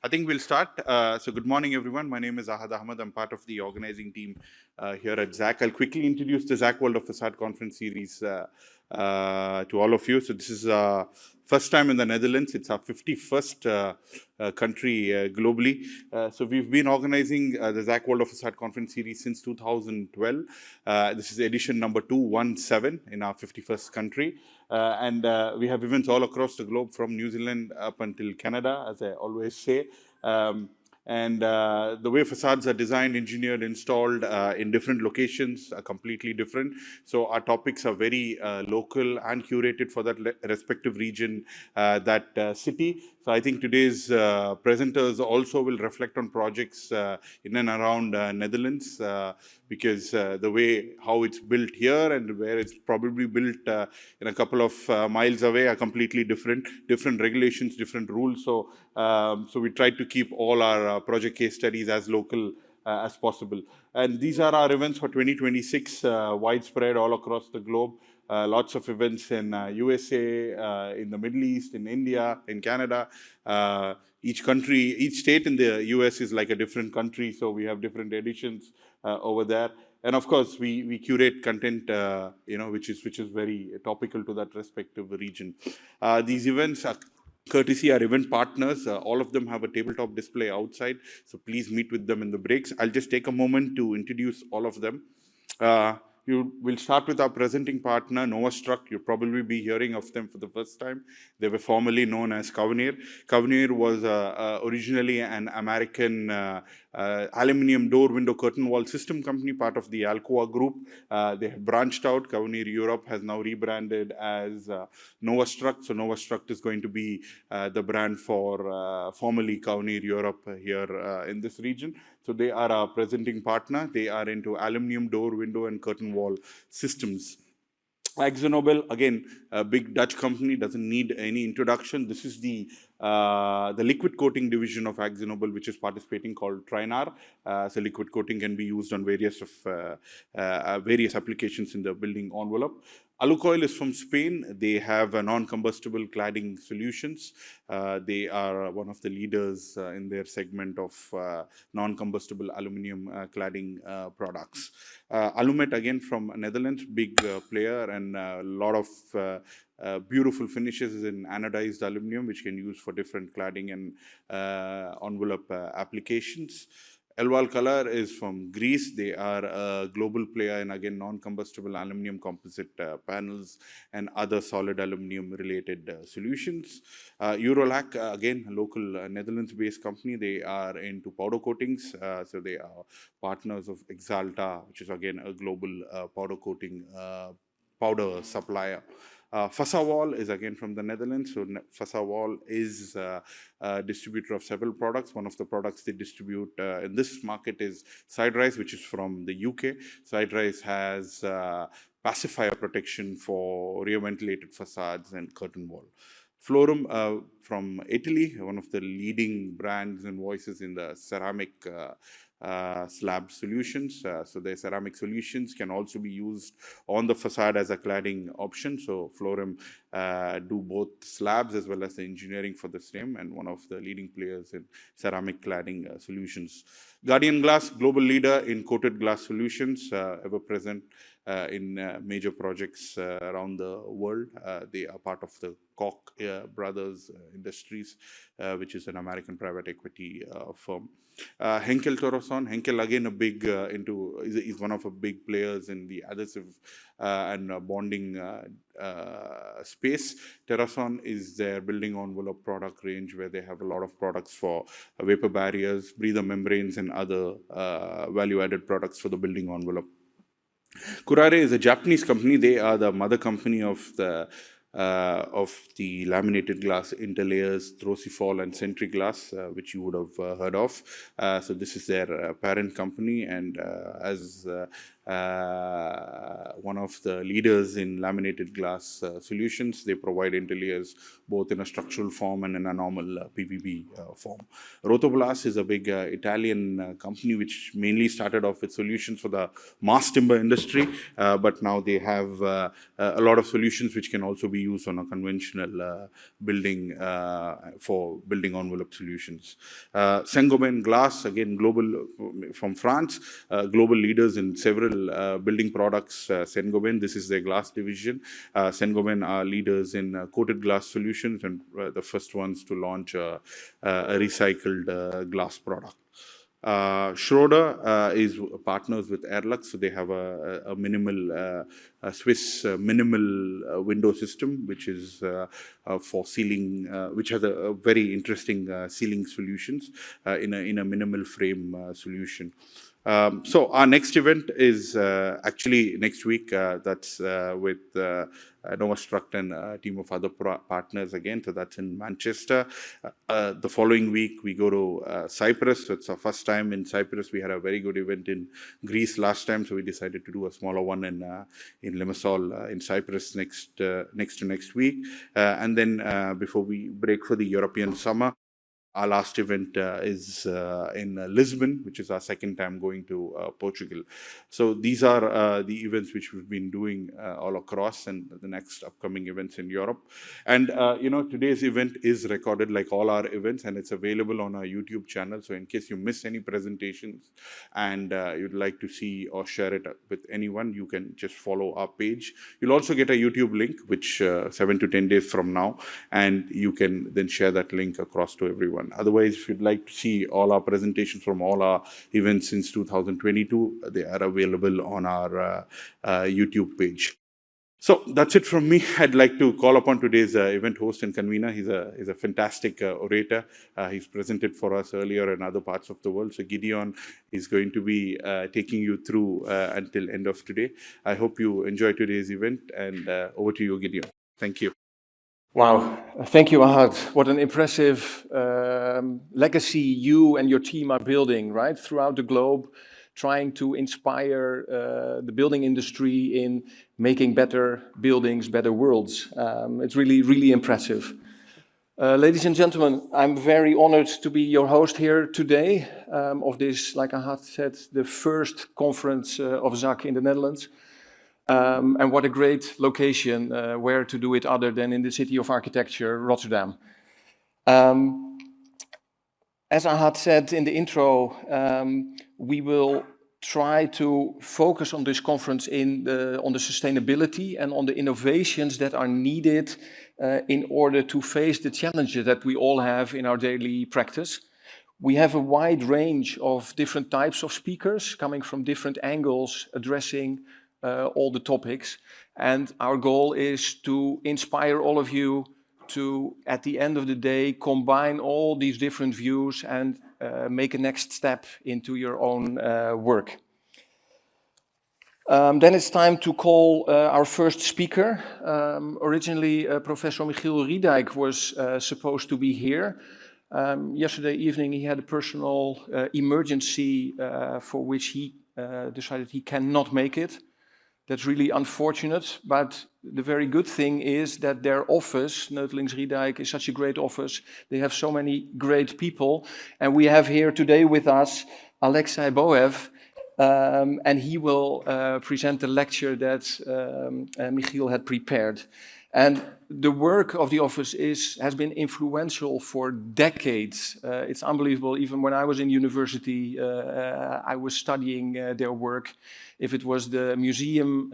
I think we'll start. So good morning, everyone. My name is Ahmed. I'm part of the organizing team here at Zak. I'll quickly introduce the Zak World of Façades conference series to all of you. So this is first time in the Netherlands. It's our 51st country globally. So we've been organizing the Zak World of Façades conference series since 2012. This is edition number 217 in our 51st country. And we have events all across the globe, from New Zealand up until Canada, as I always say. The way facades are designed, engineered, installed in different locations are completely different. So our topics are very local and curated for that respective region, that city. So I think today's presenters also will reflect on projects in and around Netherlands, because the way how it's built here and where it's probably built in a couple of miles away are completely different regulations, different rules. So we try to keep all our project case studies as local as possible. And these are our events for 2026, widespread all across the globe. Lots of events in USA, in the Middle East, in India, in Canada. Each state in the US is like a different country, so we have different editions over there. And of course, we curate content, which is very topical to that respective region. These events are courtesy our event partners. All of them have a tabletop display outside, so please meet with them in the breaks. I'll just take a moment to introduce all of them. We'll start with our presenting partner, Novastruck. You'll probably be hearing of them for the first time. They were formerly known as Convenor. Convenor was originally an American aluminum door, window, curtain wall system company, part of the Alcoa group. They have branched out. Convenor Europe has now rebranded as Novastruck. So Novastruck is going to be the brand for formerly Convenor Europe here in this region. So they are our presenting partner. They are into aluminum door, window, and curtain wall systems. AkzoNobel, again, a big Dutch company, doesn't need any introduction. This is the liquid coating division of AkzoNobel, which is participating, called Trinar. So liquid coating can be used on various applications in the building envelope. Alucoil is from Spain. They have non-combustible cladding solutions. They are one of the leaders in their segment of non-combustible aluminium cladding products. Alumet, again from Netherlands, big player, and a lot of beautiful finishes in anodized aluminum, which can use for different cladding and envelope applications. Elval Color is from Greece. They are a global player in, again, non-combustible aluminum composite panels and other solid aluminum related solutions. Eurolac, again, a local Netherlands-based company. They are into powder coatings. So they are partners of Exalta, which is, again, a global powder coating powder supplier. Façawal is again from the Netherlands. So Façawal is a distributor of several products. One of the products they distribute in this market is Siderise, which is from the UK. Siderise has pacifier protection for rear ventilated facades and curtain wall. Florum from Italy, one of the leading brands and voices in the ceramic slab solutions. So their ceramic solutions can also be used on the facade as a cladding option. So Florum do both slabs as well as the engineering for the same, and one of the leading players in ceramic cladding solutions. Guardian Glass, global leader in coated glass solutions, ever present in major projects around the world. They are part of the Koch Brothers Industries, which is an American private equity firm. Henkel Torreson. Henkel, again, a big is one of the big players in the adhesive and bonding space. Terrason is their building envelope product range, where they have a lot of products for vapor barriers, breather membranes, and other value-added products for the building envelope. Kurare is a Japanese company. They are the mother company of the laminated glass interlayers, Throsifol and Sentry Glass, which you would have heard of. So this is their parent company, and as one of the leaders in laminated glass solutions. They provide interlayers both in a structural form and in a normal PVB form. Rotoblas is a big Italian company which mainly started off with solutions for the mass timber industry, but now they have a lot of solutions which can also be used on a conventional building for building envelope solutions. Saint-Gobain Glass, again global from France, global leaders in several building products. Saint-Gobain, this is their glass division. Saint-Gobain are leaders in coated glass solutions and the first ones to launch a recycled glass product. Schroeder is partners with Erlux, so they have a minimal, Swiss minimal window system, which is for sealing, which has a very interesting sealing solutions in a minimal frame solution. So our next event is actually next week. That's with Nova Struct and a team of other partners again. So that's in Manchester. The following week we go to Cyprus. So it's our first time in Cyprus. We had a very good event in Greece last time, so we decided to do a smaller one in Limassol in Cyprus next to next week. And then before we break for the European summer, our last event is in Lisbon, which is our second time going to Portugal. So these are the events which we've been doing all across, and the next upcoming events in Europe. And today's event is recorded like all our events, and it's available on our YouTube channel. So in case you miss any presentations and you'd like to see or share it with anyone, you can just follow our page. You'll also get a YouTube link, which 7 to 10 days from now, and you can then share that link across to everyone. Otherwise, if you'd like to see all our presentations from all our events since 2022, they are available on our YouTube page. So that's it from me. I'd like to call upon today's event host and convener. He's a fantastic orator. He's presented for us earlier in other parts of the world. So Gideon is going to be taking you through until end of today. I hope you enjoy today's event, and over to you, Gideon. Thank you. Wow, thank you, Ahmed. What an impressive legacy you and your team are building, right, throughout the globe, trying to inspire the building industry in making better buildings, better worlds. It's really, really impressive. Ladies and gentlemen, I'm very honored to be your host here today of this, like Ahmed said, the first conference of Zak in the Netherlands. And what a great location where to do it other than in the city of architecture, Rotterdam. As I had said in the intro, we will try to focus on this conference on the sustainability and on the innovations that are needed in order to face the challenges that we all have in our daily practice. We have a wide range of different types of speakers coming from different angles, addressing all the topics, and our goal is to inspire all of you to, at the end of the day, combine all these different views and make a next step into your own work. Then it's time to call our first speaker. Originally, Professor Riedijk was supposed to be here. Yesterday evening he had a personal emergency for which he decided he cannot make it. That's really unfortunate, but the very good thing is that their office, Neutelings Riedijk, is such a great office. They have so many great people. And we have here today with us Alexey Boev, and he will present the lecture that Michiel had prepared. And the work of the office has been influential for decades. It's unbelievable. Even when I was in university, I was studying their work. If it was the museum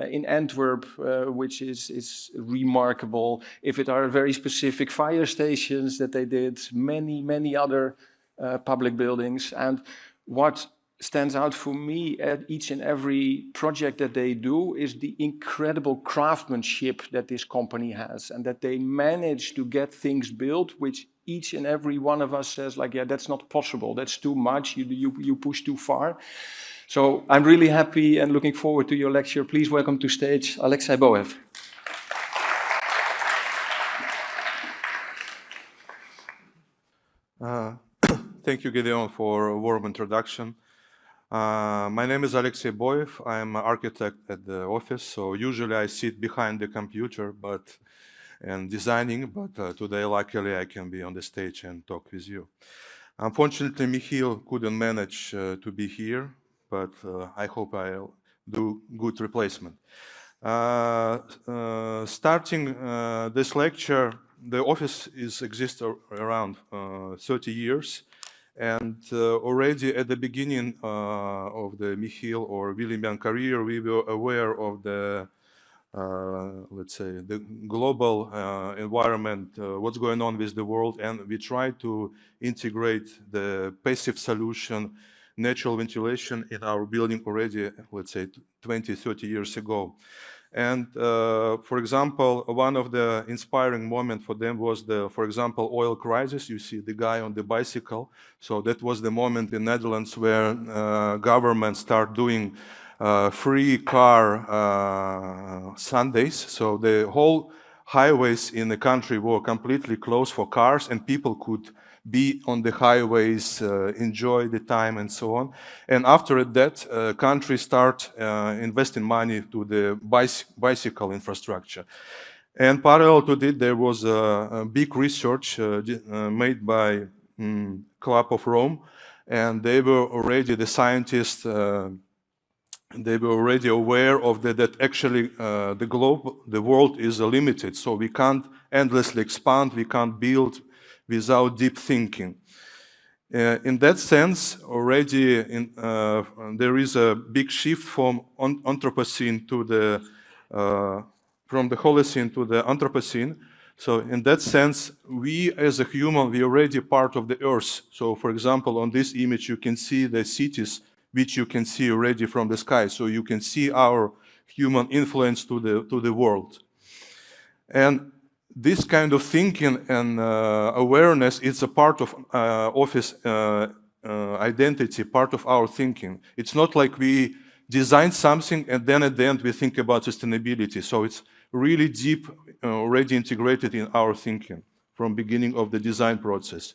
in Antwerp, which is remarkable. If it are very specific fire stations that they did, many other public buildings. And what stands out for me at each and every project that they do is the incredible craftsmanship that this company has, and that they manage to get things built which each and every one of us says like, yeah, that's not possible, that's too much, you push too far. So I'm really happy and looking forward to your lecture. Please welcome to stage Alexey Boev. Thank you, Gideon, for a warm introduction. My name is Alexey Boev. I'm an architect at the office, so usually I sit behind the computer and designing, but today luckily I can be on the stage and talk with you. Unfortunately, Michiel couldn't manage to be here, but I hope I'll do good replacement. Starting this lecture, the office exists around 30 years. And already at the beginning of the Michiel or William career, we were aware of the, let's say, the global environment, what's going on with the world, and we try to integrate the passive solution, natural ventilation in our building already, let's say, 20, 30 years ago. And for example, one of the inspiring moments for them was the, for example, oil crisis. You see the guy on the bicycle. So that was the moment in Netherlands where government start doing free car Sundays. So the whole highways in the country were completely closed for cars, and people could be on the highways, enjoy the time and so on. And after that, countries start investing money to the bicycle infrastructure. And parallel to that, there was a big research made by Club of Rome, and they were already, the scientists, they were already aware of that actually the globe, the world is limited, so we can't endlessly expand, we can't build without deep thinking. In that sense, already there is a big shift from Anthropocene to the, from the Holocene to the Anthropocene. So in that sense, we as a human, we are already part of the Earth. So for example, on this image, you can see the cities which you can see already from the sky. So you can see our human influence to the world. And this kind of thinking and awareness is a part of office identity, part of our thinking. It's not like we design something and then at the end we think about sustainability. So it's really deep, already integrated in our thinking from beginning of the design process.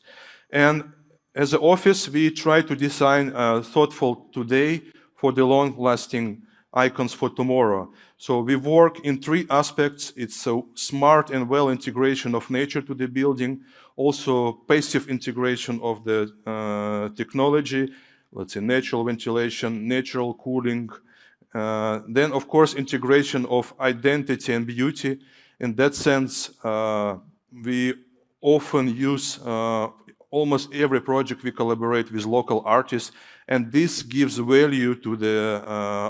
And as an office, we try to design thoughtful today for the long-lasting icons for tomorrow. So we work in three aspects. It's a smart and well integration of nature to the building, also passive integration of the technology, let's say natural ventilation, natural cooling, then of course integration of identity and beauty. In that sense, we often use almost every project we collaborate with local artists, and this gives value to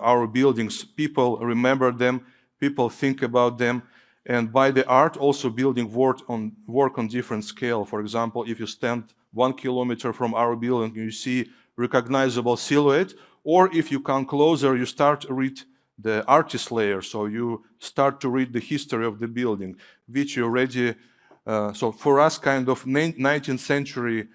our buildings. People remember them, people think about them, and by the art also building work on different scale. For example, if you stand 1 kilometer from our building, you see recognizable silhouette, or if you come closer, you start to read the artist layer, so you start to read the history of the building, which you already so for us, kind of 19th century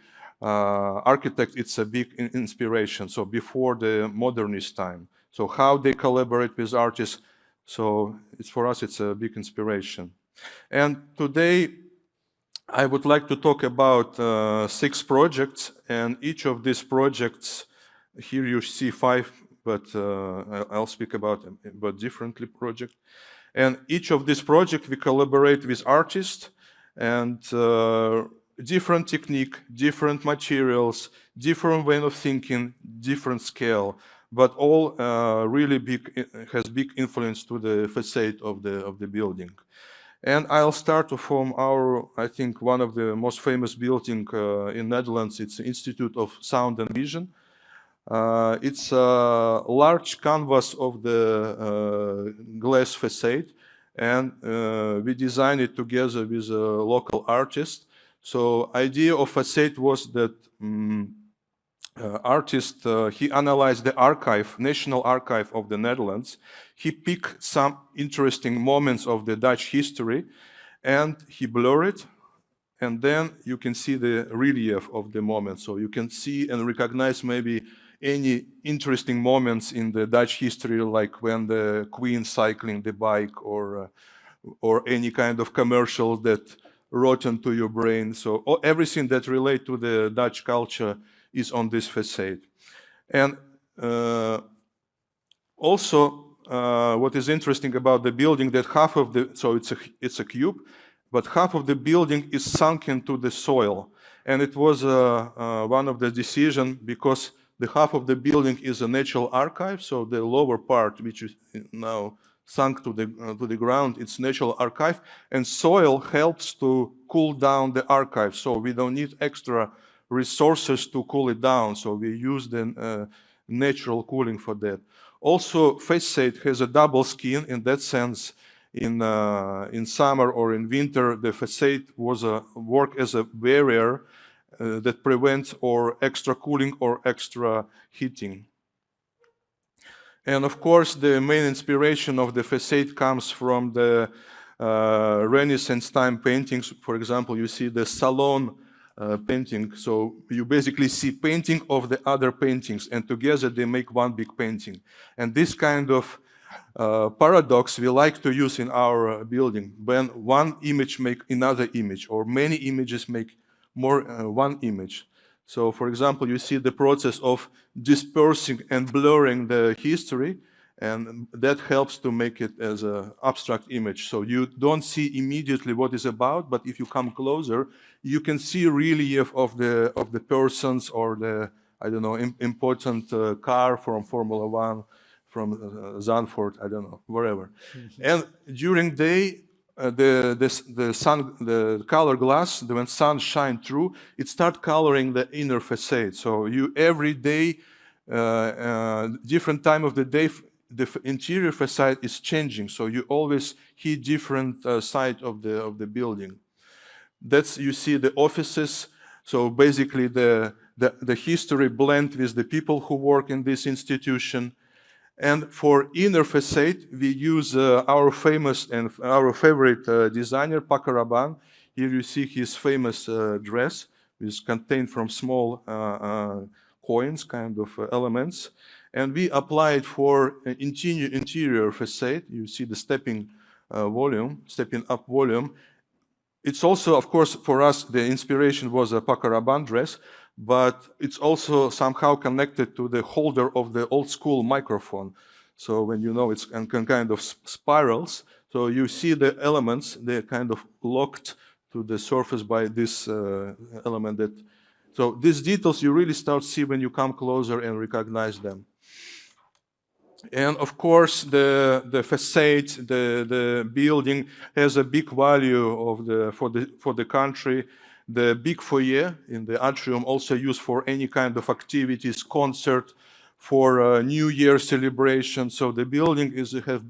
architect, it's a big inspiration. So before the modernist time. So how they collaborate with artists. So for us, it's a big inspiration. And today, I would like to talk about 6 projects. And each of these projects, here you see 5, but I'll speak about differently project. And each of these projects, we collaborate with artists, and different technique, different materials, different way of thinking, different scale, but all really has big influence to the facade of the building. And I'll start from our, I think, one of the most famous building in Netherlands. It's the Institute of Sound and Vision. It's a large canvas of the glass facade, and we designed it together with a local artist. So idea of facade was that artist, he analyzed the archive, National Archive of the Netherlands. He picked some interesting moments of the Dutch history, and he blurred it, and then you can see the relief of the moment. So you can see and recognize maybe any interesting moments in the Dutch history, like when the Queen cycling the bike, or any kind of commercial that wrote into your brain. So everything that relates to the Dutch culture is on this facade. And Also, what is interesting about the building that half of the, so it's a cube, but half of the building is sunk into the soil. And it was one of the decisions because the half of the building is a natural archive, so the lower part, which is now sunk to the ground, it's natural archive, and soil helps to cool down the archive, so we don't need extra resources to cool it down, so we use the natural cooling for that. Also, facade has a double skin in that sense. In summer or in winter, the facade was work as a barrier that prevents or extra cooling or extra heating. And of course, the main inspiration of the facade comes from the Renaissance time paintings. For example, you see the salon painting. So you basically see painting of the other paintings, and together they make one big painting. And this kind of paradox we like to use in our building. When one image make another image, or many images make more one image. So, for example, you see the process of dispersing and blurring the history, and that helps to make it as an abstract image. So you don't see immediately what it's about, but if you come closer, you can see relief of the persons or the, I don't know, important car from Formula One, from Zandvoort, I don't know, wherever. And during day, the color glass, when sun shines through, it starts coloring the inner facade. So you every day, different time of the day, the interior facade is changing. So you always hit different side of the building. That's, you see the offices. So basically the history blend with the people who work in this institution. And for inner facade, we use our famous and our favorite designer, Paco Rabanne. Here you see his famous dress, which is contained from small coins, kind of elements. And we applied for interior facade. You see the stepping up volume. It's also, of course, for us, the inspiration was a Paco Rabanne dress, but it's also somehow connected to the holder of the old school microphone. So when you know it's kind of spirals, so you see the elements, they're kind of locked to the surface by this element that, so these details you really start to see when you come closer and recognize them. And of course, the facade, the building has a big value for the country. The big foyer in the atrium also used for any kind of activities, concert, for New Year celebration. So the building have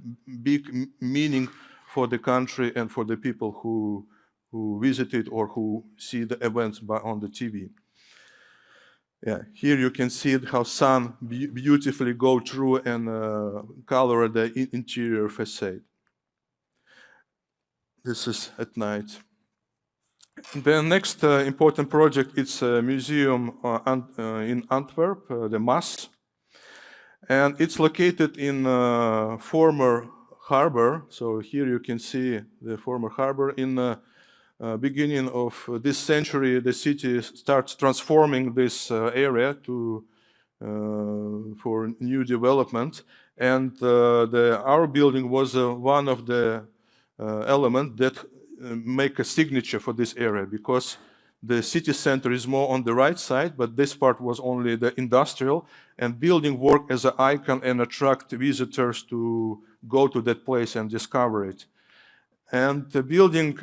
big meaning for the country and for the people who visit it or who see the events on the TV. Yeah, here you can see how sun beautifully go through and color the interior facade. This is at night. The next important project is a museum in Antwerp, the Maas. And it's located in former harbor. So here you can see the former harbor. In the beginning of this century, the city starts transforming this area for new development. And our building was one of the elements that make a signature for this area, because the city center is more on the right side, but this part was only the industrial, and building work as an icon and attract visitors to go to that place and discover it. And the building,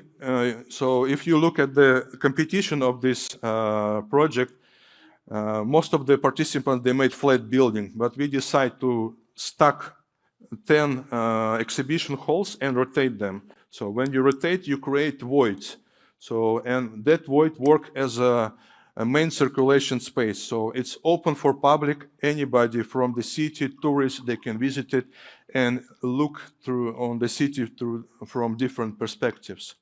so if you look at the competition of this project, most of the participants, they made flat building, but we decided to stack 10 exhibition halls and rotate them. So when you rotate, you create voids. So, and that void work as a main circulation space. So it's open for public, anybody from the city, tourists, they can visit it and look through on the city from different perspectives.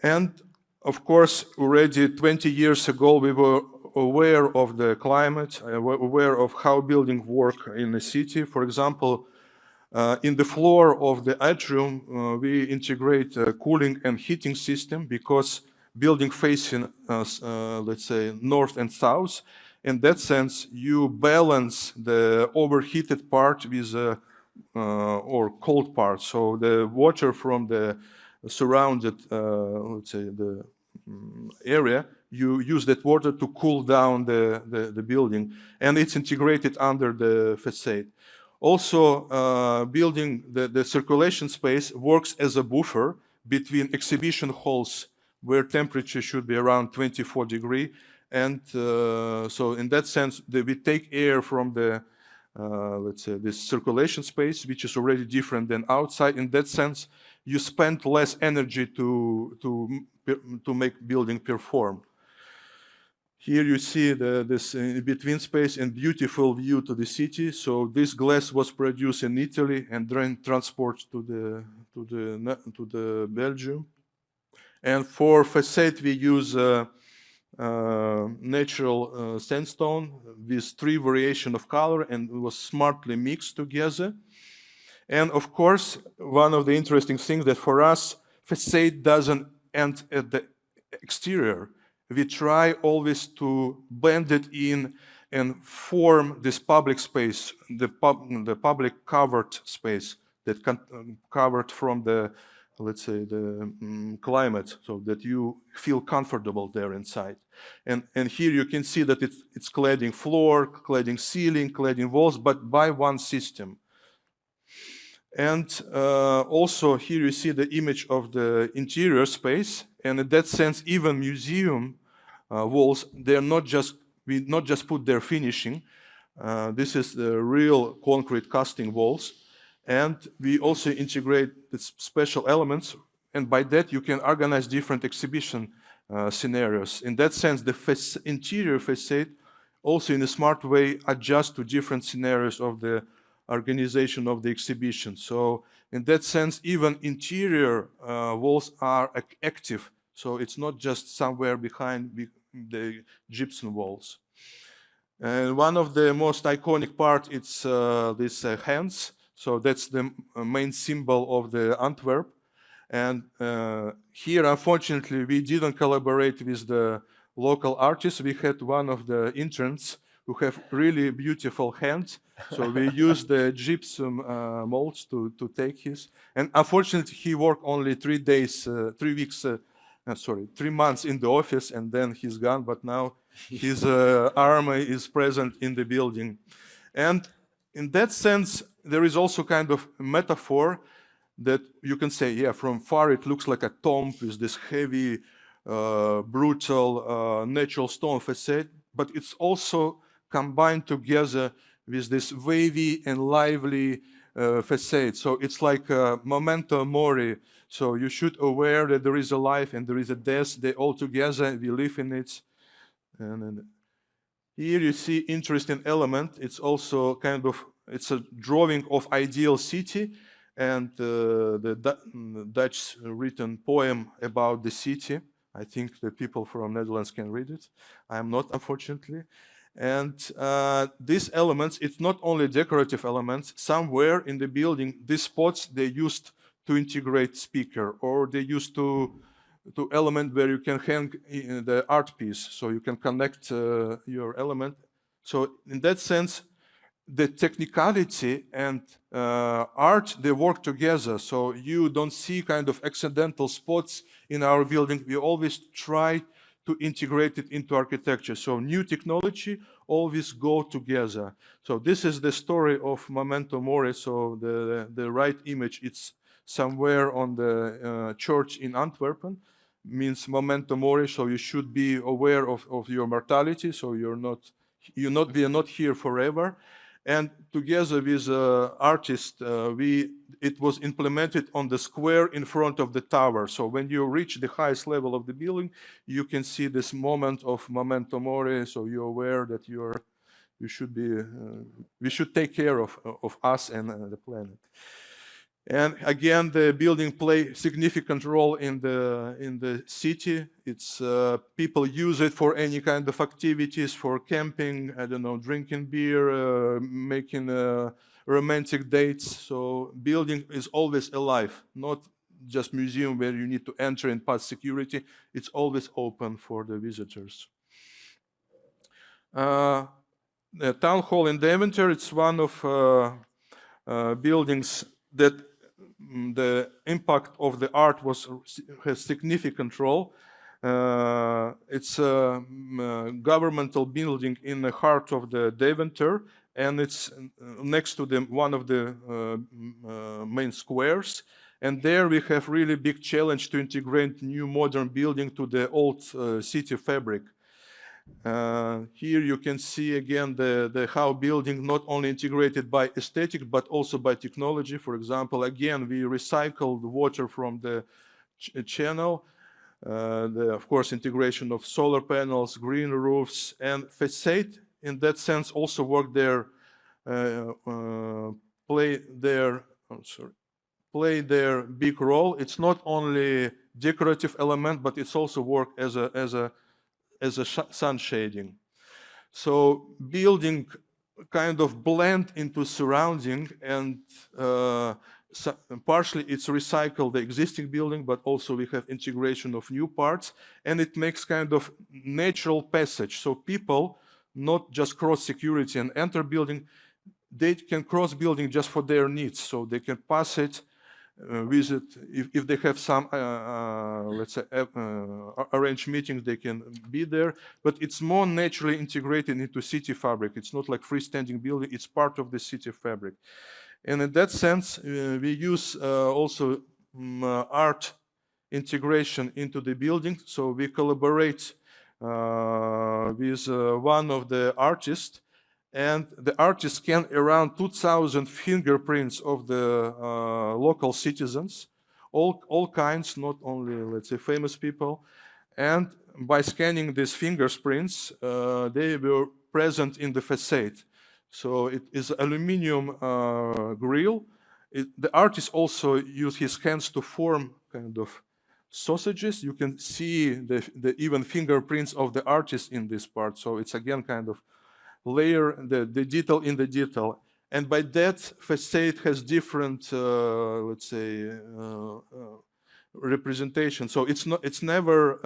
And of course, already 20 years ago, we were aware of the climate, aware of how buildings work in the city. For example, in the floor of the atrium, we integrate a cooling and heating system, because building facing, let's say, north and south, In that sense, you balance the overheated part with or cold part. So the water from the surrounded, let's say, the area, you use that water to cool down the building, and it's integrated under the facade. Also, building the circulation space works as a buffer between exhibition halls where temperature should be around 24 degrees. And so in that sense, we take air from the, let's say, this circulation space, which is already different than outside. In that sense, you spend less energy to make building perform. Here you see this in-between space and beautiful view to the city. So this glass was produced in Italy and then transported to the Belgium. And for facade, we use natural sandstone with 3 variations of color, and it was smartly mixed together. And of course, one of the interesting things that for us, facade doesn't end at the exterior. We try always to blend it in and form this public space, the public covered space that covered from the, let's say, the climate, so that you feel comfortable there inside. And here you can see that it's cladding floor, cladding ceiling, cladding walls, but by one system. And also here you see the image of the interior space. And in that sense, even museum walls, they're not just, we not just put their finishing. This is the real concrete casting walls. And we also integrate the special elements. And by that, you can organize different exhibition scenarios. In that sense, the interior facade also in a smart way adjusts to different scenarios of the organization of the exhibition. So in that sense, even interior walls are active. So it's not just somewhere behind the gypsum walls. And one of the most iconic part, it's this hands. So that's the main symbol of the Antwerp. And here, unfortunately, we didn't collaborate with the local artists. We had one of the interns who have really beautiful hands. So we used the gypsum molds to take his. And unfortunately, he worked only 3 days, 3 weeks, 3 months in the office, and then he's gone. But now his arm is present in the building. And in that sense, there is also kind of a metaphor that you can say, yeah, from far it looks like a tomb with this heavy, brutal, natural stone facade, but it's also combined together with this wavy and lively facade. So it's like a memento mori. So you should aware that there is a life and there is a death. They all together, we live in it. And here you see interesting element. It's also kind of, it's a drawing of ideal city. And the Dutch written poem about the city. I think the people from Netherlands can read it. I am not, unfortunately. And these elements, it's not only decorative elements. Somewhere in the building, these spots, they used to integrate speaker, or they used to element where you can hang the art piece, so you can connect your element. So in that sense, the technicality and art, they work together. So you don't see kind of accidental spots in our building. We always try to integrate it into architecture. So new technology always go together. So this is the story of Memento Mori. So the right image, it's somewhere on the church in Antwerp, means Memento Mori. So you should be aware of your mortality. So we are not here forever. And together with artists, it was implemented on the square in front of the tower. So when you reach the highest level of the building, you can see this moment of memento mori. So you're aware that we should take care of us and the planet. And again, the building play significant role in the city. It's people use it for any kind of activities, for camping, I don't know, drinking beer, making romantic dates. So building is always alive, not just museum where you need to enter and pass security. It's always open for the visitors. The town hall in Deventer, it's one of buildings that the impact of the art has significant role. It's a governmental building in the heart of the Deventer, and it's next to one of the main squares. And there we have really big challenge to integrate new modern building to the old city fabric. Here you can see again the how building not only integrated by aesthetic but also by technology. For example, again we recycled water from the channel. Of course, integration of solar panels, green roofs, and facade in that sense also work there, play their big role. It's not only decorative element, but it's also work as a sun shading. So building kind of blend into surrounding, and partially it's recycle the existing building, but also we have integration of new parts, and it makes kind of natural passage. So people not just cross security and enter building, they can cross building just for their needs. So they can pass it, visit, if they have some, let's say, arranged meetings, they can be there, but it's more naturally integrated into city fabric. It's not like freestanding building, it's part of the city fabric. And in that sense, we use also art integration into the building. So we collaborate with one of the artists, and the artist scanned around 2,000 fingerprints of the local citizens, all kinds, not only, let's say, famous people. And by scanning these fingerprints, they were present in the facade. So it is aluminum grill. The artist also used his hands to form kind of sausages. You can see the even fingerprints of the artist in this part. So it's again kind of layer the detail in the detail, and by that facade has different let's say representation. So it's never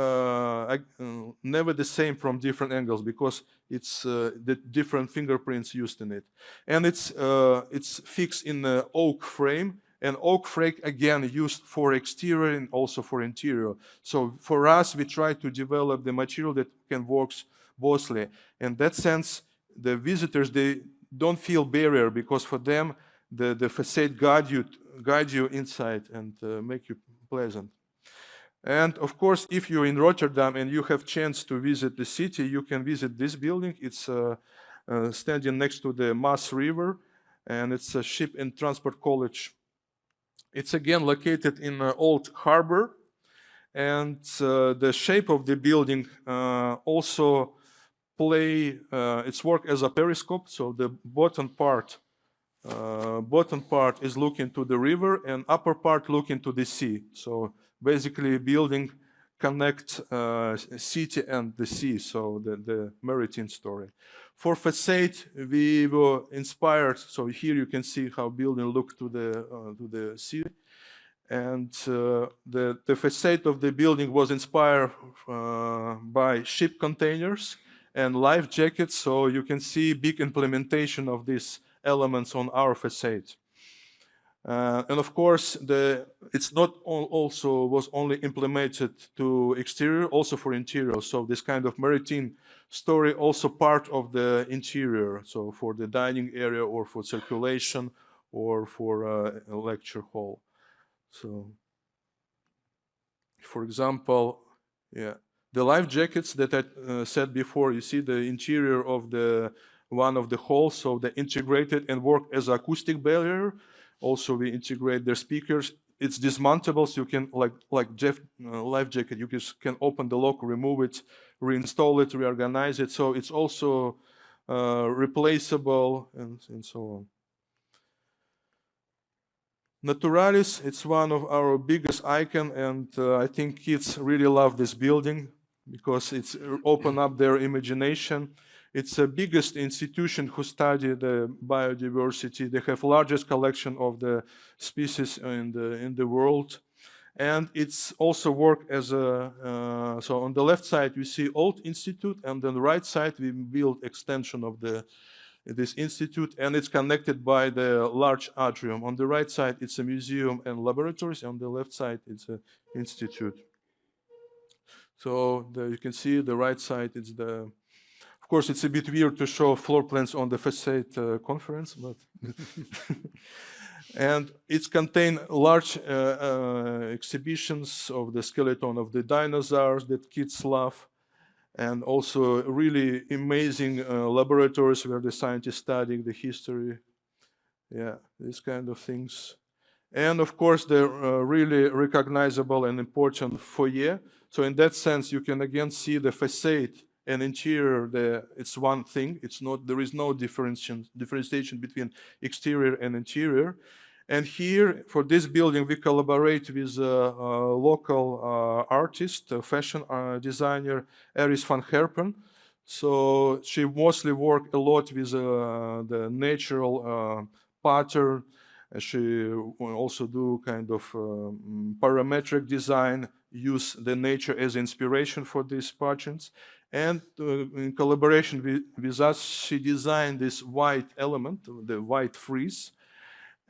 the same from different angles, because it's the different fingerprints used in it, and it's fixed in the oak frame, and oak frame again used for exterior and also for interior. So for us, we try to develop the material that can work bothly. In that sense, the visitors, they don't feel barrier, because for them the facade guide you inside and make you pleasant. And of course, if you're in Rotterdam and you have chance to visit the city, you can visit this building. It's standing next to the Maas River, and it's a ship and transport college. It's again located in an old harbor, and the shape of the building also its work as a periscope. So the bottom part is looking to the river, and upper part looking to the sea. So basically building connect city and the sea, so the maritime story. For facade, we were inspired. So here you can see how building look to the sea, and the facade of the building was inspired by ship containers and life jackets. So you can see big implementation of these elements on our facade. And of course, it's not also was only implemented to exterior, also for interior. So this kind of maritime story also part of the interior. So for the dining area, or for circulation, or for a lecture hall. So, for example, yeah. The life jackets that I said before, you see the interior of one of the halls, so they integrated and work as acoustic barrier. Also, we integrate their speakers. It's dismountable, so you can, like life jacket, you can open the lock, remove it, reinstall it, reorganize it. So it's also replaceable, and so on. Naturalis, it's one of our biggest icon, and I think kids really love this building because it's open up their imagination. It's the biggest institution who study the biodiversity. They have largest collection of the species in the world, And it's also work as a, so on the left side you see old institute, and on the right side we build extension of this institute, and it's connected by the large atrium. On the right side it's a museum and laboratories, on the left side it's an institute. So you can see the right side, it's the, of course it's a bit weird to show floor plans on the facade conference, but and it's contain large exhibitions of the skeleton of the dinosaurs that kids love, and also really amazing laboratories where the scientists studying the history. Yeah, these kind of things. And of course, the really recognizable and important foyer. So in that sense, you can again see the facade and interior. It's one thing. It's not. There is no differentiation between exterior and interior. And here, for this building, we collaborate with a local artist, a fashion designer, Iris van Herpen. So she mostly worked a lot with the natural pattern. She will also do kind of parametric design, use the nature as inspiration for these patterns. And in collaboration with us, she designed this white element, the white frieze.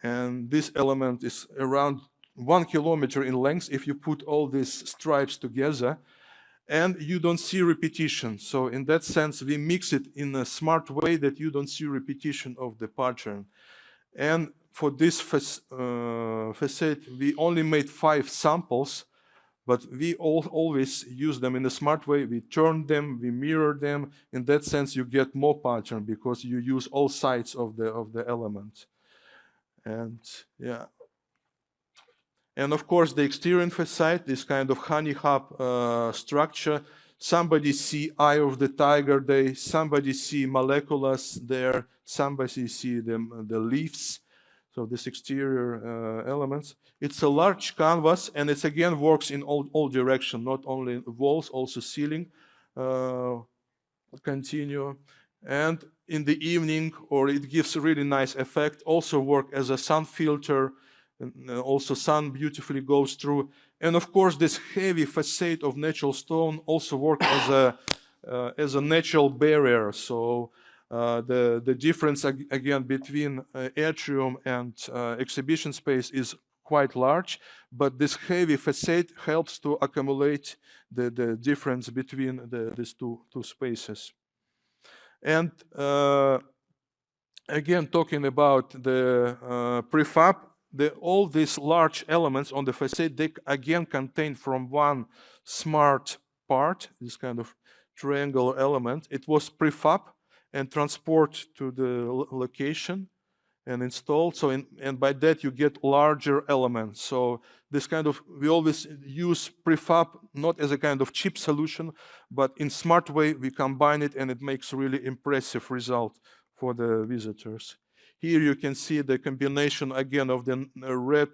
And this element is around 1 kilometer in length if you put all these stripes together, and you don't see repetition. So in that sense, we mix it in a smart way that you don't see repetition of the pattern. And for this facade, we only made 5 samples, but we always use them in a smart way. We turn them, we mirror them. In that sense, you get more pattern because you use all sides of the element. And yeah. And of course, the exterior facade, this kind of honey hub structure. Somebody see eye of the tiger there, somebody see molecules there, somebody see the leaves. So this exterior elements. It's a large canvas, and it again works in all directions, not only walls, also ceiling continue. And in the evening, or it gives a really nice effect, also work as a sun filter, and also sun beautifully goes through. And of course, this heavy facade of natural stone also works as a natural barrier. So the difference again between atrium and exhibition space is quite large, but this heavy facade helps to accumulate the difference between these two spaces. And again, talking about the prefab, all these large elements on the facade, they again contain from one smart part, this kind of triangular element. It was prefab and transport to the location and installed. So, and by that you get larger elements. So this kind of, we always use prefab not as a kind of cheap solution, but in smart way we combine it, and it makes really impressive result for the visitors. Here you can see the combination again of the red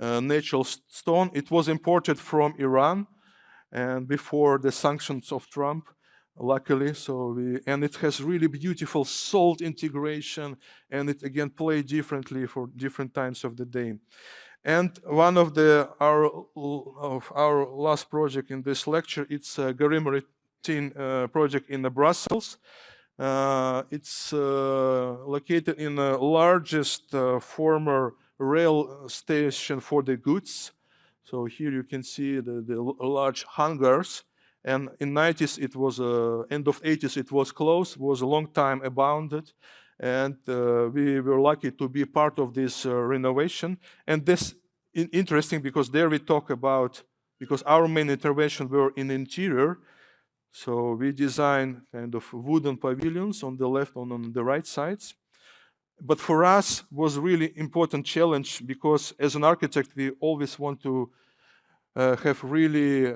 natural stone. It was imported from Iran, and before the sanctions of Trump, luckily. So and it has really beautiful salt integration, and it again plays differently for different times of the day. And one of our last project in this lecture, it's a Garim-Ritin project in Brussels. It's located in the largest former rail station for the goods. So here you can see the large hangars. And in 90s, it was end of 80s, it was closed. Was a long time abandoned, and we were lucky to be part of this renovation. And this interesting because there we talk about, because our main intervention were in interior. So we designed kind of wooden pavilions on the left and on the right sides. But for us was really important challenge, because as an architect we always want to have really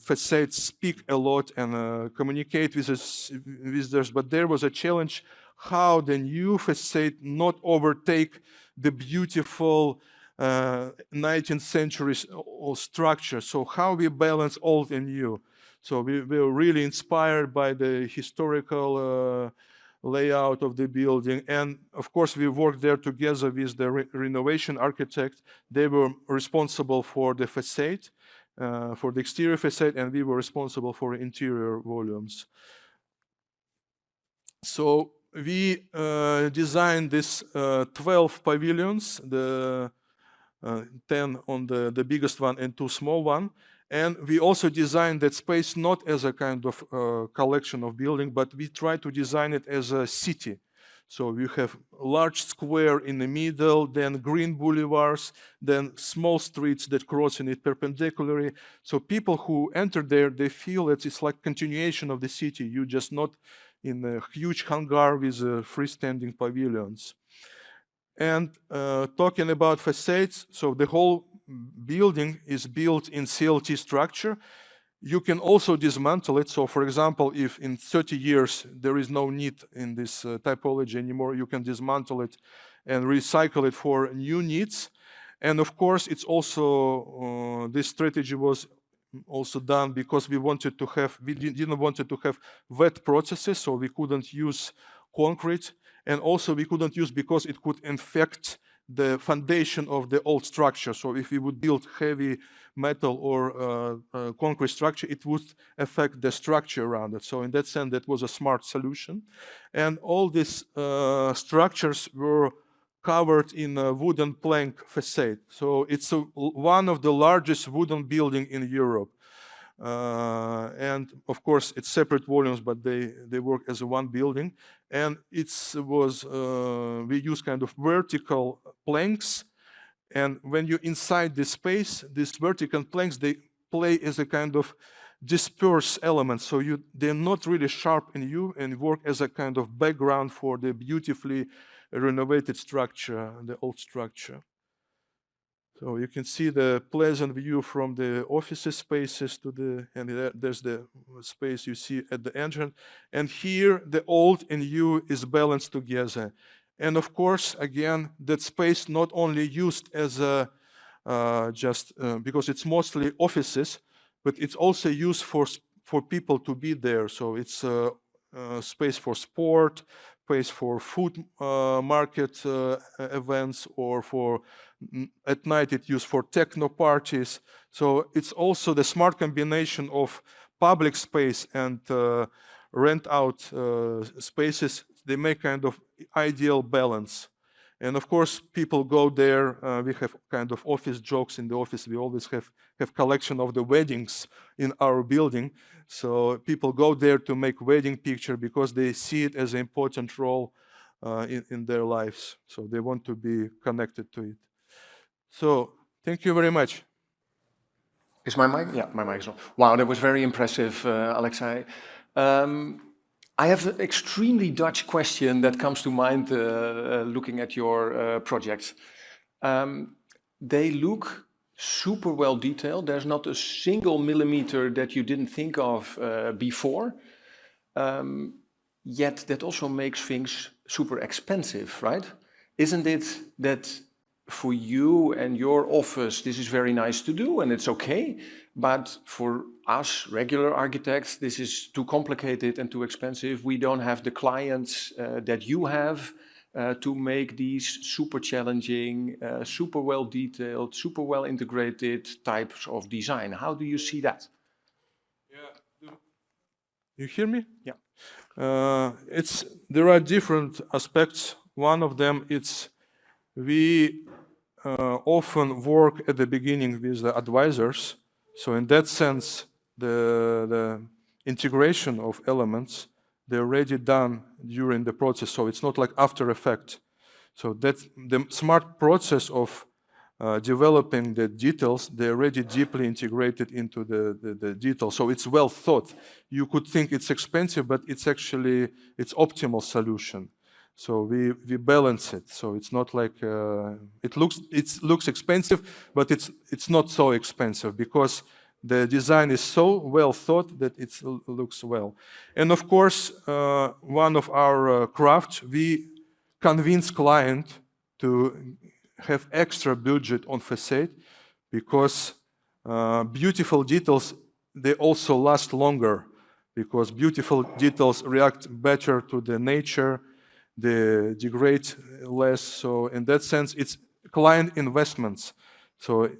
facades speak a lot and communicate with visitors. But there was a challenge how the new facade not overtake the beautiful 19th century structure. So how we balance old and new. So we were really inspired by the historical layout of the building. And of course, we worked there together with the renovation architect. They were responsible for the facade, for the exterior facade, and we were responsible for interior volumes. So we designed this 12 pavilions, the 10 on the biggest one and 2 small one. And we also designed that space not as a kind of collection of building, but we try to design it as a city. So we have a large square in the middle, then green boulevards, then small streets that cross in it perpendicularly. So people who enter there, they feel that it's like continuation of the city. You just not in a huge hangar with freestanding pavilions. And talking about facades, so the whole building is built in CLT structure. You can also dismantle it. So for example, if in 30 years there is no need in this typology anymore, you can dismantle it and recycle it for new needs. And of course, it's also, this strategy was also done because we didn't want to have wet processes, so we couldn't use concrete. And also we couldn't use because it could infect the foundation of the old structure. So if we would build heavy metal or concrete structure, it would affect the structure around it. So in that sense, that was a smart solution. And all these structures were covered in a wooden plank facade. So it's one of the largest wooden building in Europe. And of course, it's separate volumes, but they work as one building. And we use kind of vertical planks. And when you're inside this space, these vertical planks, they play as a kind of disperse element. So they're not really sharp in you and work as a kind of background for the beautifully renovated structure, the old structure. So you can see the pleasant view from the office spaces and there's the space you see at the entrance. And here the old and new is balanced together. And of course, again, that space not only used as a because it's mostly offices, but it's also used for people to be there. So it's a space for sport, space for food market events, or at night it's used for techno parties. So it's also the smart combination of public space and rent out spaces. They make kind of ideal balance. And of course, people go there. We have kind of office jokes in the office. We always have collection of the weddings in our building. So people go there to make wedding picture because they see it as an important role in their lives. So they want to be connected to it. So thank you very much. Is my mic? Yeah, my mic is on. Wow, that was very impressive, Alexey. I have an extremely Dutch question that comes to mind looking at your projects. They look super well detailed. There's not a single millimeter that you didn't think of before. Yet that also makes things super expensive, right? Isn't it that for you and your office, this is very nice to do and it's okay, but for us regular architects, this is too complicated and too expensive. We don't have the clients that you have to make these super challenging, super well detailed, super well integrated types of design. How do you see that? Yeah. You hear me? Yeah. There are different aspects. One of them is we often work at the beginning with the advisors. So in that sense, the integration of elements, they're already done during the process. So it's not like after effect. So that's the smart process of developing the details. They're already deeply integrated into the details. So it's well thought. You could think it's expensive, but it's actually it's optimal solution. So we balance it. So it's not like it looks expensive, but it's not so expensive because the design is so well thought that it looks well. And of course, one of our crafts, we convince client to have extra budget on facade because beautiful details, they also last longer. because beautiful details react better to the nature, they degrade less. So in that sense, it's client investments. So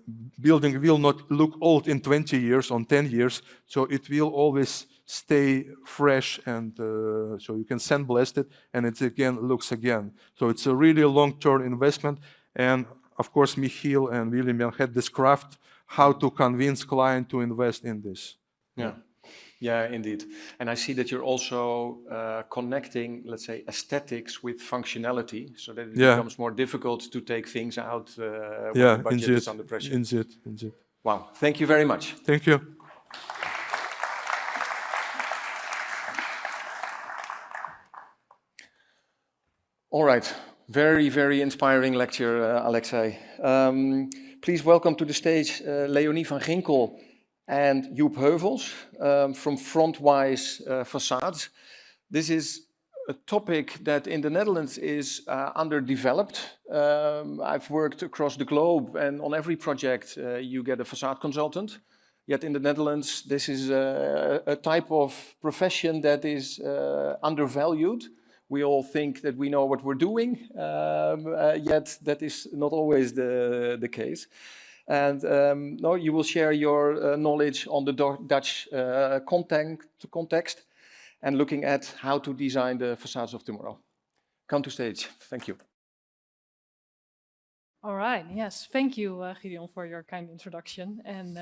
building will not look old in 20 years, on 10 years. So it will always stay fresh, and so you can sandblast it and it again looks again. So it's a really long-term investment. And of course, Michiel and William had this craft how to convince client to invest in this. Yeah. Yeah, indeed. And I see that you're also connecting, let's say, aesthetics with functionality, so that it becomes more difficult to take things out when the budget is under pressure. Indeed. Wow, thank you very much. Thank you. All right, very, very inspiring lecture, Alexey. Please welcome to the stage Leonie van Ginkel and Joep Hovels from Frontwise Facades. This is a topic that in the Netherlands is underdeveloped. I've worked across the globe, and on every project you get a facade consultant. Yet in the Netherlands, this is a type of profession that is undervalued. We all think that we know what we're doing, yet that is not always the case. And no, you will share your knowledge on the Dutch context and looking at how to design the facades of tomorrow. Come to stage. Thank you. All right. Yes. Thank you, Gideon, for your kind introduction. And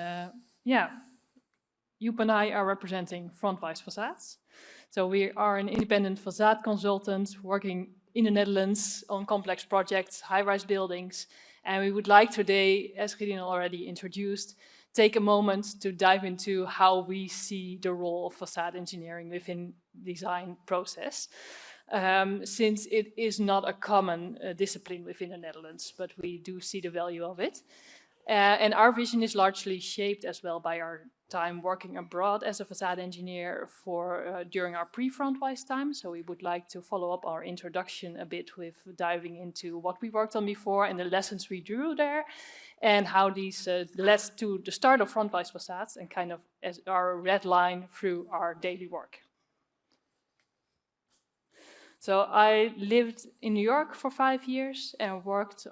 yeah, Joep and I are representing Frontwise Facades. So we are an independent facade consultant working in the Netherlands on complex projects, high-rise buildings. And we would like today, as Gideon already introduced, take a moment to dive into how we see the role of facade engineering within design process. Since it is not a common discipline within the Netherlands, but we do see the value of it. And our vision is largely shaped as well by our time working abroad as a facade engineer during our pre-Frontwise time. So we would like to follow up our introduction a bit with diving into what we worked on before and the lessons we drew there, and how these led to the start of Frontwise Facades and kind of as our red line through our daily work. So I lived in New York for 5 years and worked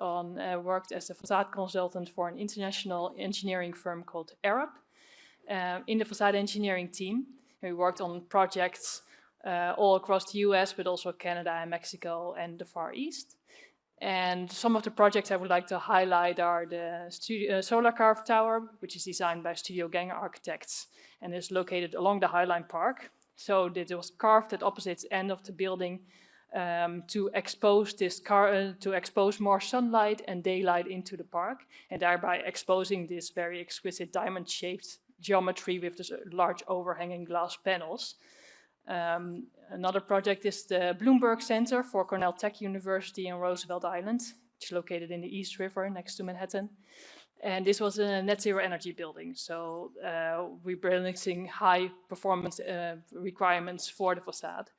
as a facade consultant for an international engineering firm called Arab in the facade engineering team. We worked on projects all across the US, but also Canada and Mexico and the Far East. And some of the projects I would like to highlight are the Solar Carve Tower, which is designed by Studio Ganger Architects and is located along the Highline Park. So it was carved at opposite end of the building to expose more sunlight and daylight into the park, and thereby exposing this very exquisite diamond-shaped geometry with this large overhanging glass panels. Another project is the Bloomberg Center for Cornell Tech University on Roosevelt Island, which is located in the East River next to Manhattan. And this was a net zero energy building. So we're balancing high performance requirements for the facade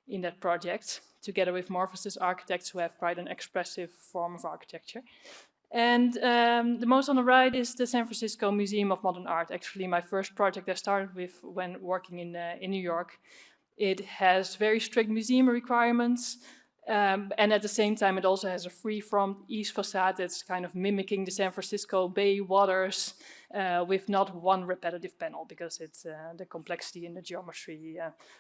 in that project, together with Morphosis architects who have quite an expressive form of architecture. And the most on the right is the San Francisco Museum of Modern Art. Actually, my first project I started with when working in New York. It has very strict museum requirements. And at the same time, it also has a free-from east facade that's kind of mimicking the San Francisco Bay waters with not one repetitive panel, because it's, the complexity in the geometry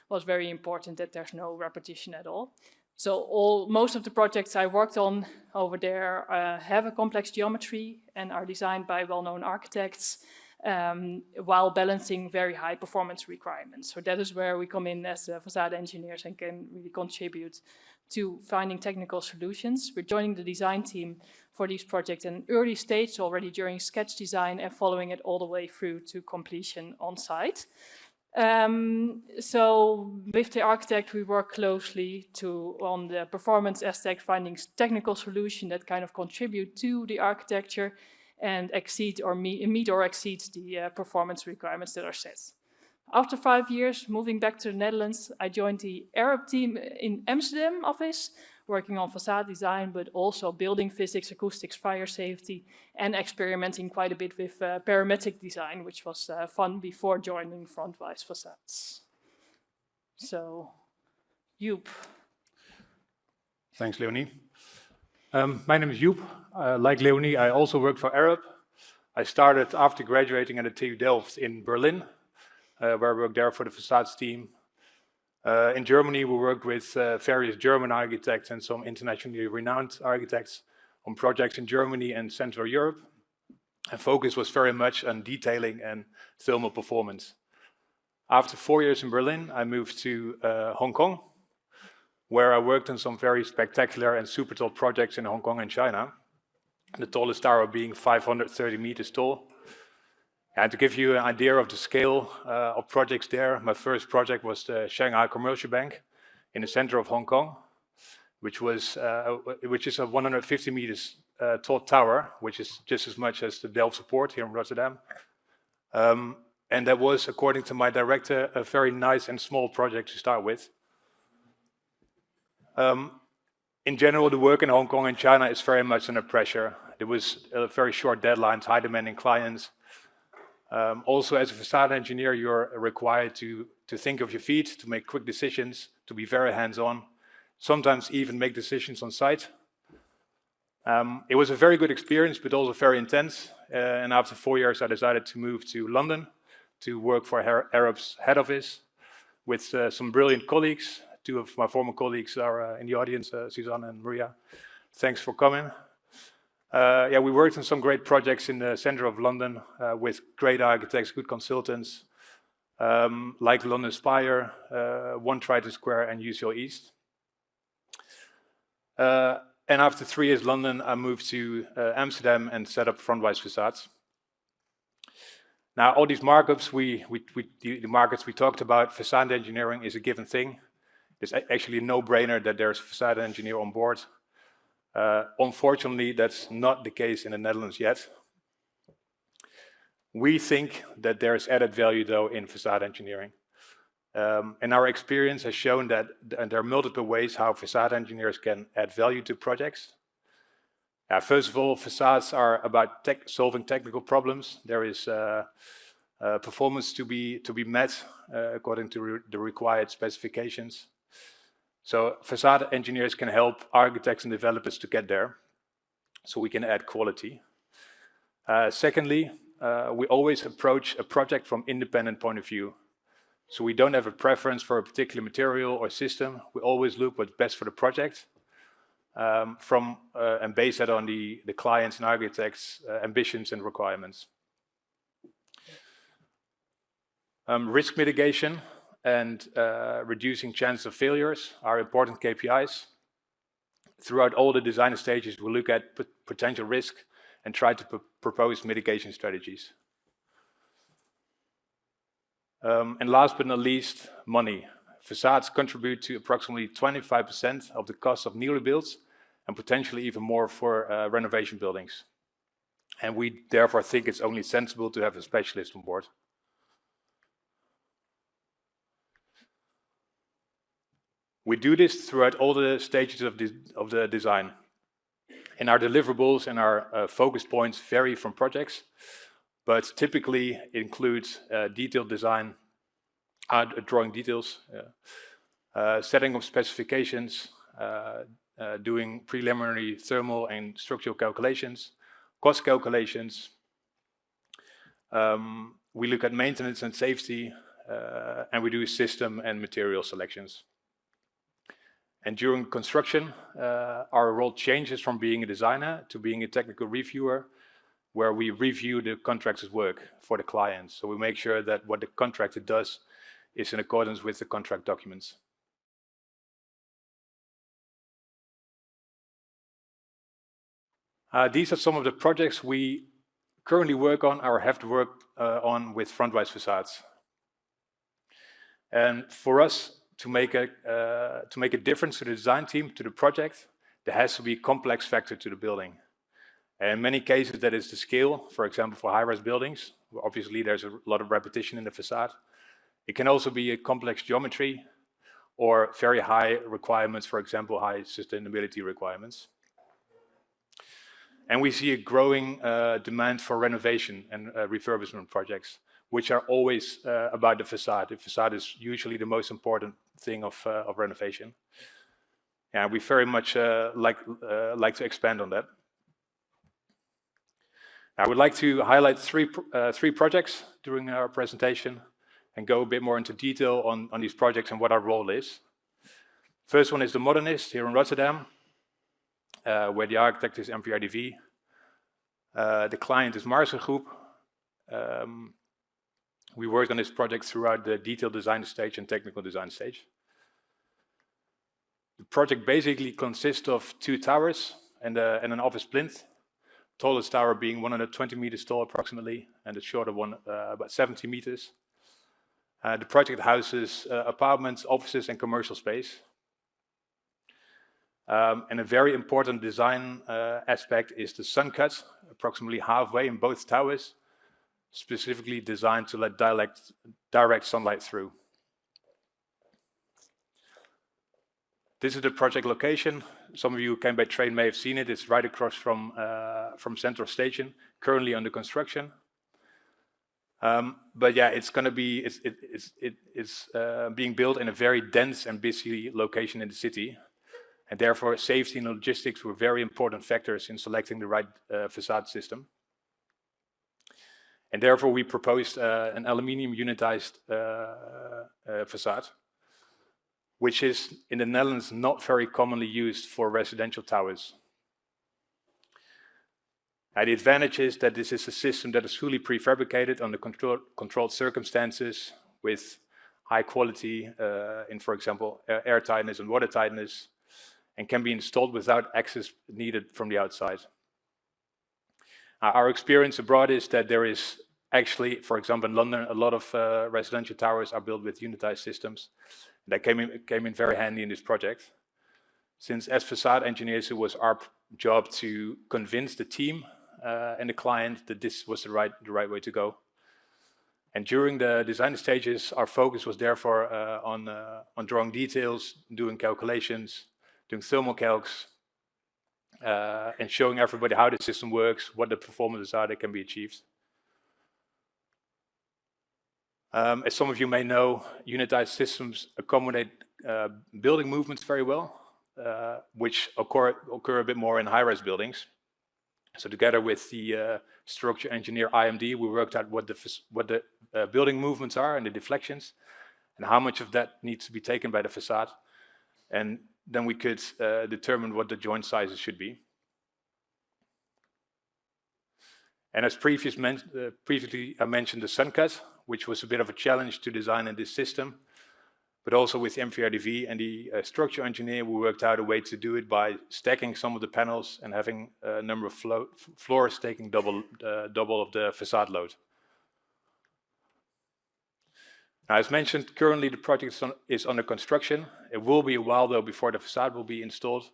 was very important that there's no repetition at all. So most of the projects I worked on over there have a complex geometry and are designed by well-known architects while balancing very high performance requirements. So that is where we come in as facade engineers and can really contribute to finding technical solutions. We're joining the design team for these projects in an early stage, already during sketch design, and following it all the way through to completion on site. So with the architect, we work closely on the performance aspect, finding technical solutions that kind of contribute to the architecture and meet or exceed the performance requirements that are set. After 5 years, moving back to the Netherlands, I joined the Arab team in Amsterdam office, working on facade design, but also building physics, acoustics, fire safety, and experimenting quite a bit with parametric design, which was fun before joining Frontwise Facades. So, Joep. Thanks, Leonie. My name is Joep. Like Leonie, I also worked for Arab. I started after graduating at the TU Delft in Berlin, where I worked there for the facades team. In Germany, we worked with various German architects and some internationally renowned architects on projects in Germany and Central Europe. And focus was very much on detailing and thermal performance. After 4 years in Berlin, I moved to Hong Kong, where I worked on some very spectacular and super tall projects in Hong Kong and China. The tallest tower being 530 meters tall. And to give you an idea of the scale of projects there, my first project was the Shanghai Commercial Bank in the center of Hong Kong, which is a 150 meters tall tower, which is just as much as the Delft Support here in Rotterdam. And that was, according to my director, a very nice and small project to start with. In general, the work in Hong Kong and China is very much under pressure. There was very short deadlines, high demanding clients. Also, as a facade engineer, you're required to think of your feet, to make quick decisions, to be very hands-on, sometimes even make decisions on site. It was a very good experience, but also very intense. And after 4 years, I decided to move to London to work for Arab's head office with some brilliant colleagues. Two of my former colleagues are in the audience, Suzanne and Maria. Thanks for coming. We worked on some great projects in the center of London with great architects, good consultants, like London Spire, One Triton Square, and UCL East. And after 3 years London, I moved to Amsterdam and set up Frontwise Facades. Now, all these markups, the markets we talked about, facade engineering is a given thing. It's actually a no-brainer that there's a facade engineer on board. Unfortunately, that's not the case in the Netherlands yet. We think that there's added value, though, in facade engineering. And our experience has shown that there are multiple ways how facade engineers can add value to projects. First of all, facades are about solving technical problems. There is performance to be met according to the required specifications. So facade engineers can help architects and developers to get there, so we can add quality. Secondly, we always approach a project from independent point of view. So we don't have a preference for a particular material or system. We always look what's best for the project and base that on the client's and architect's ambitions and requirements. Risk mitigation and reducing chance of failures are important KPIs. Throughout all the design stages, we look at potential risk and try to propose mitigation strategies. And last but not least, money. Facades contribute to approximately 25% of the cost of newly builds and potentially even more for renovation buildings. And we therefore think it's only sensible to have a specialist on board. We do this throughout all the stages of the design. And our deliverables and our focus points vary from projects, but typically includes detailed design, drawing details, setting of specifications, doing preliminary thermal and structural calculations, cost calculations. We look at maintenance and safety, and we do system and material selections. And during construction, our role changes from being a designer to being a technical reviewer, where we review the contractor's work for the client. So we make sure that what the contractor does is in accordance with the contract documents. These are some of the projects we currently work on or have to work on with Frontwise Facades. And for us to make a difference to the design team, to the project, there has to be a complex factor to the building. And in many cases, that is the scale. For example, for high-rise buildings, obviously there's a lot of repetition in the facade. It can also be a complex geometry or very high requirements, for example, high sustainability requirements. And we see a growing demand for renovation and refurbishment projects, which are always about the facade. The facade is usually the most important thing of renovation. Yeah, we very much like to expand on that. I would like to highlight three projects during our presentation and go a bit more into detail on these projects and what our role is. First one is the Modernist here in Rotterdam, where the architect is MVRDV. The client is Marsen Group. We worked on this project throughout the detailed design stage and technical design stage. The project basically consists of 2 towers and an office plinth. Tallest tower being 120 meters tall approximately, and the shorter one about 70 meters. The project houses apartments, offices and commercial space. And a very important design aspect is the sun cut, approximately halfway in both towers, specifically designed to let direct sunlight through. This is the project location. Some of you who came by train may have seen it. It's right across from Central Station, currently under construction. But yeah, it's going to be it's being built in a very dense and busy location in the city, and therefore safety and logistics were very important factors in selecting the right facade system. And therefore we proposed an aluminium unitized facade, which is in the Netherlands not very commonly used for residential towers. And the advantage is that this is a system that is fully prefabricated under controlled circumstances with high quality in, for example, air tightness and water tightness, and can be installed without access needed from the outside. Our experience abroad is that there is actually, for example, in London, a lot of residential towers are built with unitized systems. That came in very handy in this project. Since as facade engineers, it was our job to convince the team and the client that this was the right way to go. And during the design stages, our focus was therefore on drawing details, doing calculations, doing thermal calcs, and showing everybody how the system works, what the performances are that can be achieved. As some of you may know, unitized systems accommodate building movements very well, which occur a bit more in high-rise buildings. So together with the structure engineer IMD, we worked out what the building movements are and the deflections, and how much of that needs to be taken by the facade. And then we could determine what the joint sizes should be. And as previously I mentioned the sun cut, which was a bit of a challenge to design in this system, but also with MVRDV and the structure engineer, we worked out a way to do it by stacking some of the panels and having a number of floors taking double of the facade load. Now, as mentioned, currently the project is under construction. It will be a while though before the facade will be installed.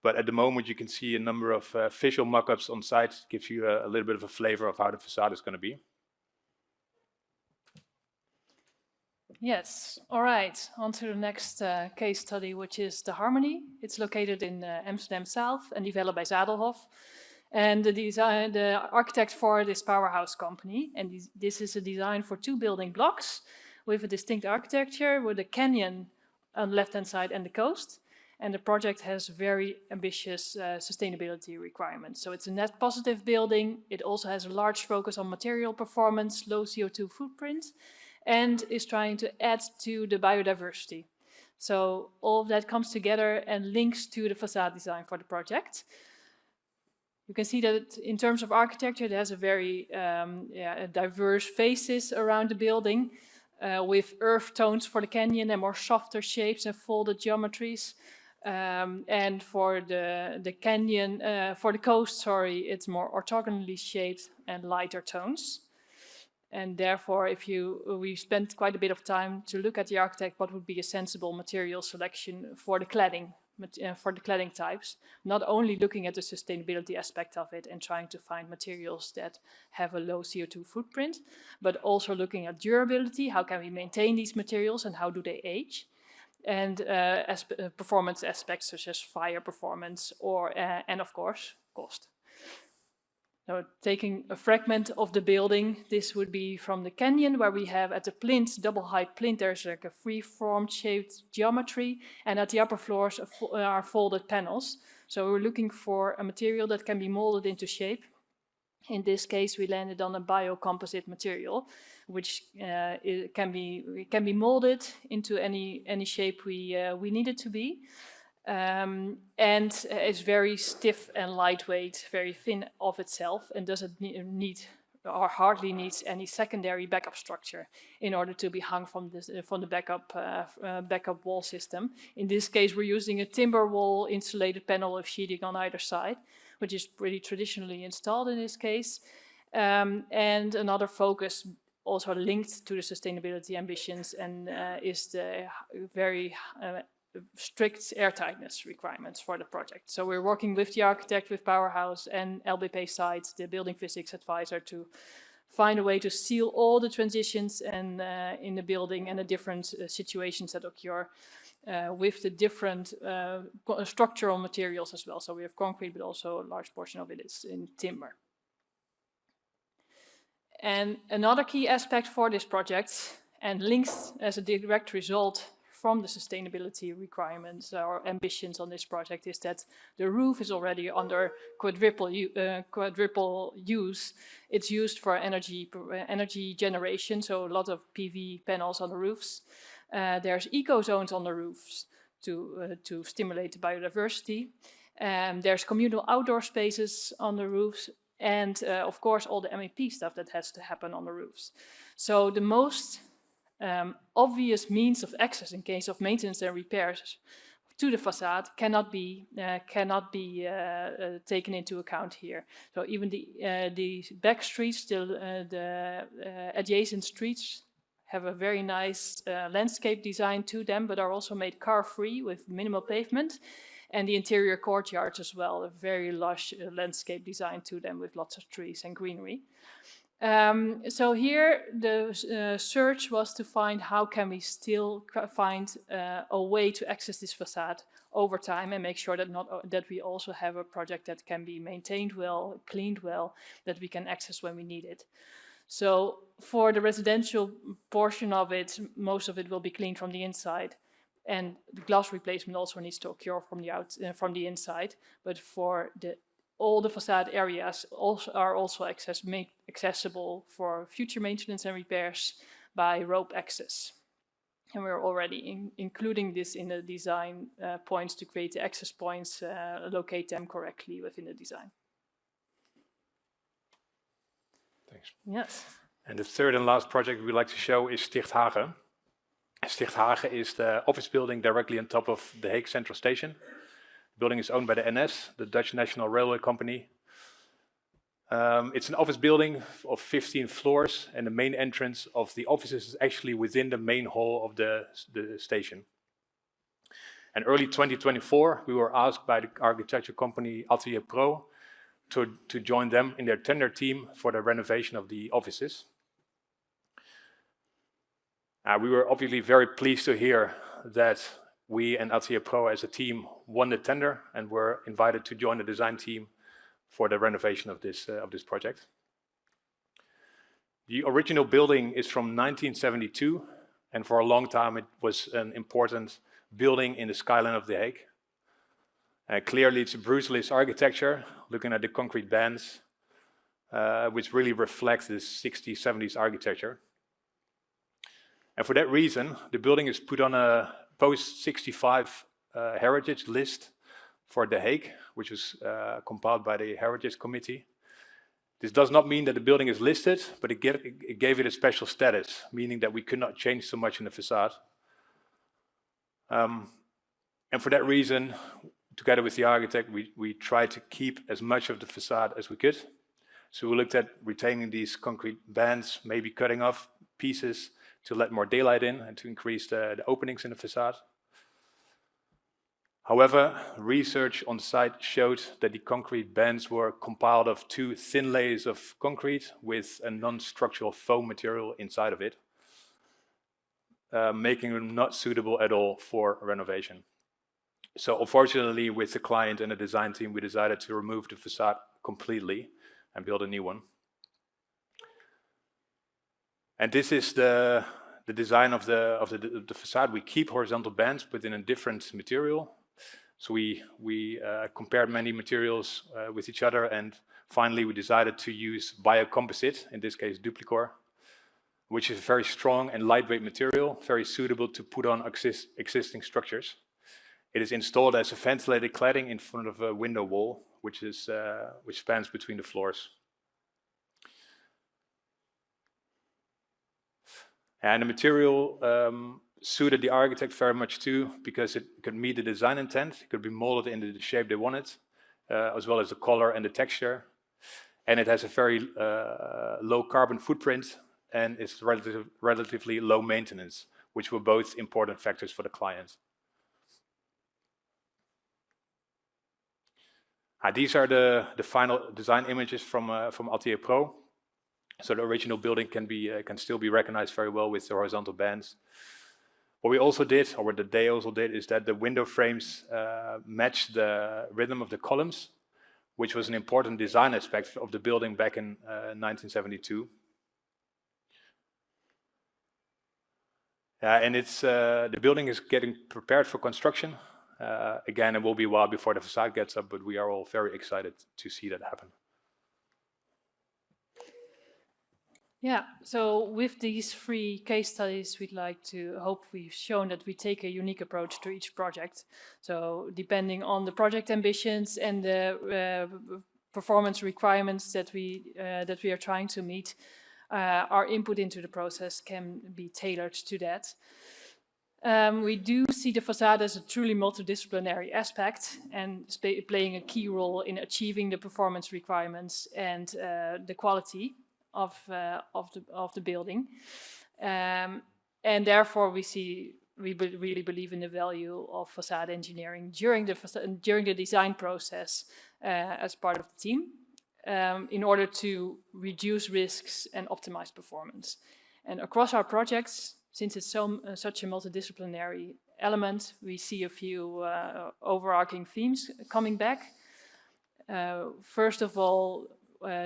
But at the moment you can see a number of visual mock-ups on site, gives you a little bit of a flavor of how the facade is going to be. Yes, all right, on to the next case study, which is the Harmony. It's located in Amsterdam South and developed by Zadelhoff. And the architect for this powerhouse company. And this is a design for 2 building blocks with a distinct architecture with a canyon on the left-hand side and the coast. And the project has very ambitious sustainability requirements. So it's a net positive building. It also has a large focus on material performance, low CO2 footprint, and is trying to add to the biodiversity. So all of that comes together and links to the facade design for the project. You can see that in terms of architecture, it has a very diverse faces around the building, with earth tones for the canyon and more softer shapes and folded geometries. And for the canyon, for the coast, sorry, it's more orthogonally shaped and lighter tones. And therefore, we spent quite a bit of time to look at the architect, what would be a sensible material selection for the cladding types, not only looking at the sustainability aspect of it and trying to find materials that have a low CO2 footprint, but also looking at durability, how can we maintain these materials and how do they age, and performance aspects such as fire performance and of course, cost. So taking a fragment of the building, this would be from the canyon where we have at the plinth, double height plinth, there's like a free-form shaped geometry, and at the upper floors are folded panels. So we're looking for a material that can be molded into shape. In this case, we landed on a biocomposite material, which can be molded into any shape we need it to be. And is very stiff and lightweight, very thin of itself, and doesn't need or hardly needs any secondary backup structure in order to be hung from the backup wall system. In this case, we're using a timber wall insulated panel of sheeting on either side, which is pretty traditionally installed in this case. And another focus also linked to the sustainability ambitions and is the very strict airtightness requirements for the project. So we're working with the architect, with Powerhouse and LBP Sites, the building physics advisor, to find a way to seal all the transitions and in the building and the different situations that occur with the different structural materials as well. So we have concrete, but also a large portion of it is in timber. And another key aspect for this project, and linked as a direct result from the sustainability requirements or ambitions on this project, is that the roof is already under quadruple use. It's used for energy generation, so a lot of PV panels on the roofs. There's eco zones on the roofs to stimulate the biodiversity. There's communal outdoor spaces on the roofs, and of course all the MEP stuff that has to happen on the roofs. So the most obvious means of access in case of maintenance and repairs to the facade cannot be taken into account here. So even the back streets, the adjacent streets, have a very nice landscape design to them, but are also made car-free with minimal pavement. And the interior courtyards as well, a very lush landscape design to them with lots of trees and greenery. So here the search was to find how can we still find a way to access this facade over time and make sure that we also have a project that can be maintained well, cleaned well, that we can access when we need it. So for the residential portion of it, most of it will be cleaned from the inside, and the glass replacement also needs to occur from the inside. But for all the facade areas are also made accessible for future maintenance and repairs by rope access. And we're already including this in the design points to create the access points, locate them correctly within the design. Thanks. Yes. And the third and last project we'd like to show is Stichthagen. Stichthagen is the office building directly on top of the Hague Central Station. The building is owned by the NS, the Dutch National Railway Company. It's an office building of 15 floors, and the main entrance of the offices is actually within the main hall of the station. And early 2024, we were asked by the architecture company Atelier Pro to join them in their tender team for the renovation of the offices. We were obviously very pleased to hear that we and Atelier Pro as a team won the tender and were invited to join the design team for the renovation of this project. The original building is from 1972, and for a long time it was an important building in the skyline of The Hague. Clearly it's a brutalist architecture, looking at the concrete bands, which really reflects this 60s, 70s architecture. And for that reason, the building is put on a post-65 heritage list for The Hague, which was compiled by the Heritage Committee. This does not mean that the building is listed, but it gave it a special status, meaning that we could not change so much in the facade. And for that reason, together with the architect, we tried to keep as much of the facade as we could. So we looked at retaining these concrete bands, maybe cutting off pieces to let more daylight in and to increase the openings in the facade. However, research on site showed that the concrete bands were compiled of two thin layers of concrete with a non-structural foam material inside of it, making them not suitable at all for renovation. So unfortunately, with the client and the design team, we decided to remove the facade completely and build a new one. And this is the design of the facade. We keep horizontal bands, but in a different material. So we compared many materials with each other, and finally we decided to use biocomposite, in this case Duplicor, which is a very strong and lightweight material, very suitable to put on existing structures. It is installed as a ventilated cladding in front of a window wall, which spans between the floors. And the material suited the architect very much too, because it could meet the design intent. It could be molded into the shape they wanted, as well as the color and the texture. And it has a very low carbon footprint, and it's relatively low maintenance, which were both important factors for the client. These are the final design images from Atelier Pro. So the original building can still be recognized very well with the horizontal bands. What we also did, or what they also did, is that the window frames match the rhythm of the columns, which was an important design aspect of the building back in 1972. And the building is getting prepared for construction. Again, it will be a while before the facade gets up, but we are all very excited to see that happen. Yeah, so with these 3 case studies, we'd like to hope we've shown that we take a unique approach to each project. So depending on the project ambitions and the performance requirements that we are trying to meet, our input into the process can be tailored to that. We do see the facade as a truly multidisciplinary aspect and playing a key role in achieving the performance requirements and the quality of the building, and therefore we really believe in the value of facade engineering during the design process as part of the team, in order to reduce risks and optimize performance. And across our projects, since it's such a multidisciplinary element, we see a few overarching themes coming back. First of all,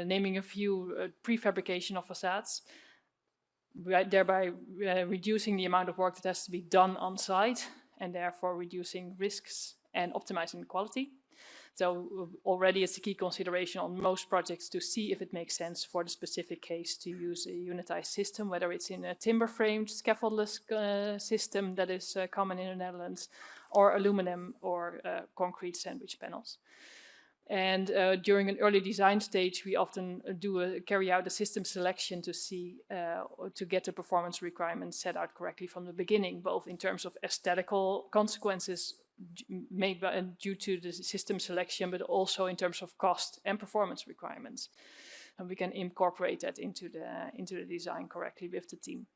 naming a few, prefabrication of facades, thereby reducing the amount of work that has to be done on site, and therefore reducing risks and optimizing the quality. So already it's a key consideration on most projects to see if it makes sense for the specific case to use a unitized system, whether it's in a timber-framed scaffoldless system that is common in the Netherlands, or aluminum or concrete sandwich panels. And during an early design stage, we often carry out a system selection to see to get the performance requirements set out correctly from the beginning, both in terms of aesthetical consequences made due to the system selection, but also in terms of cost and performance requirements. And we can incorporate that into the design correctly with the team.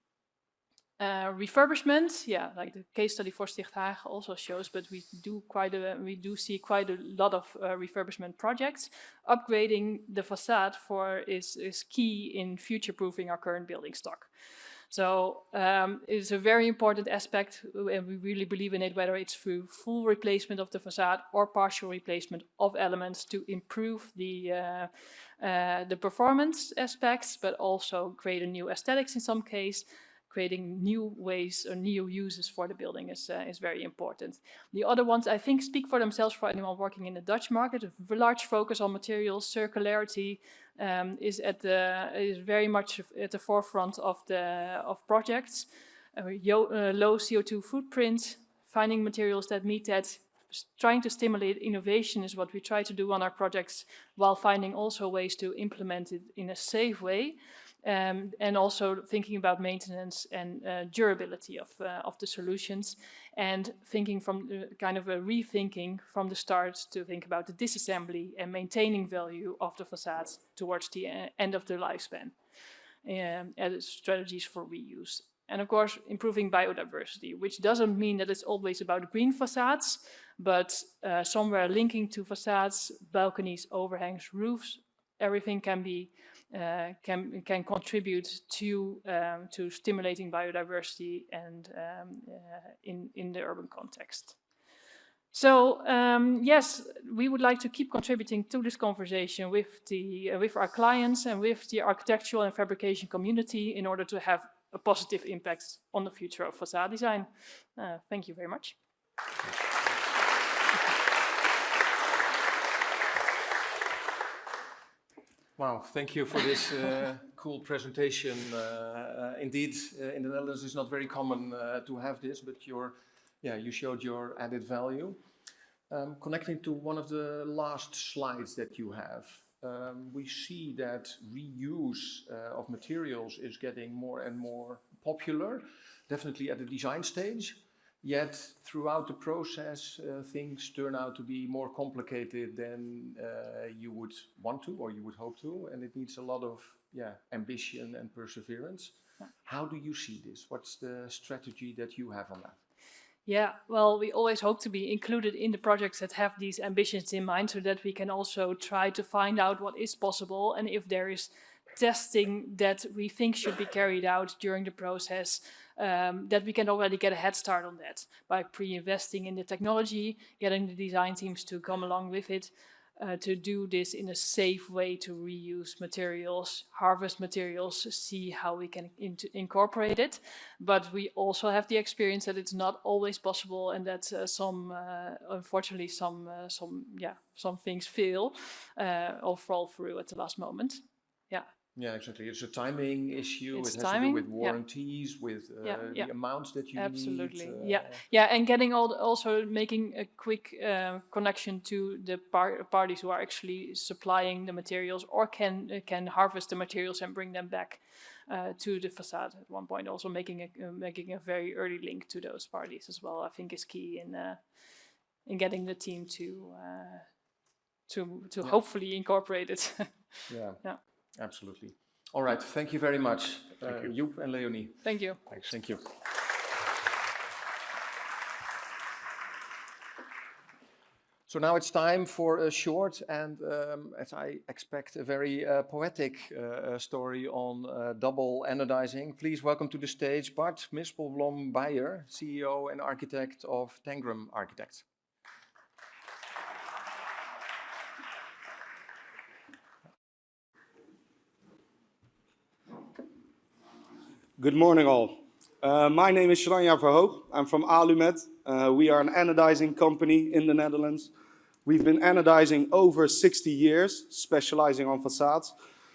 Refurbishment, yeah, like the case study for Sticht Hagen also shows, but we do see quite a lot of refurbishment projects. Upgrading the facade is key in future-proofing our current building stock. So it's a very important aspect, and we really believe in it, whether it's through full replacement of the facade or partial replacement of elements to improve the performance aspects, but also create a new aesthetics in some case. Creating new ways or new uses for the building is very important. The other ones, I think, speak for themselves for anyone working in the Dutch market. A large focus on materials, circularity is very much at the forefront of projects. Low CO2 footprint, finding materials that meet that. Trying to stimulate innovation is what we try to do on our projects, while finding also ways to implement it in a safe way. And also thinking about maintenance and durability of the solutions, and thinking from kind of a rethinking from the start to think about the disassembly and maintaining value of the facades towards the end of their lifespan, as strategies for reuse. And of course, improving biodiversity, which doesn't mean that it's always about green facades, but somewhere linking to facades, balconies, overhangs, roofs, everything can contribute to stimulating biodiversity and in the urban context. So yes, we would like to keep contributing to this conversation with our clients and with the architectural and fabrication community in order to have a positive impact on the future of facade design. Thank you very much. Wow, thank you for this cool presentation. Indeed, in the Netherlands it's not very common to have this, but you showed your added value. Connecting to one of the last slides that you have, we see that reuse of materials is getting more and more popular, definitely at the design stage. Yet throughout the process, things turn out to be more complicated than you would want to or you would hope to, and it needs a lot of ambition and perseverance. How do you see this? What's the strategy that you have on that? Yeah, well, we always hope to be included in the projects that have these ambitions in mind so that we can also try to find out what is possible and if there is testing that we think should be carried out during the process, that we can already get a head start on that by pre-investing in the technology, getting the design teams to come along with it, to do this in a safe way, to reuse materials, harvest materials, see how we can incorporate it. But we also have the experience that it's not always possible and that unfortunately some things fail or fall through at the last moment. Yeah. Yeah, exactly. It's a timing issue. It's it has timing, to do with warranties, with the amounts that you absolutely need. And getting also making a quick connection to the parties who are actually supplying the materials or can harvest the materials and bring them back to the facade at one point. Also making a very early link to those parties as well, I think, is key in getting the team to hopefully incorporate it. Yeah. Absolutely. All right. Thank you very much, Joep and Leonie. Thank you. Thanks. Thank you. So now it's time for a short and, as I expect, a very poetic story on double anodizing. Please welcome to the stage Bart Mispelblom Beyer, CEO and architect of TANGRAM Architects. Good morning, all. My name is Jeroen. I'm from Ahmed. We are an anodizing company in the Netherlands. We've been anodizing over 60 years, specializing on facades.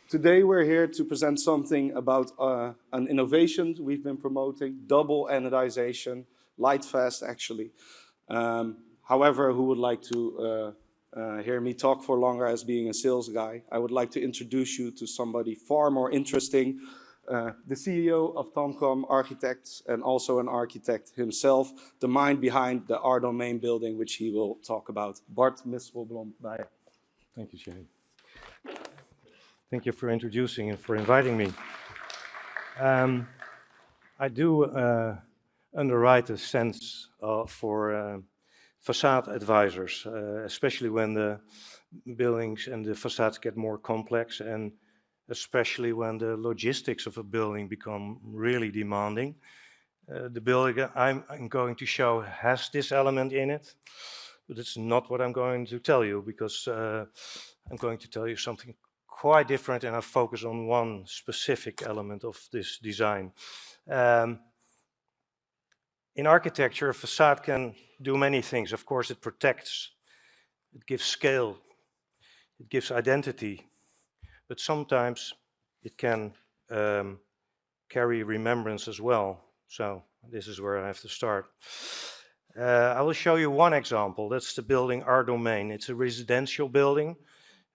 Today, we're here to present something about an innovation we've been promoting, double anodization, light fast, actually. However, who would like to hear me talk for longer as being a sales guy? I would like to introduce you to somebody far more interesting, the CEO of TANGRAM Architects and also an architect himself, the mind behind the Our Domain building, which he will talk about. Bart Mispelblom. Thank you, Jeroen. Thank you for introducing and for inviting me. I do underwrite a sense for facade advisors, especially when the buildings and the facades get more complex, and especially when the logistics of a building become really demanding. The building I'm going to show has this element in it, but it's not what I'm going to tell you, because I'm going to tell you something quite different, and I focus on one specific element of this design. In architecture, a facade can do many things. Of course, it protects, it gives scale, it gives identity, but sometimes it can carry remembrance as well. So this is where I have to start. I will show you one example. That's the building Our Domain. It's a residential building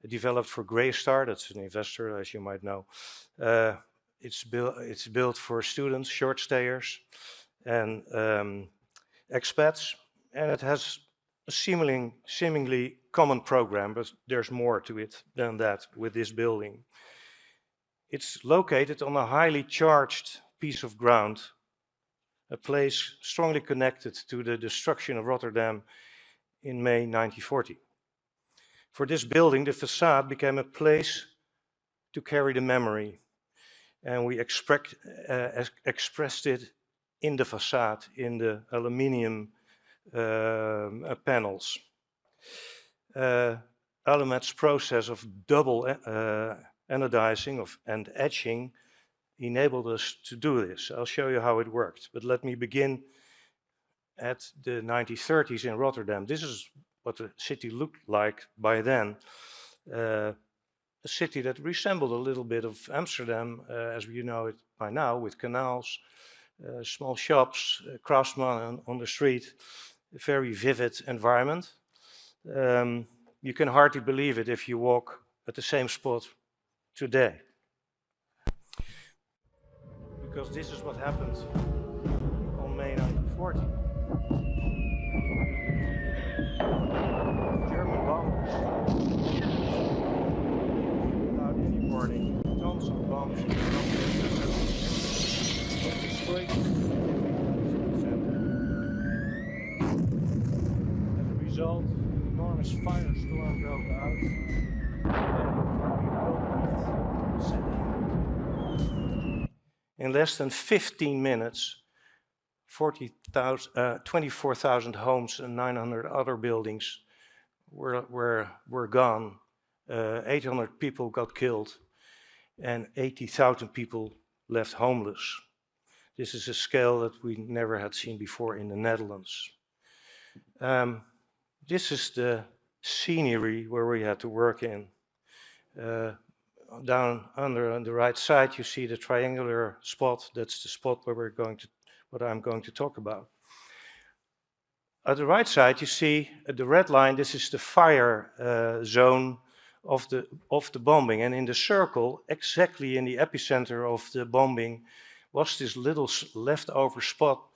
developed for Greystar. That's an investor, as you might know. It's built for students, short stayers, and expats, and it has a seemingly common program, but there's more to it than that with this building. It's located on a highly charged piece of ground, a place strongly connected to the destruction of Rotterdam in May 1940. For this building, the facade became a place to carry the memory, and we expressed it in the facade, in the aluminium panels. Ahmed's process of double anodizing and etching enabled us to do this. I'll show you how it worked, but let me begin at the 1930s in Rotterdam. This is what the city looked like by then. A city that resembled a little bit of Amsterdam, as we know it by now, with canals, small shops, craftsmen on the street, a very vivid environment. You can hardly believe it if you walk at the same spot today. Because this is what happened on May 1940. German bombers, without any warning, tons of bombs destroyed the center. As a result, an enormous firestorm broke out. In less than 15 minutes, 24,000 homes and 900 other buildings were gone. 800 people got killed and 80,000 people left homeless. This is a scale that we never had seen before in the Netherlands. This is the scenery where we had to work in. Down under on the right side, you see the triangular spot. That's the spot where what I'm going to talk about. At the right side, you see the red line. This is the fire zone of the bombing, and in the circle, exactly in the epicenter of the bombing, was this little leftover spot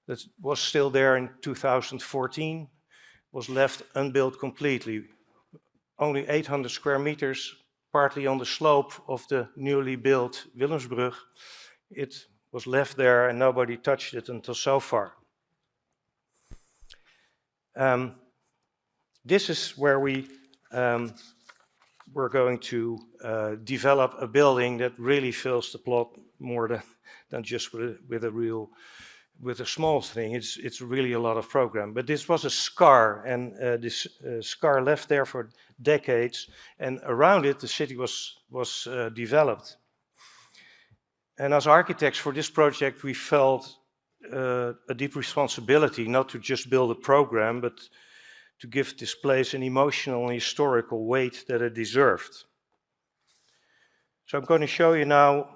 that was still there in 2014, was left unbuilt completely. Only 800 square meters, partly on the slope of the newly built Willemsbrug. It was left there and nobody touched it until so far. This is where we're going to develop a building that really fills the plot more than just with a small thing. It's really a lot of program. But this was a scar, and this scar left there for decades, and around it the city was developed. And as architects for this project, we felt a deep responsibility not to just build a program, but to give this place an emotional and historical weight that it deserved. So I'm going to show you now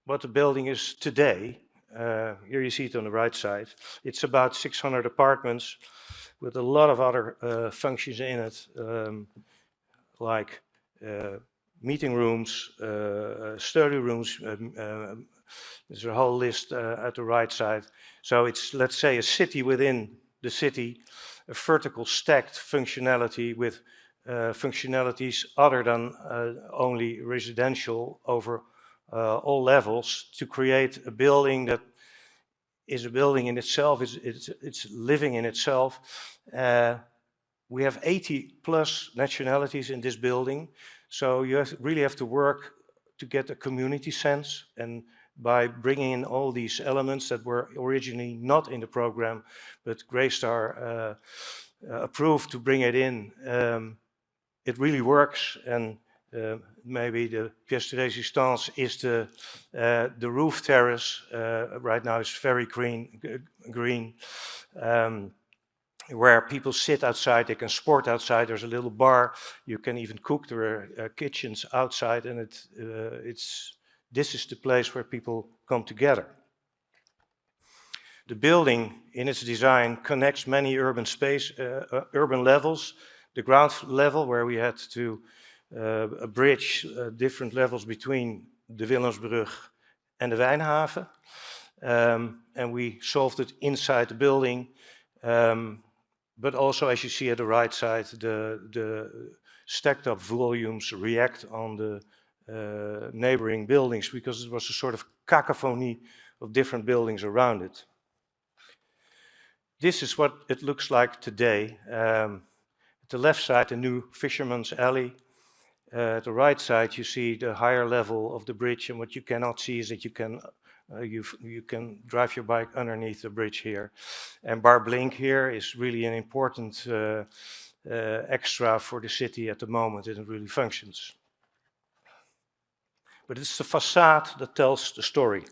what the building is today. Here you see it on the right side. It's about 600 apartments with a lot of other functions in it, like meeting rooms, study rooms. There's a whole list at the right side. So it's, let's say, a city within the city, a vertical stacked functionality with functionalities other than only residential over all levels, to create a building that is a building in itself, it's living in itself. We have 80 plus nationalities in this building, so you really have to work to get a community sense, and by bringing in all these elements that were originally not in the program, but Greystar approved to bring it in, it really works. And maybe the pièce de résistance is the roof terrace. Right now it's very green, where people sit outside, they can sport outside. There's a little bar, you can even cook. There are kitchens outside, and this is the place where people come together. The building in its design connects many urban levels. The ground level, where we had to bridge different levels between the Willemsbrug and the Wijnhaven. And we solved it inside the building. But also, as you see at the right side, the stacked up volumes react on the neighboring buildings, because it was a sort of cacophony of different buildings around it. This is what it looks like today. At the left side, the new Fisherman's Alley. At the right side, you see the higher level of the bridge, and what you cannot see is that you can drive your bike underneath the bridge here. And Bar Blink here is really an important extra for the city at the moment. It really functions. But it's the facade that tells the story.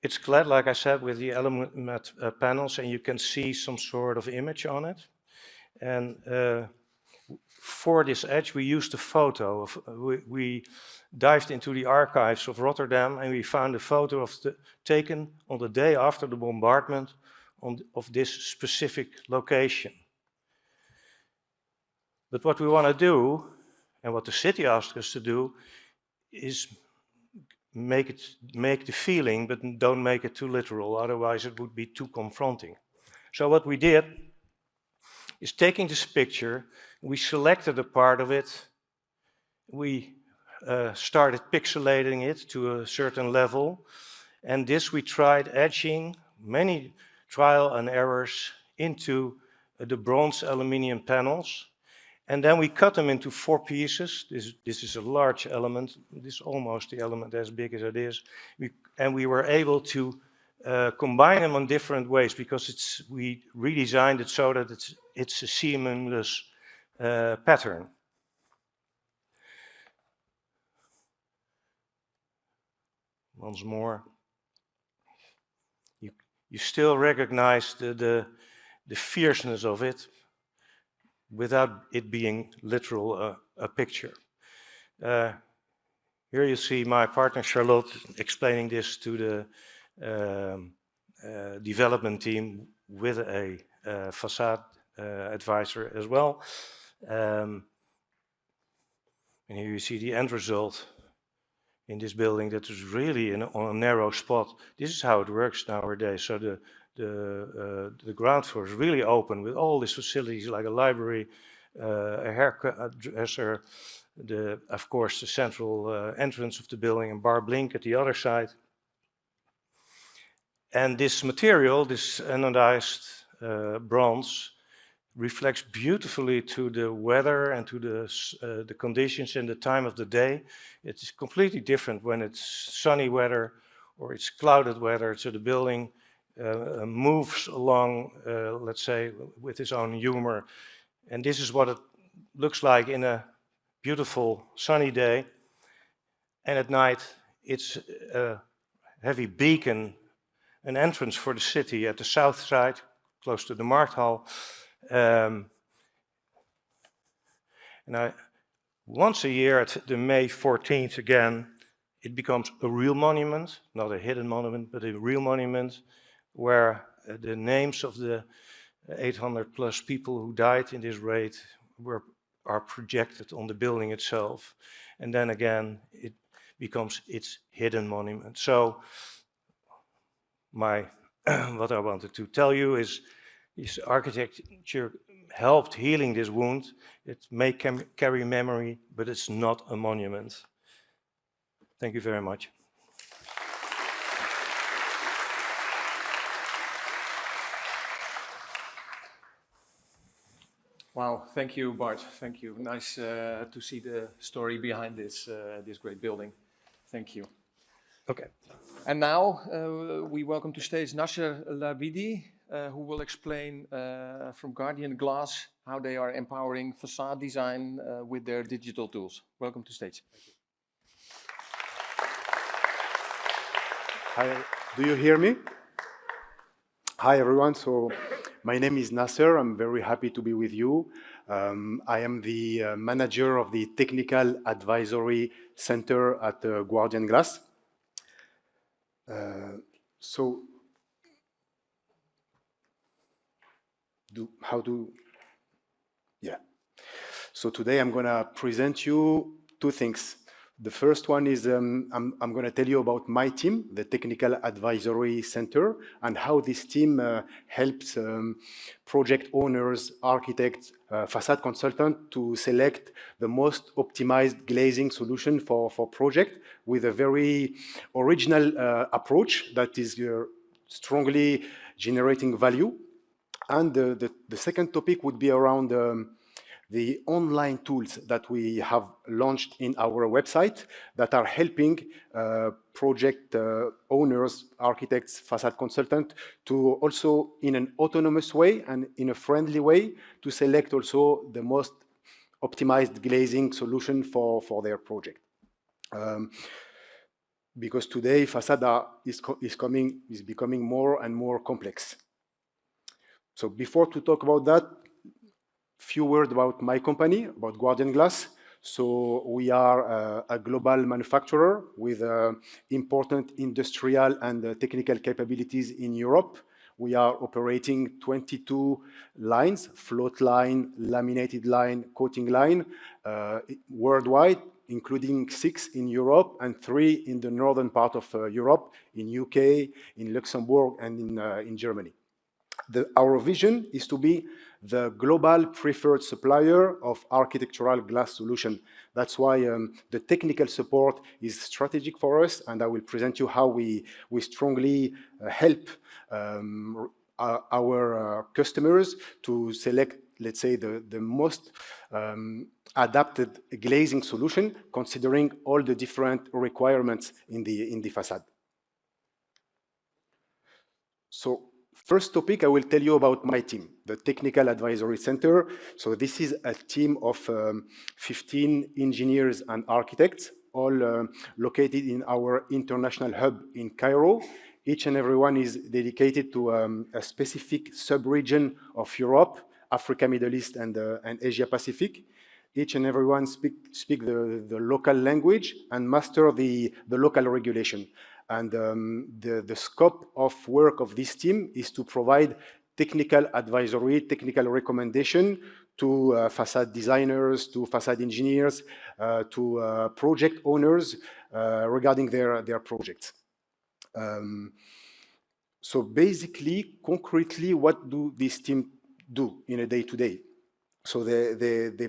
It's clad, like I said, with the element panels, and you can see some sort of image on it. And for this edge, we used a photo. We dived into the archives of Rotterdam, and we found a photo taken on the day after the bombardment of this specific location. But what we want to do, and what the city asked us to do, is make the feeling, but don't make it too literal, otherwise it would be too confronting. So what we did is, taking this picture, we selected a part of it, we started pixelating it to a certain level, and this we tried etching many trial and errors into the bronze aluminium panels. And then we cut them into 4 pieces. This is a large element. This is almost the element as big as it is. And we were able to combine them in different ways, because we redesigned it so that it's a seamless pattern. Once more, you still recognize the fierceness of it, without it being literal a picture. Here you see my partner Charlotte explaining this to the development team with a facade advisor as well. And here you see the end result in this building that is really on a narrow spot. This is how it works nowadays. So the ground floor is really open with all these facilities like a library, a hairdresser, of course the central entrance of the building, and bar Blink at the other side. And this material, this anodized bronze, reflects beautifully to the weather and to the conditions and the time of the day. It's completely different when it's sunny weather or it's clouded weather. So the building moves along, let's say, with its own humor. And this is what it looks like in a beautiful sunny day. And at night, it's a heavy beacon, an entrance for the city at the south side, close to the Markthal. And once a year, at the May 14th again, it becomes a real monument, not a hidden monument, but a real monument, where the names of the 800 plus people who died in this raid are projected on the building itself. And then again, it becomes its hidden monument. So what I wanted to tell you is architecture helped healing this wound. It may carry memory, but it's not a monument. Thank you very much. Wow, thank you, Bart. Thank you. Nice to see the story behind this great building. Thank you. Okay. And now we welcome to stage Nasser Labidi, who will explain from Guardian Glass how they are empowering facade design with their digital tools. Welcome to stage. Hi, do you hear me? Hi everyone, so my name is Nasser. I'm very happy to be with you. I am the manager of the Technical Advisory Center at Guardian Glass. So today I'm gonna present you 2 things. The first one is I'm going to tell you about my team, the Technical Advisory Center, and how this team helps project owners, architects, facade consultants to select the most optimized glazing solution for project with a very original approach that is strongly generating value. And the second topic would be around the online tools that we have launched in our website that are helping project owners, architects, facade consultants to also in an autonomous way and in a friendly way to select also the most optimized glazing solution for their project. Because today facade is becoming more and more complex. So before to talk about that, few words about my company, about Guardian Glass. So we are a global manufacturer with important industrial and technical capabilities in Europe. We are operating 22 lines, float line, laminated line, coating line, worldwide, including 6 in Europe and 3 in the northern part of Europe, in UK, in Luxembourg, and in Germany. Our vision is to be the global preferred supplier of architectural glass solution. That's why the technical support is strategic for us, and I will present you how we strongly help our customers to select, let's say, the most adapted glazing solution, considering all the different requirements in the facade. So, first topic, I will tell you about my team, the Technical Advisory Center. So this is a team of 15 engineers and architects, all located in our international hub in Cairo. Each and every one is dedicated to a specific sub-region of Europe, Africa, Middle East, and Asia Pacific. Each and every one speak the local language and master the local regulation. And the scope of work of this team is to provide technical advisory, technical recommendation to facade designers, to facade engineers, to project owners regarding their projects. So basically, concretely, what do this team do in a day-to-day? So they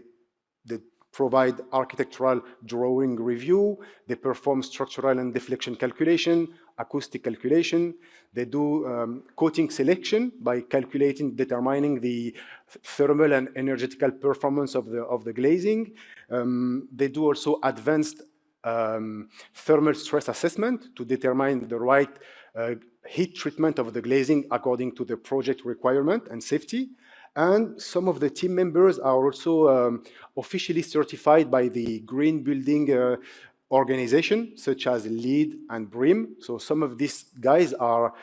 provide architectural drawing review, they perform structural and deflection calculation, acoustic calculation, they do coating selection by determining the thermal and energetical performance of the glazing. They do also advanced thermal stress assessment to determine the right heat treatment of the glazing according to the project requirement and safety. And some of the team members are also officially certified by the green building organization, such as LEED and BREEAM. So some of these guys are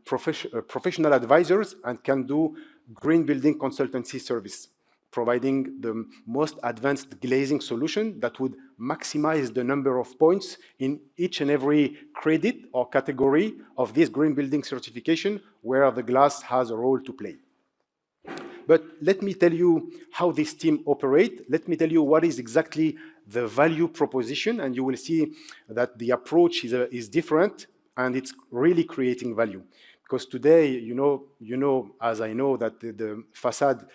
professional advisors and can do green building consultancy service, providing the most advanced glazing solution that would maximize the number of points in each and every credit or category of this green building certification where the glass has a role to play. But let me tell you how this team operates. Let me tell you what is exactly the value proposition, and you will see that the approach is different, and it's really creating value. Because today, you know, as I know, that the facade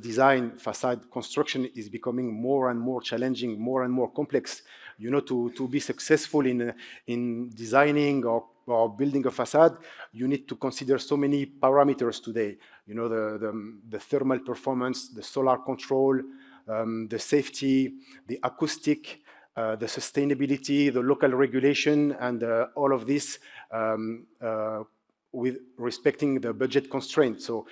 design, facade construction is becoming more and more challenging, more and more complex. You know, to be successful in designing or building a facade, you need to consider so many parameters today. You know, the thermal performance, the solar control, the safety, the acoustic, the sustainability, the local regulation, and all of this with respecting the budget constraint. So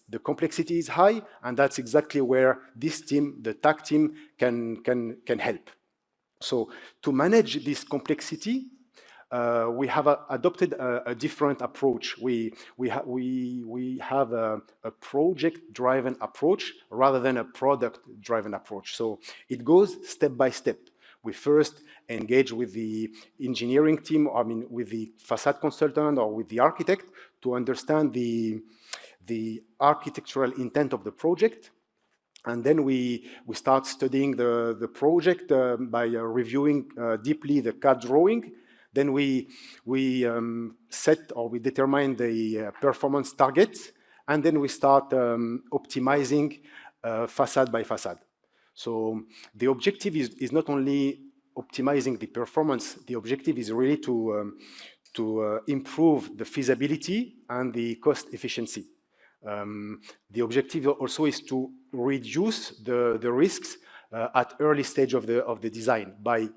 the complexity is high, and that's exactly where this team, the TAC team, can help. So to manage this complexity, we have adopted a different approach. We have a project-driven approach rather than a product-driven approach. So it goes step by step. We first engage with the engineering team, I mean, with the facade consultant or with the architect to understand the architectural intent of the project. And then we start studying the project by reviewing deeply the CAD drawing. Then we set or we determine the performance targets, and then we start optimizing facade by facade. So the objective is not only optimizing the performance, the objective is really to improve the feasibility and the cost efficiency. The objective also is to reduce the risks at early stage of the design by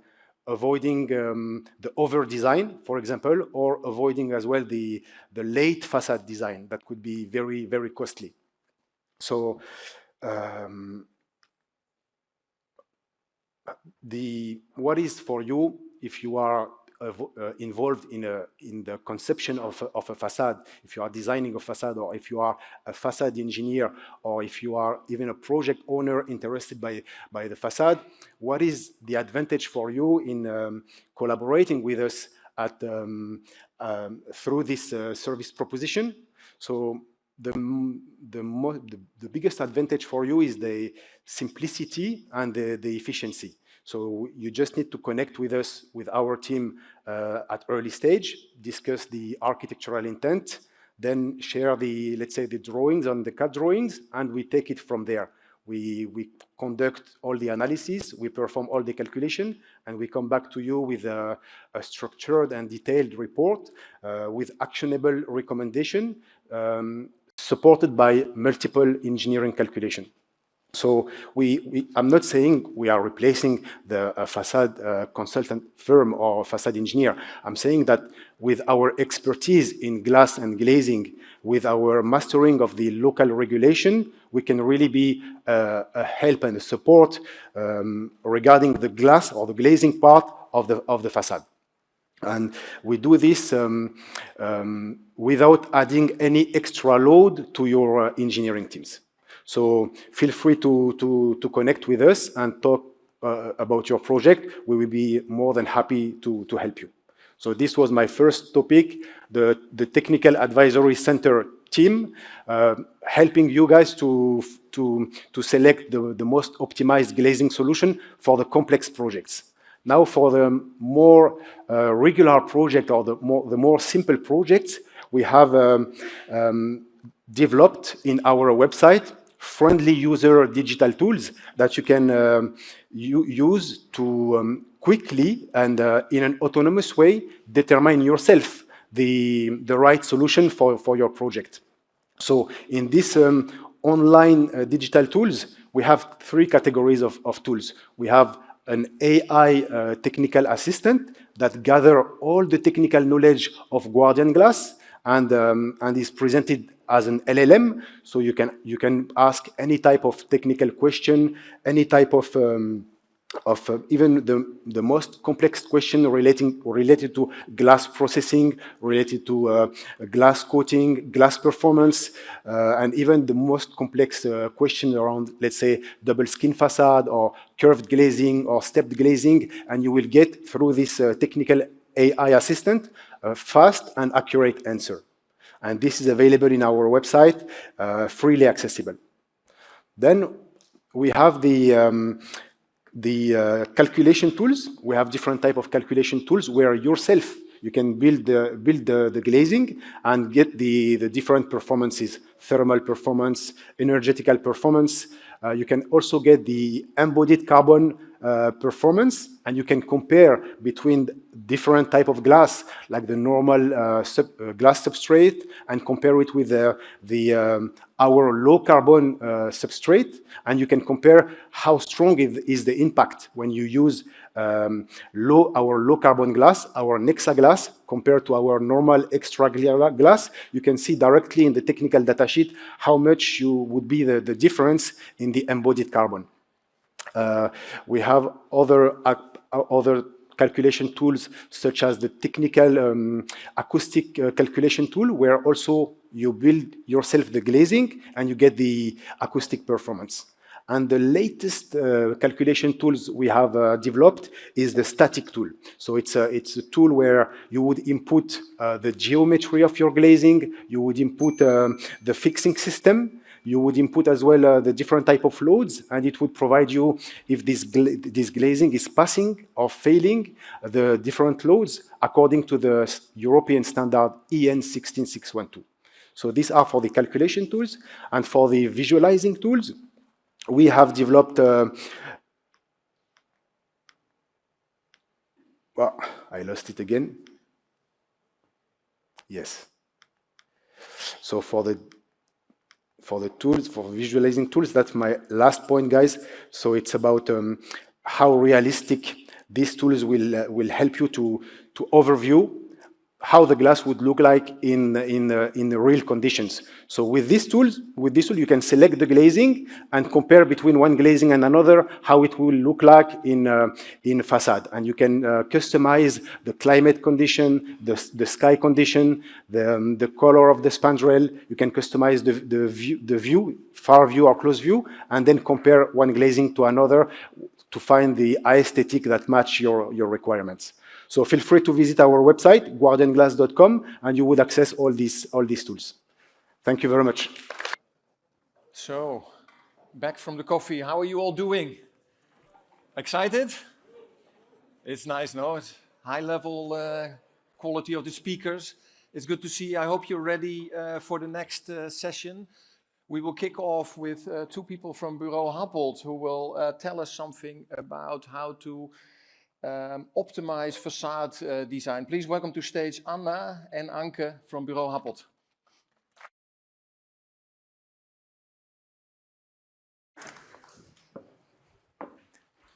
avoiding the over design, for example, or avoiding as well the late facade design that could be very, very costly. So what is for you if you are involved in the conception of a facade, if you are designing a facade, or if you are a facade engineer, or if you are even a project owner interested by the facade, what is the advantage for you in collaborating with us through this service proposition? So the biggest advantage for you is the simplicity and the efficiency. So you just need to connect with us, with our team at early stage, discuss the architectural intent, then share the, let's say, the drawings on the CAD drawings, and we take it from there. We conduct all the analysis, we perform all the calculation, and we come back to you with a structured and detailed report with actionable recommendation supported by multiple engineering calculation. So I'm not saying we are replacing the facade consultant firm or facade engineer. I'm saying that with our expertise in glass and glazing, with our mastering of the local regulation, we can really be a help and a support regarding the glass or the glazing part of the facade. And we do this without adding any extra load to your engineering teams. So feel free to connect with us and talk about your project. We will be more than happy to help you. So this was my first topic, the Technical Advisory Center team, helping you guys to select the most optimized glazing solution for the complex projects. Now for the more regular project or the more simple projects, we have developed in our website friendly user digital tools that you can use to quickly and in an autonomous way determine yourself the right solution for your project. So in this online digital tools, we have three categories of tools. We have an AI technical assistant that gather all the technical knowledge of Guardian Glass and is presented as an LLM, so you can ask any type of technical question, any type of even the most complex question related to glass processing, related to glass coating, glass performance, and even the most complex question around, let's say, double skin facade or curved glazing or stepped glazing, and you will get through this technical AI assistant a fast and accurate answer. And this is available in our website, freely accessible. Then we have the calculation tools. We have different type of calculation tools where yourself you can build the glazing and get the different performances, thermal performance, energetical performance. You can also get the embodied carbon performance, and you can compare between different type of glass, like the normal glass substrate, and compare it with our low carbon substrate, and you can compare how strong is the impact when you use our low carbon glass, our Nexa glass, compared to our normal extra glass. You can see directly in the technical datasheet how much would be the difference in the embodied carbon. We have other calculation tools, such as the technical acoustic calculation tool, where also you build yourself the glazing and you get the acoustic performance. And the latest calculation tools we have developed is the static tool. So it's a tool where you would input the geometry of your glazing, you would input the fixing system, you would input as well the different type of loads, and it would provide you if this glazing is passing or failing the different loads according to the European standard EN 16612. So these are for the calculation tools. And for the visualizing tools, we have developed well, I lost it again. Yes. So for the for the tools, for visualizing tools. That's my last point, guys. So it's about how realistic these tools will help you to overview how the glass would look like in the real conditions. So with this tool, you can select the glazing and compare between one glazing and another how it will look like in facade. And you can customize the climate condition, the sky condition, the color of the spandrel. You can customize the view, far view or close view, and then compare one glazing to another to find the aesthetic that match your requirements. So feel free to visit our website, guardianglass.com, and you would access all these tools. Thank you very much. So, back from the coffee, how are you all doing? Excited? It's nice, no? It's high level quality of the speakers. It's good to see. I hope you're ready for the next session. We will kick off with two people from Bureau Happold who will tell us something about how to optimize facade design. Please welcome to stage Anna and Anke from Bureau Happold.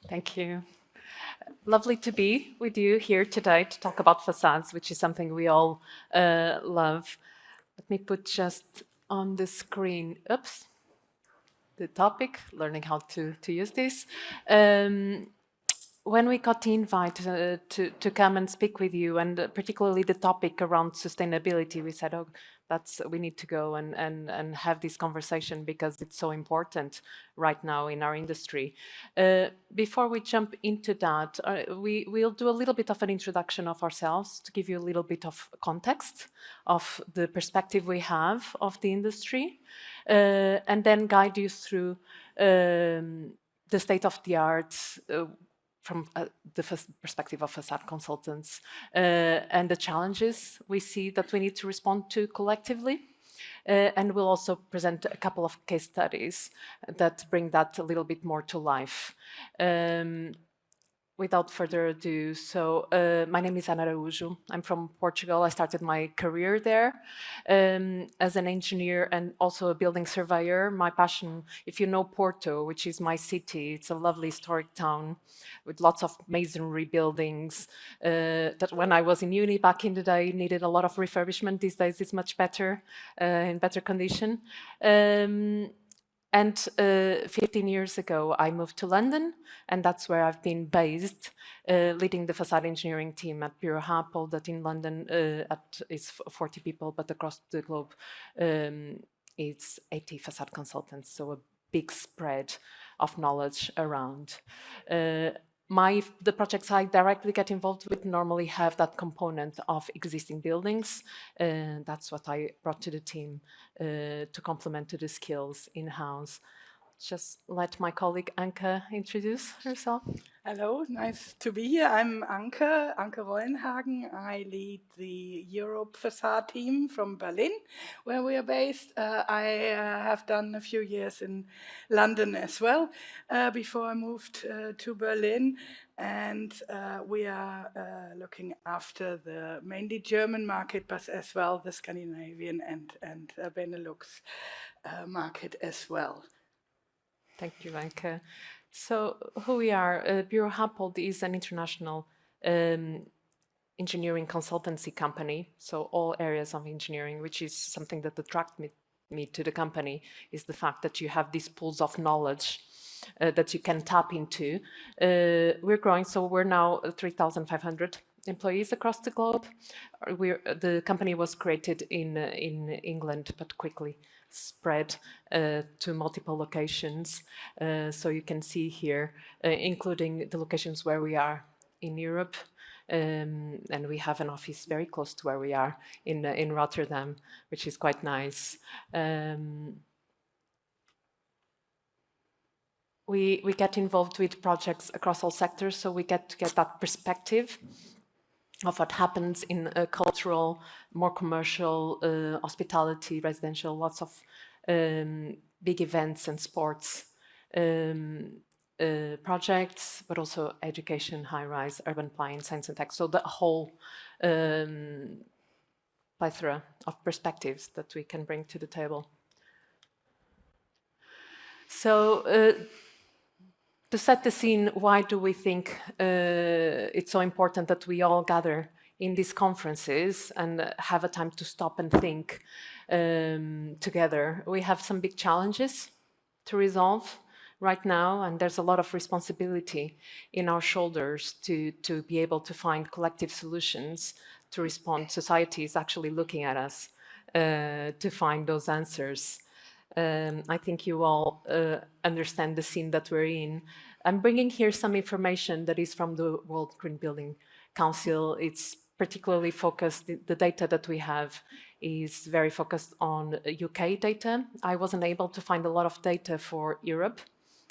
Thank you. Lovely to be with you here today to talk about facades, which is something we all love. Let me put just on the screen, oops, the topic, learning how to use this. When we got the invite to come and speak with you, and particularly the topic around sustainability, we said, oh, we need to go and have this conversation because it's so important right now in our industry. Before we jump into that, we'll do a little bit of an introduction of ourselves to give you a little bit of context of the perspective we have of the industry, and then guide you through the state of the art from the perspective of facade consultants and the challenges we see that we need to respond to collectively. And we'll also present a couple of case studies that bring that a little bit more to life. Without further ado, so my name is Araújo. I'm from Portugal. I started my career there as an engineer and also a building surveyor. My passion, if you know Porto, which is my city, it's a lovely historic town with lots of masonry buildings that when I was in uni back in the day needed a lot of refurbishment. These days it's much better, in better condition. And 15 years ago, I moved to London, and that's where I've been based, leading the facade engineering team at Bureau Happold, that in London it's 40 people, but across the globe it's 80 facade consultants, so a big spread of knowledge around. The projects I directly get involved with normally have that component of existing buildings. That's what I brought to the team to complement to the skills in-house. Just let my colleague Anke introduce herself. Hello, nice to be here. I'm Anke Rollenhagen. I lead the Europe facade team from Berlin, where we are based. I have done a few years in London as well before I moved to Berlin. And we are looking after the mainly German market, but as well the Scandinavian and Benelux market as well. Thank you, Anke. So who we are, Bureau Happold is an international engineering consultancy company. So all areas of engineering, which is something that attracted me to the company, is the fact that you have these pools of knowledge that you can tap into. We're growing, so we're now 3,500 employees across the globe. The company was created in England, but quickly spread to multiple locations. So you can see here, including the locations where we are in Europe, and we have an office very close to where we are in Rotterdam, which is quite nice. We get involved with projects across all sectors, so we get to get that perspective of what happens in cultural, more commercial, hospitality, residential, lots of big events and sports projects, but also education, high-rise, urban planning, science and tech. So the whole plethora of perspectives that we can bring to the table. So to set the scene, why do we think it's so important that we all gather in these conferences and have a time to stop and think together? We have some big challenges to resolve right now, and there's a lot of responsibility in our shoulders to be able to find collective solutions to respond. Society is actually looking at us to find those answers. I think you all understand the scene that we're in. I'm bringing here some information that is from the World Green Building Council. It's particularly focused, the data that we have is very focused on UK data. I wasn't able to find a lot of data for Europe.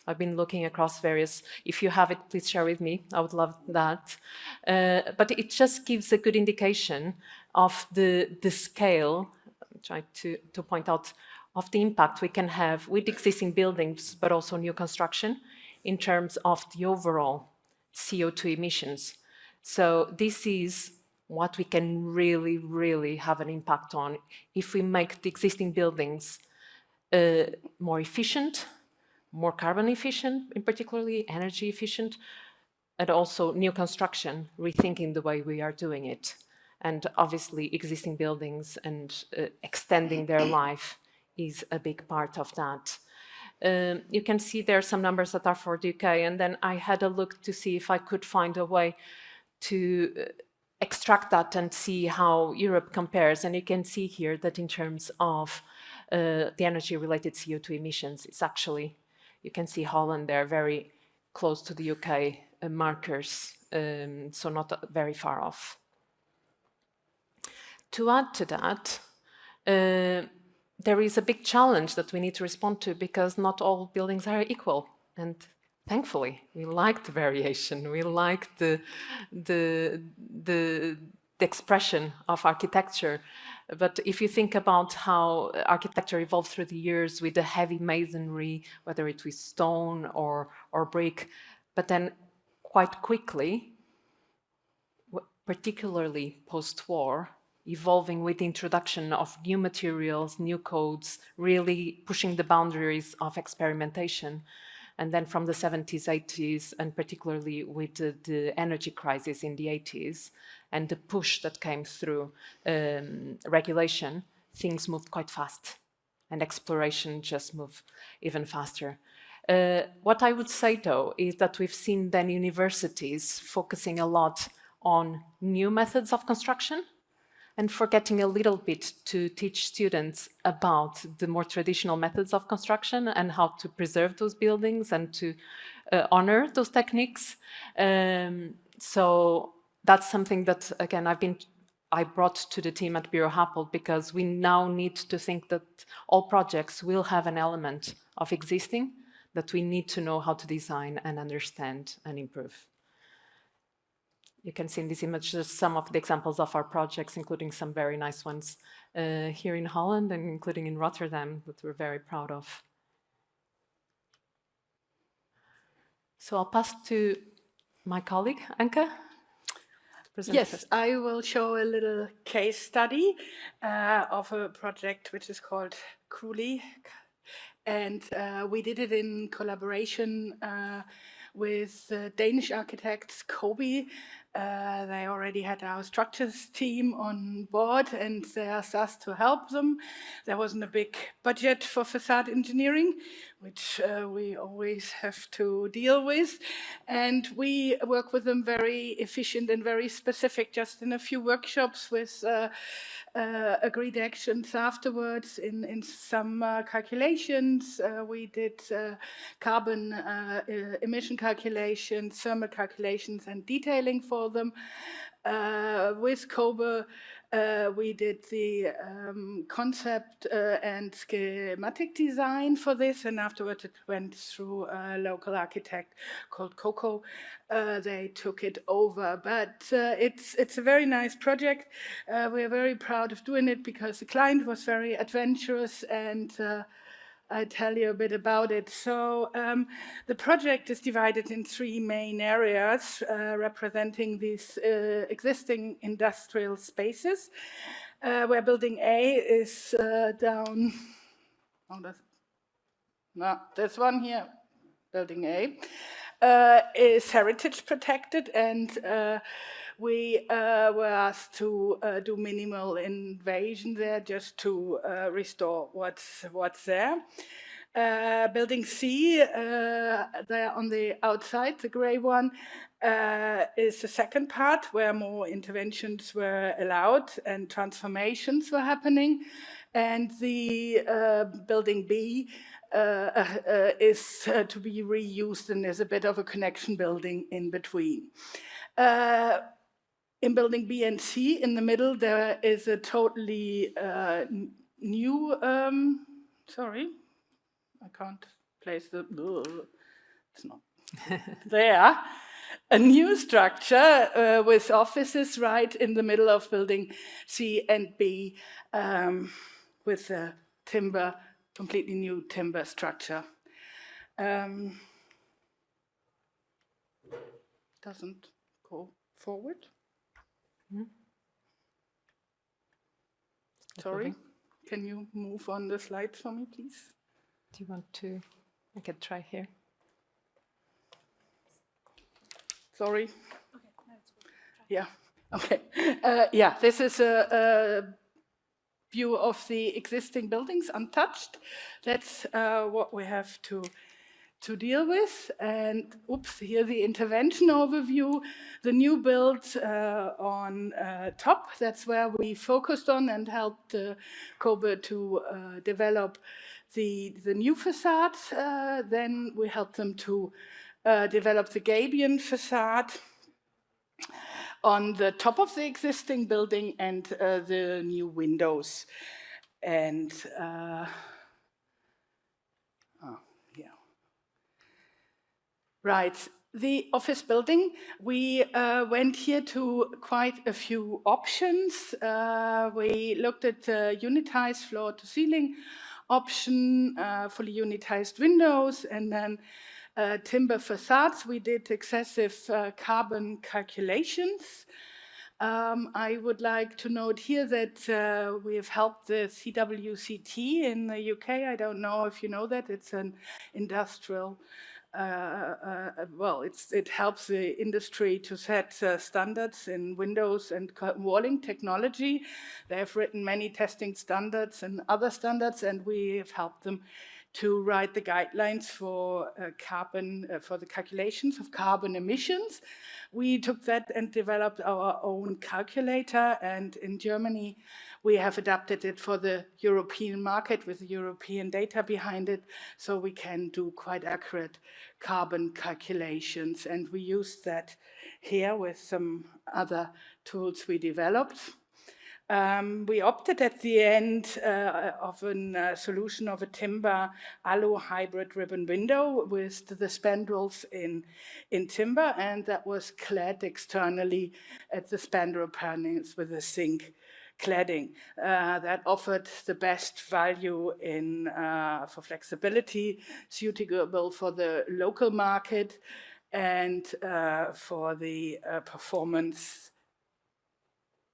I've been looking across various, if you have it, please share with me, I would love that. But it just gives a good indication of the scale, I'm trying to point out, of the impact we can have with existing buildings, but also new construction in terms of the overall CO2 emissions. So this is what we can really, really have an impact on if we make the existing buildings more efficient, more carbon efficient, in particularly energy efficient, and also new construction, rethinking the way we are doing it. And obviously existing buildings and extending their life is a big part of that. You can see there are some numbers that are for the UK, and then I had a look to see if I could find a way to extract that and see how Europe compares. And you can see here that in terms of the energy-related CO2 emissions, it's actually, you can see Holland there very close to the UK markers, so not very far off. To add to that, there is a big challenge that we need to respond to because not all buildings are equal. And thankfully, we like the variation. We like the expression of architecture. But if you think about how architecture evolved through the years with the heavy masonry, whether it was stone or brick, but then quite quickly, particularly post-war, evolving with the introduction of new materials, new codes, really pushing the boundaries of experimentation. And then from the 70s, 80s, and particularly with the energy crisis in the 80s, and the push that came through regulation, things moved quite fast. And exploration just moved even faster. What I would say, though, is that we've seen then universities focusing a lot on new methods of construction, and forgetting a little bit to teach students about the more traditional methods of construction and how to preserve those buildings and to honor those techniques. So that's something that, again, I brought to the team at Bureau Happel, because we now need to think that all projects will have an element of existing that we need to know how to design and understand and improve. You can see in this image just some of the examples of our projects, including some very nice ones here in Holland and including in Rotterdam that we're very proud of. So I'll pass to my colleague, Anke. Yes, I will show a little case study of a project which is called Kruli. And we did it in collaboration with Danish architects, Kobe. They already had our structures team on board and they asked us to help them. There wasn't a big budget for facade engineering, which we always have to deal with. And we work with them very efficient and very specific, just in a few workshops with agreed actions afterwards in some calculations. We did carbon emission calculations, thermal calculations and detailing for them. With Kobe, we did the concept and schematic design for this, and afterwards it went through a local architect called Coco. They took it over, but it's a very nice project. We're very proud of doing it because the client was very adventurous, and I tell you a bit about it. So the project is divided in three main areas representing these existing industrial spaces, where building A is down. No, this one here, building A, is heritage protected, and we were asked to do minimal invasion there, just to restore what's there. Building C, there on the outside, the grey one, is the second part where more interventions were allowed and transformations were happening. And the building B is to be reused and is a bit of a connection building in between. In building B and C, in the middle, there is a totally new, sorry, I can't place the, it's not there. A new structure with offices right in the middle of building C and B with a timber, completely new timber structure. Doesn't go forward. Sorry, can you move on the slides for me, please? Do you want to? I can try here. Sorry. Yeah. Okay. Yeah. This is a view of the existing buildings, untouched. That's what we have to deal with. And oops, here the intervention overview. The new build on top. That's where we focused on and helped Kobe to develop the new facade. Then we helped them to develop the Gideon facade on the top of the existing building and the new windows. And right, the office building, we went here to quite a few options. We looked at unitized floor to ceiling option, fully unitized windows, and then timber facades. We did excessive carbon calculations. I would like to note here that we have helped the CWCT in the UK. I don't know if you know that. It's an industrial, well, it helps the industry to set standards in windows and walling technology. They have written many testing standards and other standards, and we have helped them to write the guidelines for carbon, for the calculations of carbon emissions. We took that and developed our own calculator, and in Germany we have adapted it for the European market with the European data behind it, so we can do quite accurate carbon calculations. And we used that here with some other tools we developed. We opted at the end of a solution of a timber alu hybrid ribbon window with the spandrels in timber, and that was clad externally at the spandrel panels with a zinc cladding. That offered the best value in for flexibility, suitable for the local market, and for the performance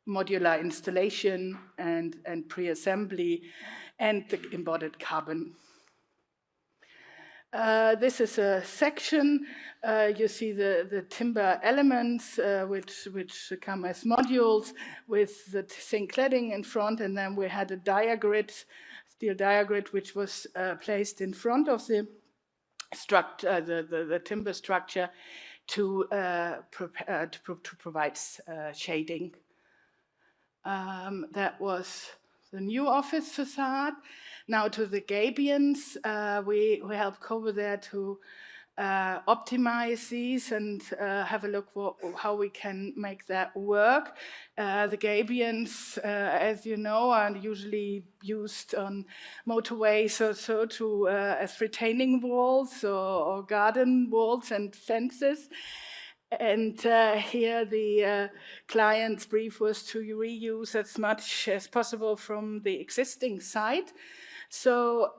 modular installation and pre-assembly, and the embodied carbon. This is a section. You see the timber elements, which come as modules with the zinc cladding in front, and then we had a diagrid, steel diagrid, which was placed in front of the structure, the timber structure, to provide shading. That was the new office facade. Now to the gabions, we helped Kobe there to optimize these and have a look how we can make that work. The gabions, as you know, are usually used on motorways or so to as retaining walls or garden walls and fences. And here the client's brief was to reuse as much as possible from the existing site. So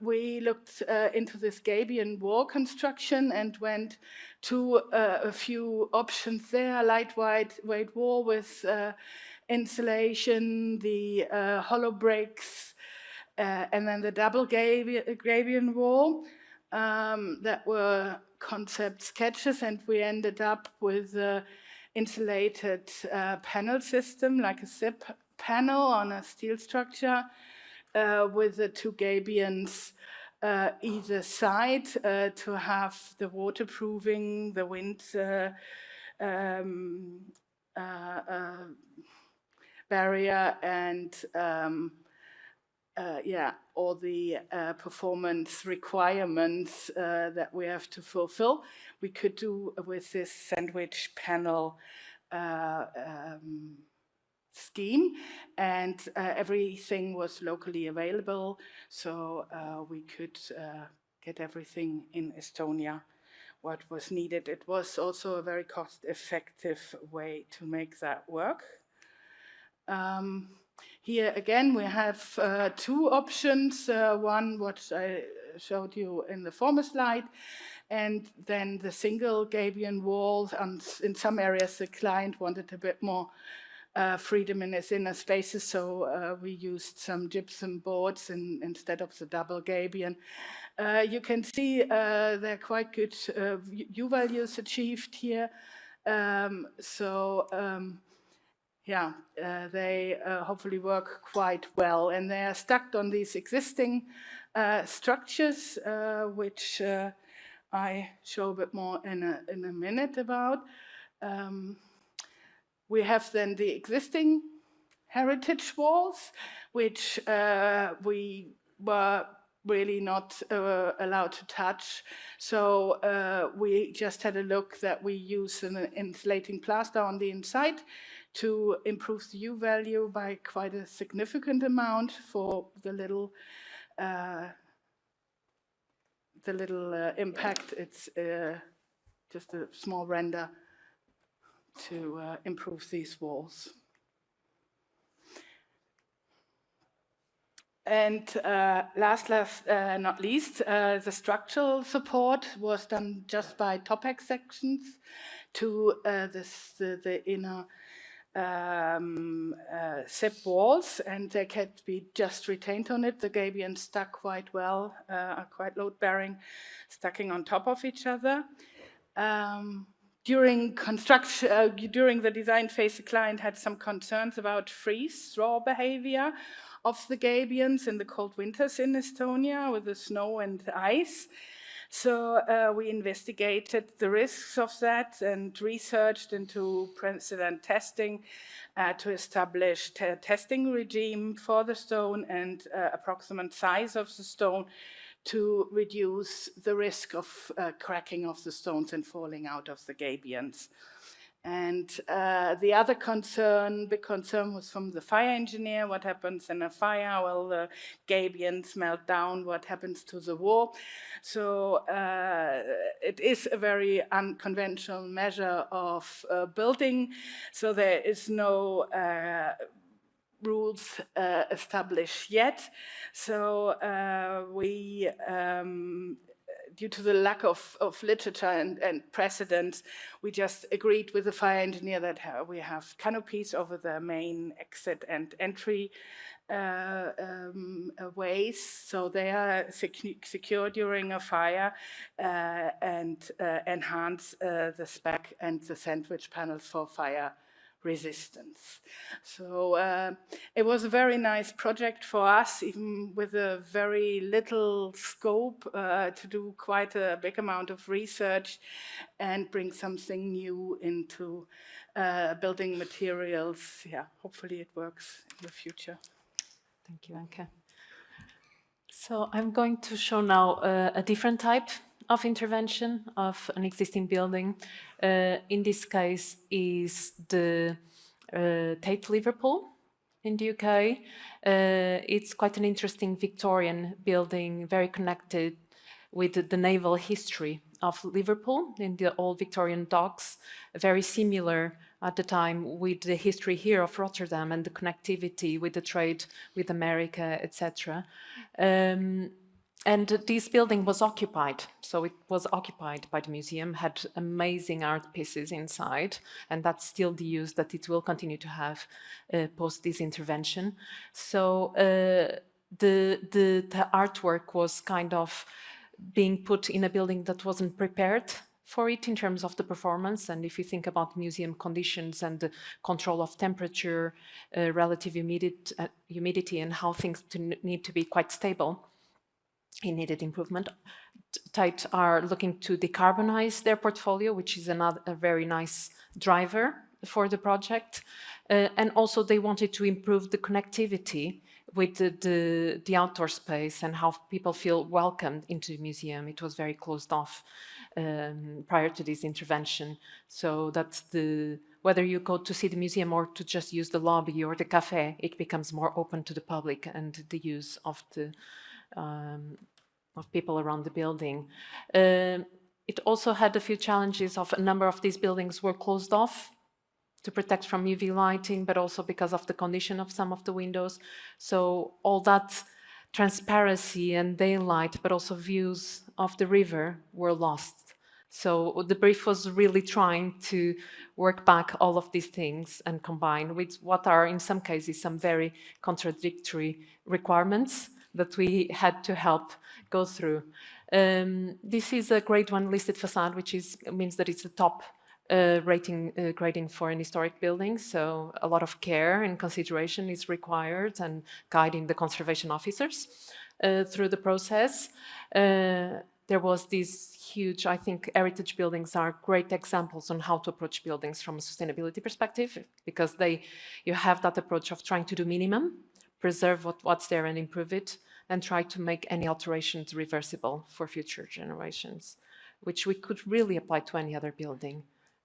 we looked into this gabion wall construction and went to a few options there: lightweight wall with insulation, the hollow bricks, and then the double Gabion wall that were concept sketches, and we ended up with an insulated panel system, like a zip panel on a steel structure with the two gabions either side to have the waterproofing, the wind barrier, and all the performance requirements that we have to fulfill. We could do with this sandwich panel scheme, and everything was locally available, so we could get everything in Estonia what was needed. It was also a very cost-effective way to make that work. Here again we have two options, one what I showed you in the former slide, and then the single Gabion walls. And in some areas the client wanted a bit more freedom in his inner spaces, so we used some gypsum boards instead of the double Gabion. You can see there are quite good U values achieved here. They hopefully work quite well, and they are stacked on these existing structures, which I show a bit more in a minute about. We have then the existing heritage walls, which we were really not allowed to touch. So we just had a look that we use an insulating plaster on the inside to improve the U value by quite a significant amount for the little impact. It's just a small render to improve these walls. And last not least, the structural support was done just by top-X sections to the inner zip walls, and they can be just retained on it. The Gabions stuck quite well, are quite load-bearing, stacking on top of each other. During construction, during the design phase, the client had some concerns about freeze-thaw behavior of the Gabions in the cold winters in Estonia with the snow and ice. So we investigated the risks of that and researched into precedent testing to establish a testing regime for the stone and approximate size of the stone to reduce the risk of cracking of the stones and falling out of the Gabions. And the other big concern was from the fire engineer. What happens in a fire? Well, the Gabions melt down. What happens to the wall? So it is a very unconventional measure of building. So there is no rules established yet. So we due to the lack of literature and precedent, we just agreed with the fire engineer that we have canopies over the main exit and entry ways, so they are secure during a fire and enhance the spec and the sandwich panels for fire resistance. So it was a very nice project for us, even with a very little scope, to do quite a big amount of research and bring something new into building materials. Yeah, hopefully it works in the future. Thank you, Anke. So I'm going to show now a different type of intervention of an existing building. In this case is the Tate Liverpool in the UK. It's quite an interesting Victorian building, very connected with the naval history of Liverpool in the old Victorian docks, very similar at the time with the history here of Rotterdam and the connectivity with the trade with America, etc. And this building was occupied, so it was occupied by the museum, had amazing art pieces inside, and that's still the use that it will continue to have post this intervention. So the artwork was kind of being put in a building that wasn't prepared for it in terms of the performance. And if you think about museum conditions and the control of temperature, relative humidity, and how things need to be quite stable, it needed improvement. Tate are looking to decarbonize their portfolio, which is a very nice driver for the project. And also they wanted to improve the connectivity with the outdoor space and how people feel welcomed into the museum. It was very closed off prior to this intervention. So that's whether you go to see the museum or to just use the lobby or the cafe, it becomes more open to the public and the use of people around the building. It also had a few challenges of a number of these buildings were closed off to protect from UV lighting, but also because of the condition of some of the windows. So all that transparency and daylight, but also views of the river were lost. So the brief was really trying to work back all of these things and combine with what are in some cases some very contradictory requirements that we had to help go through. This is a grade 1 listed facade, which means that it's the top grading for an historic building. So a lot of care and consideration is required and guiding the conservation officers through the process. There was this huge, I think heritage buildings are great examples on how to approach buildings from a sustainability perspective, because you have that approach of trying to do minimum, preserve what's there and improve it, and try to make any alterations reversible for future generations, which we could really apply to any other building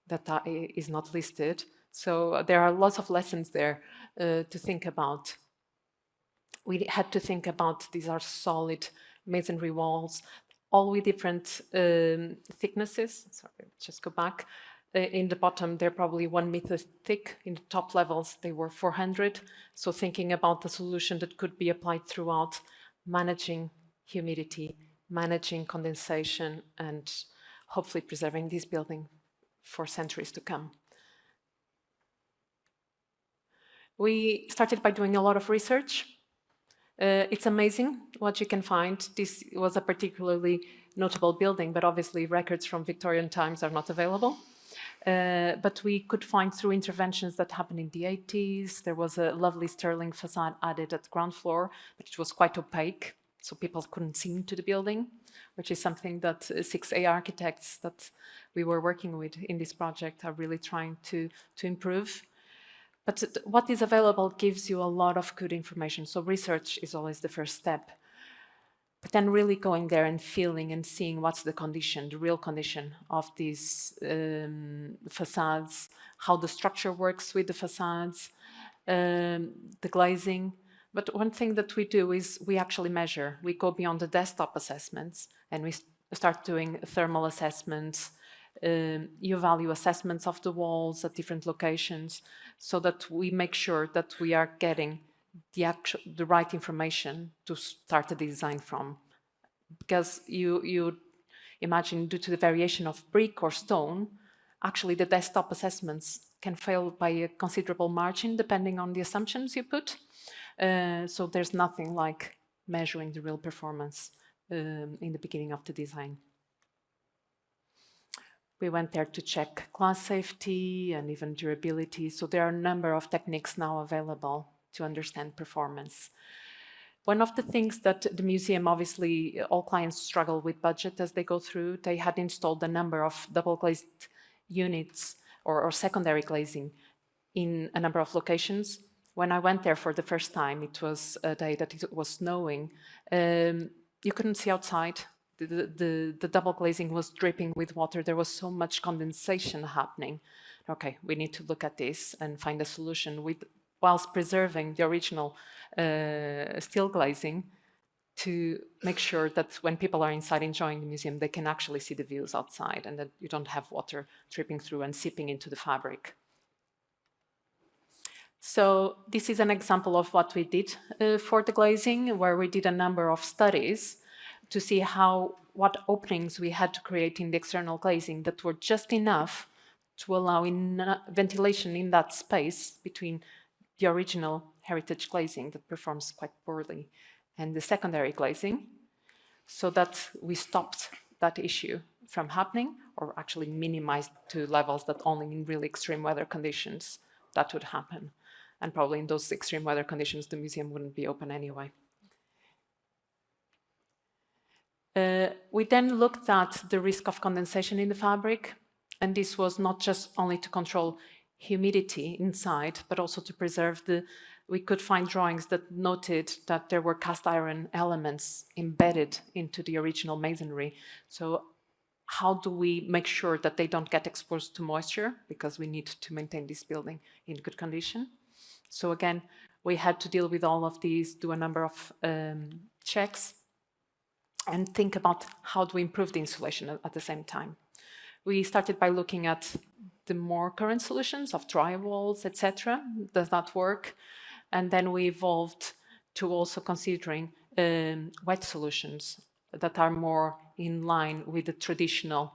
that is not listed. So there are lots of lessons there to think about. We had to think about these are solid masonry walls, all with different thicknesses. Sorry, just go back. In the bottom, they're probably 1 meter thick. In the top levels, they were 400. So thinking about the solution that could be applied throughout, managing humidity, managing condensation, and hopefully preserving this building for centuries to come. We started by doing a lot of research. It's amazing what you can find. This was a particularly notable building, but obviously records from Victorian times are not available. But we could find through interventions that happened in the 80s. There was a lovely sterling facade added at the ground floor, but it was quite opaque, so people couldn't see into the building, which is something that 6A architects that we were working with in this project are really trying to improve. But what is available gives you a lot of good information. So research is always the first step. But then really going there and feeling and seeing what's the condition, the real condition of these facades, how the structure works with the facades, the glazing. But one thing that we do is we actually measure. We go beyond the desktop assessments and we start doing thermal assessments, U-value assessments of the walls at different locations, so that we make sure that we are getting the right information to start the design from. Because you imagine, due to the variation of brick or stone, actually the desktop assessments can fail by a considerable margin depending on the assumptions you put. So there's nothing like measuring the real performance in the beginning of the design. We went there to check glass safety and even durability. So there are a number of techniques now available to understand performance. One of the things that the museum, obviously, all clients struggle with budget as they go through. They had installed a number of double glazed units or secondary glazing in a number of locations. When I went there for the first time, it was a day that it was snowing. You couldn't see outside. The double glazing was dripping with water. There was so much condensation happening. Okay, we need to look at this and find a solution whilst preserving the original steel glazing to make sure that when people are inside enjoying the museum, they can actually see the views outside and that you don't have water dripping through and seeping into the fabric. So this is an example of what we did for the glazing, where we did a number of studies to see what openings we had to create in the external glazing that were just enough to allow ventilation in that space between the original heritage glazing that performs quite poorly and the secondary glazing, so that we stopped that issue from happening, or actually minimized to levels that only in really extreme weather conditions that would happen. And probably in those extreme weather conditions, the museum wouldn't be open anyway. We then looked at the risk of condensation in the fabric, and this was not just only to control humidity inside, but also to preserve we could find drawings that noted that there were cast iron elements embedded into the original masonry. So how do we make sure that they don't get exposed to moisture? Because we need to maintain this building in good condition. So again, we had to deal with all of these, do a number of checks, and think about how do we improve the insulation at the same time. We started by looking at the more current solutions of dry walls, etc. Does that work? And then we evolved to also considering wet solutions that are more in line with the traditional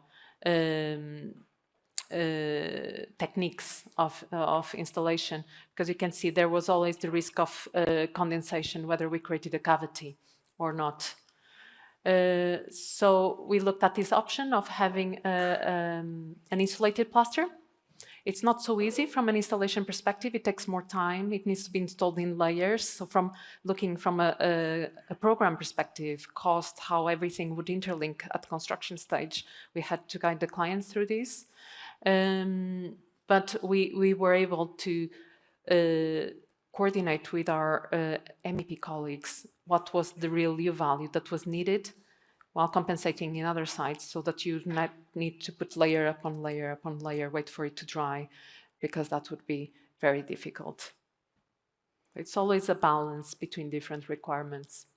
techniques of installation, because you can see there was always the risk of condensation, whether we created a cavity or not. So we looked at this option of having an insulated plaster. It's not so easy from an installation perspective. It takes more time. It needs to be installed in layers. So from looking from a program perspective, cost, how everything would interlink at the construction stage, we had to guide the client through this. But we were able to coordinate with our MEP colleagues what was the real U value that was needed, while compensating in other sites, so that you not need to put layer upon layer upon layer, wait for it to dry, because that would be very difficult. It's always a balance between different requirements.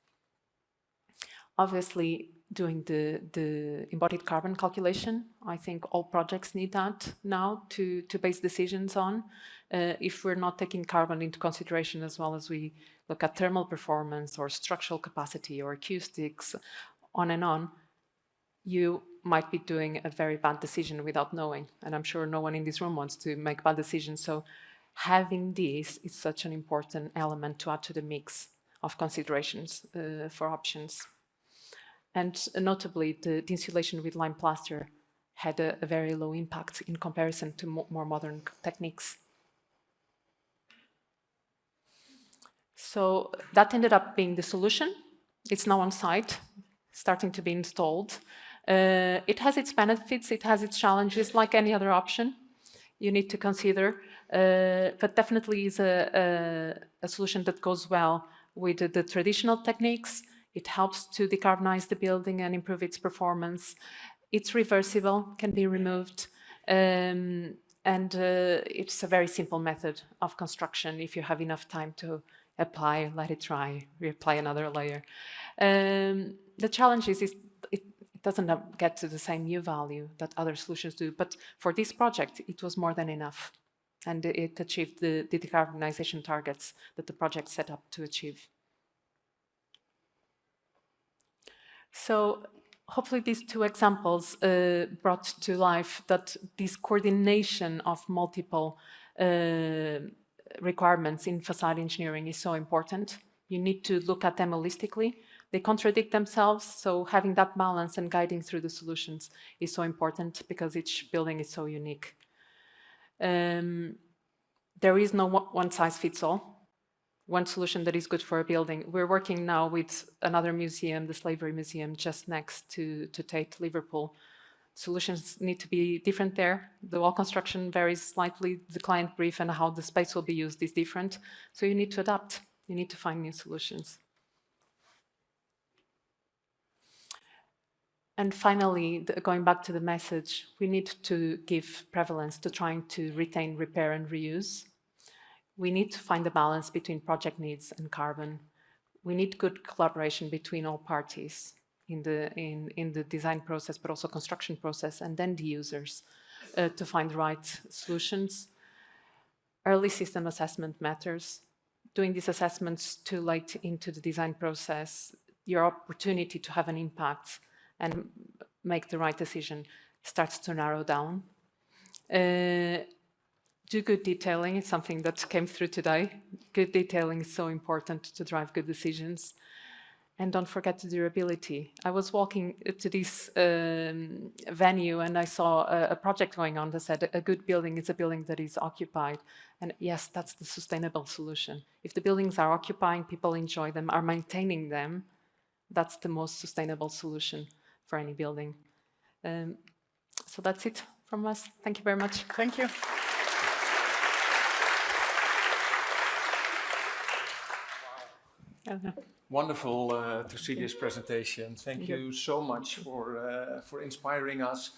Obviously, doing the embodied carbon calculation, I think all projects need that now to base decisions on. If we're not taking carbon into consideration, as well as we look at thermal performance or structural capacity or acoustics, on and on, you might be doing a very bad decision without knowing. And I'm sure no one in this room wants to make bad decisions. So having this is such an important element to add to the mix of considerations for options. And notably, the insulation with lime plaster had a very low impact in comparison to more modern techniques. So that ended up being the solution. It's now on site, starting to be installed. It has its benefits, it has its challenges, like any other option you need to consider, but definitely is a solution that goes well with the traditional techniques. It helps to decarbonize the building and improve its performance. It's reversible, can be removed, and it's a very simple method of construction if you have enough time to apply, let it dry, reapply another layer. The challenge is it doesn't get to the same U value that other solutions do, but for this project, it was more than enough, and it achieved the decarbonization targets that the project set up to achieve. So hopefully these two examples brought to life that this coordination of multiple requirements in facade engineering is so important. You need to look at them holistically. They contradict themselves, so having that balance and guiding through the solutions is so important, because each building is so unique. There is no one-size-fits-all, one solution that is good for a building. We're working now with another museum, the Slavery Museum, just next to Tate, Liverpool. Solutions need to be different there. The wall construction varies slightly. The client brief and how the space will be used is different. So you need to adapt. You need to find new solutions. And finally, going back to the message, we need to give prevalence to trying to retain, repair, and reuse. We need to find a balance between project needs and carbon. We need good collaboration between all parties in the design process, but also construction process, and then the users to find the right solutions. Early system assessment matters. Doing these assessments too late into the design process, your opportunity to have an impact and make the right decision starts to narrow down. Do good detailing is something that came through today. Good detailing is so important to drive good decisions. And don't forget the durability. I was walking to this venue and I saw a project going on that said a good building is a building that is occupied. And yes, that's the sustainable solution. If the buildings are occupying, people enjoy them, are maintaining them, that's the most sustainable solution for any building. So that's it from us. Thank you very much. Thank you. Wonderful to see this presentation. Thank you so much for inspiring us.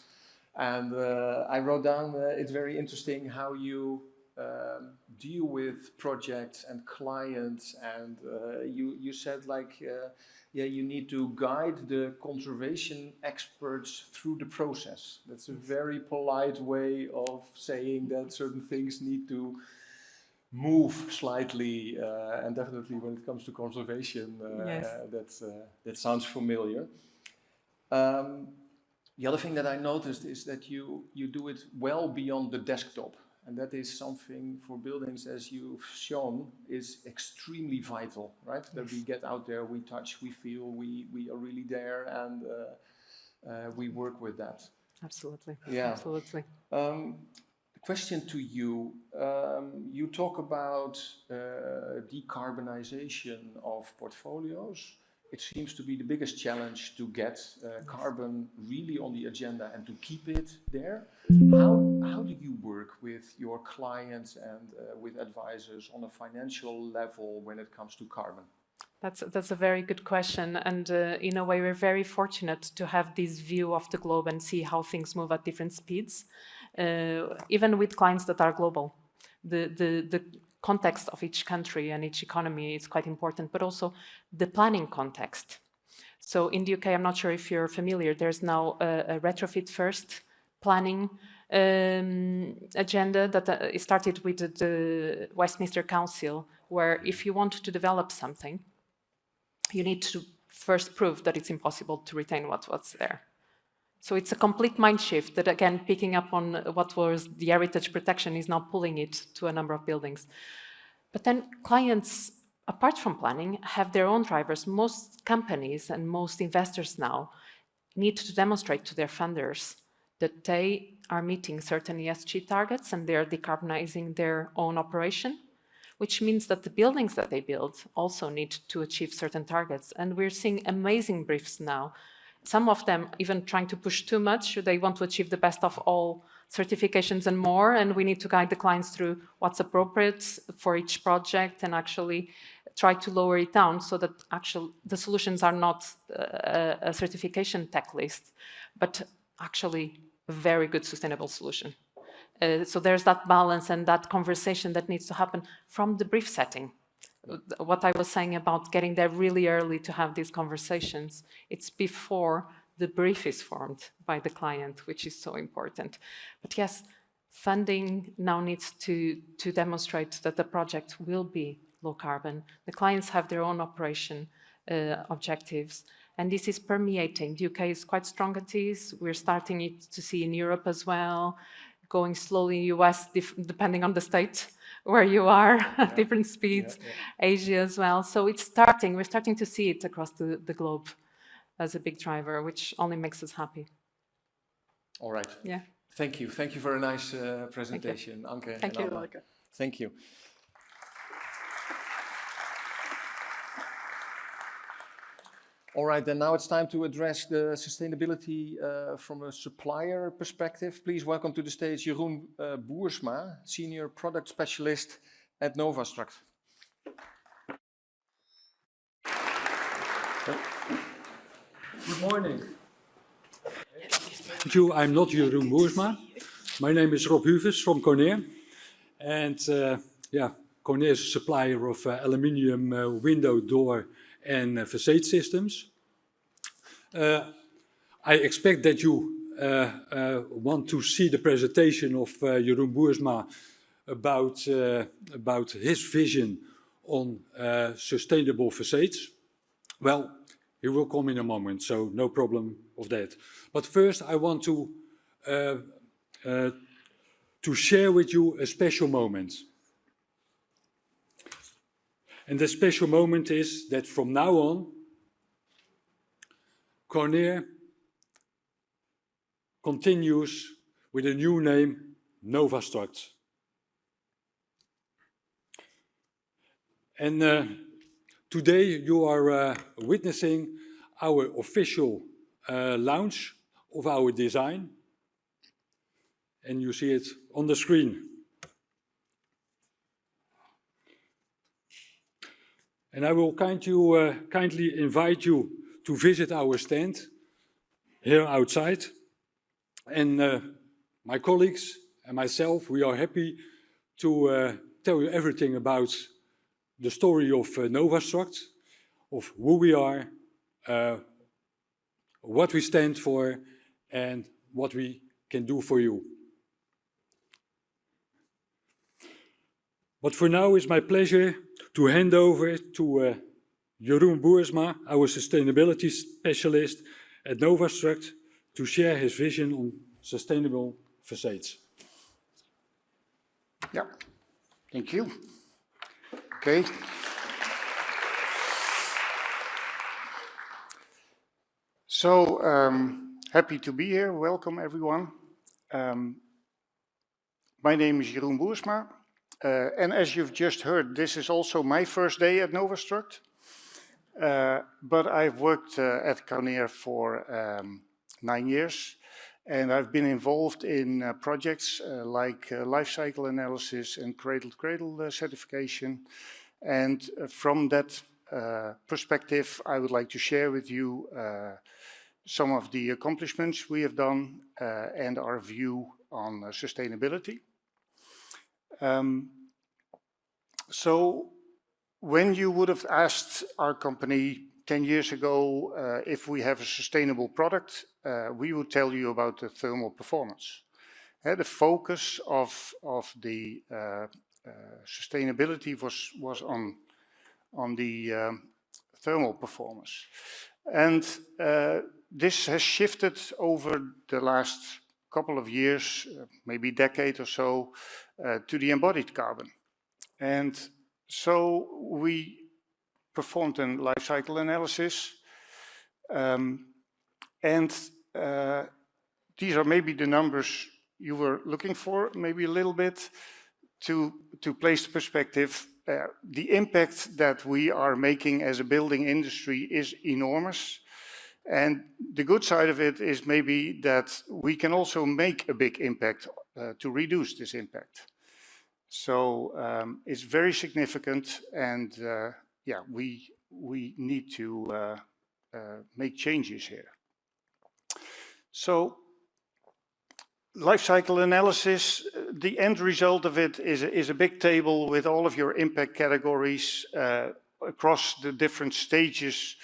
And I wrote down, it's very interesting how you deal with projects and clients. And you said like, yeah, you need to guide the conservation experts through the process. That's a very polite way of saying that certain things need to move slightly, and definitely when it comes to conservation, that sounds familiar. The other thing that I noticed is that you do it well beyond the desktop, and that is something for buildings, as you've shown, is extremely vital, right? Yes. That we get out there, we touch, we feel, we are really there, and we work with that. Absolutely. Yeah. Absolutely. Question to you. You talk about decarbonization of portfolios. It seems to be the biggest challenge to get carbon really on the agenda and to keep it there. How do you work with your clients and with advisors on a financial level when it comes to carbon? That's a very good question, and in a way we're very fortunate to have this view of the globe and see how things move at different speeds. Even with clients that are global. The context of each country and each economy is quite important, but also the planning context. So in the UK, I'm not sure if you're familiar, there's now a retrofit first planning agenda that started with the Westminster Council, where if you want to develop something, you need to first prove that it's impossible to retain what's there. So it's a complete mind shift that, again, picking up on what was the heritage protection is now pulling it to a number of buildings. But then clients, apart from planning, have their own drivers. Most companies and most investors now need to demonstrate to their funders that they are meeting certain ESG targets and they're decarbonizing their own operation, which means that the buildings that they build also need to achieve certain targets. And we're seeing amazing briefs now. Some of them even trying to push too much. They want to achieve the best of all certifications and more, and we need to guide the clients through what's appropriate for each project and actually try to lower it down so that actually the solutions are not a certification tech list, but actually a very good sustainable solution. So there's that balance and that conversation that needs to happen from the brief setting. What I was saying about getting there really early to have these conversations, it's before the brief is formed by the client, which is so important. But yes, funding now needs to demonstrate that the project will be low carbon. The clients have their own operation objectives, and this is permeating. The UK is quite strong at this. We're starting it to see in Europe as well, going slowly in US, depending on the state where you are, at different speeds, Asia as well. So it's starting, we're starting to see it across the globe as a big driver, which only makes us happy. All right. Yeah. Thank you. Thank you for a nice presentation, Anke. Thank you. Anke. Thank you. All right, then now it's time to address the sustainability from a supplier perspective. Please welcome to the stage Jeroen Boersma, Senior Product Specialist at Novastruct. Good morning. Thank you. I'm not Jeroen Boersma. My name is Rob Hovels from Convenor. And Convenor is a supplier of aluminium window, door and facade systems. I expect that you want to see the presentation of Jeroen Boersma about his vision on sustainable facades. Well, he will come in a moment, so no problem of that. But first, I want to share with you a special moment. And the special moment is that from now on, Conair continues with a new name, Novastruct. And today you are witnessing our official launch of our design. And you see it on the screen. And I will kindly invite you to visit our stand here outside. And my colleagues and myself, we are happy to tell you everything about the story of Novastruct, of who we are, what we stand for, and what we can do for you. But for now, it's my pleasure to hand over to Jeroen Boersma, our sustainability specialist at Novastruct, to share his vision on sustainable facades. Yeah, thank you. Okay. So, happy to be here. Welcome, everyone. My name is Jeroen Boersma. And as you've just heard, this is also my first day at Novastruct. But I've worked at Conair for 9 years. And I've been involved in projects like life cycle analysis and cradle-to-cradle certification. And from that perspective, I would like to share with you some of the accomplishments we have done and our view on sustainability. So when you would have asked our company 10 years ago if we have a sustainable product, we would tell you about the thermal performance. The focus of the sustainability was on the thermal performance. And this has shifted over the last couple of years, maybe decade or so, to the embodied carbon. And so we performed a life cycle analysis. These are maybe the numbers you were looking for, maybe a little bit, to place the perspective. The impact that we are making as a building industry is enormous. And the good side of it is maybe that we can also make a big impact to reduce this impact. So it's very significant, and yeah, we need to make changes here. So life cycle analysis, the end result of it is a big table with all of your impact categories across the different stages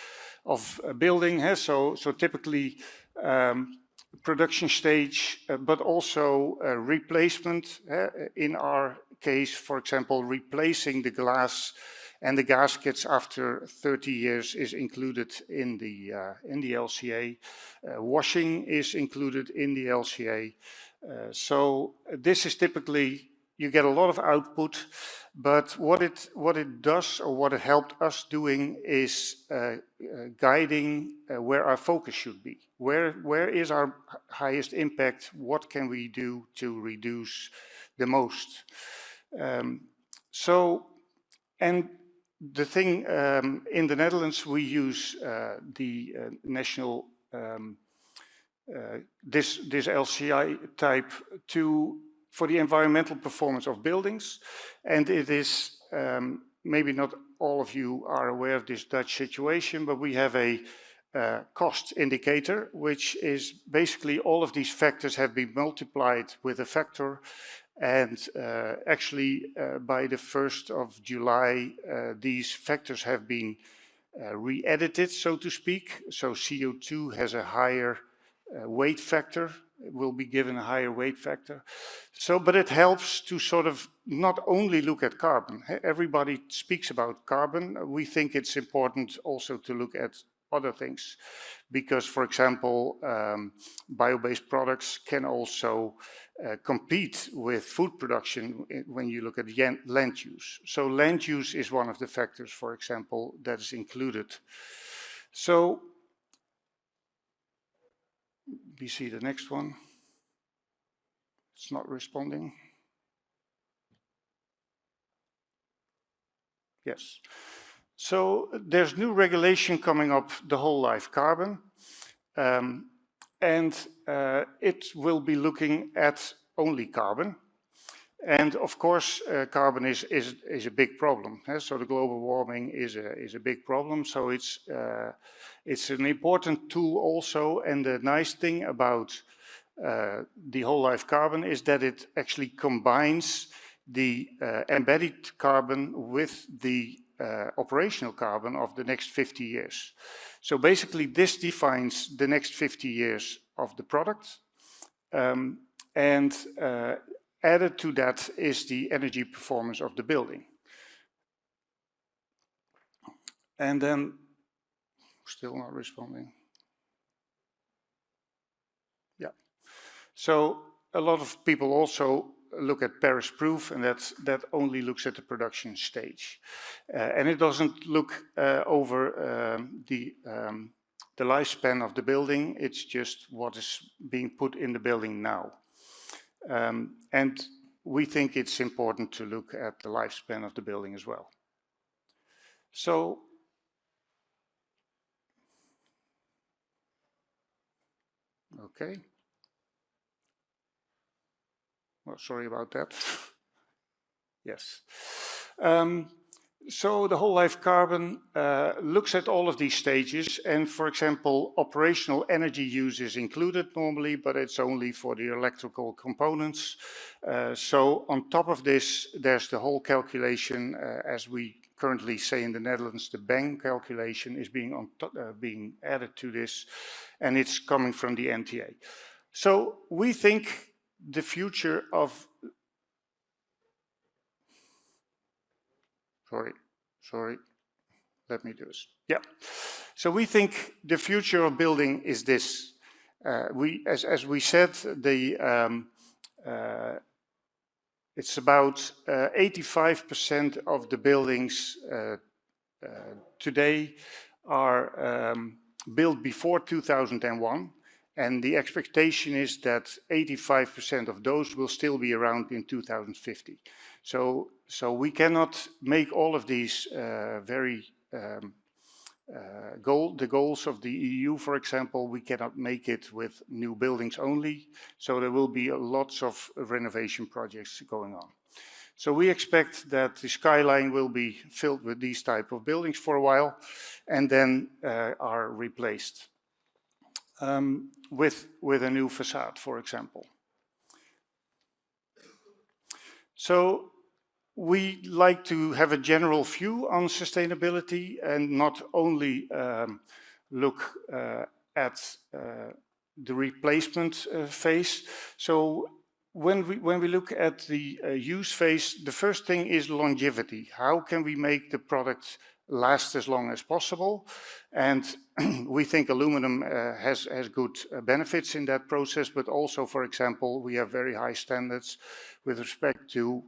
of a building. So typically production stage, but also replacement. In our case, for example, replacing the glass and the gaskets after 30 years is included in the LCA. Washing is included in the LCA. So this is typically, you get a lot of output, but what it does, or what it helped us doing, is guiding where our focus should be. Where is our highest impact? What can we do to reduce the most? And the thing, in the Netherlands, we use the national, this LCI type for the environmental performance of buildings. And it is, maybe not all of you are aware of this Dutch situation, but we have a cost indicator, which is basically all of these factors have been multiplied with a factor. And actually, by the 1st of July, these factors have been re-edited, so to speak. So CO2 has a higher weight factor. It will be given a higher weight factor. So, but it helps to sort of not only look at carbon. Everybody speaks about carbon. We think it's important also to look at other things, because, for example, bio-based products can also compete with food production when you look at land use. So land use is one of the factors, for example, that is included. So we see the next one. It's not responding. Yes. So there's new regulation coming up, the whole life carbon. And it will be looking at only carbon. And of course, carbon is a big problem. So the global warming is a big problem. So it's an important tool also. And the nice thing about the whole life carbon is that it actually combines the embedded carbon with the operational carbon of the next 50 years. So basically this defines the next 50 years of the product. Added to that is the energy performance of the building. And then, still not responding. Yeah. So a lot of people also look at Paris Proof, and that only looks at the production stage. And it doesn't look over the lifespan of the building. It's just what is being put in the building now. And we think it's important to look at the lifespan of the building as well. So, okay. Well, sorry about that. Yes. So the whole life carbon looks at all of these stages, and for example, operational energy use is included normally, but it's only for the electrical components. So on top of this, there's the whole calculation, as we currently say in the Netherlands, the BANG calculation is being added to this, and it's coming from the NTA. So we think the future of Sorry, let me do this. Yeah, so we think the future of building is this. As we said, it's about 85% of the buildings today are built before 2001. And the expectation is that 85% of those will still be around in 2050. So we cannot make all of these the goals of the EU, for example, we cannot make it with new buildings only. So there will be lots of renovation projects going on. So we expect that the skyline will be filled with these type of buildings for a while and then are replaced. With a new facade, for example. So we like to have a general view on sustainability and not only look at the replacement phase. So when we look at the use phase, the first thing is longevity. How can we make the product last as long as possible? And we think aluminum has good benefits in that process, but also, for example, we have very high standards with respect to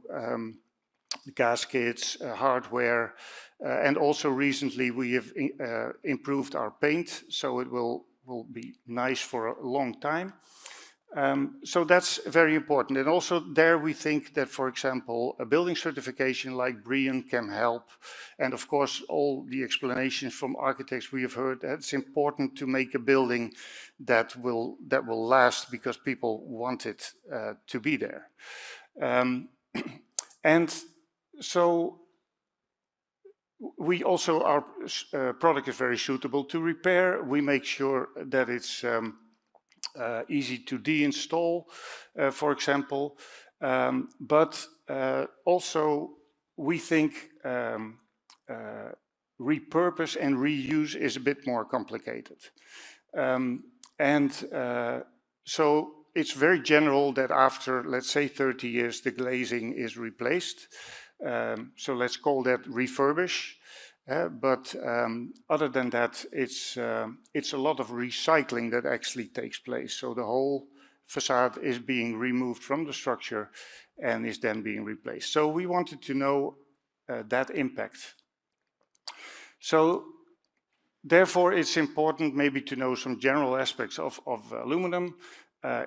gaskets, hardware, and also recently we have improved our paint, so it will be nice for a long time. So that's very important. And also there we think that, for example, a building certification like BREEAM can help. And of course, all the explanations from architects we have heard, that it's important to make a building that will last because people want it to be there. And so we also, our product is very suitable to repair. We make sure that it's easy to deinstall, for example, but also we think repurpose and reuse is a bit more complicated. So it's very general that after, let's say, 30 years, the glazing is replaced. So let's call that refurbish. But other than that, it's a lot of recycling that actually takes place. So the whole facade is being removed from the structure and is then being replaced. So we wanted to know that impact. So Therefore, it's important maybe to know some general aspects of aluminum.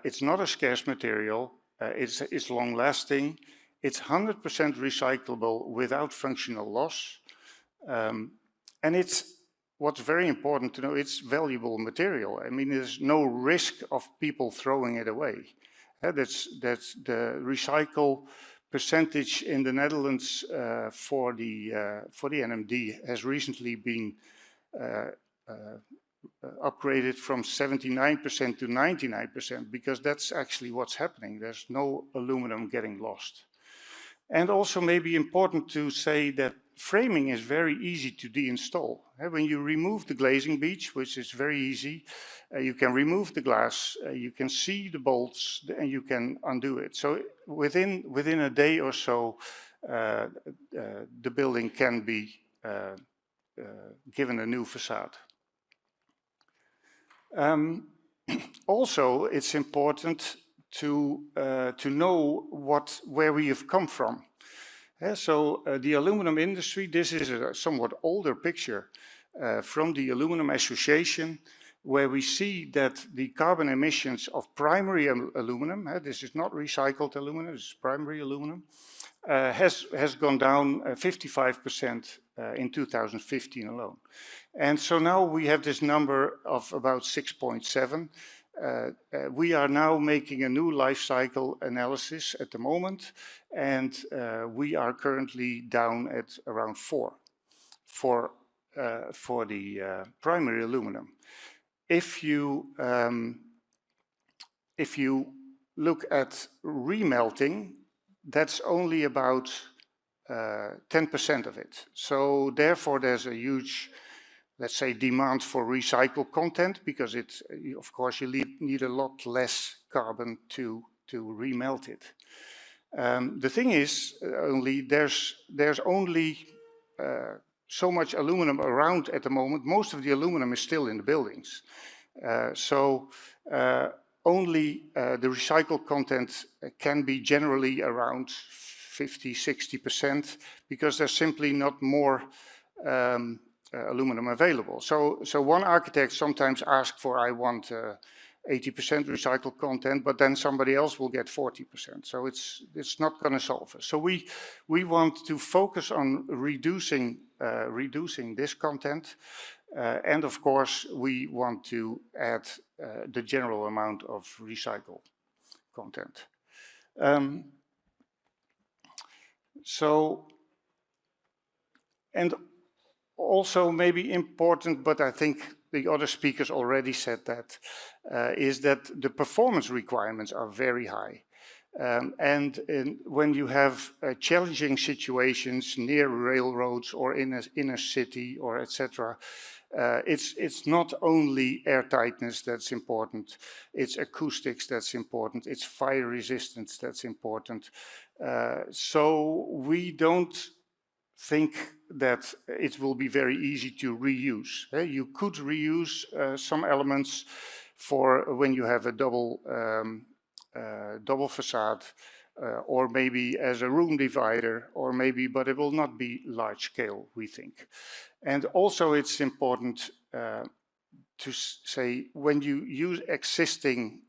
It's not a scarce material. It's long-lasting. It's 100% recyclable without functional loss. And what's very important to know, it's valuable material. I mean, there's no risk of people throwing it away. That's the recycle percentage in the Netherlands for the NMD has recently been upgraded from 79% to 99%, because that's actually what's happening. There's no aluminum getting lost. And also maybe important to say that framing is very easy to deinstall. When you remove the glazing beach, which is very easy, you can remove the glass, you can see the bolts, and you can undo it. So within a day or so, the building can be given a new facade. Also, it's important to know where we have come from. So the aluminum industry, this is a somewhat older picture from the Aluminum Association, where we see that the carbon emissions of primary aluminum, this is not recycled aluminum, this is primary aluminum, has gone down 55% in 2015 alone. And so now we have this number of about 6.7. We are now making a new life cycle analysis at the moment, and we are currently down at around 4 for the primary aluminum. If you look at remelting, that's only about 10% of it. So therefore, there's a huge, let's say, demand for recycled content, because of course, you need a lot less carbon to remelt it. The thing is, there's only so much aluminum around at the moment. Most of the aluminum is still in the buildings. Only the recycled content can be generally around 50–60%, because there's simply not more aluminum available. So one architect sometimes asks for, I want 80% recycled content, but then somebody else will get 40%. So it's not going to solve it. So we want to focus on reducing this content, and of course we want to add the general amount of recycled content. And also maybe important, but I think the other speakers already said that, is that the performance requirements are very high. When you have challenging situations near railroads or in a city or etc., it's not only airtightness that's important, it's acoustics that's important, it's fire resistance that's important. So we don't think that it will be very easy to reuse. You could reuse some elements for when you have a double facade, or maybe as a room divider, or maybe, but it will not be large scale, we think. And also it's important to say, when you use existing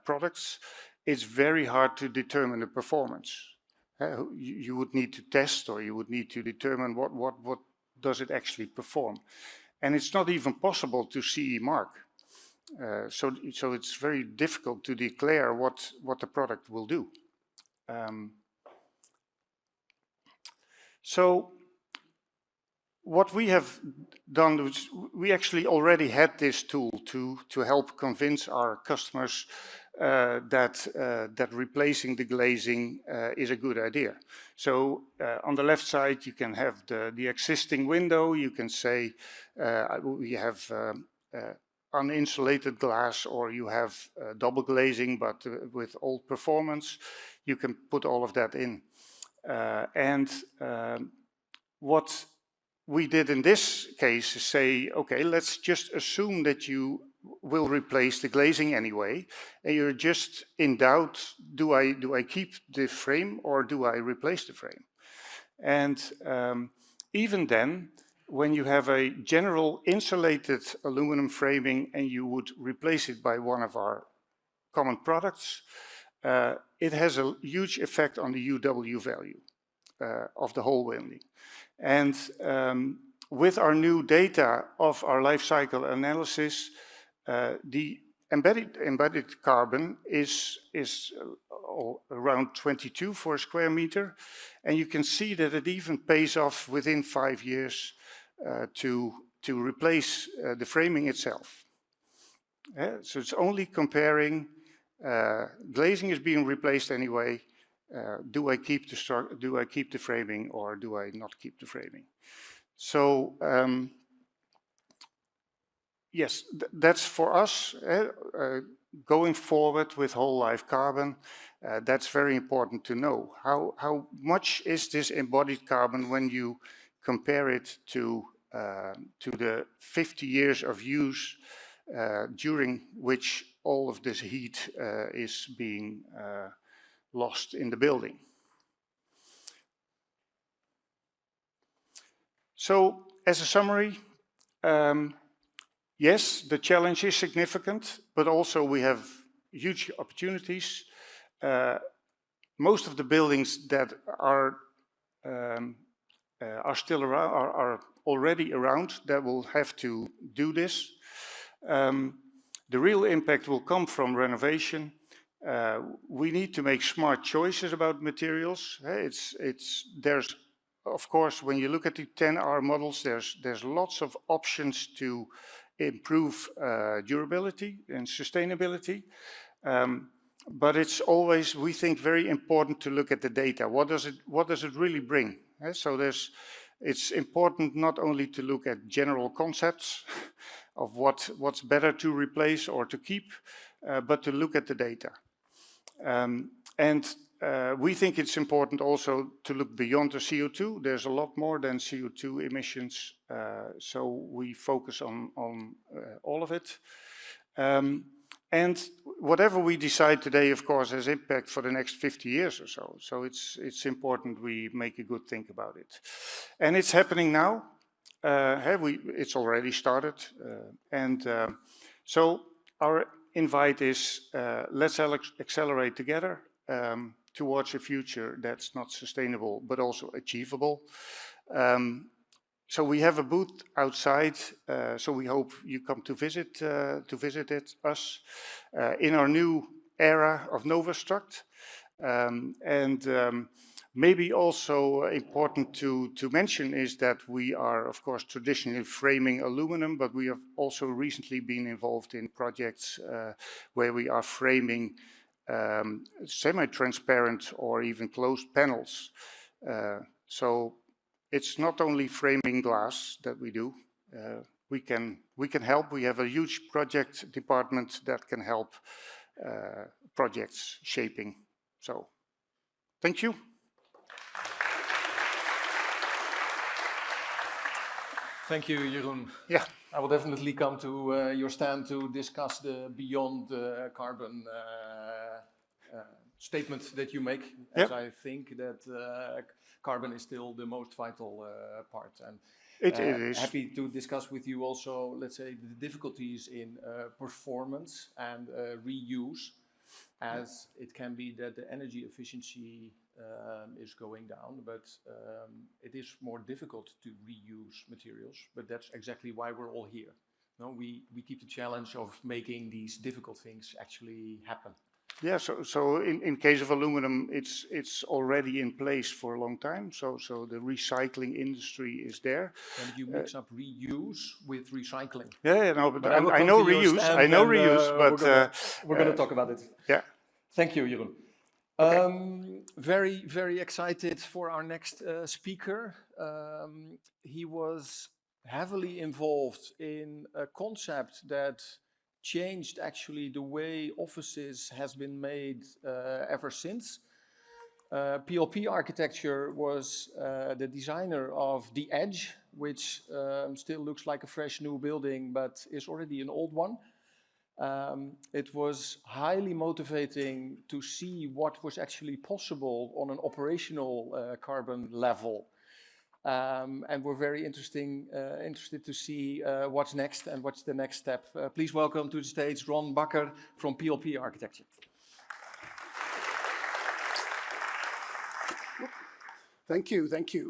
products, it's very hard to determine the performance. You would need to test, or you would need to determine what does it actually perform. And it's not even possible to CE mark. So it's very difficult to declare what the product will do. So what we have done is we actually already had this tool to help convince our customers that replacing the glazing is a good idea. So on the left side, you can have the existing window. You can say we have uninsulated glass, or you have double glazing, but with old performance. You can put all of that in. What we did in this case is say, okay, let's just assume that you will replace the glazing anyway, and you're just in doubt, do I keep the frame or do I replace the frame? And even then, when you have a general insulated aluminum framing and you would replace it by one of our common products, it has a huge effect on the UW value of the whole building. And with our new data of our life cycle analysis, the embedded carbon is around 22 for a square meter, and you can see that it even pays off within 5 years to replace the framing itself. So it's only comparing, glazing is being replaced anyway, do I keep the framing or do I not keep the framing? So yes, that's for us. Going forward with whole life carbon, that's very important to know. How much is this embodied carbon when you compare it to the 50 years of use during which all of this heat is being lost in the building. So as a summary, yes, the challenge is significant, but also we have huge opportunities. Most of the buildings that are still around, are already around, that will have to do this. The real impact will come from renovation. We need to make smart choices about materials. There's, of course, when you look at the 10R models, there's lots of options to improve durability and sustainability. But it's always, we think, very important to look at the data. What does it really bring? So it's important not only to look at general concepts of what's better to replace or to keep, but to look at the data. We think it's important also to look beyond the CO2. There's a lot more than CO2 emissions, so we focus on all of it. And whatever we decide today, of course, has impact for the next 50 years or so. So it's important we make a good think about it. And it's happening now. It's already started. So our invite is, let's accelerate together towards a future that's not sustainable, but also achievable. So we have a booth outside, so we hope you come to visit us in our new era of Novastruct. Maybe also important to mention is that we are, of course, traditionally framing aluminum, but we have also recently been involved in projects where we are framing semi-transparent or even closed panels. So it's not only framing glass that we do. We can help. We have a huge project department that can help projects shaping. So, thank you. Thank you, Jeroen. Yeah. I will definitely come to your stand to discuss the beyond carbon statement that you make, as I think that carbon is still the most vital part. And it is. Happy to discuss with you also, let's say, the difficulties in performance and reuse, as it can be that the energy efficiency is going down, but it is more difficult to reuse materials. But that's exactly why we're all here. No, we keep the challenge of making these difficult things actually happen. Yeah, so in case of aluminum, it's already in place for a long time. So the recycling industry is there. And you mix up reuse with recycling. Yeah, no, but I know reuse. I know reuse, but we're going to talk about it. Yeah. Thank you, Jeroen. Okay. Very, very excited for our next speaker. He was heavily involved in a concept that changed actually the way offices has been made ever since. PLP architecture was the designer of the Edge, which still looks like a fresh new building, but is already an old one. It was highly motivating to see what was actually possible on an operational carbon level. And we're very interested to see what's next and what's the next step. Please welcome to the stage Ron Bakker from PLP Architecture. Thank you.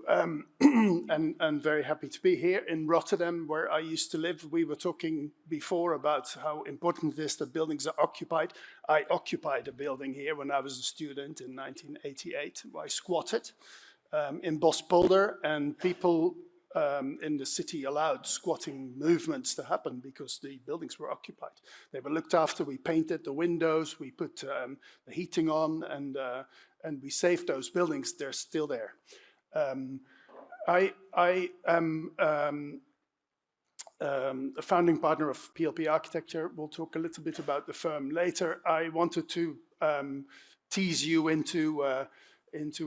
And very happy to be here in Rotterdam, where I used to live. We were talking before about how important it is that buildings are occupied. I occupied a building here when I was a student in 1988. I squatted in Bospolder, and people in the city allowed squatting movements to happen because the buildings were occupied. They were looked after. We painted the windows, we put the heating on, and we saved those buildings. They're still there. I am a founding partner of PLP Architecture. We'll talk a little bit about the firm later. I wanted to tease you into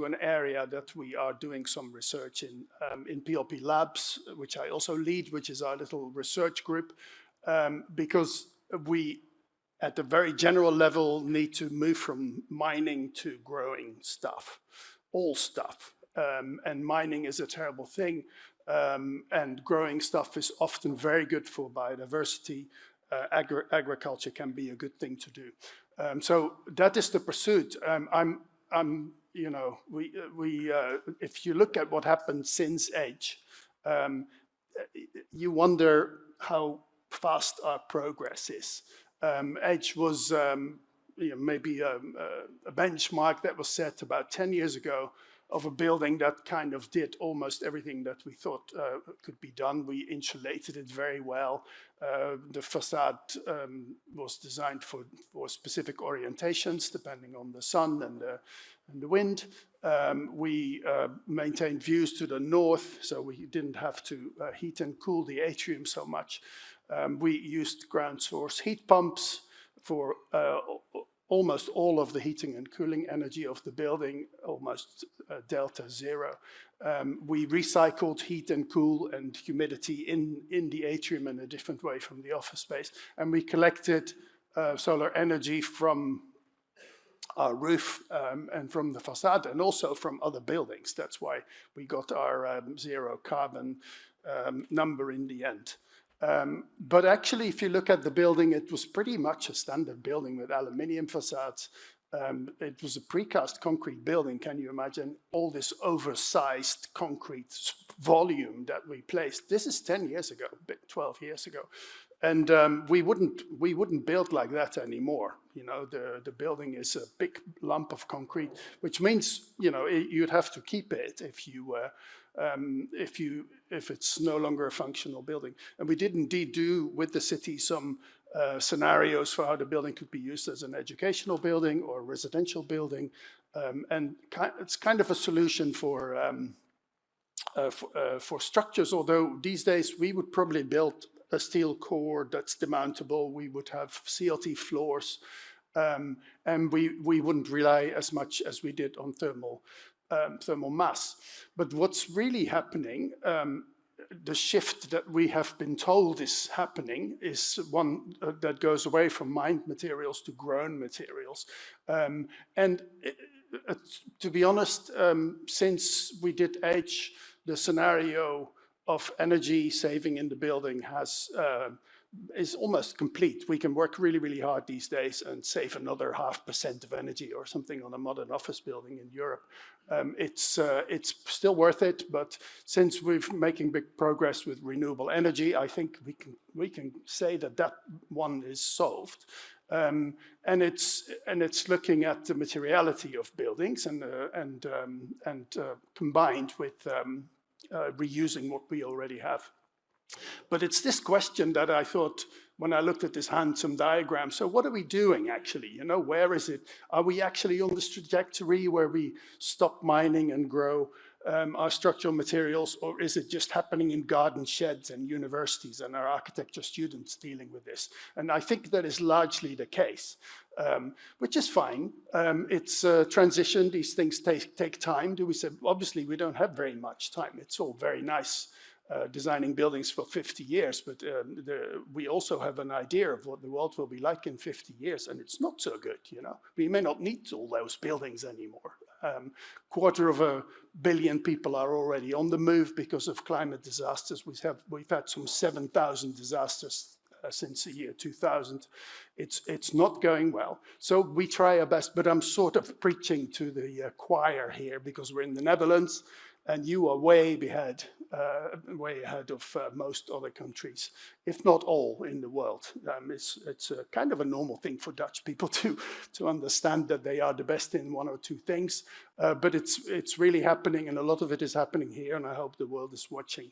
an area that we are doing some research in PLP Labs, which I also lead, which is our little research group, because we, at the very general level, need to move from mining to growing stuff, all stuff. And mining is a terrible thing, and growing stuff is often very good for biodiversity. Agriculture can be a good thing to do. So that is the pursuit. You know, if you look at what happened since Edge, you wonder how fast our progress is. Edge was maybe a benchmark that was set about 10 years ago of a building that kind of did almost everything that we thought could be done. We insulated it very well. The facade was designed for specific orientations depending on the sun and the wind. We maintained views to the north, so we didn't have to heat and cool the atrium so much. We used ground source heat pumps for almost all of the heating and cooling energy of the building, almost delta zero. We recycled heat and cool and humidity in the atrium in a different way from the office space. And we collected solar energy from our roof and from the facade, and also from other buildings. That's why we got our zero carbon number in the end. But actually, if you look at the building, it was pretty much a standard building with aluminium facades. It was a precast concrete building. Can you imagine all this oversized concrete volume that we placed? This is 10 years ago, 12 years ago. And we wouldn't build like that anymore. You know, the building is a big lump of concrete, which means, you know, you'd have to keep it if it's no longer a functional building. And we did indeed do with the city some scenarios for how the building could be used as an educational building or a residential building. And it's kind of a solution for structures, although these days we would probably build a steel core that's demountable. We would have CLT floors, and we wouldn't rely as much as we did on thermal mass. But what's really happening, the shift that we have been told is happening, is one that goes away from mined materials to grown materials. And to be honest, since we did Edge, the scenario of energy saving in the building is almost complete. We can work really, really hard these days and save another 0.5% of energy or something on a modern office building in Europe. It's still worth it, but since we're making big progress with renewable energy, I think we can say that one is solved. And it's looking at the materiality of buildings and combined with reusing what we already have. But it's this question that I thought when I looked at this handsome diagram. So what are we doing actually? You know, where is it? Are we actually on this trajectory where we stop mining and grow our structural materials, or is it just happening in garden sheds and universities and our architecture students dealing with this? And I think that is largely the case, which is fine. It's a transition. These things take time. Do we say? Obviously, we don't have very much time. It's all very nice designing buildings for 50 years, but we also have an idea of what the world will be like in 50 years, and it's not so good, you know. We may not need all those buildings anymore. 250 million people are already on the move because of climate disasters. We've had some 7,000 disasters since the year 2000. It's not going well. So we try our best, but I'm sort of preaching to the choir here because we're in the Netherlands and you are way ahead of most other countries, if not all in the world. It's a kind of a normal thing for Dutch people to understand that they are the best in one or two things, but it's really happening, and a lot of it is happening here, and I hope the world is watching.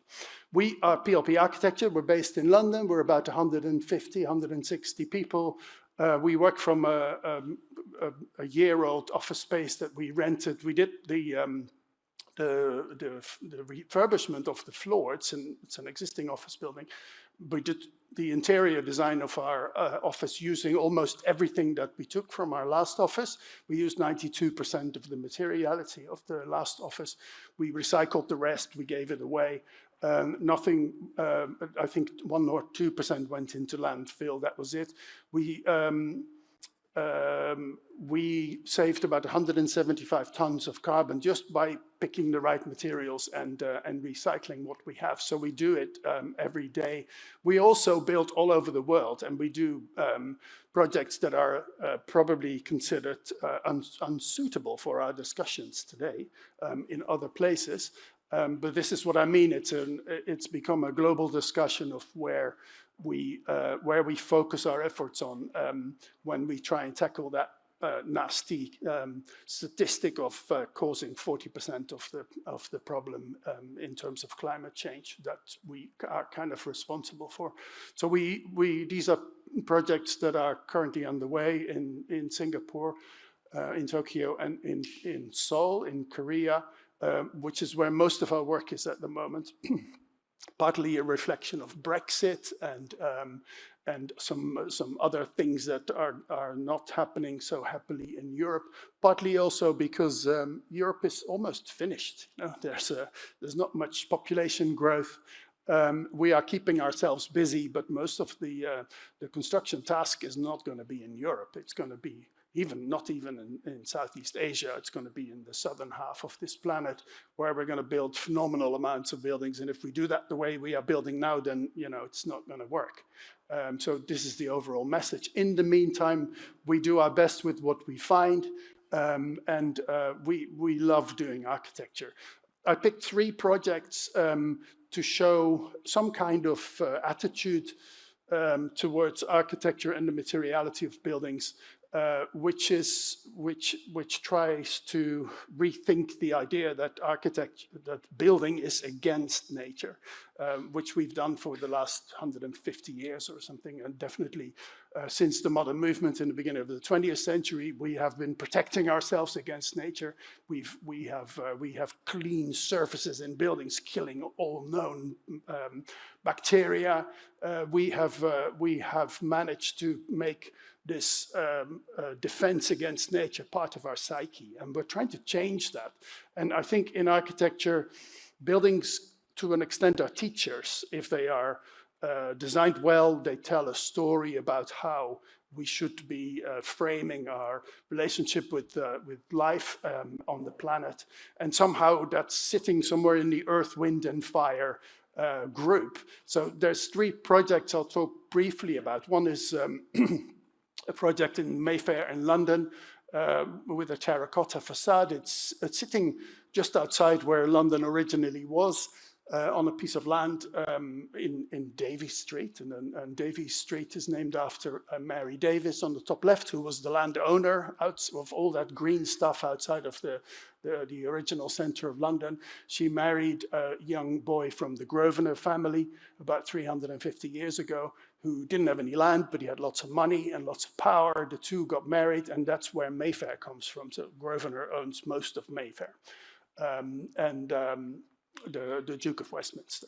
We are PLP Architecture. We're based in London. We're about 150, 160 people. We work from a year-old office space that we rented. We did the refurbishment of the floor. It's an existing office building. We did the interior design of our office using almost everything that we took from our last office. We used 92% of the materiality of the last office. We recycled the rest, we gave it away. Nothing, I think 1 or 2% went into landfill, that was it. We saved about 175 tons of carbon just by picking the right materials and recycling what we have. So we do it every day. We also build all over the world, and we do projects that are probably considered unsuitable for our discussions today in other places. But this is what I mean. It's become a global discussion of where we focus our efforts on when we try and tackle that nasty statistic of causing 40% of the problem in terms of climate change that we are kind of responsible for. So these are projects that are currently underway in Singapore, in Tokyo, and in Seoul, in Korea, which is where most of our work is at the moment. Partly a reflection of Brexit and some other things that are not happening so happily in Europe. Partly also because Europe is almost finished. You know, there's not much population growth. We are keeping ourselves busy, but most of the construction task is not going to be in Europe. It's going to be not even in Southeast Asia. It's going to be in the southern half of this planet, where we're going to build phenomenal amounts of buildings. And if we do that the way we are building now, then it's not going to work. So this is the overall message. In the meantime, we do our best with what we find, and we love doing architecture. I picked 3 projects to show some kind of attitude towards architecture and the materiality of buildings. Which tries to rethink the idea that building is against nature, which we've done for the last 150 years or something, and definitely since the modern movement in the beginning of the 20th century, we have been protecting ourselves against nature. We have clean surfaces in buildings, killing all known bacteria. We have managed to make this defense against nature part of our psyche, and we're trying to change that. And I think in architecture, buildings to an extent are teachers. If they are designed well, they tell a story about how we should be framing our relationship with life on the planet, and somehow that's sitting somewhere in the earth, wind and fire group. So there's 3 projects I'll talk briefly about. One is a project in Mayfair in London with a terracotta facade. It's sitting just outside where London originally was, on a piece of land in Davies Street. And Davies Street is named after Mary Davies on the top left, who was the landowner of all that green stuff outside of the original centre of London. She married a young boy from the Grosvenor family about 350 years ago, who didn't have any land, but he had lots of money and lots of power. The two got married, and that's where Mayfair comes from. So Grosvenor owns most of Mayfair, and the Duke of Westminster.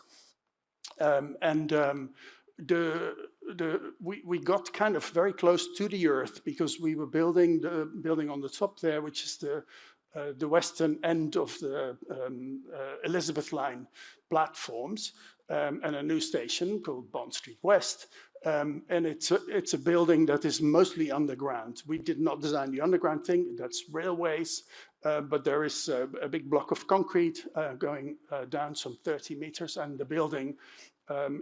We got kind of very close to the earth because we were building the building on the top there, which is the western end of the Elizabeth line platforms, and a new station called Bond Street West. And it's a building that is mostly underground. We did not design the underground thing, that's railways, but there is a big block of concrete going down some 30 meters, and the building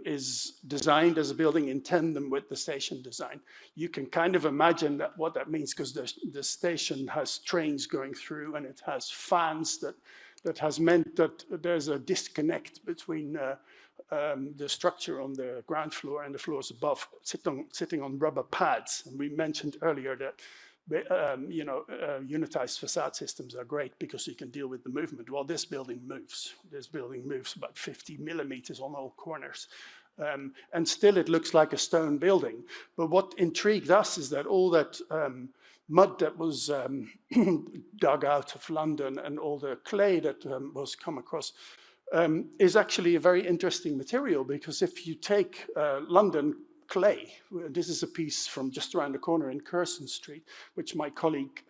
is designed as a building in tandem with the station design. You can kind of imagine what that means, because the station has trains going through and it has fans that has meant that there's a disconnect between the structure on the ground floor and the floors above, sitting on rubber pads. And we mentioned earlier that unitized facade systems are great because you can deal with the movement. Well, this building moves. This building moves about 50 millimeters on all corners. And still it looks like a stone building. But what intrigued us is that all that mud that was dug out of London and all the clay that was come across is actually a very interesting material, because if you take London clay, this is a piece from just around the corner in Curzon Street, which my colleague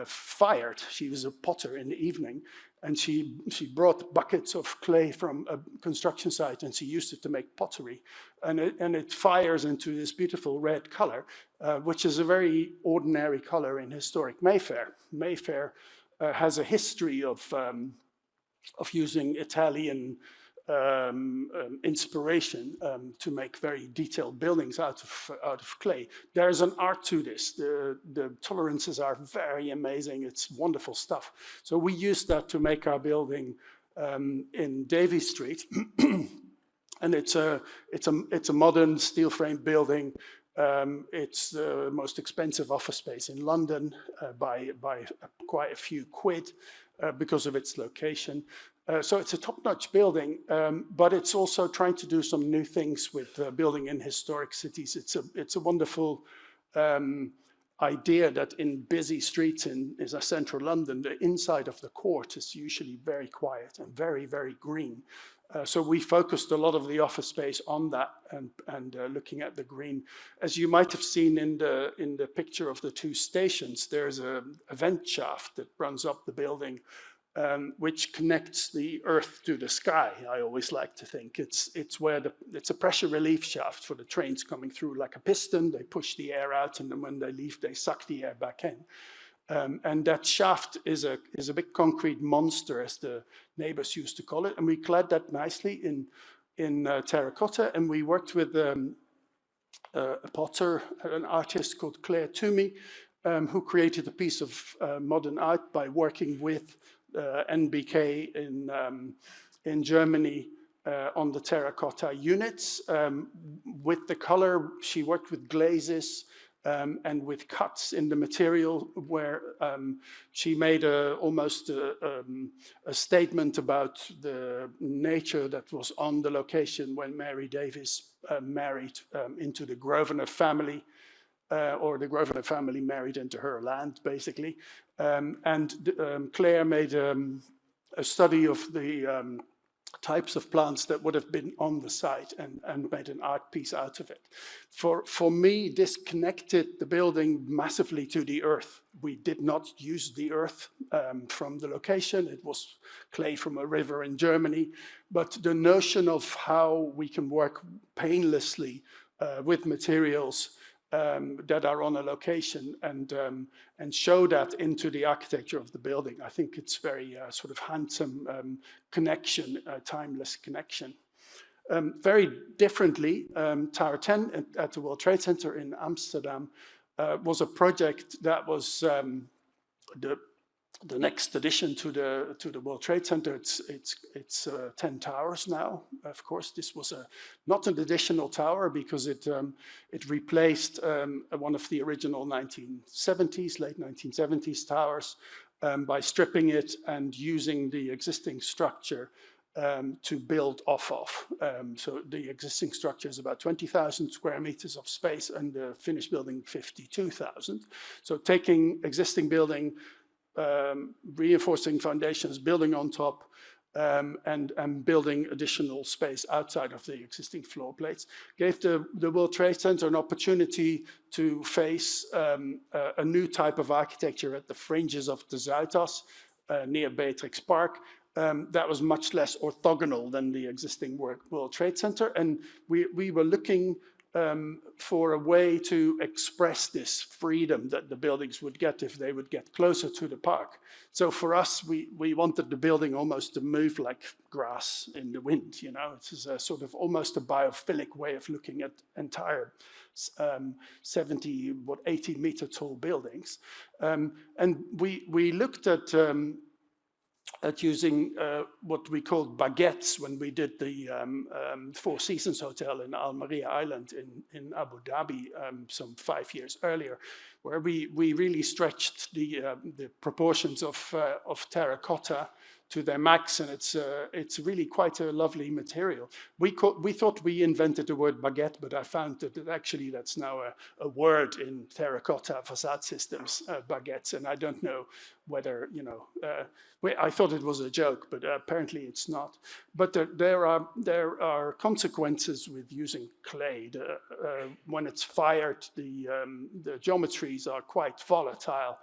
fired. She was a potter in the evening, and she brought buckets of clay from a construction site and she used it to make pottery. And it fires into this beautiful red color, which is a very ordinary color in historic Mayfair. Mayfair has a history of using Italian inspiration to make very detailed buildings out of clay. There's an art to this. The tolerances are very amazing. It's wonderful stuff. So we used that to make our building in Davy Street, and it's a modern steel frame building. It's the most expensive office space in London by quite a few quid because of its location. So it's a top-notch building, but it's also trying to do some new things with building in historic cities. It's a wonderful idea that in busy streets in central London, the inside of the court is usually very quiet and very, very green. So we focused a lot of the office space on that and looking at the green. As you might have seen in the picture of the two stations, there's a vent shaft that runs up the building, which connects the earth to the sky. I always like to think it's a pressure relief shaft for the trains coming through, like a piston. They push the air out, and then when they leave, they suck the air back in. And that shaft is a big concrete monster, as the neighbors used to call it. And we clad that nicely in terracotta. And we worked with a potter, an artist called Claire Toomey, who created a piece of modern art by working with NBK in Germany on the terracotta units. With the color, she worked with glazes and with cuts in the material, where she made almost a statement about the nature that was on the location when Mary Davies married into the Grosvenor family. Or the Grosvenor family married into her land, basically. Claire made a study of the types of plants that would have been on the site and made an art piece out of it. For me, this connected the building massively to the earth. We did not use the earth from the location. It was clay from a river in Germany. But the notion of how we can work painlessly with materials that are on a location and show that into the architecture of the building. I think it's very sort of handsome connection, timeless connection. Very differently, Tower 10 at the World Trade Center in Amsterdam was a project that was the next addition to the World Trade Center. It's 10 towers now. Of course, this was not an additional tower, because it replaced one of the original late 1970s towers by stripping it and using the existing structure to build off of. So the existing structure is about 20,000 square meters of space, and the finished building 52,000. So taking existing building, reinforcing foundations, building on top, and building additional space outside of the existing floor plates, gave the World Trade Center an opportunity to face a new type of architecture at the fringes of the Zuidas, near Beatrix Park, that was much less orthogonal than the existing World Trade Center. And we were looking for a way to express this freedom that the buildings would get if they would get closer to the park. So for us, we wanted the building almost to move like grass in the wind, you know. It is a sort of almost a biophilic way of looking at entire 70, 80 meter tall buildings. And we looked at using what we called baguettes when we did the Four Seasons Hotel in Al Maria Island in Abu Dhabi some 5 years earlier, where we really stretched the proportions of terracotta to their max, and it's really quite a lovely material. We thought we invented the word baguette, but I found that actually that's now a word in terracotta facade systems, baguettes, and I don't know whether, you know, I thought it was a joke, but apparently it's not. But there are consequences with using clay. When it's fired, the geometries are quite volatile.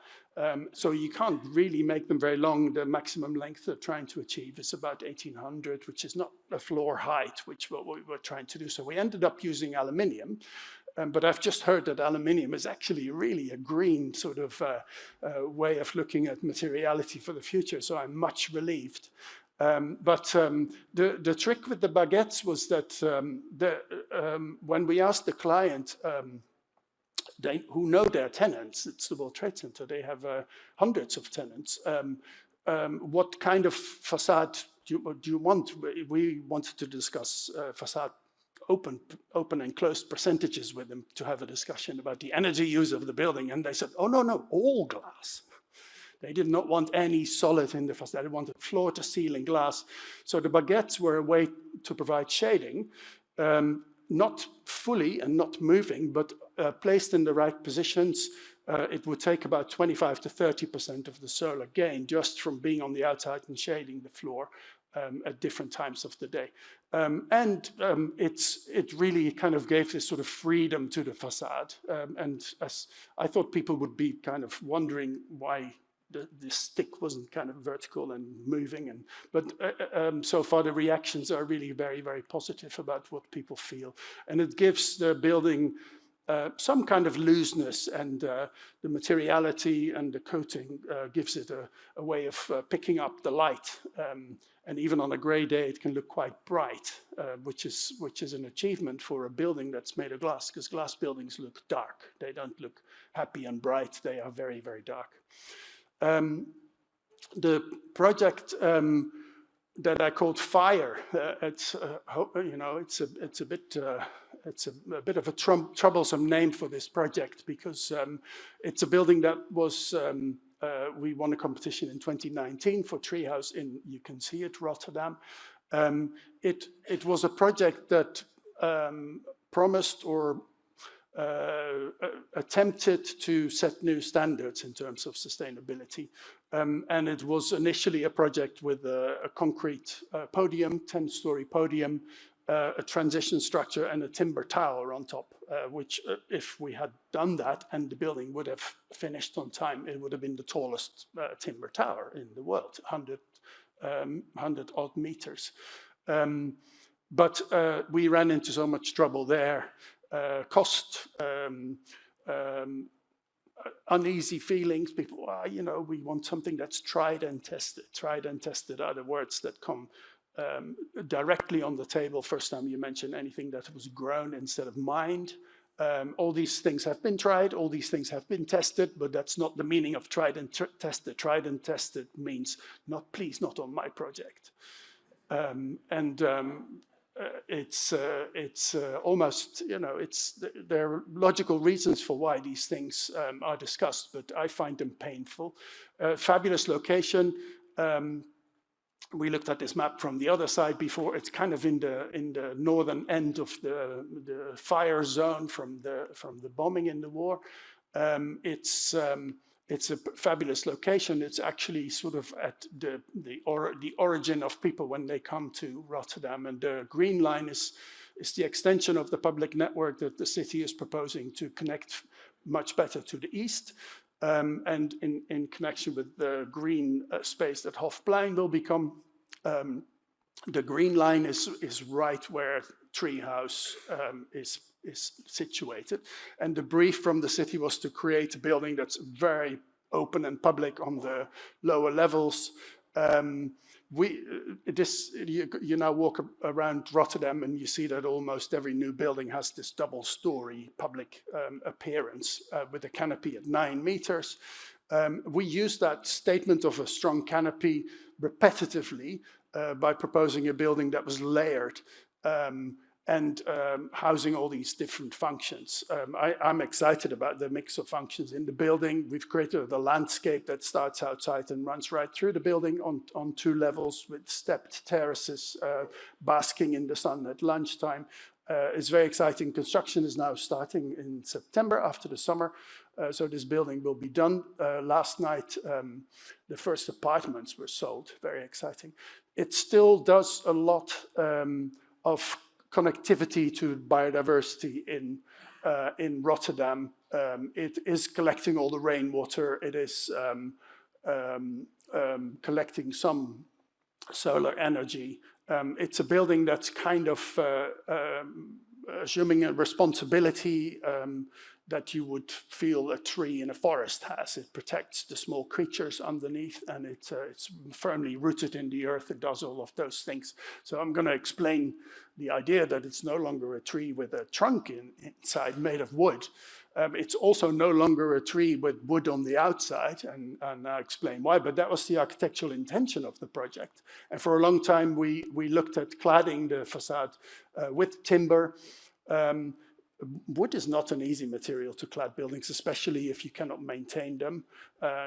So you can't really make them very long. The maximum length they're trying to achieve is about 1800, which is not a floor height, which what we were trying to do. So we ended up using aluminium. But I've just heard that aluminium is actually really a green sort of way of looking at materiality for the future. So I'm much relieved. But the trick with the baguettes was that when we asked the client, who know their tenants, it's the World Trade Center, they have hundreds of tenants, what kind of facade do you want? We wanted to discuss facade open and closed percentages with them to have a discussion about the energy use of the building. And they said, oh, no, all glass. They did not want any solid in the facade. They wanted floor to ceiling glass. So the baguettes were a way to provide shading, not fully and not moving, but placed in the right positions. It would take about 25 to 30% of the solar gain just from being on the outside and shading the floor at different times of the day. It really kind of gave this sort of freedom to the facade. And as I thought people would be kind of wondering why the stick wasn't kind of vertical and moving. But so far the reactions are really very, very positive about what people feel. And it gives the building some kind of looseness, and the materiality and the coating gives it a way of picking up the light. And even on a gray day, it can look quite bright, which is an achievement for a building that's made of glass, because glass buildings look dark. They don't look happy and bright. They are very, very dark. The project that I called Fire, it's a bit of a troublesome name for this project, because it's a building that was we won a competition in 2019 for Treehouse in, you can see it, Rotterdam. It was a project that promised or attempted to set new standards in terms of sustainability. And it was initially a project with a concrete podium, 10-story podium, a transition structure and a timber tower on top, which if we had done that and the building would have finished on time, it would have been the tallest timber tower in the world, 100 odd meters. But we ran into so much trouble there. Cost, uneasy feelings, people, we want something that's tried and tested. Tried and tested are the words that come directly on the table first time you mention anything that was grown instead of mined. All these things have been tried, all these things have been tested, but that's not the meaning of tried and tested. Tried and tested means, please, not on my project. It's almost, there are logical reasons for why these things are discussed, but I find them painful. Fabulous location. We looked at this map from the other side before. It's kind of in the northern end of the fire zone from the bombing in the war. It's a fabulous location. It's actually sort of at the origin of people when they come to Rotterdam. And the green line is the extension of the public network that the city is proposing to connect much better to the east. And in connection with the green space that Hofplein will become, The green line is right where Treehouse is situated. And the brief from the city was to create a building that's very open and public on the lower levels. You now walk around Rotterdam and you see that almost every new building has this double-story public appearance with a canopy at 9 meters. We use that statement of a strong canopy repetitively by proposing a building that was layered and housing all these different functions. I'm excited about the mix of functions in the building. We've created the landscape that starts outside and runs right through the building on 2 levels with stepped terraces, basking in the sun at lunchtime. It's very exciting. Construction is now starting in September after the summer. So this building will be done. Last night, the first apartments were sold. Very exciting. It still does a lot of connectivity to biodiversity in Rotterdam. It is collecting all the rainwater. It is collecting some solar energy. It's a building that's kind of assuming a responsibility that you would feel a tree in a forest has. It protects the small creatures underneath, and it's firmly rooted in the earth. It does all of those things. So I'm going to explain the idea that it's no longer a tree with a trunk inside made of wood. It's also no longer a tree with wood on the outside, and I'll explain why, but that was the architectural intention of the project. And for a long time, we looked at cladding the facade with timber. Wood is not an easy material to clad buildings, especially if you cannot maintain them.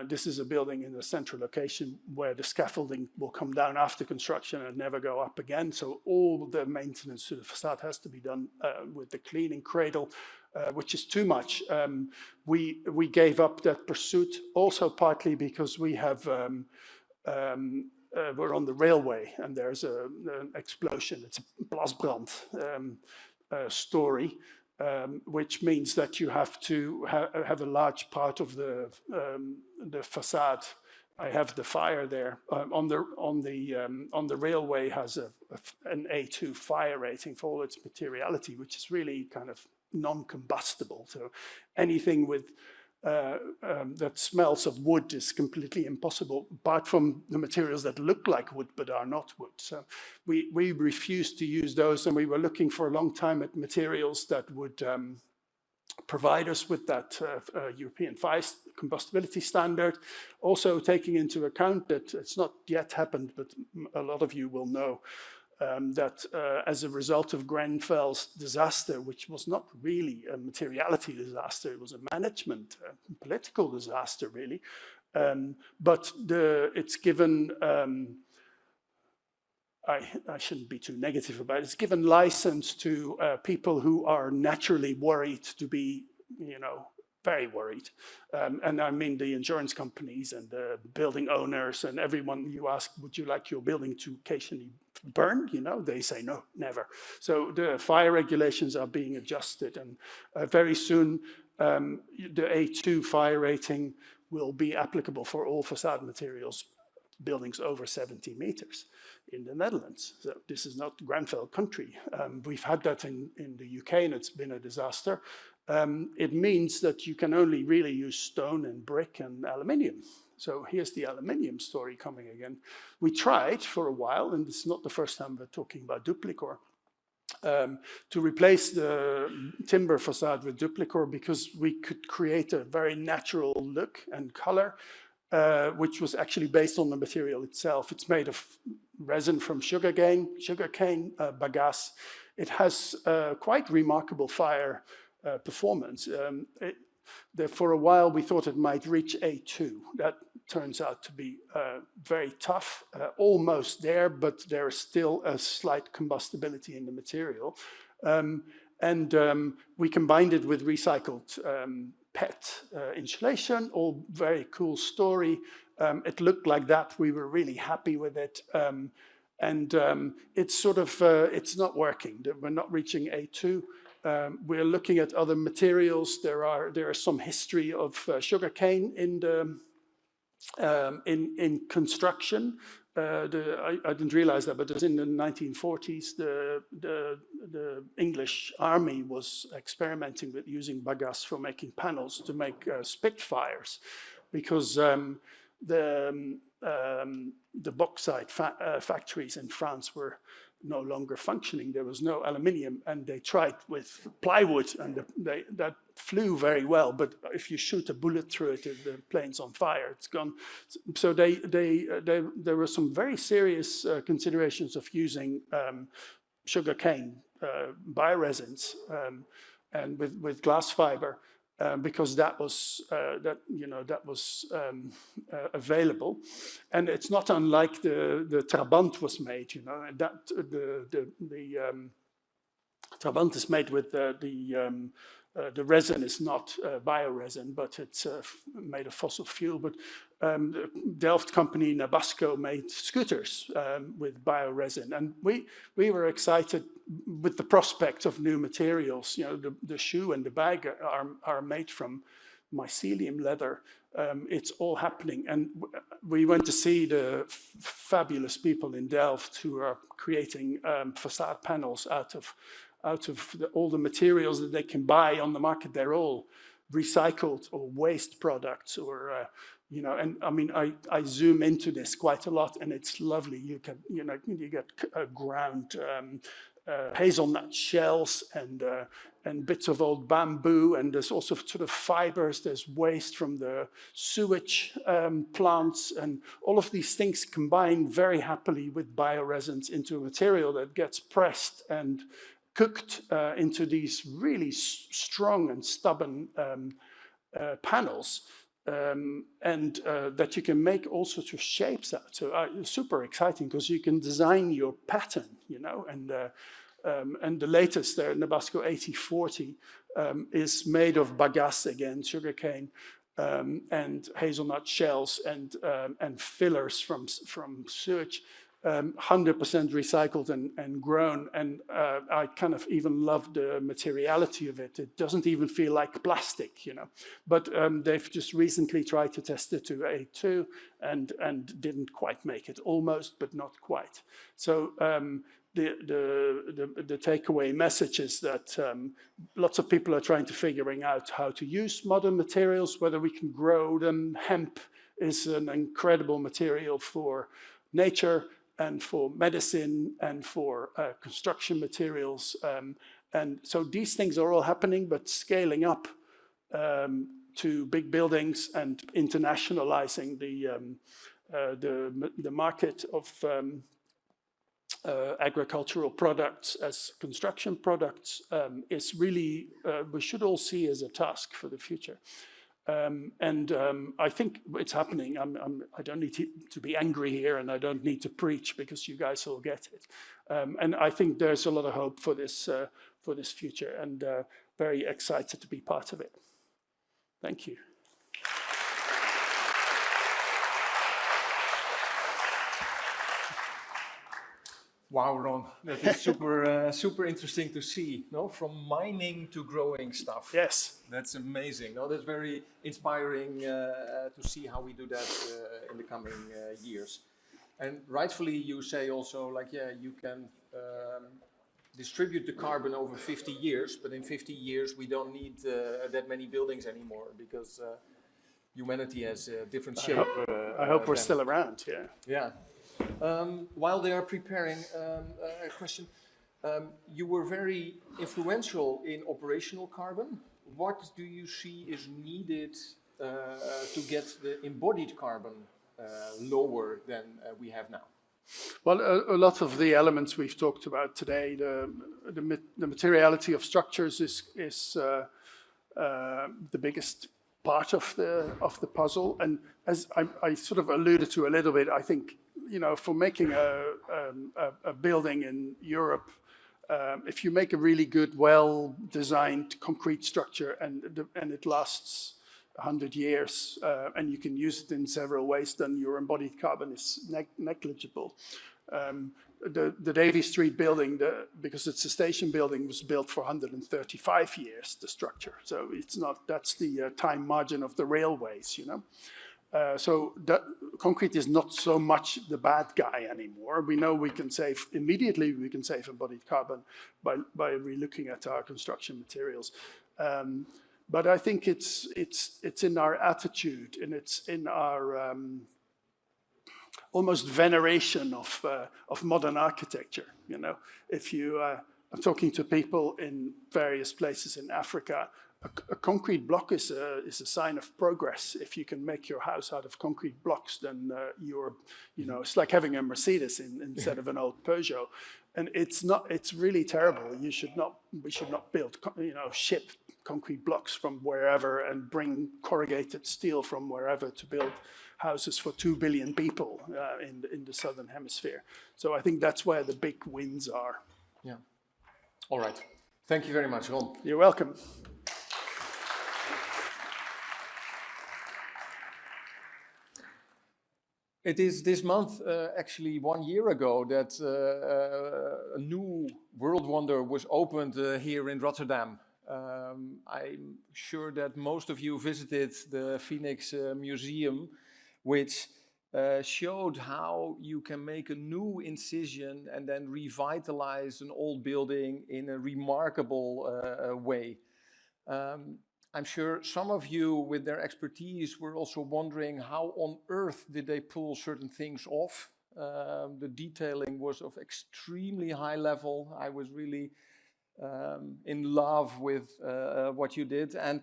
This is a building in a central location where the scaffolding will come down after construction and never go up again. So all the maintenance to the facade has to be done with the cleaning cradle, which is too much. We gave up that pursuit also partly because we have we're on the railway and there's an explosion. It's a blasbrand story. Which means that you have to have a large part of the facade. I have the fire there. On the railway has an A2 fire rating for all its materiality, which is really kind of non-combustible. So anything with that smells of wood is completely impossible, apart from the materials that look like wood but are not wood. So we refused to use those, and we were looking for a long time at materials that would provide us with that European fire combustibility standard. Also taking into account that it's not yet happened, but a lot of you will know that as a result of Grenfell's disaster, which was not really a materiality disaster, it was a management, political disaster, really. But it's given, I shouldn't be too negative about it, it's given license to people who are naturally worried to be, very worried. And I mean the insurance companies and the building owners and everyone you ask, would you like your building to occasionally burn? They say no, never. So the fire regulations are being adjusted, and very soon the A2 fire rating will be applicable for all facade materials, buildings over 70 meters in the Netherlands. So this is not Grenfell country. We've had that in the UK and it's been a disaster. It means that you can only really use stone and brick and aluminium. So here's the aluminium story coming again. We tried for a while, and it's not the first time we're talking about Duplicor, to replace the timber facade with Duplicor because we could create a very natural look and color, which was actually based on the material itself. It's made of resin from sugarcane bagasse. It has quite remarkable fire performance. For a while, we thought it might reach A2. That turns out to be very tough, almost there, but there is still a slight combustibility in the material. We combined it with recycled PET insulation, all very cool story. It looked like that. We were really happy with it. It's sort of, it's not working. We're not reaching A2. We're looking at other materials. There is some history of sugarcane in in construction, I didn't realize that, but it was in the 1940s, the English army was experimenting with using bagasse for making panels to make Spitfires, because the bauxite factories in France were no longer functioning. There was no aluminium, and they tried with plywood, and that flew very well. But if you shoot a bullet through it, the plane's on fire. It's gone. So there were some very serious considerations of using sugarcane bioresins and with glass fiber. Because that was available, and it's not unlike the Trabant was made. That the Trabant is made with the resin is not bioresin, but it's made of fossil fuel. But the Delft company Nabasco made scooters with bioresin, and we were excited with the prospect of new materials. The shoe and the bag are made from mycelium leather. It's all happening, and we went to see the fabulous people in Delft who are creating facade panels out of all the materials that they can buy on the market. They're all recycled or waste products, or and I mean, I zoom into this quite a lot, and it's lovely. You get ground hazelnut shells and bits of old bamboo, and there's also sort of fibers. There's waste from the sewage plants, and all of these things combine very happily with bioresins into a material that gets pressed and cooked into these really strong and stubborn panels, and that you can make all sorts of shapes out. So super exciting, because you can design your pattern, and the latest there, Nabasco 8040, is made of bagasse again, sugarcane, and hazelnut shells and fillers from sewage. 100% recycled and grown, and I kind of even love the materiality of it. It doesn't even feel like plastic, But they've just recently tried to test it to A2 and didn't quite make it. Almost, but not quite. So the takeaway message is that lots of people are trying to figuring out how to use modern materials, whether we can grow them. Hemp is an incredible material for nature and for medicine and for construction materials. And so these things are all happening, but scaling up to big buildings and internationalizing the market of agricultural products as construction products is really, we should all see as a task for the future. I think it's happening. I don't need to be angry here, and I don't need to preach, because you guys all get it. And I think there's a lot of hope for this future, and very excited to be part of it. Thank you. Wow, Ron, that is super interesting to see. No, from mining to growing stuff. Yes, that's amazing. No, that's very inspiring to see how we do that in the coming years. And rightfully, you say also, like, yeah, you can distribute the carbon over 50 years, but in 50 years we don't need that many buildings anymore, because humanity has a different shape. I hope we're still around. Yeah. Yeah. While they are preparing a question, you were very influential in operational carbon. What do you see is needed to get the embodied carbon lower than we have now? Well, a lot of the elements we've talked about today, the materiality of structures is the biggest part of the puzzle. And as I sort of alluded to a little bit, I think, for making a building in Europe, if you make a really good, well-designed concrete structure and it lasts 100 years and you can use it in several ways, then your embodied carbon is negligible. The Davy Street building, because it's a station building, was built for 135 years, the structure. So it's not, that's the time margin of the railways, So that concrete is not so much the bad guy anymore. We know we can save immediately. We can save embodied carbon by relooking at our construction materials. But I think it's in our attitude, and it's in our almost veneration of modern architecture. You know, if you I'm talking to people in various places in Africa. A concrete block is a sign of progress. If you can make your house out of concrete blocks, then it's like having a Mercedes instead of an old Peugeot. And it's really terrible. We should not build, ship concrete blocks from wherever and bring corrugated steel from wherever to build houses for 2 billion people in the Southern Hemisphere. So I think that's where the big wins are. Yeah. All right. Thank you very much, Ron. You're welcome. It is this month, actually 1 year ago, that a new world wonder was opened here in Rotterdam. I'm sure that most of you visited the Phoenix Museum, which showed how you can make a new incision and then revitalize an old building in a remarkable way. I'm sure some of you, with their expertise, were also wondering how on earth did they pull certain things off. The detailing was of extremely high level. I was really in love with what you did. And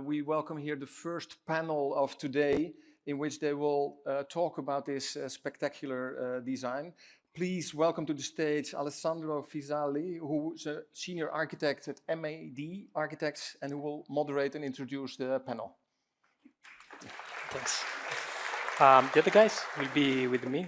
we welcome here the first panel of today, in which they will talk about this spectacular design. Please welcome to the stage Alessandro Fisali, who is a senior architect at MAD Architects and who will moderate and introduce the panel. Thanks. The other guys will be with me.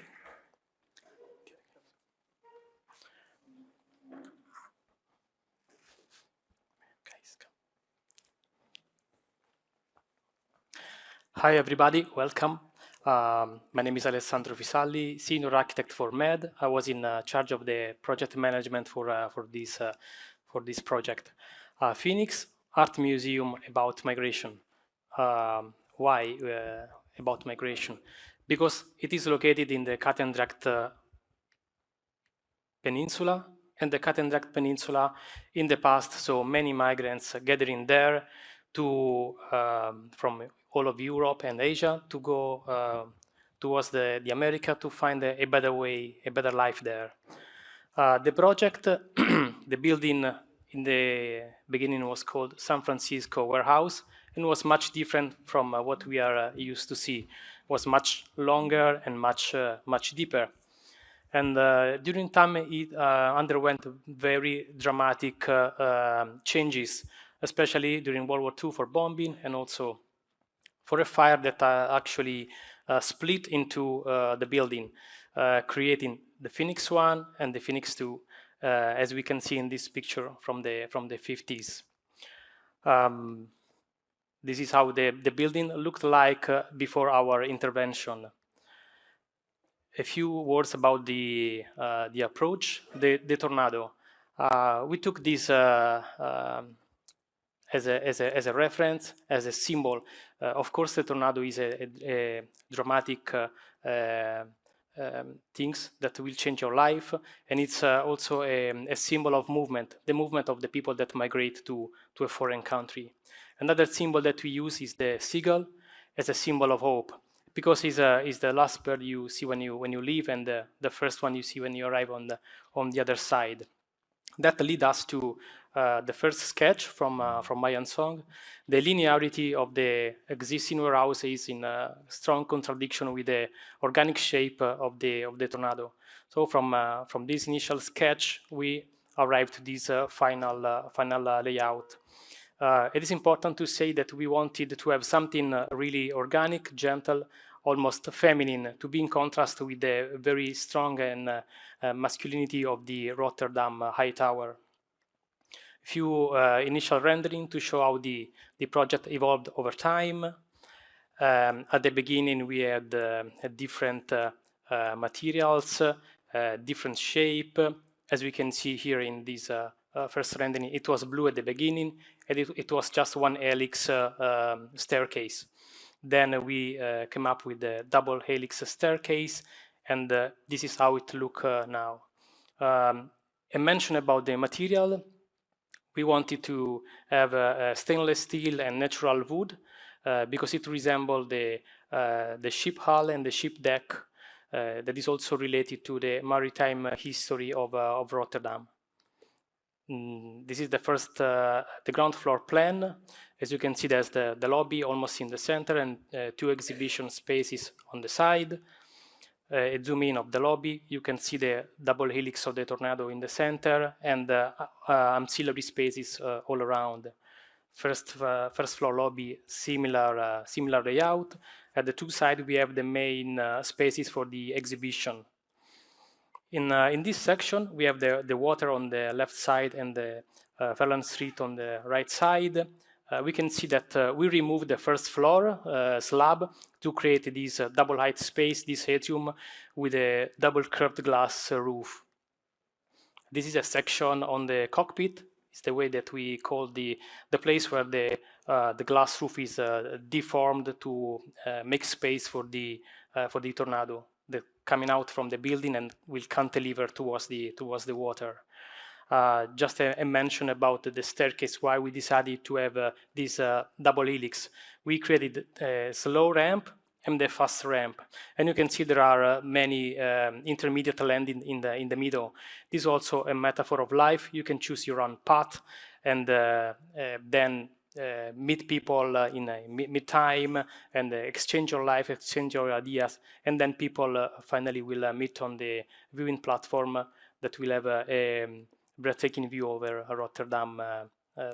Hi everybody, welcome. My name is Alessandro Fisali, senior architect for MED. I was in charge of the project management for this project. Phoenix Art Museum about migration. Why about migration? Because it is located in the Katendrecht Peninsula, and the Katendrecht Peninsula in the past saw many migrants gathering there to from all of Europe and Asia to go towards the America to find a better way, a better life there. The project, the building in the beginning was called San Francisco Warehouse and was much different from what we are used to see. It was much longer and much deeper. And during time it underwent very dramatic changes, especially during World War II for bombing and also for a fire that actually split into the building, creating the Phoenix 1 and the Phoenix 2, as we can see in this picture from the 50s. This is how the building looked like before our intervention. A few words about the approach, the tornado. We took this as a reference, as a symbol. Of course, the tornado is a dramatic things that will change your life, and it's also a symbol of movement, the movement of the people that migrate to a foreign country. Another symbol that we use is the seagull as a symbol of hope, because it's the last bird you see when you leave, and the first one you see when you arrive on the other side. That leads us to the first sketch from my own song. The linearity of the existing warehouse is in strong contradiction with the organic shape of the tornado. So from this initial sketch, we arrived to this final layout. It is important to say that we wanted to have something really organic, gentle, almost feminine, to be in contrast with the very strong and masculinity of the Rotterdam High Tower. A few initial rendering to show how the project evolved over time. At the beginning, we had different materials, different shape. As we can see here in this first rendering, it was blue at the beginning, and it was just one helix staircase. Then we came up with the double helix staircase, and this is how it looks now. A mention about the material. We wanted to have stainless steel and natural wood because it resembles the ship hull and the ship deck that is also related to the maritime history of Rotterdam. This is the first, the ground floor plan. As you can see, there's the lobby almost in the center and 2 exhibition spaces on the side. A zoom in of the lobby, you can see the double helix of the tornado in the center and ancillary spaces all around. First floor lobby, similar layout. At the 2 sides, we have the main spaces for the exhibition. In this section, we have the water on the left side and the Verland Street on the right side. We can see that we removed the first floor slab to create this double height space, this atrium with a double curved glass roof. This is a section on the cockpit. It's the way that we call the place where the glass roof is deformed to make space for the tornado that coming out from the building and will cantilever towards the water. Just a mention about the staircase, why we decided to have this double helix. We created a slow ramp and the fast ramp. And you can see there are many intermediate landings in the middle. This is also a metaphor of life. You can choose your own path and then meet people in mid-time and exchange your life, exchange your ideas. And then people finally will meet on the viewing platform that will have a breathtaking view over Rotterdam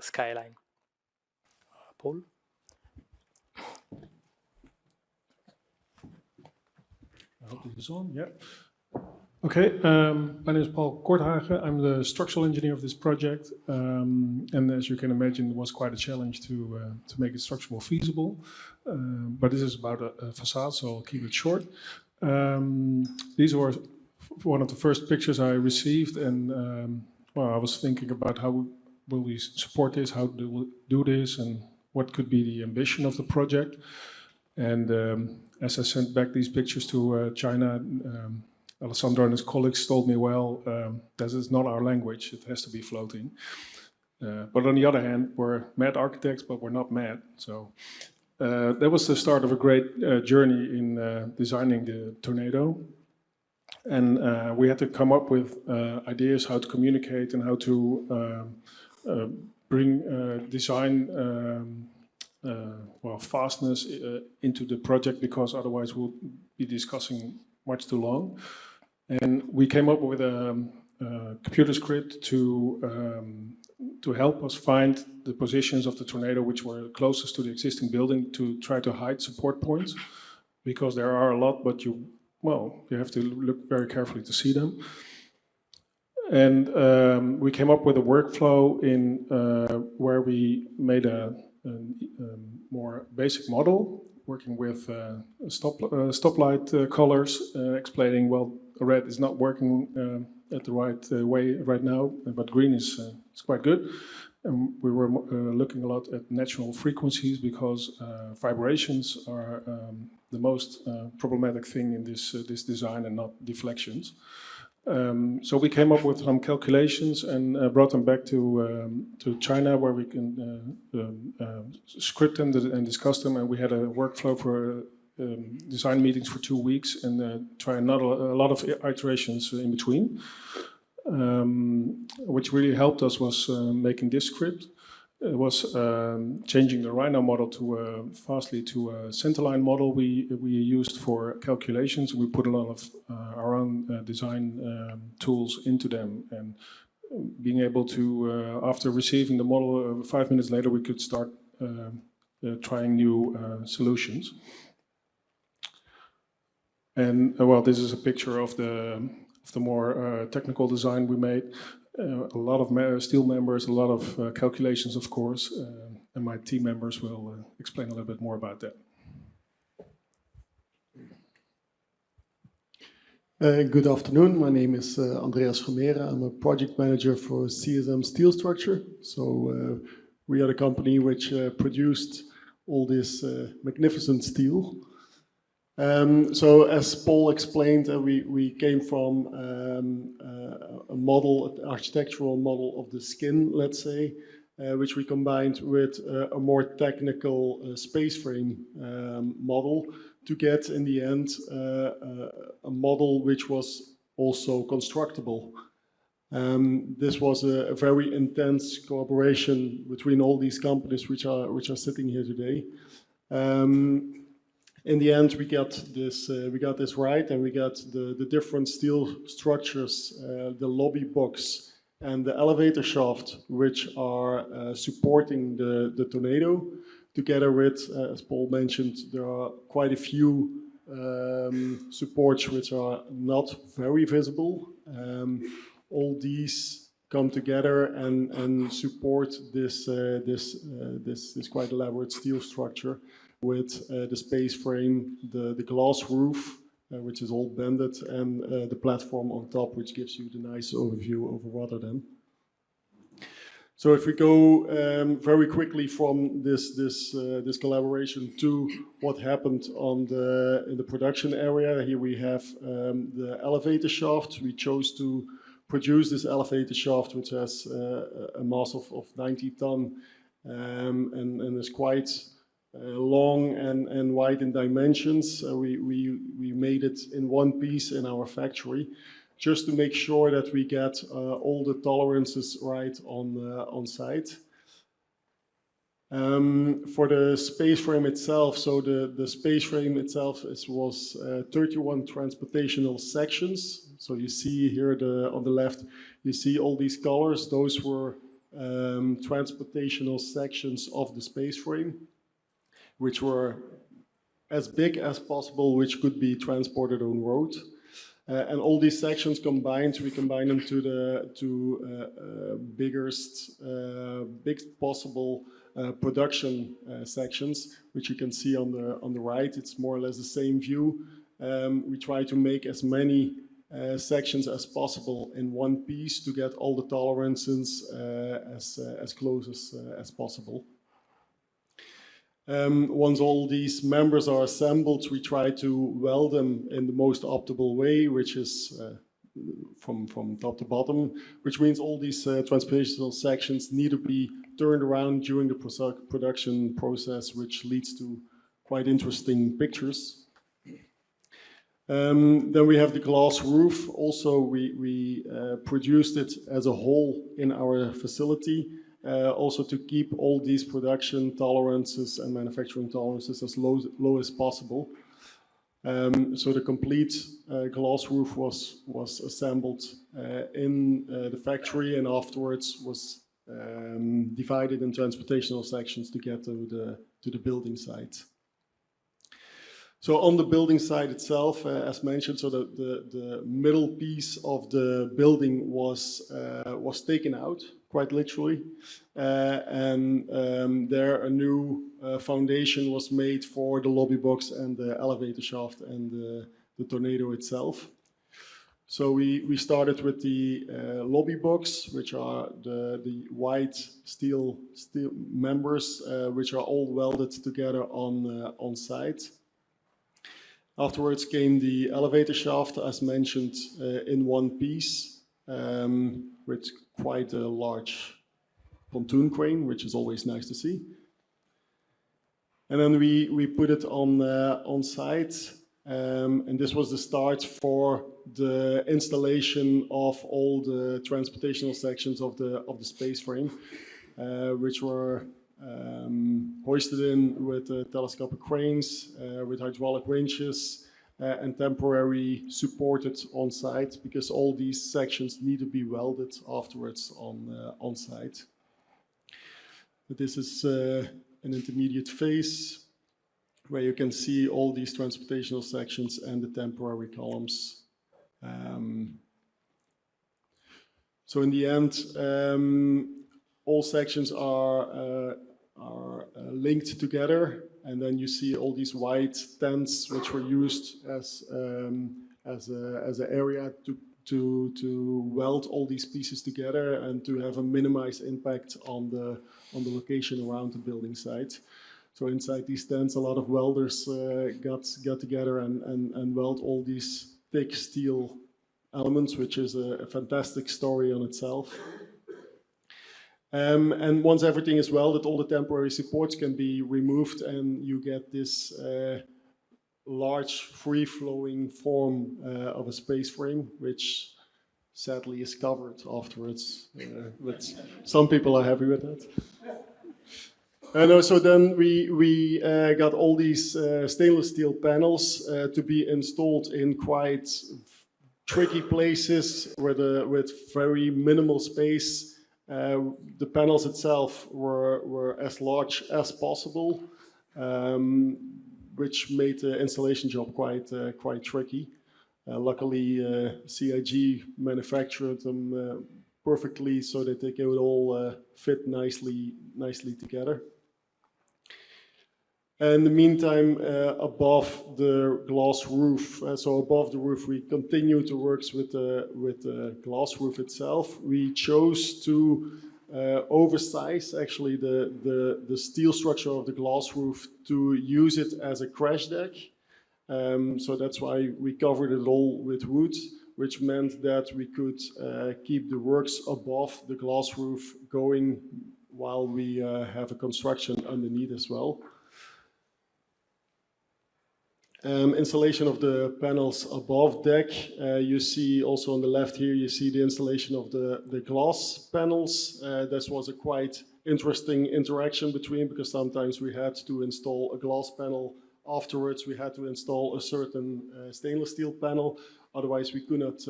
skyline. Paul? I hope this is on, yeah. Okay, my name is Paul Korthagen. I'm the structural engineer of this project. And as you can imagine, it was quite a challenge to make it structurally feasible. But this is about a facade, so I'll keep it short. These were one of the first pictures I received, and well, I was thinking about how will we support this, how do we do this, and what could be the ambition of the project. And as I sent back these pictures to China, Alessandro and his colleagues told me, well, this is not our language, it has to be floating. But on the other hand, we're mad architects, but we're not mad. So that was the start of a great journey in designing the tornado. And we had to come up with ideas how to communicate and how to bring design well, fastness into the project, because otherwise we'll be discussing much too long. And we came up with a computer script to help us find the positions of the tornado which were closest to the existing building, to try to hide support points, because there are a lot, but you have to look very carefully to see them. And we came up with a workflow in where we made a more basic model, working with stoplight colors, explaining, well, red is not working at the right way right now, but green is quite good. And we were looking a lot at natural frequencies, because vibrations are the most problematic thing in this design, and not deflections. So we came up with some calculations and brought them back to China, where we can script them and discuss them. And we had a workflow for design meetings for 2 weeks, and try a lot of iterations in between. Which really helped us was making this script. It was changing the Rhino model to fastly to a centerline model we used for calculations. We put a lot of our own design tools into them, and being able to, after receiving the model, 5 minutes later we could start trying new solutions. And well, this is a picture of the more technical design we made. A lot of steel members, a lot of calculations, of course, and my team members will explain a little bit more about that. Good afternoon, my name is Andreas Vermeeren. I'm a project manager for CSM Steel Structure. So we are the company which produced all this magnificent steel. So as Paul explained, we came from a model, an architectural model of the skin, let's say, which we combined with a more technical space frame model to get, in the end, a model which was also constructible. This was a very intense collaboration between all these companies which are sitting here today. In the end, we got this right, and we got the different steel structures, the lobby box and the elevator shaft, which are supporting the tornado. Together with, as Paul mentioned, there are quite a few supports which are not very visible. All these come together and support this quite elaborate steel structure with the space frame, the glass roof, which is all bended, and the platform on top, which gives you the nice overview over Rotterdam. So if we go very quickly from this collaboration to what happened in the production area, here we have the elevator shaft. We chose to produce this elevator shaft, which has a mass of 90 ton and is quite long and wide in dimensions. We made it in one piece in our factory, just to make sure that we get all the tolerances right on site. For the space frame itself, so the space frame itself was 31 transportational sections. So you see here on the left, you see all these colors. Those were transportational sections of the space frame, which were as big as possible, which could be transported on road. And all these sections combined, we combine them to the biggest possible production sections, which you can see on the right. It's more or less the same view. We try to make as many sections as possible in one piece to get all the tolerances as close as possible. Once all these members are assembled, we try to weld them in the most optimal way, which is from top to bottom, which means all these transportational sections need to be turned around during the production process, which leads to quite interesting pictures. Then we have the glass roof. Also, we produced it as a whole in our facility. Also to keep all these production tolerances and manufacturing tolerances as low as possible. So the complete glass roof was assembled in the factory, and afterwards was divided in transportational sections to get to the building site. So on the building site itself, as mentioned, so the middle piece of the building was taken out, quite literally, and there a new foundation was made for the lobby box and the elevator shaft and the tornado itself. So we started with the lobby box, which are the white steel members, which are all welded together on site. Afterwards came the elevator shaft, as mentioned, in one piece, with quite a large pontoon crane, which is always nice to see. And then we put it on site, and this was the start for the installation of all the transportational sections of the space frame, which were hoisted in with telescopic cranes, with hydraulic winches, and temporary supported on site, because all these sections need to be welded afterwards on site. But this is an intermediate phase where you can see all these transportational sections and the temporary columns. So in the end, all sections are linked together, and then you see all these white tents which were used as an area to weld all these pieces together and to have a minimized impact on the location around the building site. So inside these tents, a lot of welders got together and weld all these thick steel elements, which is a fantastic story on itself. And once everything is welded, all the temporary supports can be removed, and you get this large free-flowing form of a space frame, which sadly is covered afterwards. But some people are happy with that. And so then we got all these stainless steel panels to be installed in quite tricky places with very minimal space. The panels itself were as large as possible, which made the installation job quite tricky. Luckily, CIG manufactured them perfectly so that they could all fit nicely together. In the meantime, above the glass roof, so above the roof, we continue to work with the glass roof itself. We chose to oversize actually the steel structure of the glass roof to use it as a crash deck. So that's why we covered it all with wood, which meant that we could keep the works above the glass roof going while we have a construction underneath as well. Installation of the panels above deck. You see also on the left here, you see the installation of the glass panels. This was a quite interesting interaction between, because sometimes we had to install a glass panel. Afterwards, we had to install a certain stainless steel panel. Otherwise, we could not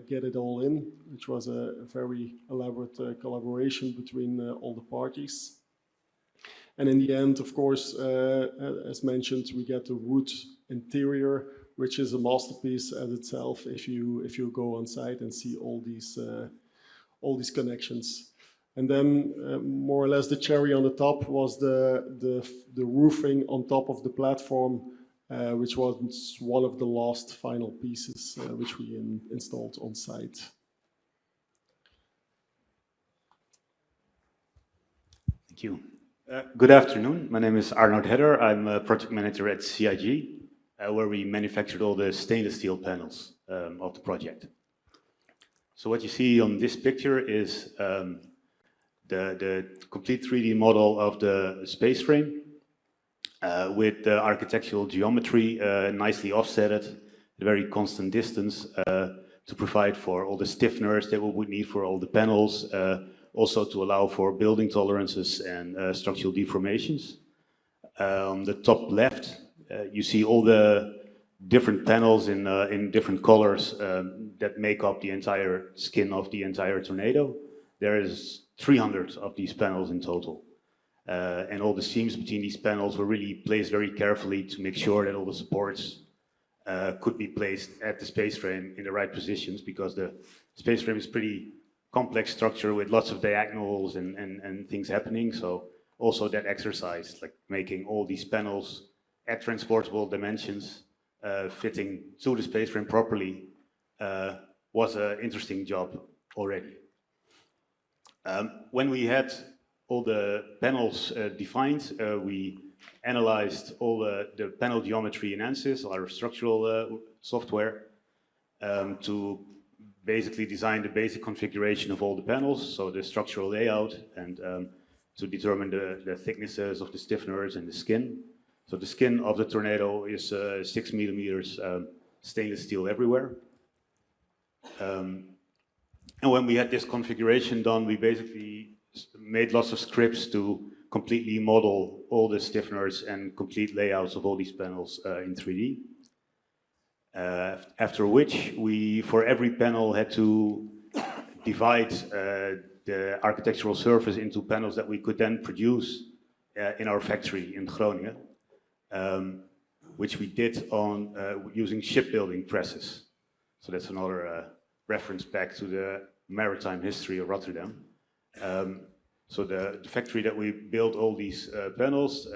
get it all in, which was a very elaborate collaboration between all the parties. And in the end, of course, as mentioned, we get the wood interior, which is a masterpiece as itself if you go on site and see all these connections. And then more or less the cherry on the top was the roofing on top of the platform, which was one of the last final pieces which we installed on site. Thank you. Good afternoon. My name is Arnoud Hedder. I'm a project manager at CIG, where we manufactured all the stainless steel panels of the project. So what you see on this picture is the complete 3D model of the space frame with the architectural geometry nicely offset at a very constant distance to provide for all the stiffeners that we would need for all the panels, also to allow for building tolerances and structural deformations. On the top left, you see all the different panels in different colors that make up the entire skin of the entire tornado. There is 300 of these panels in total. And all the seams between these panels were really placed very carefully to make sure that all the supports could be placed at the space frame in the right positions, because the space frame is pretty complex structure with lots of diagonals and things happening. So also that exercise, like making all these panels at transportable dimensions, fitting to the space frame properly, was an interesting job already. When we had all the panels defined, we analyzed all the panel geometry in ANSYS, our structural software, to basically design the basic configuration of all the panels, so the structural layout, and to determine the thicknesses of the stiffeners and the skin. So the skin of the tornado is 6 millimeters stainless steel everywhere. And when we had this configuration done, we basically made lots of scripts to completely model all the stiffeners and complete layouts of all these panels in 3D. After which we, for every panel, had to divide the architectural surface into panels that we could then produce in our factory in Groningen, which we did on using shipbuilding presses. So that's another reference back to the maritime history of Rotterdam. So the factory that we built all these panels,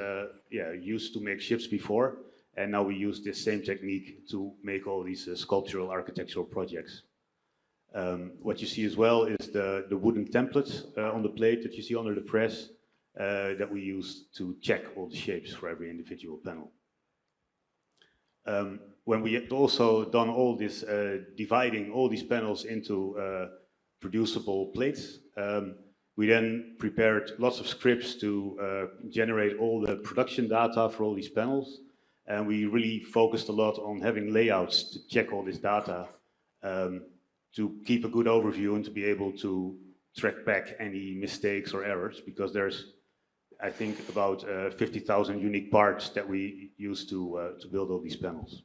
used to make ships before, and now we use this same technique to make all these sculptural architectural projects. What you see as well is the wooden template on the plate that you see under the press. that we use to check all the shapes for every individual panel. When we had also done all this, dividing all these panels into producible plates, we then prepared lots of scripts to generate all the production data for all these panels. And we really focused a lot on having layouts to check all this data, to keep a good overview and to be able to track back any mistakes or errors, because there's, I think, about 50,000 unique parts that we use to build all these panels.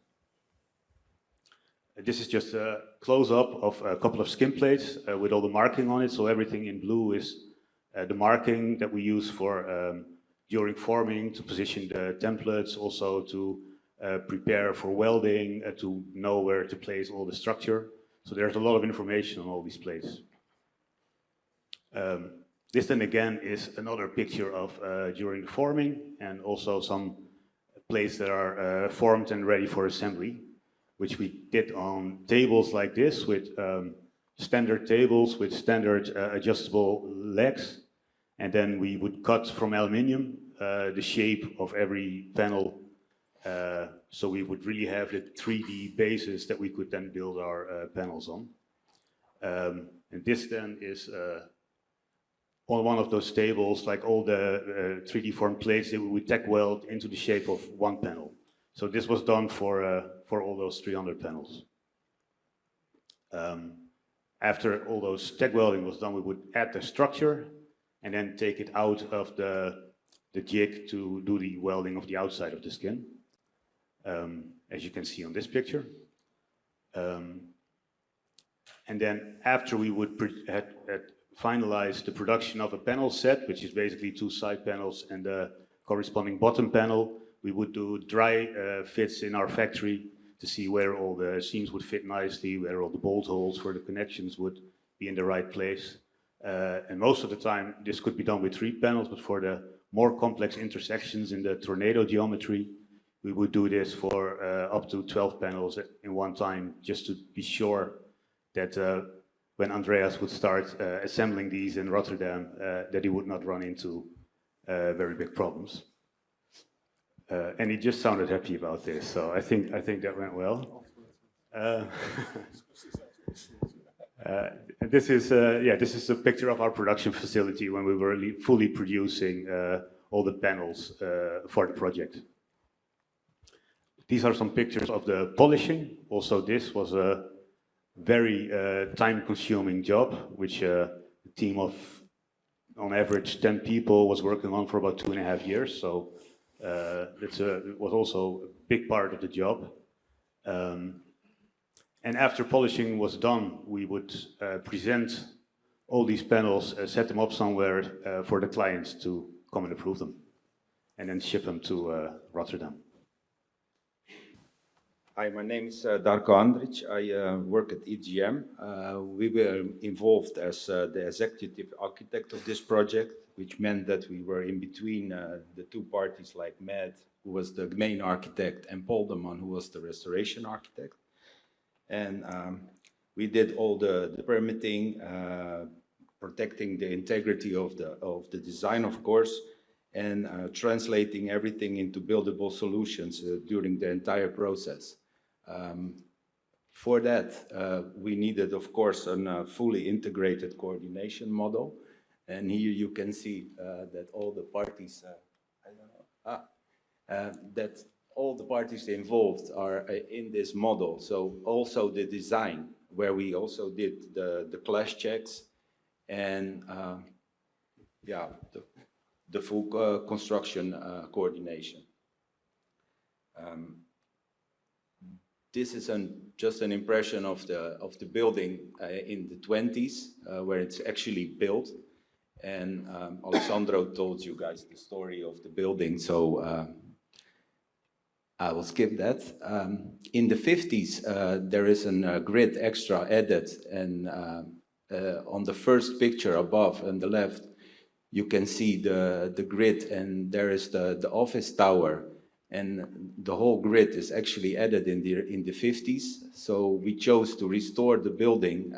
This is just a close-up of a couple of skin plates with all the marking on it. So everything in blue is the marking that we use for during forming, to position the templates, also to prepare for welding, to know where to place all the structure. So there's a lot of information on all these plates. This then again is another picture of during the forming, and also some plates that are formed and ready for assembly, which we did on tables like this, with standard tables with standard adjustable legs. And then we would cut from aluminium the shape of every panel. So we would really have the 3D basis that we could then build our panels on. And this then is on one of those tables, like all the 3D formed plates that we would tack weld into the shape of one panel. So this was done for all those 300 panels. After all those tack welding was done, we would add the structure and then take it out of the jig to do the welding of the outside of the skin, as you can see on this picture. And then after we would finalize the production of a panel set, which is basically 2 side panels and the corresponding bottom panel, we would do dry fits in our factory to see where all the seams would fit nicely, where all the bolt holes for the connections would be in the right place. And most of the time, this could be done with 3 panels, but for the more complex intersections in the tornado geometry, we would do this for up to 12 panels in one time, just to be sure that when Andreas would start assembling these in Rotterdam, that he would not run into very big problems. And he just sounded happy about this, so I think that went well. This is a picture of our production facility when we were fully producing all the panels for the project. These are some pictures of the polishing. Also, this was a very time-consuming job, which a team of, on average, 10 people was working on for about 2.5 years. So it was also a big part of the job. And after polishing was done, we would present all these panels, set them up somewhere for the clients to come and approve them, and then ship them to Rotterdam. Hi, my name is Darko Andrić. I work at EGM. We were involved as the executive architect of this project, which meant that we were in between the 2 parties, like Ahmed, who was the main architect, and Paul de Man, who was the restoration architect. And we did all the permitting, protecting the integrity of the design, of course, and translating everything into buildable solutions during the entire process. For that, we needed, of course, a fully integrated coordination model. And here you can see that all the parties, that all the parties involved are in this model. So also the design, where we also did the clash checks, and the full construction coordination. This is just an impression of the building in the 20s, where it's actually built. And Alessandro told you guys the story of the building, so I will skip that. In the 50s, there is a grid extra added, and on the first picture above on the left, you can see the grid, and there is the office tower. And the whole grid is actually added in the 50s. So we chose to restore the building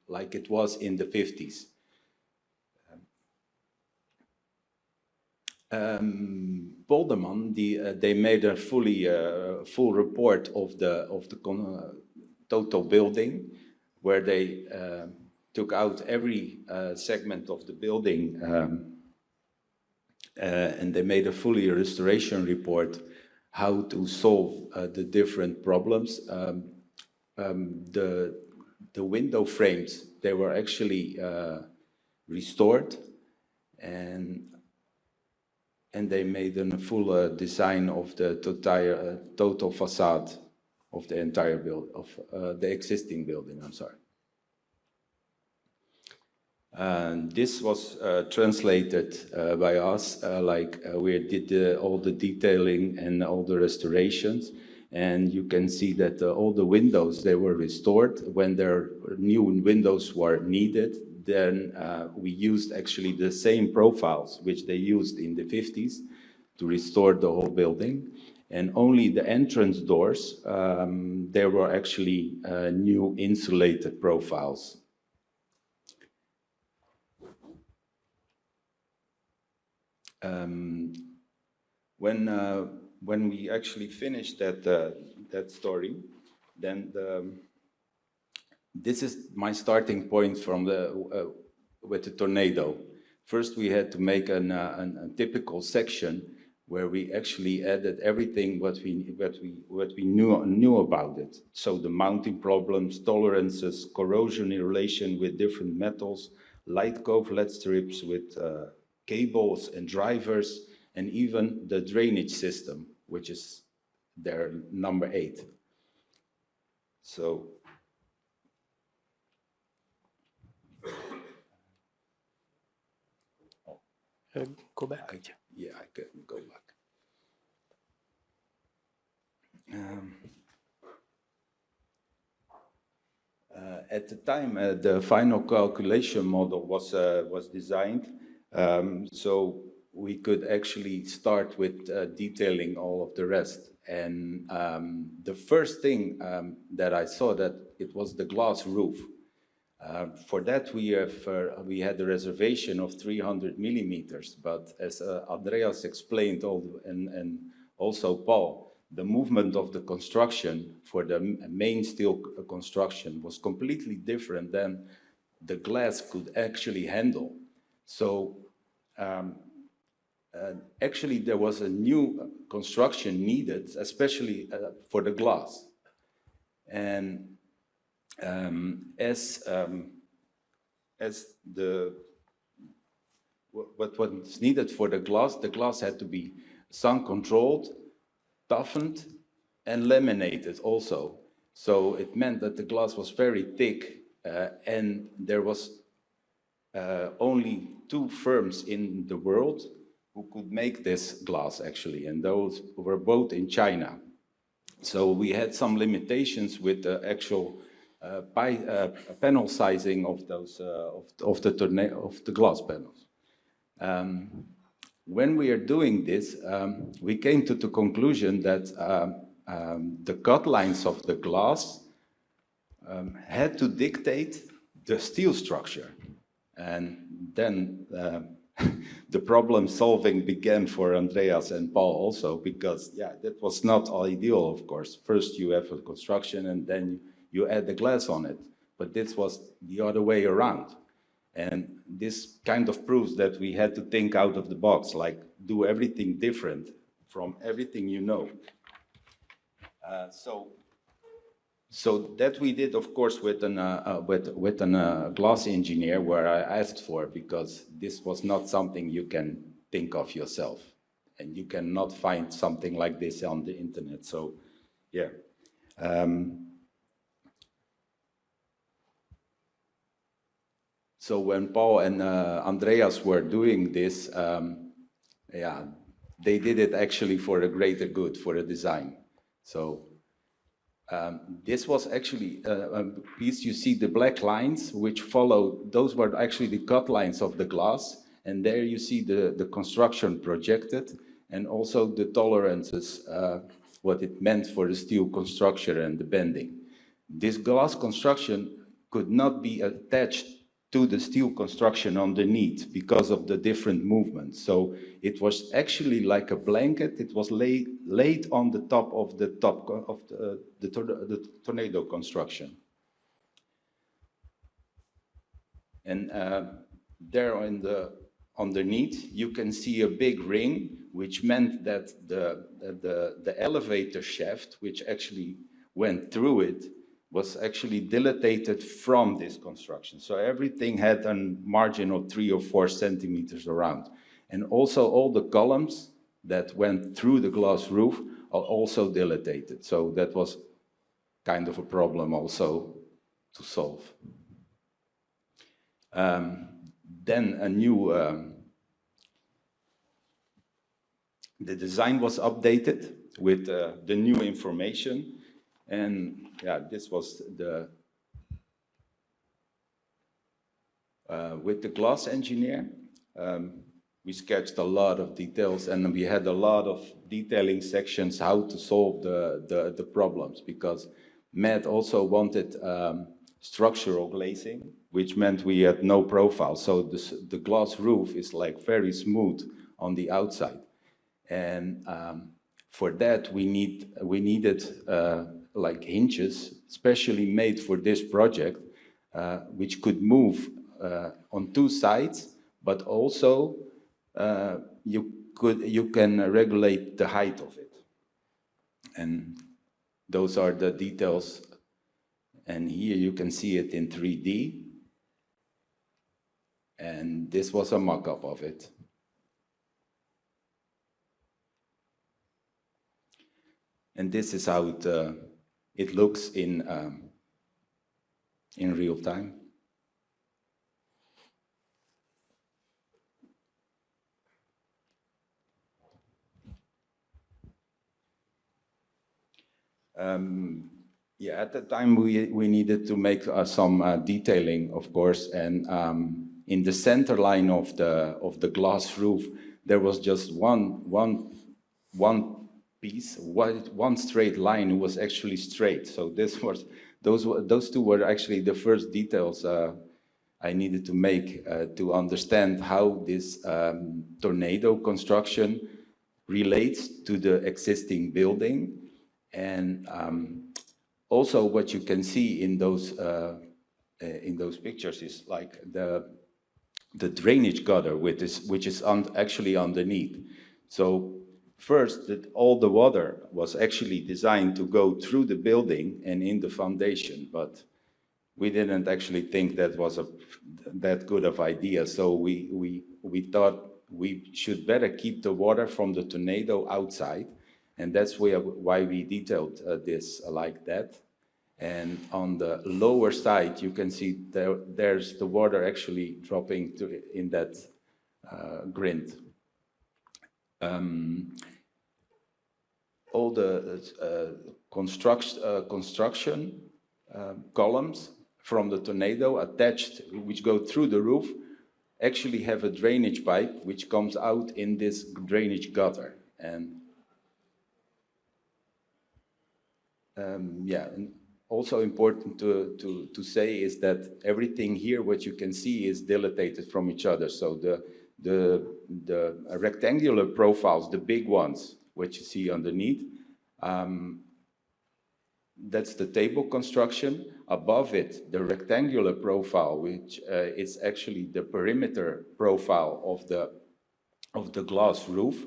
like it was in the 50s. Polderman, they made a full report of the total building, where they took out every segment of the building, and they made a fully restoration report how to solve the different problems. The window frames, they were actually restored, and they made a full design of the total facade of the entire build, of the existing building, I'm sorry. This was translated by us, we did all the detailing and all the restorations, and you can see that all the windows, they were restored. When their new windows were needed, then we used actually the same profiles which they used in the 50s to restore the whole building. And only the entrance doors, there were actually new insulated profiles. When we actually finished that story, then this is my starting point from with the tornado. First, we had to make a typical section where we actually added everything what we knew about it. So the mounting problems, tolerances, corrosion in relation with different metals, light coverlet strips with cables and drivers, and even the drainage system, which is their number 8. So go back. Yeah, I can go back. At the time, the final calculation model was designed, so we could actually start with detailing all of the rest. And the first thing that I saw, that it was the glass roof. For that, we had a reservation of 300 millimeters, but as Andreas explained, and also Paul, the movement of the construction for the main steel construction was completely different than the glass could actually handle. So actually there was a new construction needed, especially for the glass. And as what was needed for the glass had to be sun controlled, toughened, and laminated also. So it meant that the glass was very thick, and there was only 2 firms in the world who could make this glass actually, and those were both in China. So we had some limitations with the actual panel sizing of those of the glass panels. When we are doing this, we came to the conclusion that the cut lines of the glass had to dictate the steel structure. And then the problem solving began for Andreas and Paul also, because that was not ideal, of course. First you have a construction and then you add the glass on it, but this was the other way around. And this kind of proves that we had to think out of the box, like do everything different from everything you know. So that we did, of course, with a glass engineer, where I asked for, because this was not something you can think of yourself, and you cannot find something like this on the internet. So, yeah. So when Paul and Andreas were doing this, they did it actually for the greater good, for the design. So this was actually a piece, you see the black lines which follow, those were actually the cut lines of the glass, and there you see the construction projected, and also the tolerances, what it meant for the steel construction and the bending. This glass construction could not be attached to the steel construction underneath because of the different movements. So it was actually like a blanket. It was laid on the top of the tornado construction. And there in the underneath, you can see a big ring, which meant that the elevator shaft, which actually went through it, was actually dilated from this construction. So everything had a margin of 3 or 4 centimeters around. And also all the columns that went through the glass roof are also dilated. So that was kind of a problem also to solve. Then a new, the design was updated with the new information. And yeah, this was the, with the glass engineer, we sketched a lot of details and we had a lot of detailing sections how to solve the problems, because Matt also wanted structural glazing, which meant we had no profile. So the glass roof is like very smooth on the outside. And for that, we needed like hinges, specially made for this project, which could move on 2 sides, but also you can regulate the height of it. And those are the details. And here you can see it in 3D. And this was a mock-up of it. And this is how it looks in real time. Yeah, at the time we needed to make some detailing, of course, and in the center line of the glass roof, there was just one piece, one straight line who was actually straight. So those two were actually the first details I needed to make to understand how this tornado construction relates to the existing building. And also what you can see in those pictures is like the drainage gutter, which is actually underneath. So first, all the water was actually designed to go through the building and in the foundation, but we didn't actually think that was that good of idea. So we thought we should better keep the water from the tornado outside, and that's why we detailed this like that. And on the lower side, you can see there's the water actually dropping in that grind. All the construction columns from the tornado attached, which go through the roof, actually have a drainage pipe which comes out in this drainage gutter. And yeah, and also important to say is that everything here, what you can see, is dilated from each other. So the rectangular profiles, the big ones, what you see underneath, that's the table construction. Above it, the rectangular profile, which is actually the perimeter profile of the glass roof.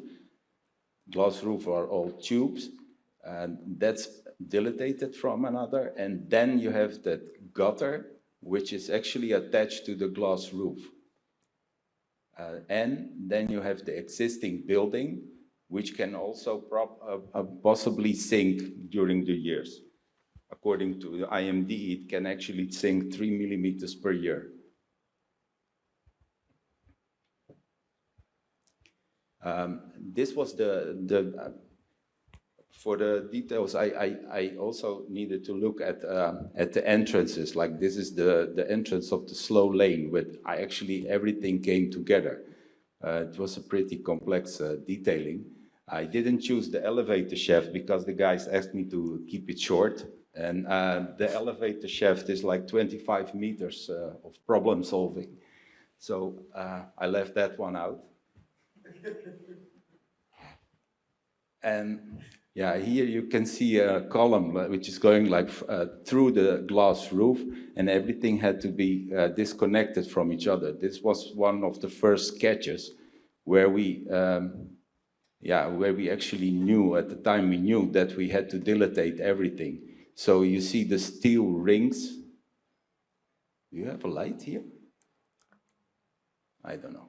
Glass roof are all tubes, and that's dilated from another. And then you have that gutter, which is actually attached to the glass roof. And then you have the existing building, which can also possibly sink during the years. According to the IMD, it can actually sink 3 millimeters per year. This was for the details. I also needed to look at the entrances. Like this is the entrance of the slow lane, but everything came together. It was a pretty complex detailing. I didn't choose the elevator shaft because the guys asked me to keep it short. And the elevator shaft is like 25 meters of problem solving. So I left that one out. And yeah, here you can see a column which is going like through the glass roof, and everything had to be disconnected from each other. This was one of the first sketches where we actually knew, at the time we knew that we had to dilatate everything. So you see the steel rings. Do you have a light here? I don't know.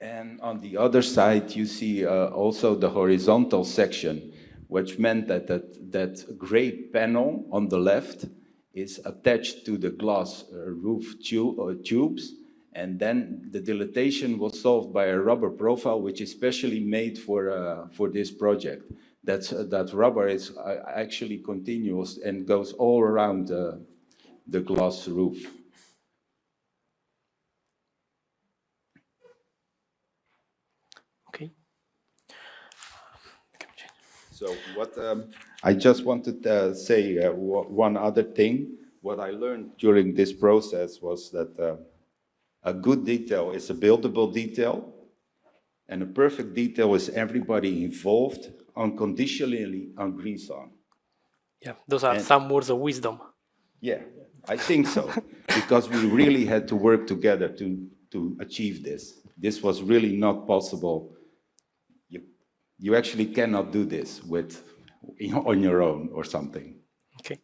And on the other side, you see also the horizontal section, which meant that gray panel on the left is attached to the glass roof tubes, and then the dilatation was solved by a rubber profile, which is specially made for this project. That rubber is actually continuous and goes all around the glass roof. Okay. So what I just wanted to say one other thing. What I learned during this process was that a good detail is a buildable detail, and a perfect detail is everybody involved unconditionally agrees on. Yeah, those are some words of wisdom. Yeah, I think so, because we really had to work together to achieve this. This was really not possible. You actually cannot do this on your own or something. Okay.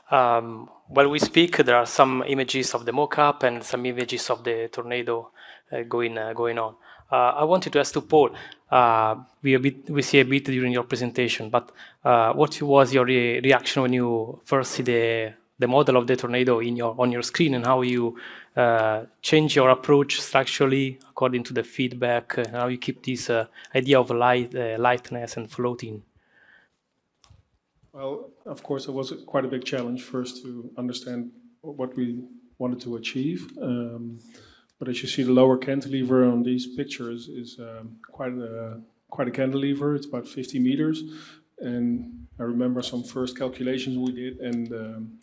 While we speak, there are some images of the mock-up and some images of the tornado going on. I wanted to ask to Paul, we see a bit during your presentation, but what was your reaction when you first see the model of the tornado on your screen, and how you change your approach structurally according to the feedback, and how you keep this idea of lightness and floating? Well, of course, it was quite a big challenge first to understand what we wanted to achieve. But as you see, the lower cantilever on these pictures is quite a cantilever. It's about 50 meters. And I remember some first calculations we did, and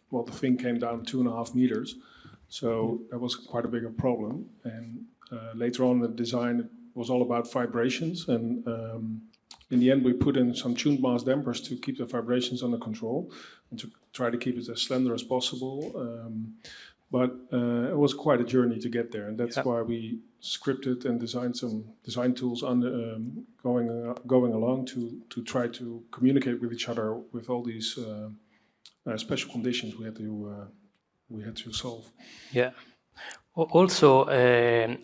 well, the thing came down 2.5 meters. So that was quite a bigger problem. And later on, the design was all about vibrations. And in the end, we put in some tuned mass dampers to keep the vibrations under control and to try to keep it as slender as possible. But it was quite a journey to get there, and that's why we scripted and designed some design tools going along to try to communicate with each other with all these special conditions we had to solve. Yeah. Also,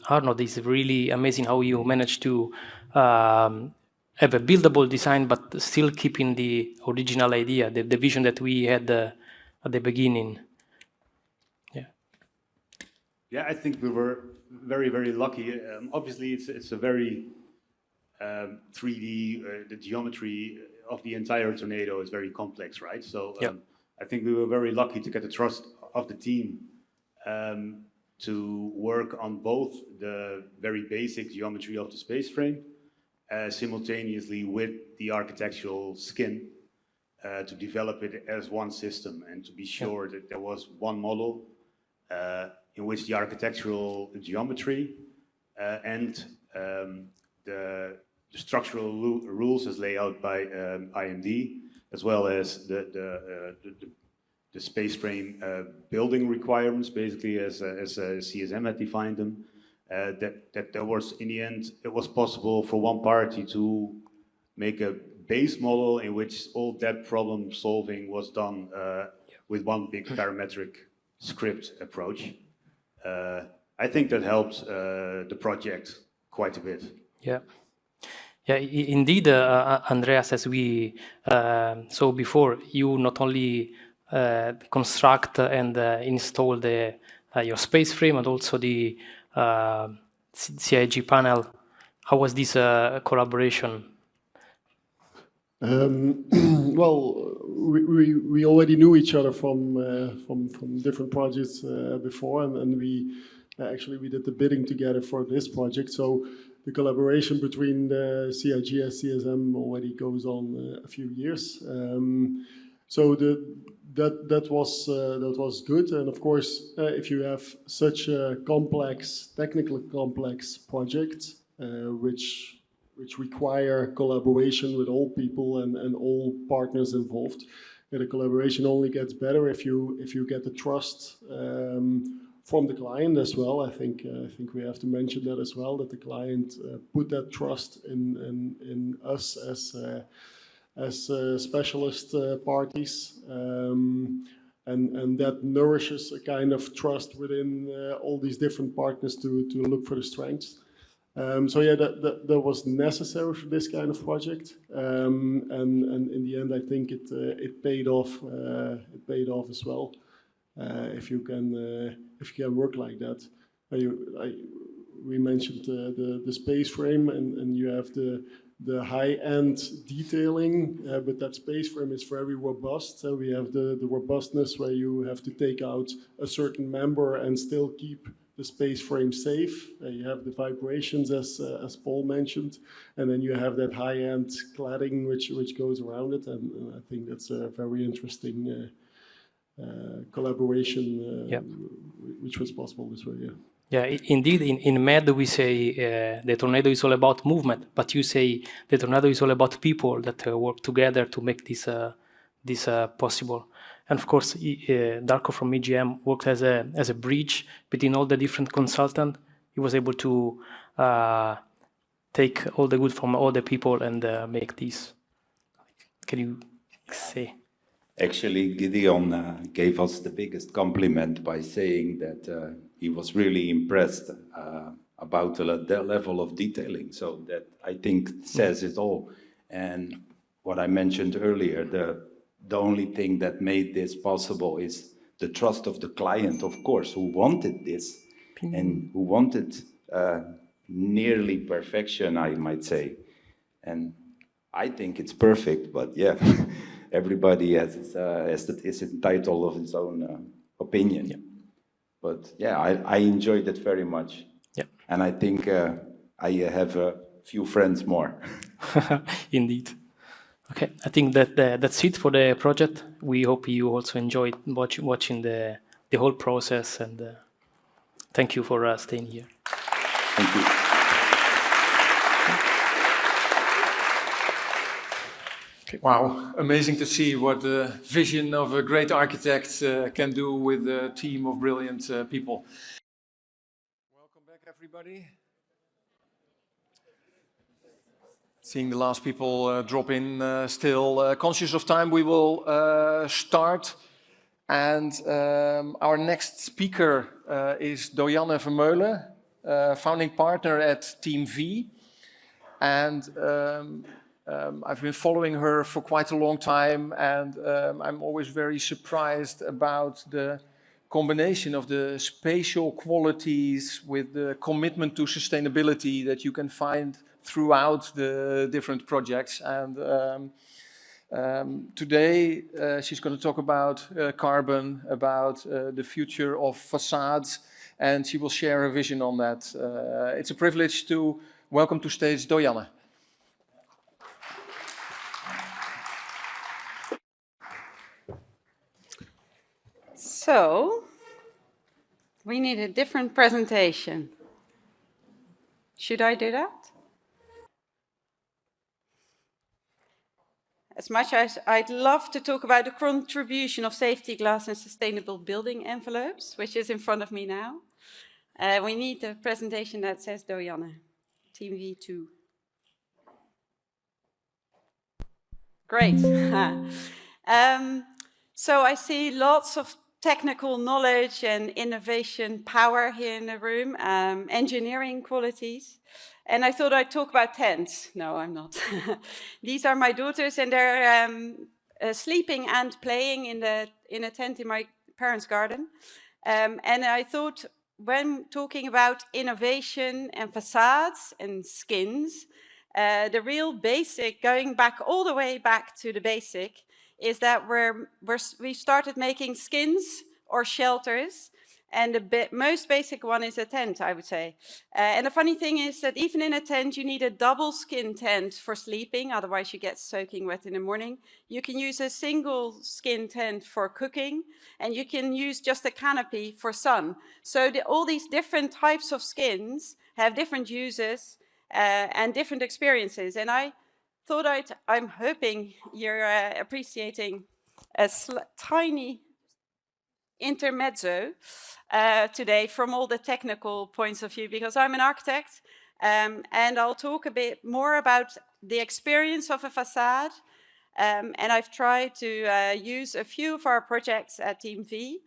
Arnold, is really amazing how you managed to have a buildable design, but still keeping the original idea, the vision that we had at the beginning. Yeah, I think we were very, very lucky. Obviously, it's a very 3D, the geometry of the entire tornado is very complex, right? So I think we were very lucky to get the trust of the team to work on both the very basic geometry of the space frame simultaneously with the architectural skin to develop it as one system and to be sure that there was one model in which the architectural geometry and the structural rules as laid out by IMD, as well as the space frame building requirements, basically as CSM had defined them, that there was, in the end, it was possible for one party to make a base model in which all that problem solving was done with one big parametric script approach. I think that helped the project quite a bit. Yeah. Yeah, indeed, Andreas, as we saw before, you not only construct and install your space frame, and also the CIG panel. How was this collaboration? Well, we already knew each other from different projects before, and we actually did the bidding together for this project. So the collaboration between the CIG and CSM already goes on a few years. So that was good, and of course, if you have such a technically complex project, which require collaboration with all people and all partners involved, the collaboration only gets better if you get the trust from the client as well. I think we have to mention that as well, that the client put that trust in us as specialist parties, and that nourishes a kind of trust within all these different partners to look for the strengths. So yeah, that was necessary for this kind of project, and in the end, I think it paid off. It paid off as well. If you can work like that. We mentioned the space frame, and you have the high-end detailing, but that space frame is very robust. So we have the robustness where you have to take out a certain member and still keep the space frame safe. You have the vibrations, as Paul mentioned, and then you have that high-end cladding which goes around it, and I think that's a very interesting collaboration, which was possible this way. Yeah. Yeah, indeed, in MED we say the tornado is all about movement, but you say the tornado is all about people that work together to make this possible. And of course, Darko from EGM worked as a bridge between all the different consultants. He was able to take all the good from all the people and make this. Can you say? Actually, Gideon gave us the biggest compliment by saying that he was really impressed about the level of detailing. So that, I think, says it all. And what I mentioned earlier, the only thing that made this possible is the trust of the client, of course, who wanted this and who wanted nearly perfection, I might say. And I think it's perfect, but yeah, everybody is entitled of his own opinion. Yeah. But yeah, I enjoyed it very much. Yeah. And I think I have a few friends more. Indeed. Okay, I think that that's it for the project. We hope you also enjoyed watching the whole process, and thank you for staying here. Thank you. Okay. Wow, amazing to see what the vision of a great architect can do with a team of brilliant people. Welcome back, everybody. Seeing the last people drop in still. Conscious of time, we will start. And our next speaker is Dojanne Vermeulen, founding partner at Team V. And I've been following her for quite a long time, and I'm always very surprised about the combination of the spatial qualities with the commitment to sustainability that you can find throughout the different projects. And today she's going to talk about carbon, about the future of facades, and she will share a vision on that. It's a privilege to welcome to stage Dojanne. So, we need a different presentation. Should I do that? As much as I'd love to talk about the contribution of safety glass and sustainable building envelopes, which is in front of me now, we need a presentation that says Dojanne, Team V2. Great. So I see lots of technical knowledge and innovation power here in the room, engineering qualities. And I thought I'd talk about tents. No, I'm not. These are my daughters, and they're sleeping and playing in a tent in my parents' garden. And I thought, when talking about innovation and facades and skins, the real basic, going back all the way back to the basic, is that we started making skins or shelters And the most basic one is a tent, I would say. And the funny thing is that even in a tent, you need a double skin tent for sleeping, otherwise you get soaking wet in the morning. You can use a single skin tent for cooking, and you can use just a canopy for sun. So all these different types of skins have different uses and different experiences. And I thought I'm hoping you're appreciating a tiny intermezzo today from all the technical points of view, because I'm an architect, and I'll talk a bit more about the experience of a facade. And I've tried to use a few of our projects at Team V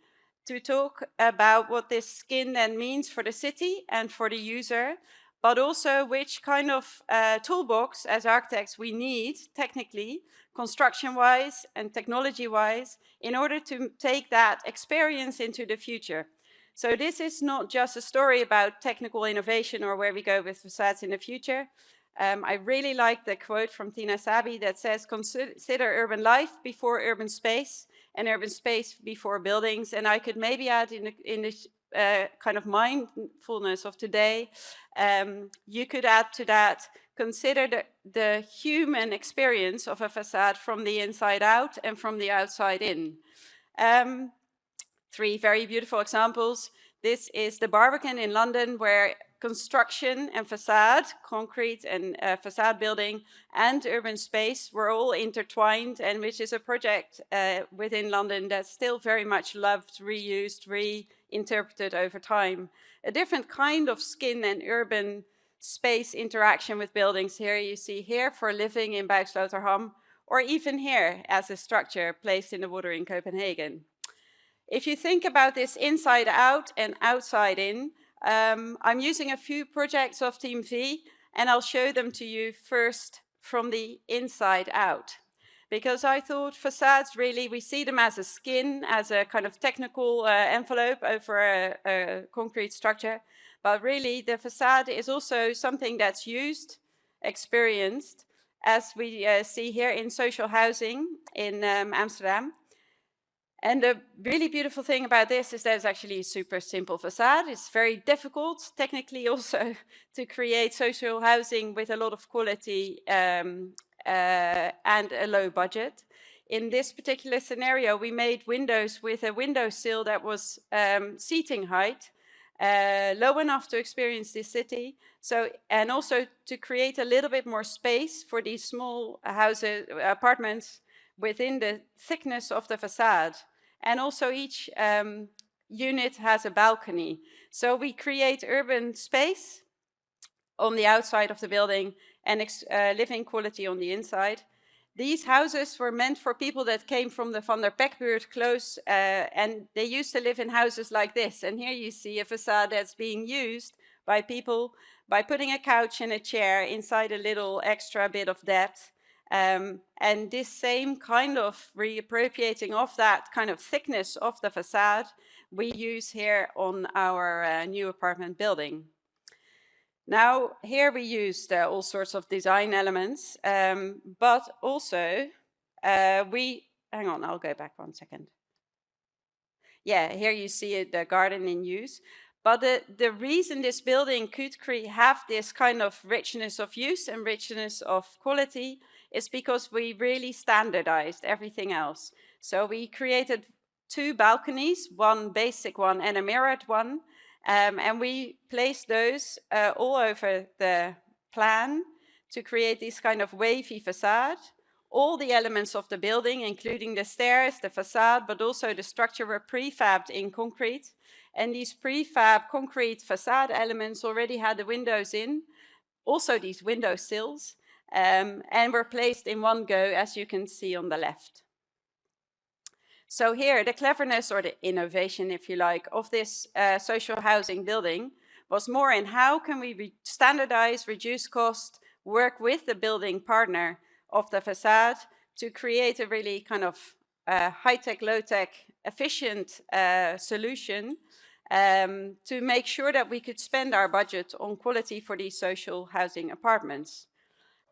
to talk about what this skin then means for the city and for the user, but also which kind of toolbox as architects we need technically, construction-wise and technology-wise, in order to take that experience into the future. So this is not just a story about technical innovation or where we go with facades in the future. I really like the quote from Tina Sabi that says, consider urban life before urban space and urban space before buildings. And I could maybe add in this kind of mindfulness of today, you could add to that, consider the human experience of a facade from the inside out and from the outside in. Three very beautiful examples. This is the Barbican in London, where construction and facade, concrete and facade building and urban space were all intertwined, and which is a project within London that's still very much loved, reused, reinterpreted over time. A different kind of skin and urban space interaction with buildings. Here you see here for living in Buiksloterham, or even here as a structure placed in the water in Copenhagen. If you think about this inside out and outside in, I'm using a few projects of Team V, and I'll show them to you first from the inside out. Because I thought facades really, we see them as a skin, as a kind of technical envelope over a concrete structure. But really the facade is also something that's used, experienced, as we see here in social housing in Amsterdam. And the really beautiful thing about this is that it's actually a super simple facade. It's very difficult, technically also, to create social housing with a lot of quality and a low budget. In this particular scenario, we made windows with a windowsill that was seating height, low enough to experience this city. So, and also to create a little bit more space for these small houses, apartments within the thickness of the facade. And also each unit has a balcony. So we create urban space on the outside of the building and living quality on the inside. These houses were meant for people that came from the Van der Pekbuurt close, and they used to live in houses like this. And here you see a facade that's being used by people by putting a couch and a chair inside a little extra bit of depth. And this same kind of reappropriating of that kind of thickness of the facade we use here on our new apartment building. Now, here we used all sorts of design elements, but also hang on, I'll go back 1 second. Yeah, here you see it, the garden in use. But the reason this building could have this kind of richness of use and richness of quality is because we really standardized everything else. So we created 2 balconies, one basic one and a mirrored one. And we placed those all over the plan to create this kind of wavy facade. All the elements of the building, including the stairs, the facade, but also the structure were prefabbed in concrete. And these prefab concrete facade elements already had the windows in, also these window sills, and were placed in one go, as you can see on the left. So here, the cleverness or the innovation, if you like, of this social housing building was more in how can we standardize, reduce cost, work with the building partner of the facade to create a really kind of high-tech, low-tech, efficient solution to make sure that we could spend our budget on quality for these social housing apartments.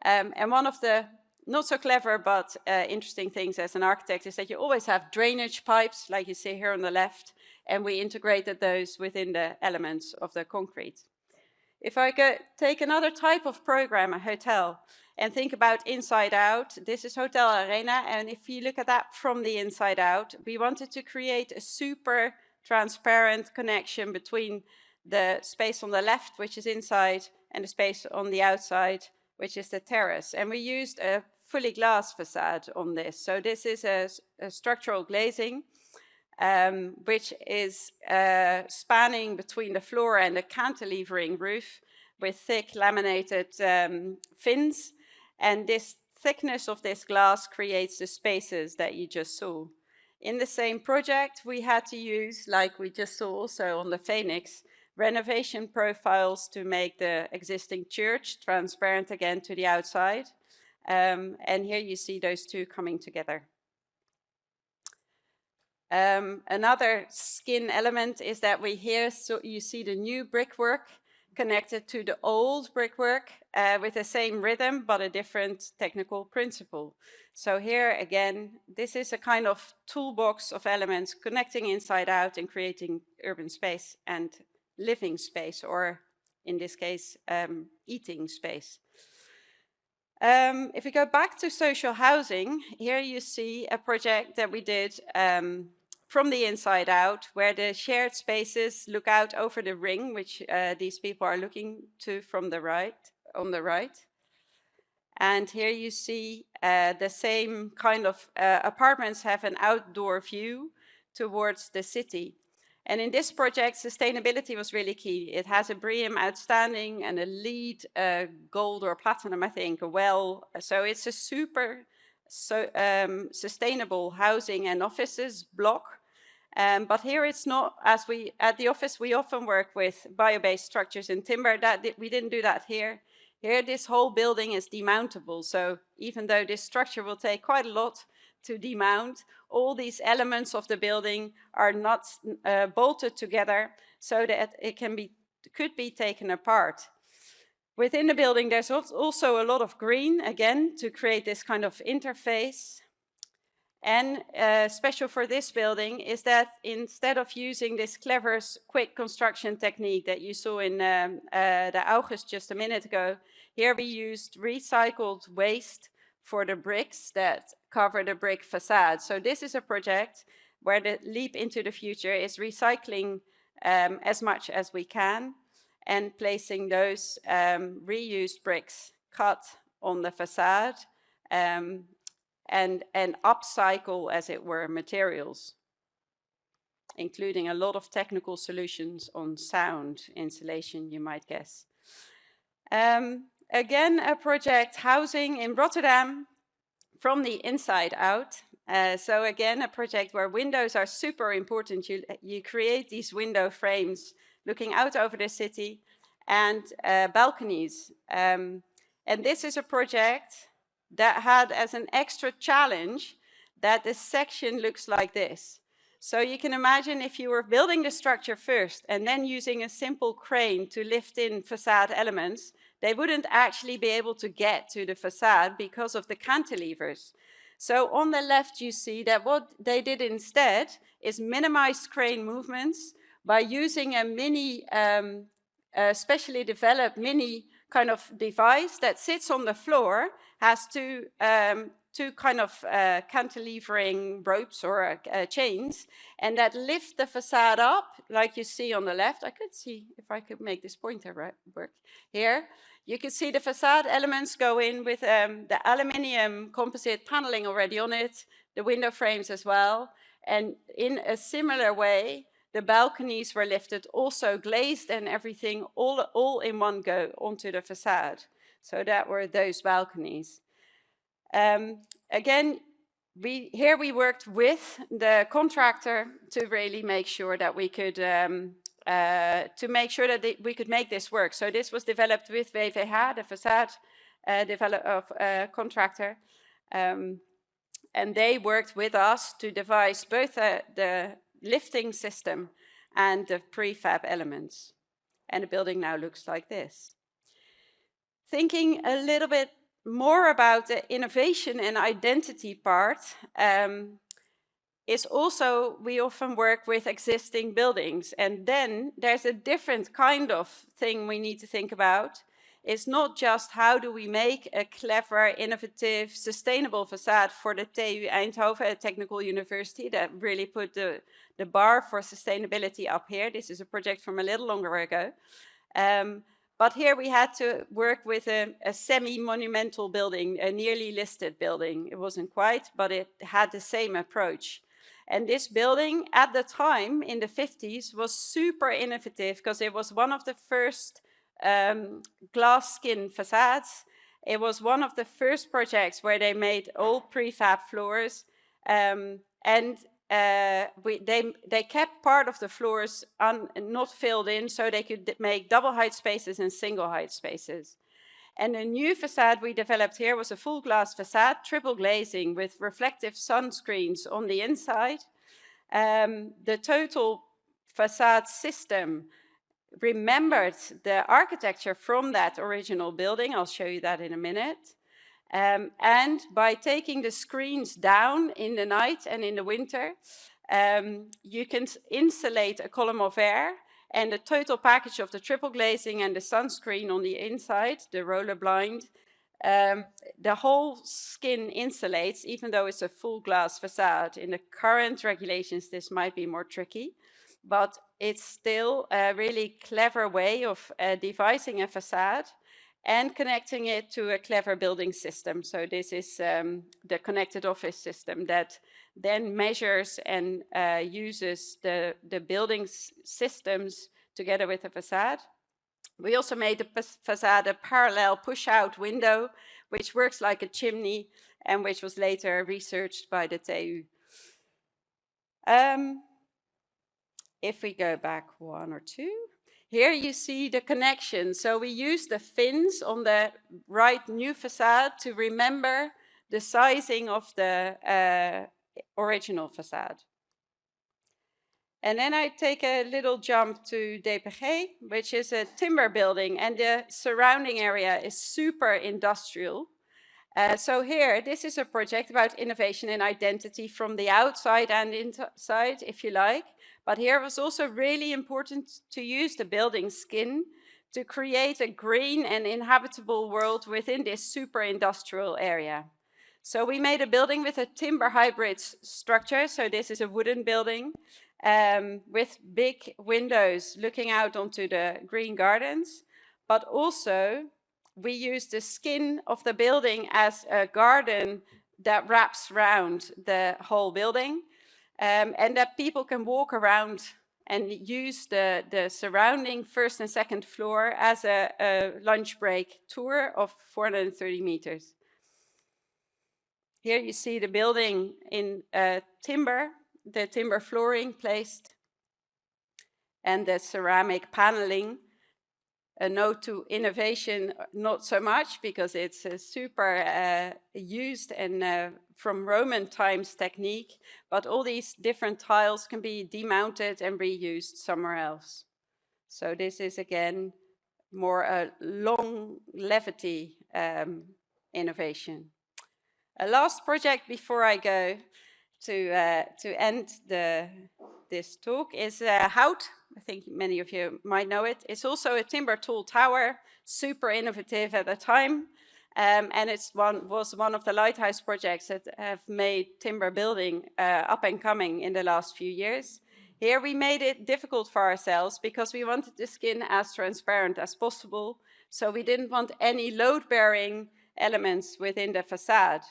And one of the not so clever, but interesting things as an architect is that you always have drainage pipes, like you see here on the left, and we integrated those within the elements of the concrete. If I take another type of program, a hotel, and think about inside out, this is Hotel Arena, and if you look at that from the inside out, we wanted to create a super transparent connection between the space on the left, which is inside, and the space on the outside, which is the terrace. And we used a fully glass facade on this. So this is a structural glazing, which is spanning between the floor and the cantilevering roof with thick laminated fins. And this thickness of this glass creates the spaces that you just saw. In the same project, we had to use, like we just saw also on the Phoenix, renovation profiles to make the existing church transparent again to the outside. And here you see those two coming together. Another skin element is that so you see the new brickwork connected to the old brickwork with the same rhythm, but a different technical principle. So here again, this is a kind of toolbox of elements connecting inside out and creating urban space and living space, or in this case, eating space. If we go back to social housing, here you see a project that we did from the inside out, where the shared spaces look out over the ring, which these people are looking to from the right, on the right. And here you see the same kind of apartments have an outdoor view towards the city. And in this project, sustainability was really key. It has a BREEAM outstanding and a LEED gold or platinum, I think, so it's a super sustainable housing and offices block. But here it's not, as we, at the office, we often work with bio-based structures in timber. We didn't do that here. Here, this whole building is demountable. So even though this structure will take quite a lot to demount, all these elements of the building are not bolted together so that it could be taken apart. Within the building, there's also a lot of green, again, to create this kind of interface. And special for this building is that instead of using this clever, quick construction technique that you saw in the August just a minute ago, here we used recycled waste for the bricks that cover the brick facade. So this is a project where the leap into the future is recycling as much as we can and placing those reused bricks cut on the facade and upcycle, as it were, materials, including a lot of technical solutions on sound insulation, you might guess. Again, a project housing in Rotterdam from the inside out. So again, a project where windows are super important. You create these window frames looking out over the city and balconies. And this is a project that had as an extra challenge that the section looks like this. So you can imagine if you were building the structure first and then using a simple crane to lift in facade elements, they wouldn't actually be able to get to the facade because of the cantilevers. So on the left, you see that what they did instead is minimize crane movements by using a mini, specially developed mini kind of device that sits on the floor, has two kind of cantilevering ropes or chains, and that lift the facade up, like you see on the left. I could see if I could make this pointer work here. You can see the facade elements go in with the aluminium composite paneling already on it, the window frames as well. And in a similar way, the balconies were lifted, also glazed and everything, all in one go onto the facade. So that were those balconies. Again, here we worked with the contractor to really make sure that we could we could make this work. So this was developed with VVH, the facade contractor, and they worked with us to devise both the lifting system and the prefab elements. And the building now looks like this. Thinking a little bit more about the innovation and identity part, is also we often work with existing buildings, and then there's a different kind of thing we need to think about. It's not just how do we make a clever, innovative, sustainable facade for the TU Eindhoven Technical University that really put the bar for sustainability up here. This is a project from a little longer ago. But here we had to work with a semi-monumental building, a nearly listed building. It wasn't quite, but it had the same approach. And this building at the time in the 50s was super innovative because it was one of the first glass skin facades. It was one of the first projects where they made all prefab floors, and they kept part of the floors not filled in, so they could make double height spaces and single height spaces. And a new facade we developed here was a full glass facade, triple glazing with reflective sunscreens on the inside. The total facade system remembered the architecture from that original building. I'll show you that in a minute. And by taking the screens down in the night and in the winter, you can insulate a column of air, and the total package of the triple glazing and the sunscreen on the inside, the roller blind, the whole skin insulates, even though it's a full glass facade. In the current regulations, this might be more tricky, but it's still a really clever way of devising a facade and connecting it to a clever building system. So this is the connected office system that then measures and uses the building systems together with the facade. We also made the facade a parallel push-out window, which works like a chimney and which was later researched by the TU. If we go back one or two, here you see the connection. So we use the fins on the right new facade to remember the sizing of the original facade. And then I take a little jump to DPG, which is a timber building, and the surrounding area is super industrial. So here, this is a project about innovation and identity from the outside and inside, if you like. But here it was also really important to use the building skin to create a green and inhabitable world within this super industrial area. So we made a building with a timber hybrid structure. So this is a wooden building with big windows looking out onto the green gardens. But also we use the skin of the building as a garden that wraps around the whole building. And that people can walk around and use the surrounding first and second floor as a lunch break tour of 430 meters. Here you see the building in timber, the timber flooring placed, and the ceramic paneling. A note to innovation, not so much, because it's a super used and from Roman times technique, but all these different tiles can be demounted and reused somewhere else. So this is again more a longevity innovation. A last project before I go to end this talk is Hout. I think many of you might know it. It's also a timber tall tower, super innovative at the time. And was one of the lighthouse projects that have made timber building up and coming in the last few years. Here we made it difficult for ourselves because we wanted the skin as transparent as possible. So we didn't want any load-bearing elements within the facade.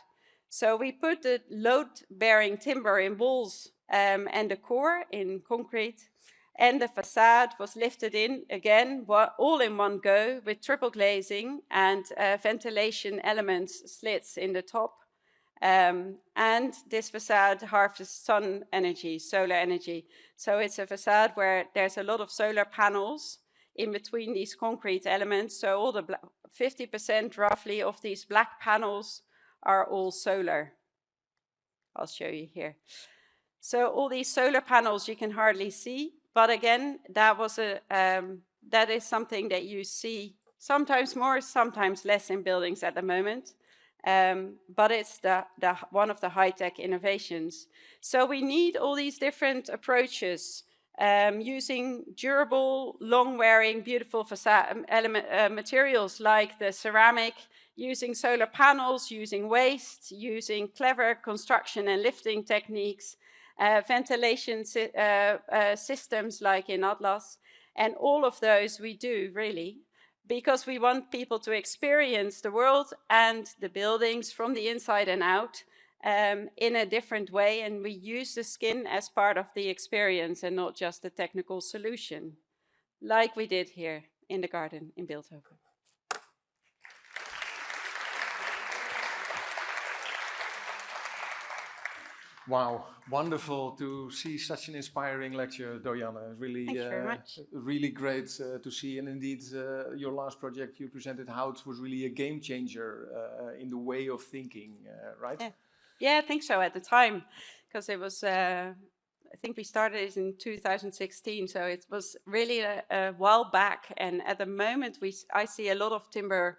So we put the load-bearing timber in walls and the core in concrete. And the facade was lifted in, again, all in one go with triple glazing and ventilation elements, slits in the top. And this facade harvests sun energy, solar energy. So it's a facade where there's a lot of solar panels in between these concrete elements. So all the 50% roughly of these black panels are all solar. I'll show you here. So all these solar panels you can hardly see. But again, that is something that you see sometimes more, sometimes less in buildings at the moment. but it's one of the high-tech innovations. So we need all these different approaches, using durable, long-wearing, beautiful facade materials like the ceramic, using solar panels, using waste, using clever construction and lifting techniques, ventilation systems like in Atlas, and all of those we do really because we want people to experience the world and the buildings from the inside and out in a different way, and we use the skin as part of the experience and not just the technical solution, like we did here in the garden in Beeldhoven. Wow, wonderful to see such an inspiring lecture, Dojana. Really, thank you very much. Really great to see. And indeed, your last project you presented, how it was really a game changer in the way of thinking, right? Yeah, I think so at the time, because it was, I think we started it in 2016, so it was really a while back. And at the moment, I see a lot of timber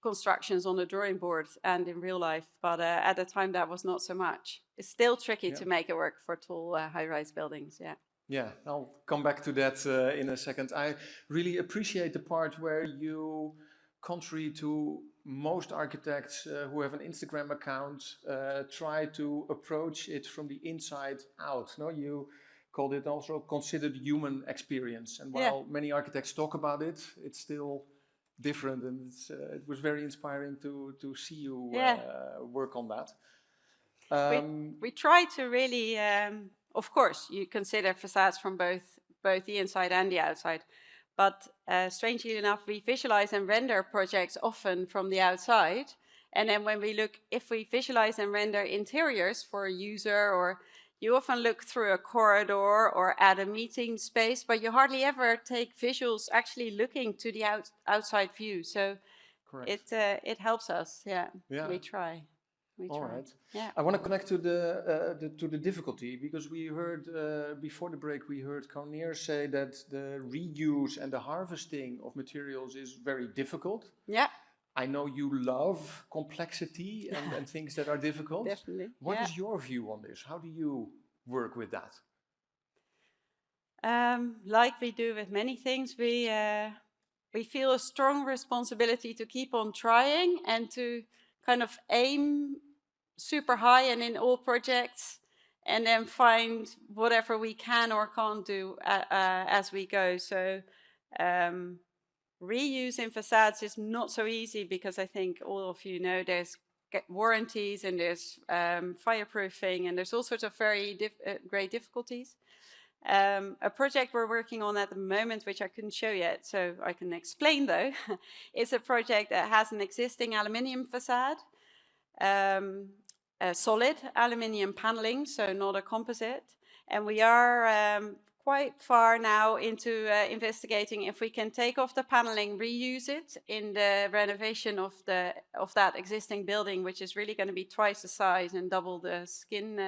constructions on the drawing board and in real life, but at the time that was not so much. It's still tricky to make it work for tall high-rise buildings, Yeah, I'll come back to that in a second. I really appreciate the part where you, contrary to most architects who have an Instagram account, try to approach it from the inside out. No, you called it also considered human experience. And while many architects talk about it, it's still different, and it was very inspiring to see you work on that. We try to really, of course, you consider facades from both the inside and the outside, but strangely enough, we visualize and render projects often from the outside, and then when we look, if we visualize and render interiors for a user, or you often look through a corridor or at a meeting space, but you hardly ever take visuals actually looking to the outside view. So it helps us. We try. All right. I want to connect to the difficulty, because we heard before the break, we heard Convenor say that the reuse and the harvesting of materials is very difficult. Yeah. I know you love complexity and things that are difficult. Definitely. What is your view on this? How do you work with that? Like we do with many things, we feel a strong responsibility to keep on trying and to kind of aim super high and in all projects, and then find whatever we can or can't do as we go. So reuse in facades is not so easy, because I think all of you know there's warranties and there's fireproofing and there's all sorts of very great difficulties. A project we're working on at the moment, which I couldn't show yet, so I can explain though, is a project that has an existing aluminium facade, a solid aluminium paneling, so not a composite. And we are quite far now into investigating if we can take off the paneling, reuse it in the renovation of that existing building, which is really going to be twice the size and double the skin.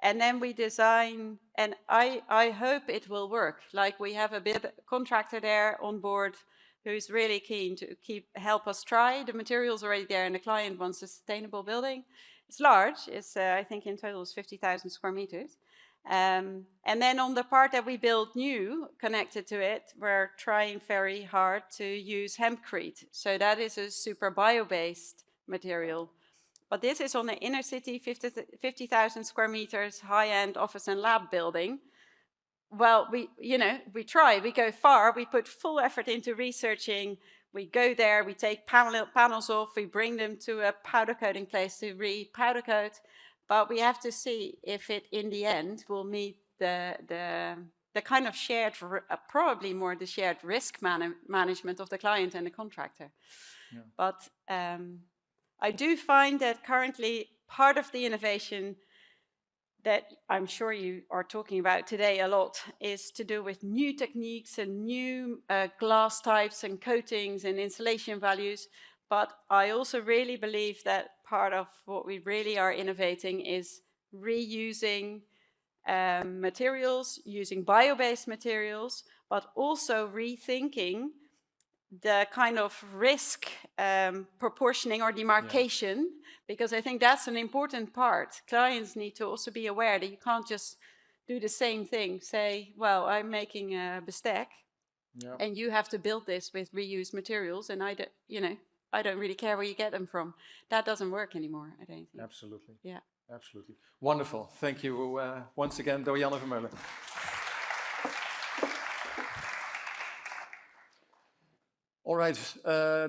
And then we design, and I hope it will work. Like, we have a contractor there on board who's really keen to help us try. The material's already there, and the client wants a sustainable building. It's large. It's I think in total it's 50,000 square meters. And then on the part that we build new, connected to it, we're trying very hard to use hempcrete. So that is a super bio-based material. But this is on the inner city, 50,000 square meters, high-end office and lab building. Well, we try, we go far, we put full effort into researching. We go there, we take panels off, we bring them to a powder coating place to re-powder coat. But we have to see if it, in the end, will meet the kind of shared, probably more the shared risk management of the client and the contractor. Yeah. But I do find that currently part of the innovation that I'm sure you are talking about today a lot is to do with new techniques and new glass types and coatings and insulation values. But I also really believe that part of what we really are innovating is reusing materials, using bio-based materials, but also rethinking the kind of risk proportioning or demarcation, because I think that's an important part. Clients need to also be aware that you can't just do the same thing, say, well, I'm making a bestek, and you have to build this with reused materials, and I don't really care where you get them from. That doesn't work anymore, I don't think. Absolutely. Yeah. Absolutely. Wonderful. Thank you once again, Dorianne Vermeulen. All right,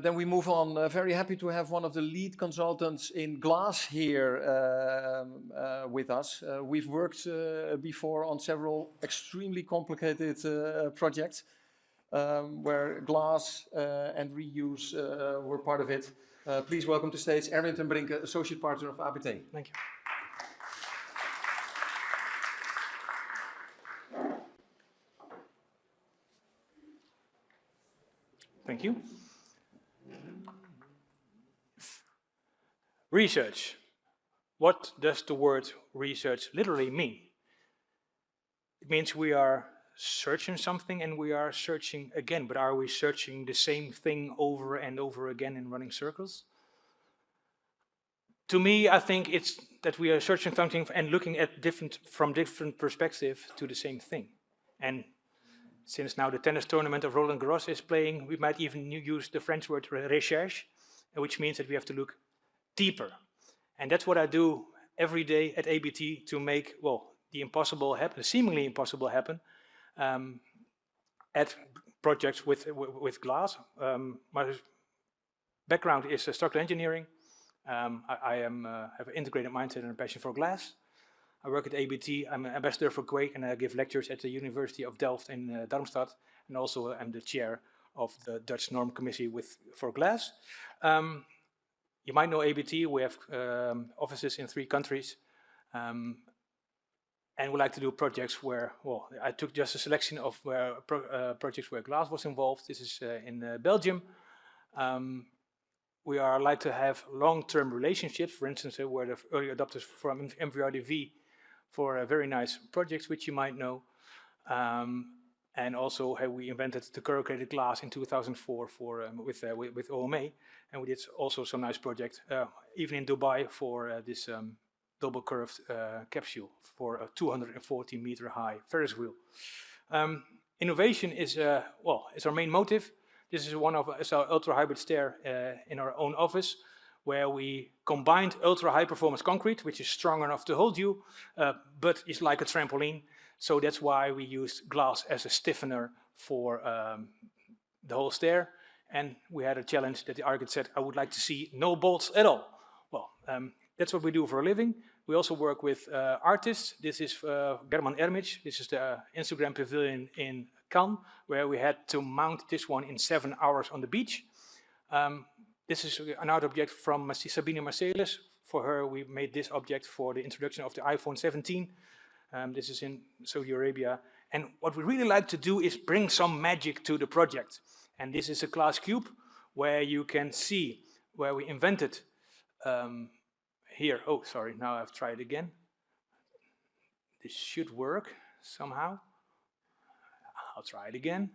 then we move on. Very happy to have one of the lead consultants in glass here with us. We've worked before on several extremely complicated projects where glass and reuse were part of it. Please welcome to stage Erwin Ten Brincke, Associate Partner of ABT. Thank you. Thank you. Research. What does the word research literally mean? It means we are searching something and we are searching again, but are we searching the same thing over and over again in running circles? To me, I think it's that we are searching something and looking at from different perspectives to the same thing. And since now the tennis tournament of Roland Garros is playing, we might even use the French word recherche, which means that we have to look deeper. And that's what I do every day at ABT to make, well, the impossible happen, the seemingly impossible happen at projects with glass. My background is structural engineering. I have an integrated mindset and a passion for glass. I work at ABT, I'm an ambassador for Quake, and I give lectures at the University of Delft in Darmstadt, and also I'm the chair of the Dutch Norm Committee for Glass. You might know ABT, we have offices in 3 countries, and we like to do projects where, well, I took just a selection of projects where glass was involved. This is in Belgium. We like to have long-term relationships, for instance, we're the early adopters from MVRDV for very nice projects, which you might know. And also we invented the corrugated glass in 2004 with OMA, and we did also some nice projects, even in Dubai for this double curved capsule for a 240-meter high Ferris wheel. Innovation is our main motive. This is our ultra-hybrid stair in our own office, where we combined ultra-high performance concrete, which is strong enough to hold you, but is like a trampoline. So that's why we used glass as a stiffener for the whole stair. And we had a challenge that the architect said, I would like to see no bolts at all. Well, that's what we do for a living. We also work with artists. This is German Ermich. This is the Instagram pavilion in Cannes, where we had to mount this one in 7 hours on the beach. This is an art object from Sabine Marcelis. For her, we made this object for the introduction of the iPhone 17. This is in Saudi Arabia. And what we really like to do is bring some magic to the project. And this is a glass cube where you can see where we invented here. Oh, sorry, now I've tried again. This should work somehow. I'll try it again.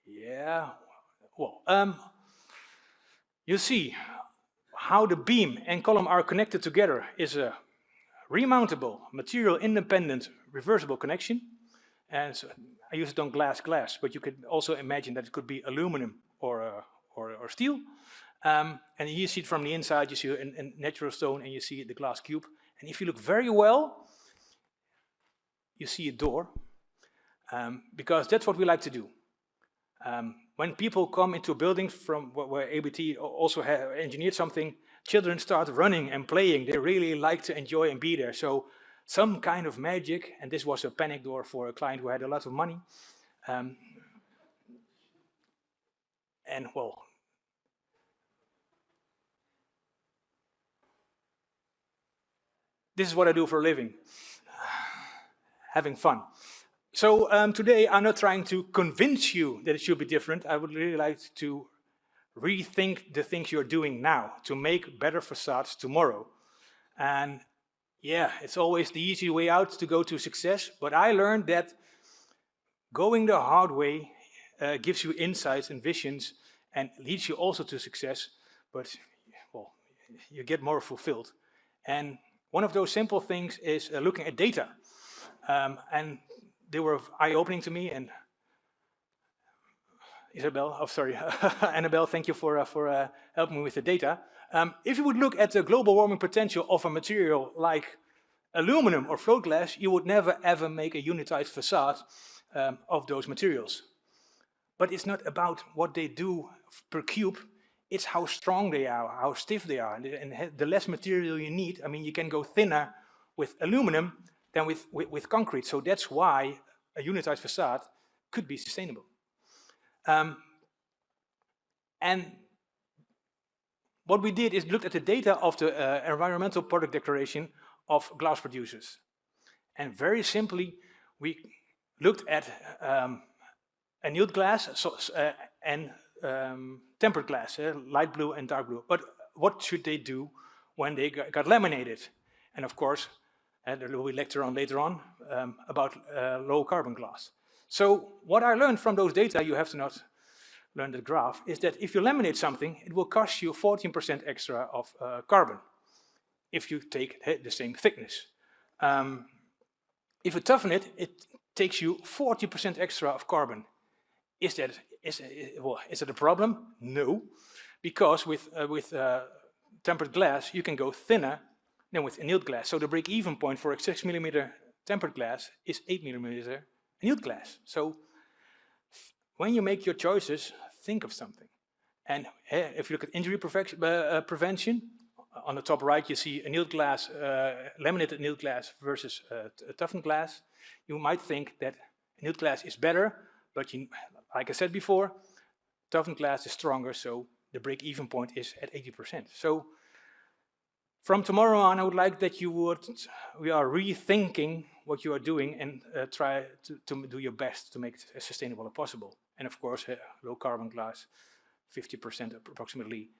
Yeah, well, you see how the beam and column are connected together is a remountable, material-independent, reversible connection. And so I use it on glass, but you could also imagine that it could be aluminum or steel. And you see it from the inside, you see a natural stone, and you see the glass cube. And if you look very well, you see a door, because that's what we like to do. When people come into buildings from where ABT also engineered something, children start running and playing. They really like to enjoy and be there. So some kind of magic, and this was a panic door for a client who had a lot of money. And well, this is what I do for a living, having fun. So today I'm not trying to convince you that it should be different. I would really like to rethink the things you're doing now to make better facades tomorrow. And yeah, it's always the easy way out to go to success, but I learned that going the hard way gives you insights and visions and leads you also to success, but well, you get more fulfilled. And one of those simple things is looking at data. And they were eye-opening to me. And Annabelle, thank you for helping me with the data. If you would look at the global warming potential of a material like aluminum or float glass, you would never ever make a unitized facade of those materials. But it's not about what they do per cube, it's how strong they are, how stiff they are. And the less material you need, I mean, you can go thinner with aluminum than with concrete. So that's why a unitized facade could be sustainable. And what we did is looked at the data of the environmental product declaration of glass producers. And very simply, we looked at annealed glass and tempered glass, light blue and dark blue. But what should they do when they got laminated? And of course, there will be lecture on later on about low carbon glass. So what I learned from those data, you have to not learn the graph, is that if you laminate something, it will cost you 14% extra of carbon if you take the same thickness. If you toughen it, it takes you 40% extra of carbon. Is that a problem? No, because with tempered glass, you can go thinner than with annealed glass. So the break-even point for a 6 millimeter tempered glass is 8 millimeter annealed glass. So when you make your choices, think of something. And if you look at injury prevention, on the top right you see annealed glass, laminated annealed glass versus toughened glass. You might think that annealed glass is better, but like I said before, toughened glass is stronger, so the break-even point is at 80%. So from tomorrow on, I would like that we are rethinking what you are doing and try to do your best to make it as sustainable as possible. And of course, low carbon glass, 50% approximately,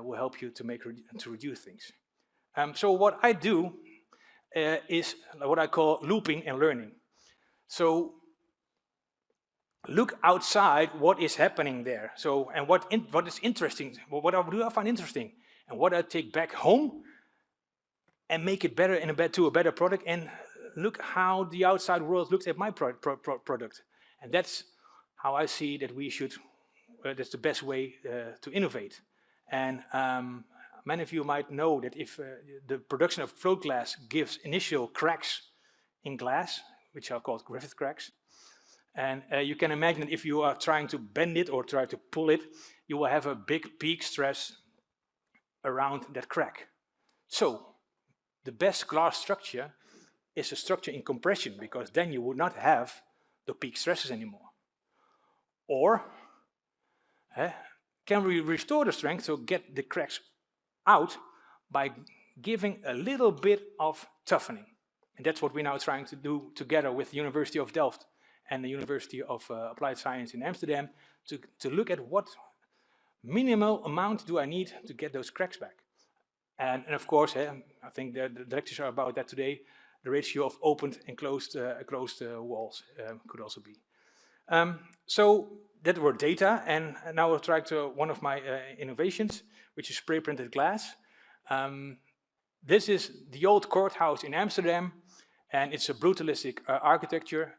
will help you to reduce things. So what I do is what I call looping and learning. So look outside what is happening there. So, and what is interesting, what do I find interesting, and what I take back home and make it better to a better product, and look how the outside world looks at my product. And that's how I see that we should, that's the best way to innovate. And many of you might know that if the production of float glass gives initial cracks in glass, which are called Griffith cracks, and you can imagine if you are trying to bend it or try to pull it, you will have a big peak stress around that crack. So the best glass structure is a structure in compression, because then you would not have the peak stresses anymore. Or can we restore the strength to get the cracks out by giving a little bit of toughening? And that's what we're now trying to do together with the University of Delft and the University of Applied Science in Amsterdam to look at what minimal amount do I need to get those cracks back. And of course, I think the lectures are about that today. The ratio of opened and closed walls could also be. So that were data, and now I'll try to one of my innovations, which is spray printed glass. This is the old courthouse in Amsterdam, and it's a brutalistic architecture.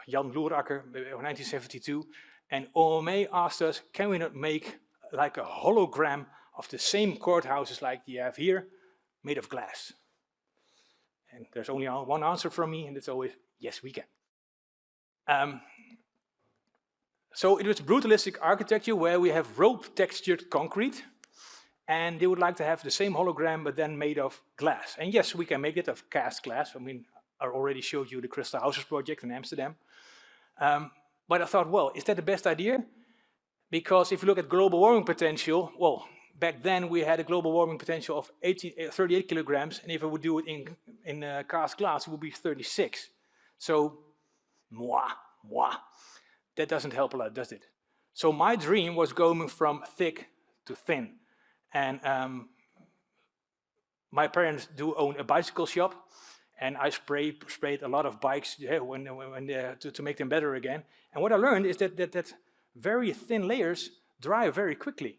Jan Loerakker, 1972, and OMA asked us, can we not make like a hologram of the same courthouses like you have here, made of glass? And there's only one answer from me, and it's always, yes, we can. So it was brutalistic architecture where we have rope textured concrete, and they would like to have the same hologram, but then made of glass. And yes, we can make it of cast glass. I mean, I already showed you the Crystal Houses project in Amsterdam. But I thought, well, is that the best idea? Because if you look at global warming potential, well, back then we had a global warming potential of 38 kilograms, and if I would do it in cast glass, it would be 36. So, that doesn't help a lot, does it? So my dream was going from thick to thin. And my parents do own a bicycle shop, And I sprayed a lot of bikes to make them better again. And what I learned is that very thin layers dry very quickly.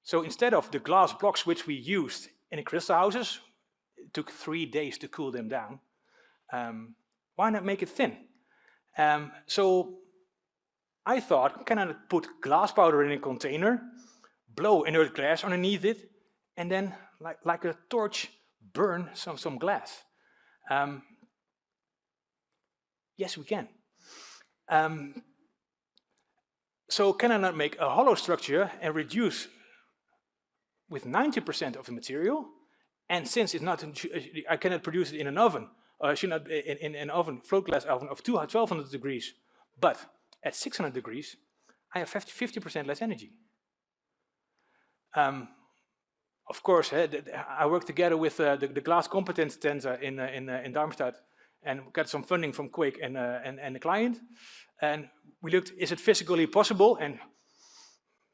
So instead of the glass blocks which we used in the crystal houses, it took 3 days to cool them down. Why not make it thin? So I thought, can I put glass powder in a container, blow inert glass underneath it, and then like a torch burn some glass? Yes, we can. So can I not make a hollow structure and reduce with 90% of the material? And since it's not, I cannot produce it in an oven, or I should not in an oven, float glass oven of 1200 degrees, but at 600 degrees, I have 50% less energy. Of course, I work together with the Glass Competence Center in Darmstadt, and got some funding from Quake and the client. And we looked, is it physically possible? And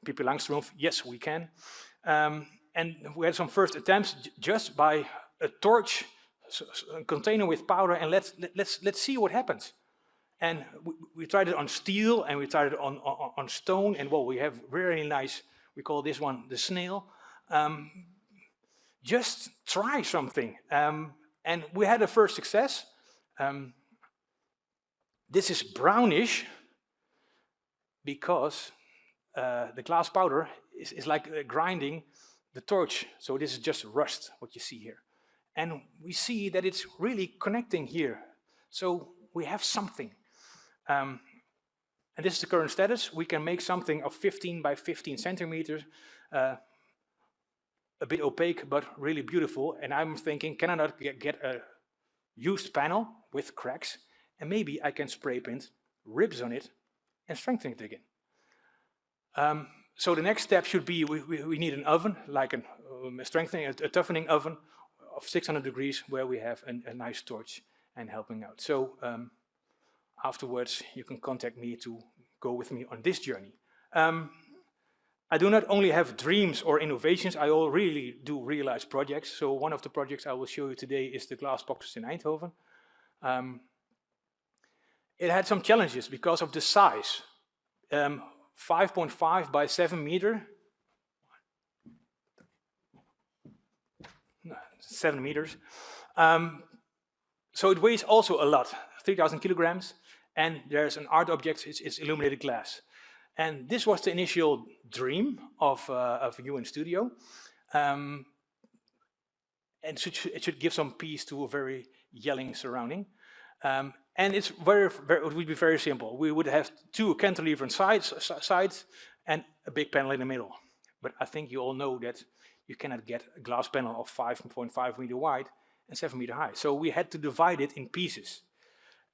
Pippi Langstrumpf, yes, we can. And we had some first attempts just by a torch, a container with powder, and let's see what happens. And we tried it on steel, and we tried it on stone, and well, we have very nice, we call this one the snail. Just try something. And we had a first success. This is brownish because the glass powder is like grinding the torch. So this is just rust, what you see here. And we see that it's really connecting here. So we have something. And this is the current status. We can make something of 15 by 15 centimeters, a bit opaque, but really beautiful. And I'm thinking, can I not get a used panel with cracks, and maybe I can spray paint ribs on it and strengthen it again. So the next step should be, we need an oven, like a toughening oven of 600 degrees, where we have a nice torch and helping out. So afterwards, you can contact me to go with me on this journey. I do not only have dreams or innovations, I really do realize projects. So one of the projects I will show you today is the glass boxes in Eindhoven. It had some challenges because of the size. 5.5 by 7 meter. 7 meters. So it weighs also a lot, 3,000 kilograms. And there's an art object, it's illuminated glass. And this was the initial dream of you in studio. And it should give some peace to a very yelling surrounding. And it's it would be very simple. We would have 2 cantilever sides and a big panel in the middle. But I think you all know that you cannot get a glass panel of 5.5 meter wide and 7 meter high. So we had to divide it in pieces.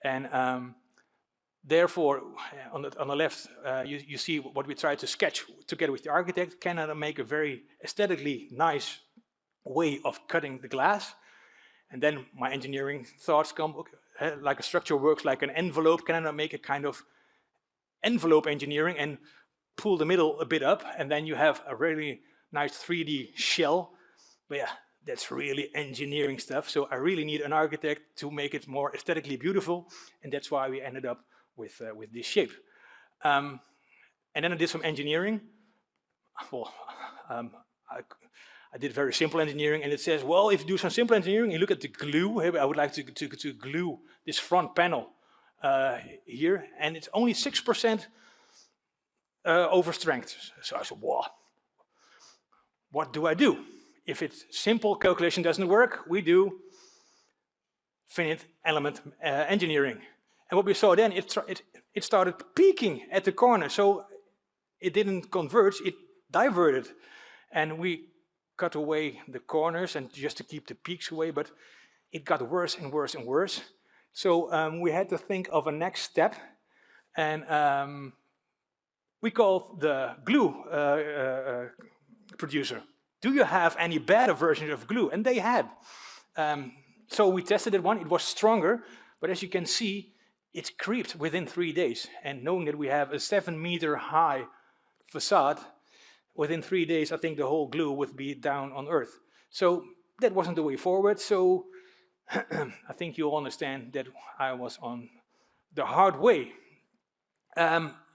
And therefore, on the left, you see what we tried to sketch together with the architect. Can I make a very aesthetically nice way of cutting the glass? And then my engineering thoughts come, okay, like a structure works like an envelope. Can I make a kind of envelope engineering and pull the middle a bit up? And then you have a really nice 3D shell. But yeah, that's really engineering stuff. So I really need an architect to make it more aesthetically beautiful. And that's why we ended up with this shape. And then I did some engineering. Well, I did very simple engineering, and it says, well, if you do some simple engineering, you look at the glue. I would like to glue this front panel here, and it's only 6% over strength. So I said, wow, what do I do? If it's simple calculation doesn't work, we do finite element engineering. And what we saw then, it started peaking at the corner. So it didn't converge, it diverted. And we cut away the corners and just to keep the peaks away, but it got worse and worse and worse. So we had to think of a next step. And we called the glue producer. Do you have any better versions of glue? And they had. So we tested it one, it was stronger, but as you can see, it creeped within 3 days. And knowing that we have a 7 meter high facade, within 3 days, I think the whole glue would be down on earth. So that wasn't the way forward. So I think you understand that I was on the hard way.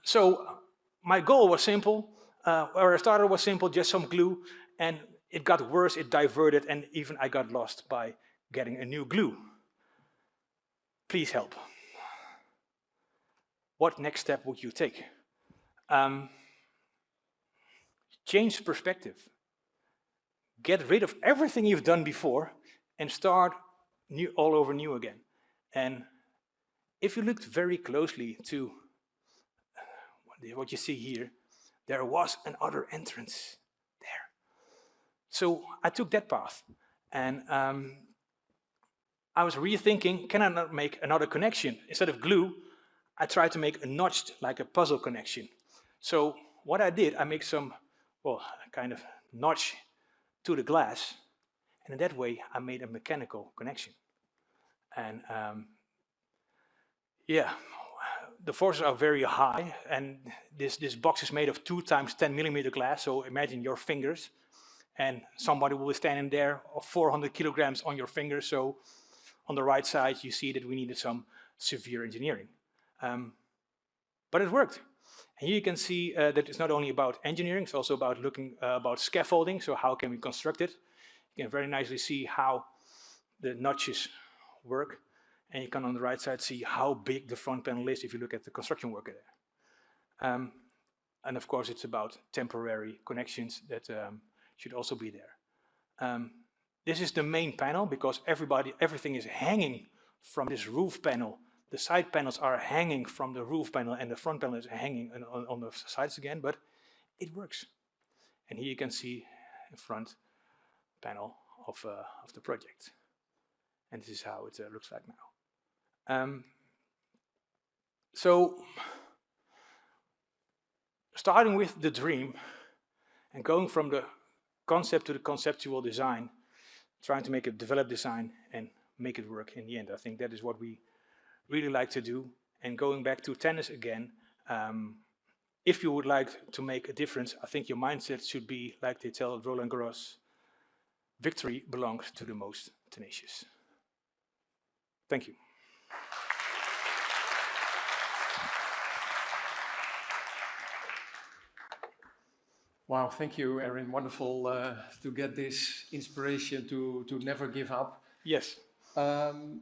So my goal was simple. Where I started was simple, just some glue, and it got worse, it diverted, and even I got lost by getting a new glue. Please help. What next step would you take? Change perspective. Get rid of everything you've done before and start new, all over new again. And if you looked very closely to what you see here, there was another entrance there. So I took that path, and I was rethinking, can I not make another connection? Instead of glue, I tried to make a notched, like a puzzle connection. So what I did, I make some, well, kind of notch to the glass, and in that way, I made a mechanical connection. And yeah, the forces are very high, and this box is made of 2 times 10 millimeter glass, so imagine your fingers, and somebody will be standing there of 400 kilograms on your fingers, so on the right side, you see that we needed some severe engineering. But it worked. And here you can see that it's not only about engineering, it's also about looking about scaffolding, so how can we construct it. You can very nicely see how the notches work. And you can on the right side see how big the front panel is if you look at the construction worker there. And of course, it's about temporary connections that should also be there. This is the main panel because everything is hanging from this roof panel. The side panels are hanging from the roof panel and the front panel is hanging on the sides again, but it works. And here you can see the front panel of the project. And this is how it looks like now. So, starting with the dream and going from the concept to the conceptual design, trying to make a developed design and make it work in the end. I think that is what we really like to do. And going back to tennis again, if you would like to make a difference, I think your mindset should be like they tell Roland Garros, victory belongs to the most tenacious. Thank you. Wow, thank you, Erwin. Wonderful to get this inspiration to never give up. Yes.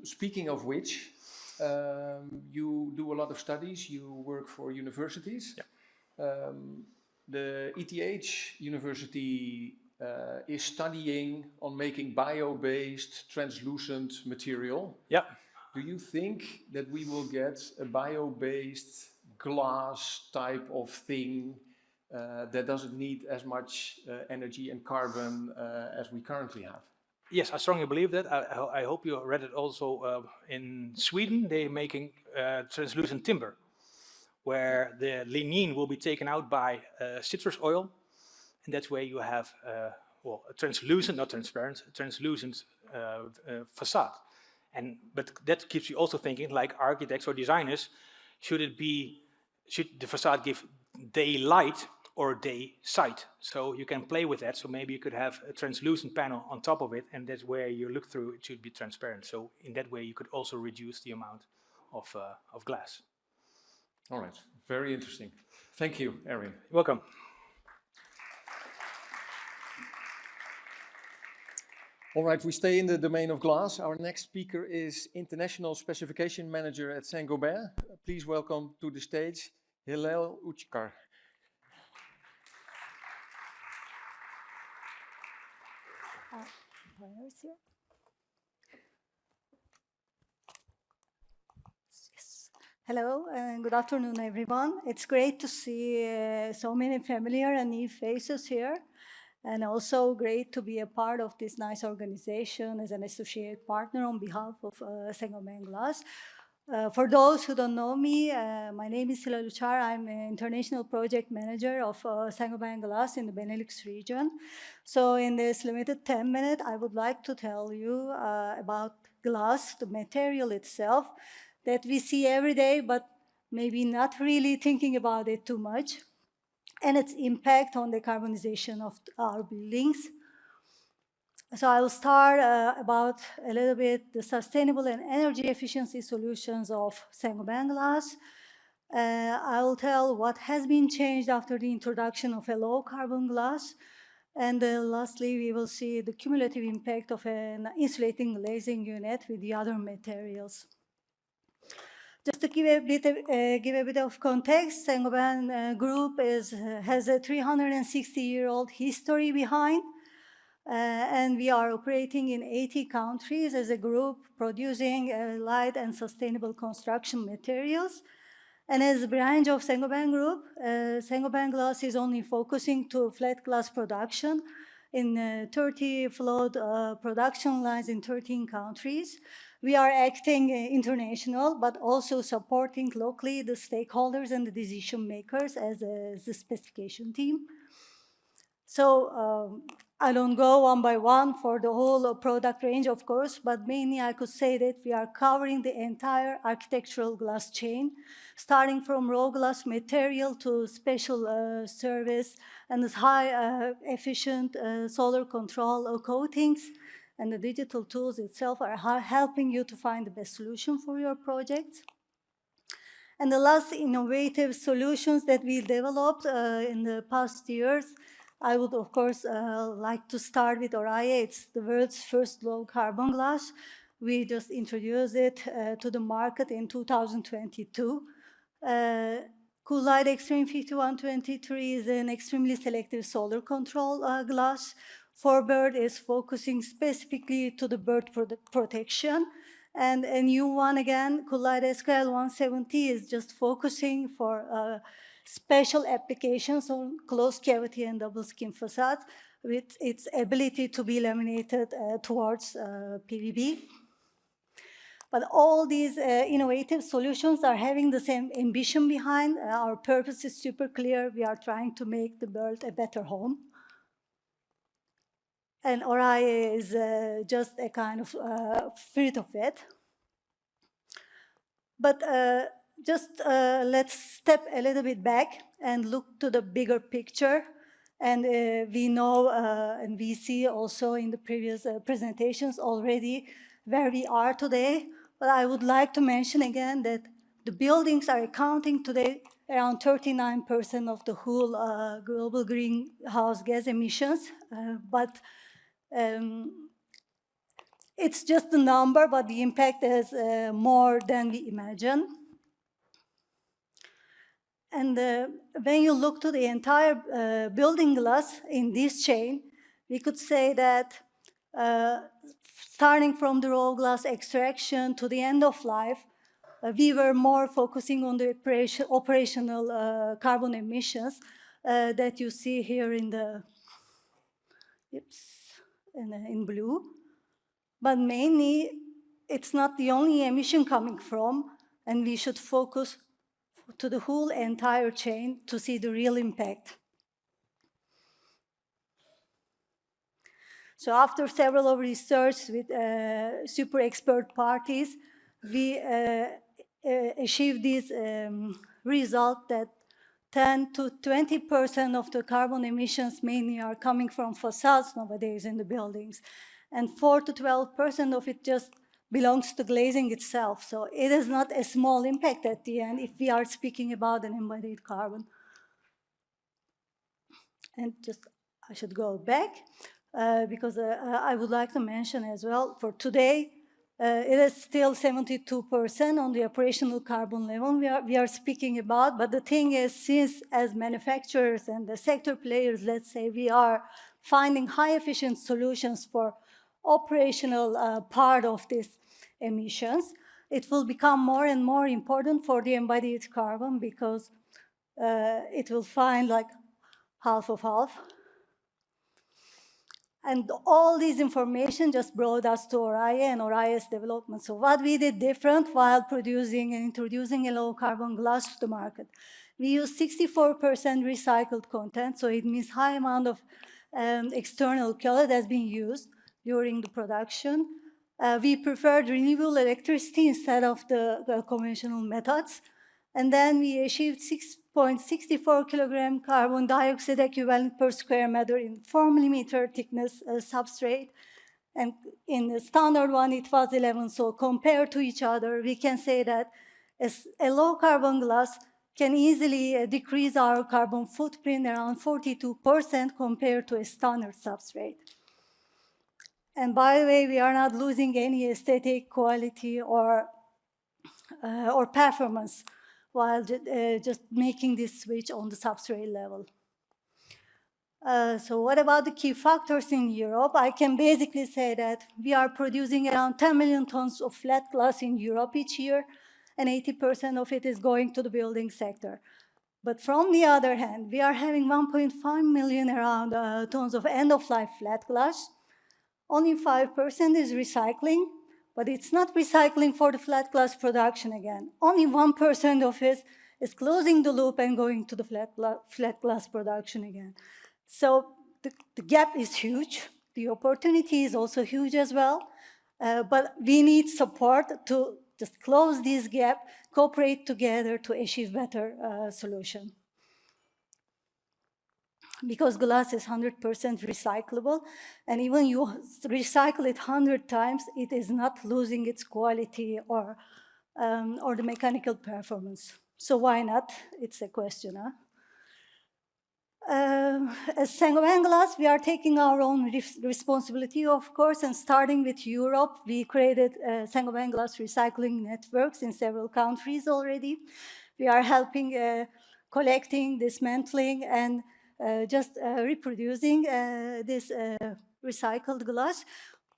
Speaking of which, you do a lot of studies, you work for universities. Yeah. The ETH University is studying on making bio-based translucent material. Yeah. Do you think that we will get a bio-based glass type of thing that doesn't need as much energy and carbon as we currently have? Yes, I strongly believe that. I hope you read it also in Sweden. They're making translucent timber, where the lignin will be taken out by citrus oil, and that's where you have well, a translucent, not transparent, translucent facade. But that keeps you also thinking, like architects or designers, should the facade give daylight or day sight? So you can play with that. So maybe you could have a translucent panel on top of it, and that's where you look through, it should be transparent. So in that way, you could also reduce the amount of glass. All right, very interesting. Thank you, Erwin. Welcome. All right, we stay in the domain of glass. Our next speaker is International Specification Manager at Saint-Gobain. Please welcome to the stage, Hillel Uchkar. Where is here? Yes. Hello and good afternoon, everyone. It's great to see so many familiar and new faces here. And also great to be a part of this nice organization as an associate partner on behalf of Saint-Gobain Glass. For those who don't know me, my name is Hillel Uchkar. I'm an international project manager of Saint-Gobain Glass in the Benelux region. So in this limited 10 minutes, I would like to tell you about glass, the material itself, that we see every day, but maybe not really thinking about it too much, and its impact on the carbonization of our buildings. So I will start about a little bit the sustainable and energy efficiency solutions of Saint-Gobain glass. I will tell what has been changed after the introduction of a low carbon glass. And lastly, we will see the cumulative impact of an insulating glazing unit with the other materials. Just to give a bit of context, Saint-Gobain Group has a 360-year-old history behind. And we are operating in 80 countries as a group, producing light and sustainable construction materials. And as a branch of Saint-Gobain Group, Saint-Gobain Glass is only focusing to flat glass production in 30 float production lines in 13 countries. We are acting international, but also supporting locally the stakeholders and the decision makers as the specification team. So I don't go one by one for the whole product range, of course, but mainly I could say that we are covering the entire architectural glass chain, starting from raw glass material to special service and this high efficient solar control coatings, and the digital tools itself are helping you to find the best solution for your projects. And the last innovative solutions that we developed in the past years, I would, of course, like to start with Oraille. It's the world's first low-carbon glass. We just introduced it to the market in 2022. Coolite Extreme 5123 is an extremely selective solar control glass. For bird is focusing specifically to the bird protection. And a new one again, Coolite SQL 170 is just focusing for special applications on closed cavity and double skin facades with its ability to be laminated towards PVB. But all these innovative solutions are having the same ambition behind. Our purpose is super clear. We are trying to make the world a better home. And Oraille is just a kind of fruit of it. But just let's step a little bit back and look to the bigger picture. And we know and we see also in the previous presentations already where we are today. But I would like to mention again that the buildings are accounting today around 39% of the whole global greenhouse gas emissions. But it's just a number, but the impact is more than we imagine. And when you look to the entire building glass in this chain, we could say that starting from the raw glass extraction to the end of life, we were more focusing on the operational carbon emissions that you see here in the in blue. But mainly, it's not the only emission coming from, and we should focus to the whole entire chain to see the real impact. So after several of research with super expert parties, we achieved this result that 10 to 20% of the carbon emissions mainly are coming from facades nowadays in the buildings. And 4 to 12% of it just belongs to glazing itself. So it is not a small impact at the end if we are speaking about an embodied carbon. And just, I should go back because I would like to mention as well, for today, it is still 72% on the operational carbon level we are speaking about. But the thing is, since as manufacturers and the sector players, let's say, we are finding high efficient solutions for operational part of these emissions, it will become more and more important for the embodied carbon because it will find like half of half. And all this information just brought us to Oraille and Oraille's development. So what we did different while producing and introducing a low carbon glass to the market, we used 64% recycled content. So it means high amount of external color that's being used during the production. We preferred renewable electricity instead of the conventional methods. And then we achieved 6.64 kilogram carbon dioxide equivalent per square meter in 4 millimeter thickness substrate. And in the standard one, it was 11. So compared to each other, we can say that a low carbon glass can easily decrease our carbon footprint around 42% compared to a standard substrate. And by the way, we are not losing any aesthetic quality or performance while just making this switch on the substrate level. So what about the key factors in Europe? I can basically say that we are producing around 10 million tons of flat glass in Europe each year, and 80% of it is going to the building sector. But from the other hand, we are having 1.5 million around tons of end-of-life flat glass. Only 5% is recycling, but it's not recycling for the flat glass production again. Only 1% of it is closing the loop and going to the flat glass production again. So the gap is huge. The opportunity is also huge as well. But we need support to just close this gap, cooperate together to achieve better solution. Because glass is 100% recyclable, and even you recycle it 100 times, it is not losing its quality or the mechanical performance. So why not? It's a question, huh? As Saint-Gobain glass, we are taking our own responsibility, of course, and starting with Europe, we created Saint-Gobain glass recycling networks in several countries already. We are helping collecting, dismantling, and just reproducing this recycled glass.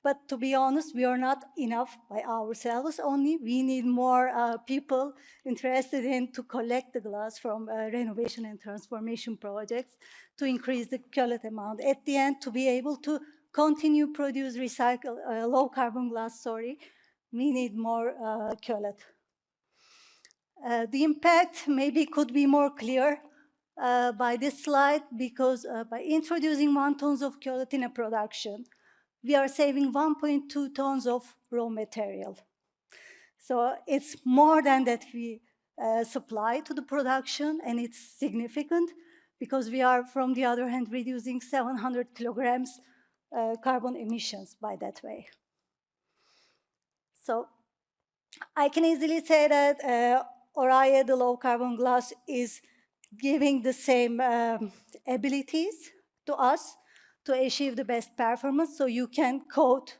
But to be honest, we are not enough by ourselves only. We need more people interested in to collect the glass from renovation and transformation projects to increase the cullet amount. At the end, to be able to continue produce low carbon glass, we need more cullet. The impact maybe could be more clear by this slide, because by introducing 1 ton of cullet in a production, we are saving 1.2 tons of raw material. So it's more than that we supply to the production, and it's significant because we are, from the other hand, reducing 700 kilograms carbon emissions by that way. So I can easily say that Araújo, the low carbon glass, is giving the same abilities to us to achieve the best performance. So you can coat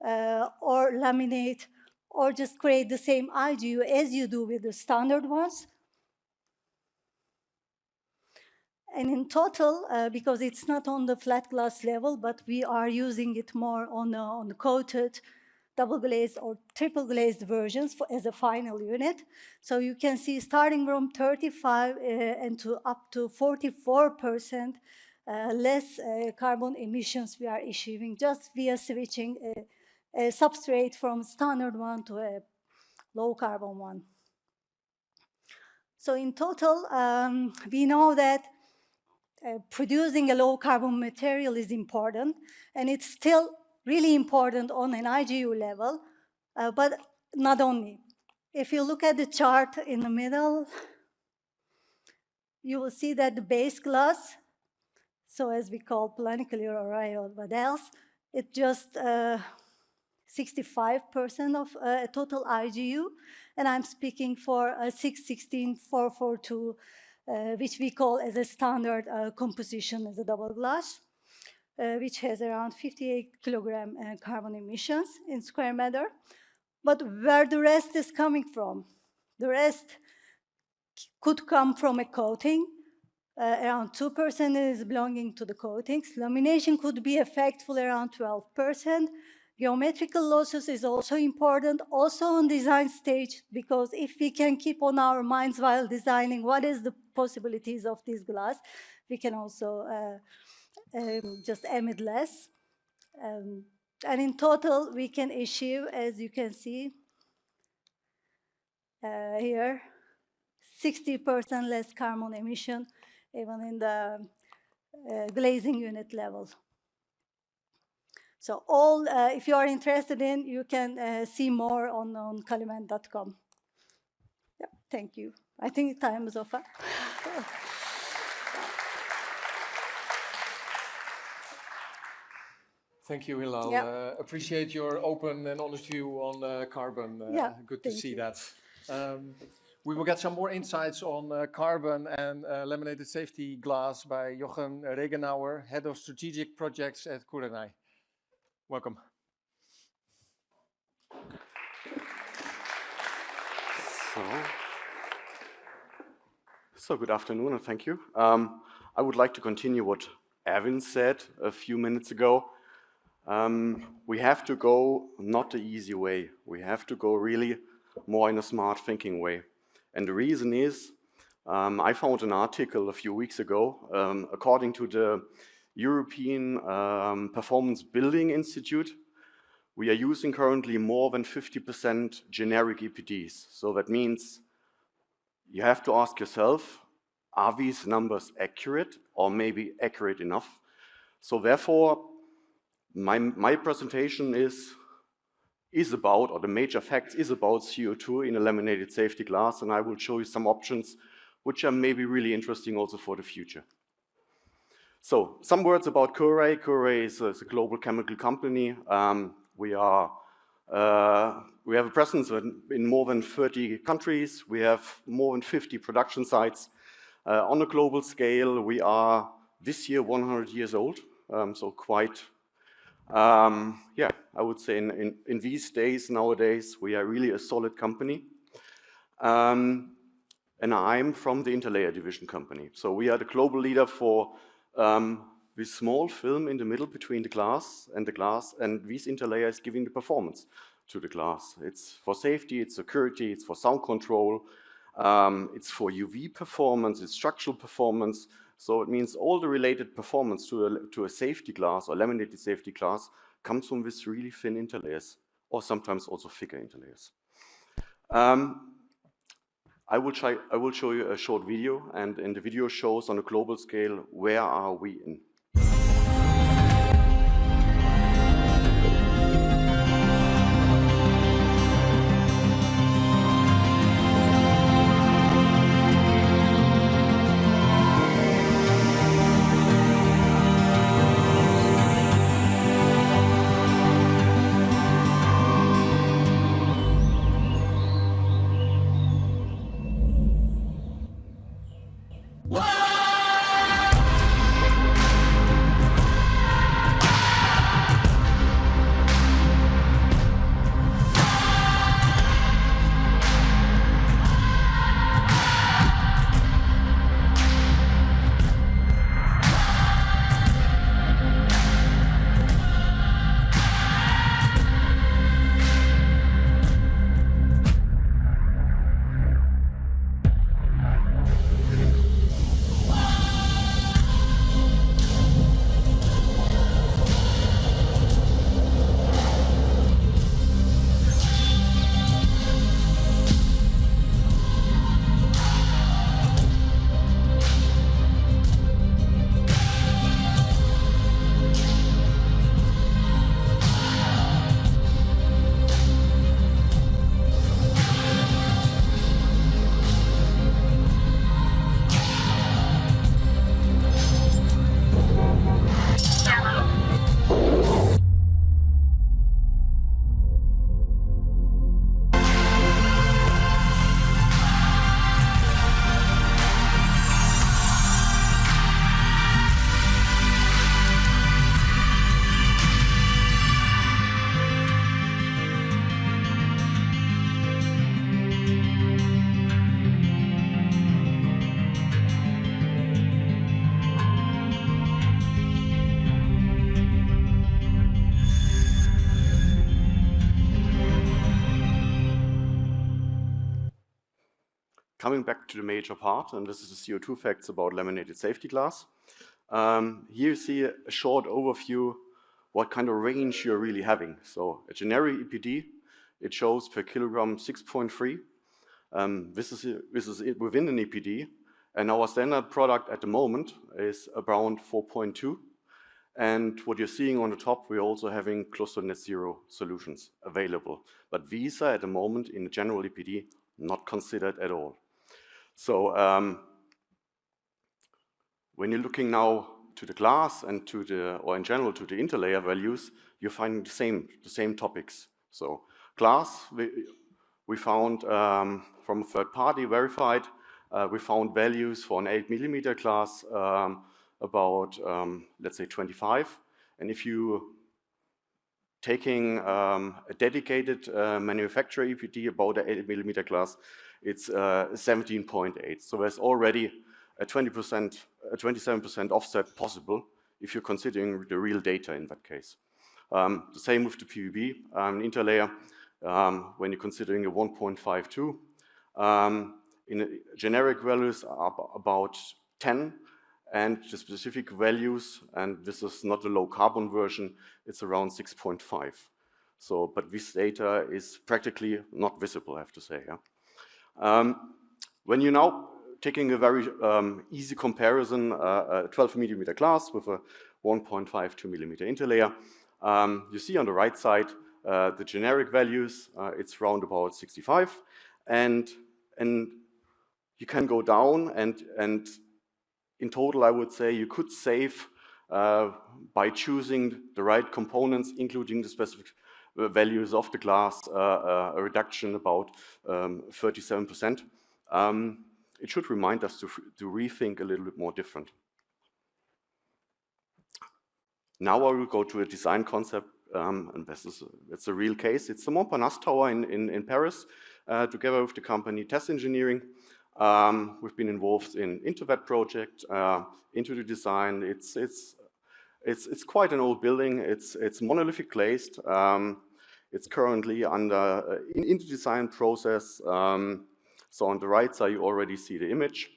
or laminate or just create the same IGU as you do with the standard ones. And in total, because it's not on the flat glass level, but we are using it more on the coated, double glazed or triple glazed versions as a final unit. So you can see starting from 35 and to up to 44% less carbon emissions we are achieving just via switching a substrate from standard one to a low carbon one. So in total, we know that producing a low carbon material is important, and it's still really important on an IGU level, but not only. If you look at the chart in the middle, you will see that the base glass, so as we call planically or what else, it's just 65% of total IGU, and I'm speaking for 616442, which we call as a standard composition as a double glass, which has around 58 kilogram carbon emissions in square meter. But where the rest is coming from? The rest could come from a coating. Around 2% is belonging to the coatings. Lamination could be effectful around 12%. Geometrical losses is also important, also on design stage, because if we can keep on our minds while designing what is the possibilities of this glass, we can also just emit less. And in total, we can achieve, as you can see here, 60% less carbon emission, even in the glazing unit level. So all, if you are interested in, you can see more on calumet.com. Yeah, thank you. I think time is over. Thank you, Hilal. Yeah. Appreciate your open and honest view on carbon. Good to see that. We will get some more insights on carbon and laminated safety glass by Jochen Regenauer, Head of Strategic Projects at Kurenai. Welcome. So good afternoon and thank you. I would like to continue what Erwin said a few minutes ago. We have to go not the easy way. We have to go really more in a smart thinking way. And the reason is, I found an article a few weeks ago, according to the European Performance Building Institute, we are using currently more than 50% generic EPDs. So that means you have to ask yourself, are these numbers accurate or maybe accurate enough? So therefore, my presentation is about, or the major facts is about CO2 in a laminated safety glass, and I will show you some options which are maybe really interesting also for the future. So some words about Kurenai. Kurenai is a global chemical company. We have a presence in more than 30 countries. We have more than 50 production sites. On a global scale, we are this year 100 years old, so quite, yeah, I would say in these days, nowadays, we are really a solid company. And I'm from the interlayer division company. So we are the global leader for this small film in the middle between the glass, and this interlayer is giving the performance to the glass. It's for safety, it's security, it's for sound control, it's for UV performance, it's structural performance. So it means all the related performance to a safety glass or laminated safety glass comes from this really thin interlayers, or sometimes also thicker interlayers. I will show you a short video, and the video shows on a global scale where are we in. Coming back to the major part, and this is the CO2 facts about laminated safety glass. Here you see a short overview what kind of range you're really having. So a generic EPD, it shows per kilogram 6.3. This is it within an EPD, and our standard product at the moment is around 4.2. And what you're seeing on the top, we're also having close to net zero solutions available. But these are at the moment in the general EPD not considered at all. So when you're looking now to the glass and to the, or in general to the interlayer values, you're finding the same topics. So glass, we found from a third party verified, we found values for an 8mm glass about, let's say 25. And if you taking a dedicated manufacturer EPD about the 8mm glass, it's 17.8. So there's already a 27% offset possible if you're considering the real data in that case. The same with the PVB interlayer. When you're considering a 1.52, in generic values are about 10, and the specific values, and this is not the low carbon version, it's around 6.5. So, but this data is practically not visible, I have to say. Yeah? When you're now taking a very easy comparison, a 12mm glass with a 1.52mm interlayer, you see on the right side the generic values, it's around about 65, and you can go down and in total, I would say you could save by choosing the right components, including the specific values of the glass, a reduction about 37%. It should remind us to rethink a little bit more different. Now I will go to a design concept, and it's a real case. It's the Montparnasse Tower in Paris, together with the company Test Engineering. We've been involved into that project, into the design. It's quite an old building. It's monolithic glazed. It's currently in the design process. So on the right side, you already see the image.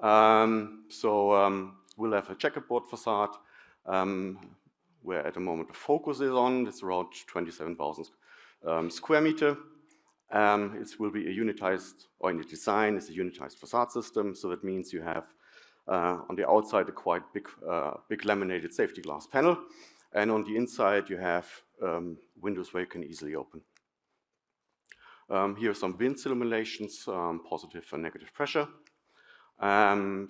We'll have a checkerboard facade, where at the moment the focus is on. It's around 27,000 square meter. It will be a unitized, or in the design, it's a unitized facade system. So that means you have on the outside a quite big laminated safety glass panel, and on the inside you have windows where you can easily open. Here are some wind simulations, positive and negative pressure, and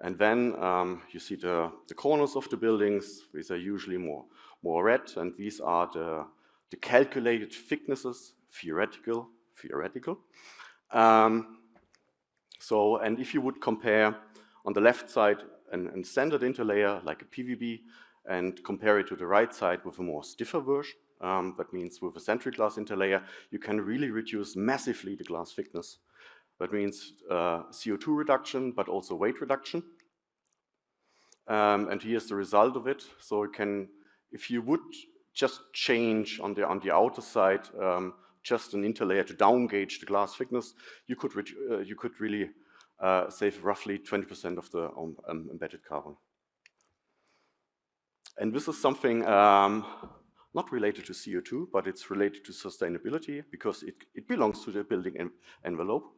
then you see the corners of the buildings. These are usually more red, and these are the calculated thicknesses, theoretical. And if you would compare on the left side an standard interlayer like a PVB and compare it to the right side with a more stiffer version, that means with a centric glass interlayer, you can really reduce massively the glass thickness. That means CO2 reduction, but also weight reduction. And here's the result of it. So you can, if you would just change on the outer side, just an interlayer to down gauge the glass thickness, you could really save roughly 20% of the embedded carbon. And this is something not related to CO2, but it's related to sustainability because it belongs to the building envelope.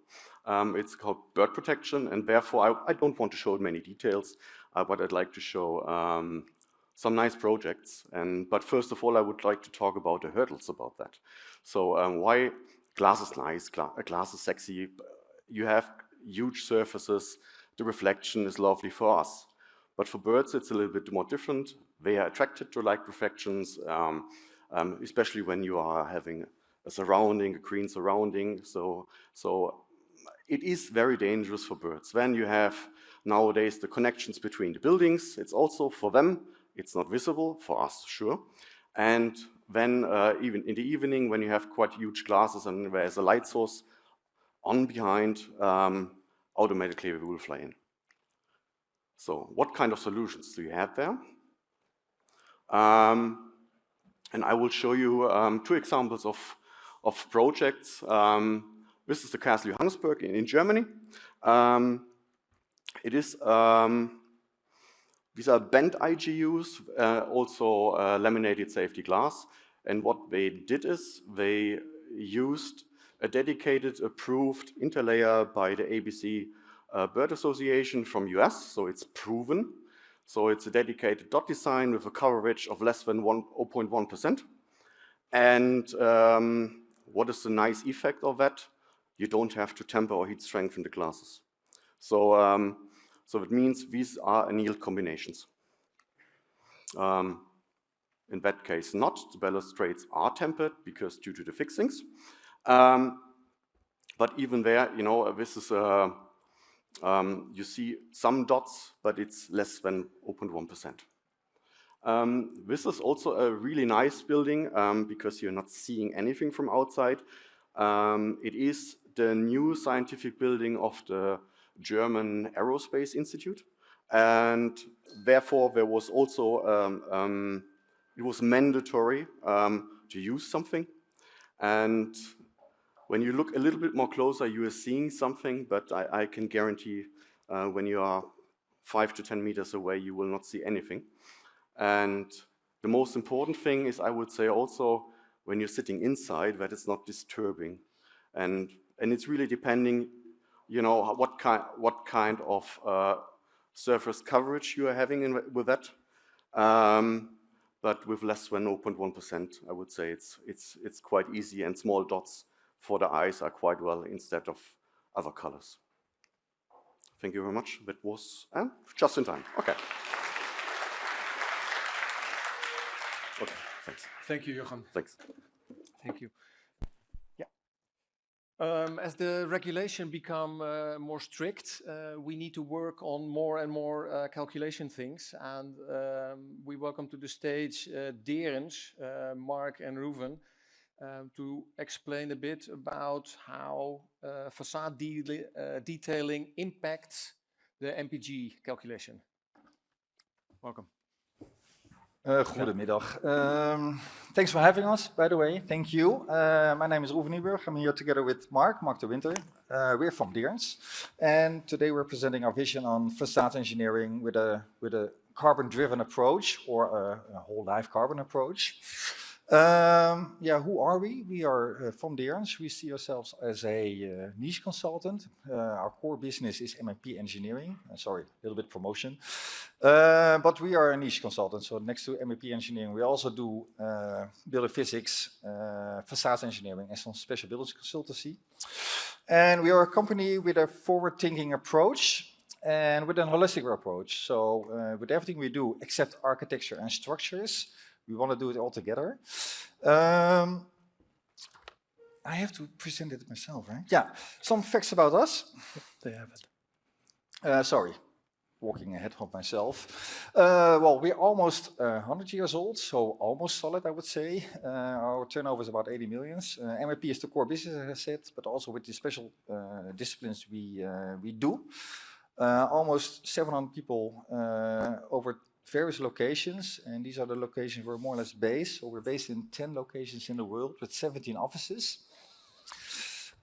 It's called bird protection, and therefore I don't want to show many details, but I'd like to show some nice projects. But first of all, I would like to talk about the hurdles about that. So why glass is nice, glass is sexy, you have huge surfaces, the reflection is lovely for us. But for birds, it's a little bit more different. They are attracted to light reflections, especially when you are having a surrounding, a green surrounding. So it is very dangerous for birds. When you have nowadays the connections between the buildings, it's also for them, it's not visible, for us, sure. And then even in the evening, when you have quite huge glasses and there's a light source on behind, automatically we will fly in. So what kind of solutions do you have there? And I will show you two examples of projects. This is the Castle Johannesburg in Germany. It is these are bent IGUs, also laminated safety glass. And what they did is they used a dedicated approved interlayer by the ABC Bird Association from US, so it's proven. So it's a dedicated dot design with a coverage of less than 0.1%. And what is the nice effect of that? You don't have to temper or heat strengthen the glasses. So So it means these are annealed combinations. In that case, not. The balustrades are tempered because due to the fixings. But even there, you know, this is, you see some dots, but it's less than 0.1%. This is also a really nice building because you're not seeing anything from outside. It is the new scientific building of the German Aerospace Institute. And therefore, there was also, it was mandatory to use something. And when you look a little bit more closer, you are seeing something, but I can guarantee when you are 5 to 10 meters away, you will not see anything. And the most important thing is, I would say also, when you're sitting inside, that it's not disturbing. And it's really depending, you know, what kind of surface coverage you are having with that. But with less than 0.1%, I would say it's quite easy, and small dots for the eyes are quite well instead of other colors. Thank you very much. That was just in time. Okay. Okay, thanks. Thank you, Jochen. Thanks. Thank you. Yeah. As the regulation become more strict, we need to work on more and more calculation things. And we welcome to the stage Derens, Mark and Reuven to explain a bit about how facade detailing impacts the MPG calculation. Welcome. Goedemiddag. Thanks for having us, by the way. Thank you. My name is Reuven Nieburg. I'm here together with Mark de Winter. We're from Derens. And today we're presenting our vision on facade engineering with a carbon-driven approach, or a whole life carbon approach. Yeah, who are we? We are from Derens. We see ourselves as a niche consultant. Our core business is MEP engineering. Sorry, a little bit promotion. But we are a niche consultant. So next to MEP engineering, we also do building physics, facade engineering, and some special buildings consultancy. And we are a company with a forward-thinking approach and with a holistic approach. So with everything we do, except architecture and structures, we want to do it all together. I have to present it myself, right? Yeah, some facts about us. They have it. Sorry, walking ahead of myself. Well, we're almost 100 years old, so almost solid, I would say. Our turnover is about 80 million. MEP is the core business, as I said, but also with the special disciplines we do. Almost 700 people over various locations, and these are the locations we're more or less based. So we're based in 10 locations in the world with 17 offices.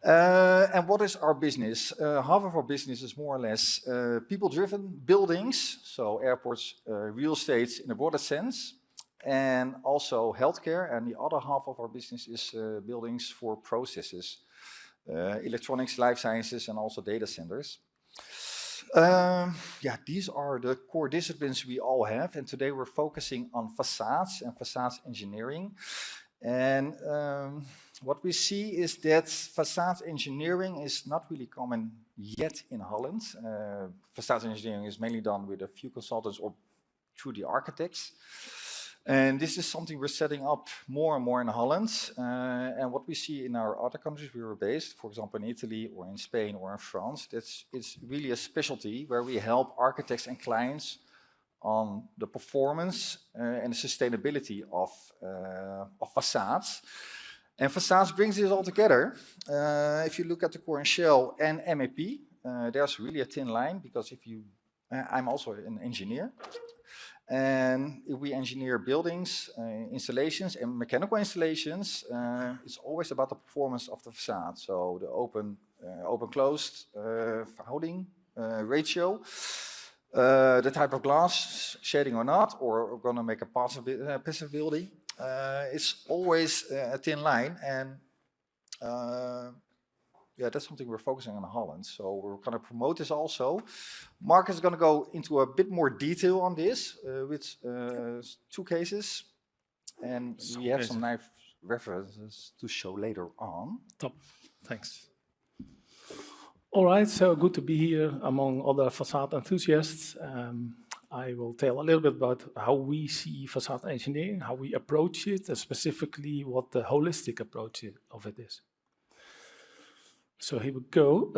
And what is our business? Half of our business is more or less people-driven buildings, so airports, real estate in a broader sense, and also healthcare. And the other half of our business is buildings for processes, electronics, life sciences, and also data centers. Yeah, these are the core disciplines we all have, and today we're focusing on facades and facades engineering. And what we see is that facade engineering is not really common yet in Holland. Facade engineering is mainly done with a few consultants or through the architects. And this is something we're setting up more and more in Holland. And what we see in our other countries we were based, for example, in Italy or in Spain or in France, it's really a specialty where we help architects and clients on the performance and the sustainability of facades. And facades brings this all together. If you look at the core and shell and MEP, there's really a thin line, because if you, I'm also an engineer. And if we engineer buildings, installations and mechanical installations, it's always about the performance of the facade. So the open-closed verhouding ratio, the type of glass, shading or not, or we're going to make a passive building. It's always a thin line, and yeah, that's something we're focusing on in Holland. So we're going to promote this also. Mark is going to go into a bit more detail on this with 2 cases. And we have some nice references to show later on. Top, thanks. All right, so good to be here among other facade enthusiasts. I will tell a little bit about how we see facade engineering, how we approach it, and specifically what the holistic approach of it is. So here we go.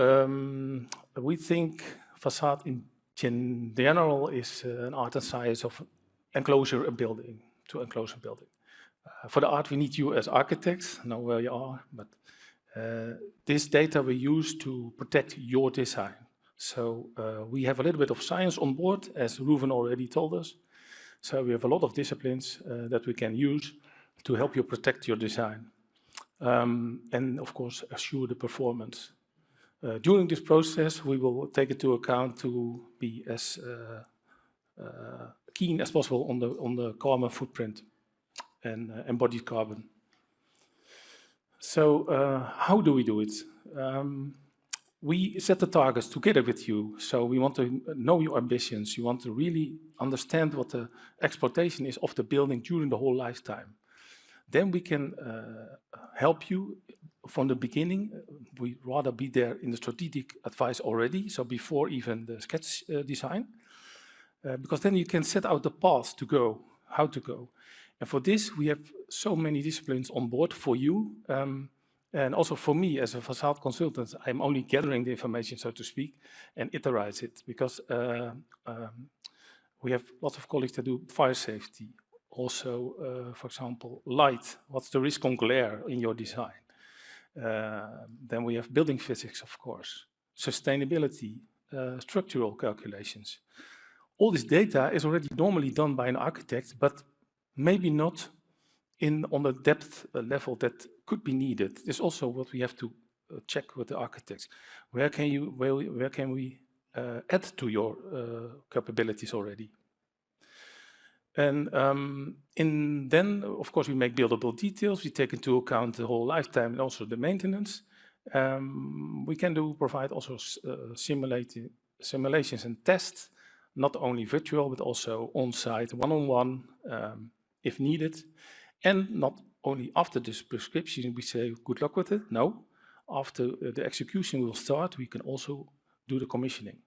We think facade in general is an art and science of enclosure a building, to enclose a building. For the art, we need you as architects, know where you are, but this data we use to protect your design. So we have a little bit of science on board, as Ruven already told us. So we have a lot of disciplines that we can use to help you protect your design. And of course, assure the performance. During this process, we will take into account to be as keen as possible on the carbon footprint and embodied carbon. So how do we do it? We set the targets together with you. So we want to know your ambitions. You want to really understand what the exploitation is of the building during the whole lifetime. Then we can help you from the beginning. We rather be there in the strategic advice already, so before even the sketch design, because then you can set out the path to go, how to go. And for this, we have so many disciplines on board for you. And also for me as a facade consultant, I'm only gathering the information, so to speak, and iterate it, because we have lots of colleagues that do fire safety. Also, for example, light, what's the risk on glare in your design? Then we have building physics, of course, sustainability, structural calculations. All this data is already normally done by an architect, but maybe not on the depth level that could be needed. It's also what we have to check with the architects. Where can we add to your capabilities already? And then, of course, we make buildable details. We take into account the whole lifetime and also the maintenance. We can provide also simulations and tests, not only virtual, but also on-site, one-on-one, if needed. And not only after this prescription, we say, good luck with it. No, after the execution will start, we can also do the commissioning.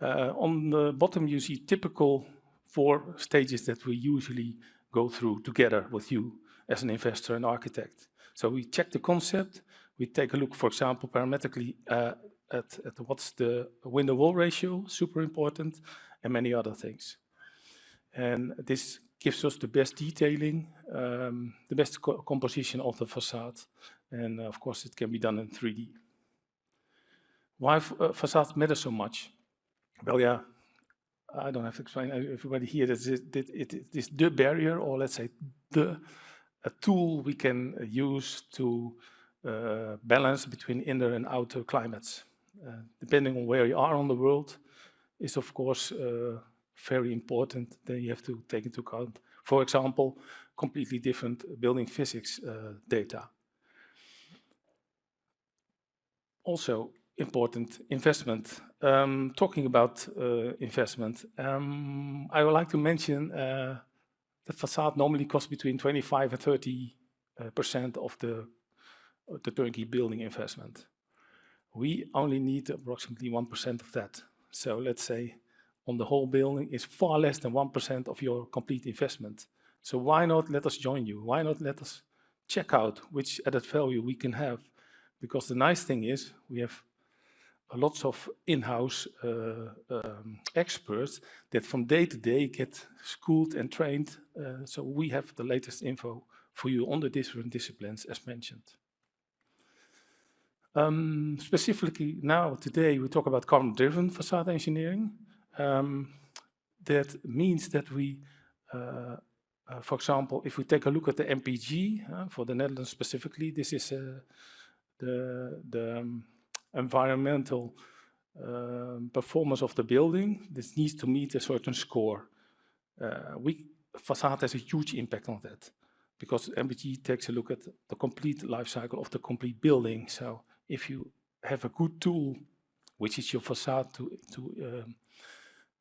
On the bottom, you see typical 4 stages that we usually go through together with you as an investor and architect. So we check the concept, we take a look, for example, parametrically at what's the window-wall ratio, super important, and many other things. And this gives us the best detailing, the best composition of the facade, and of course it can be done in 3D. Why facades matter so much? Well, yeah, I don't have to explain everybody here that it is the barrier, or let's say a tool we can use to balance between inner and outer climates. Depending on where you are on the world is of course very important. Then you have to take into account, for example, completely different building physics data. Also important, investment. Talking about investment, I would like to mention that facade normally costs between 25 and 30% of the turnkey building investment. We only need approximately 1% of that. So let's say on the whole building is far less than 1% of your complete investment. So why not let us join you? Why not let us check out which added value we can have? Because the nice thing is we have lots of in-house experts that from day to day get schooled and trained. So we have the latest info for you on the different disciplines as mentioned. Specifically now, today, we talk about carbon-driven facade engineering. That means that we, for example, if we take a look at the MPG, for the Netherlands specifically, this is the environmental performance of the building. This needs to meet a certain score. Facade has a huge impact on that, because MPG takes a look at the complete life cycle of the complete building. So if you have a good tool, which is your facade, to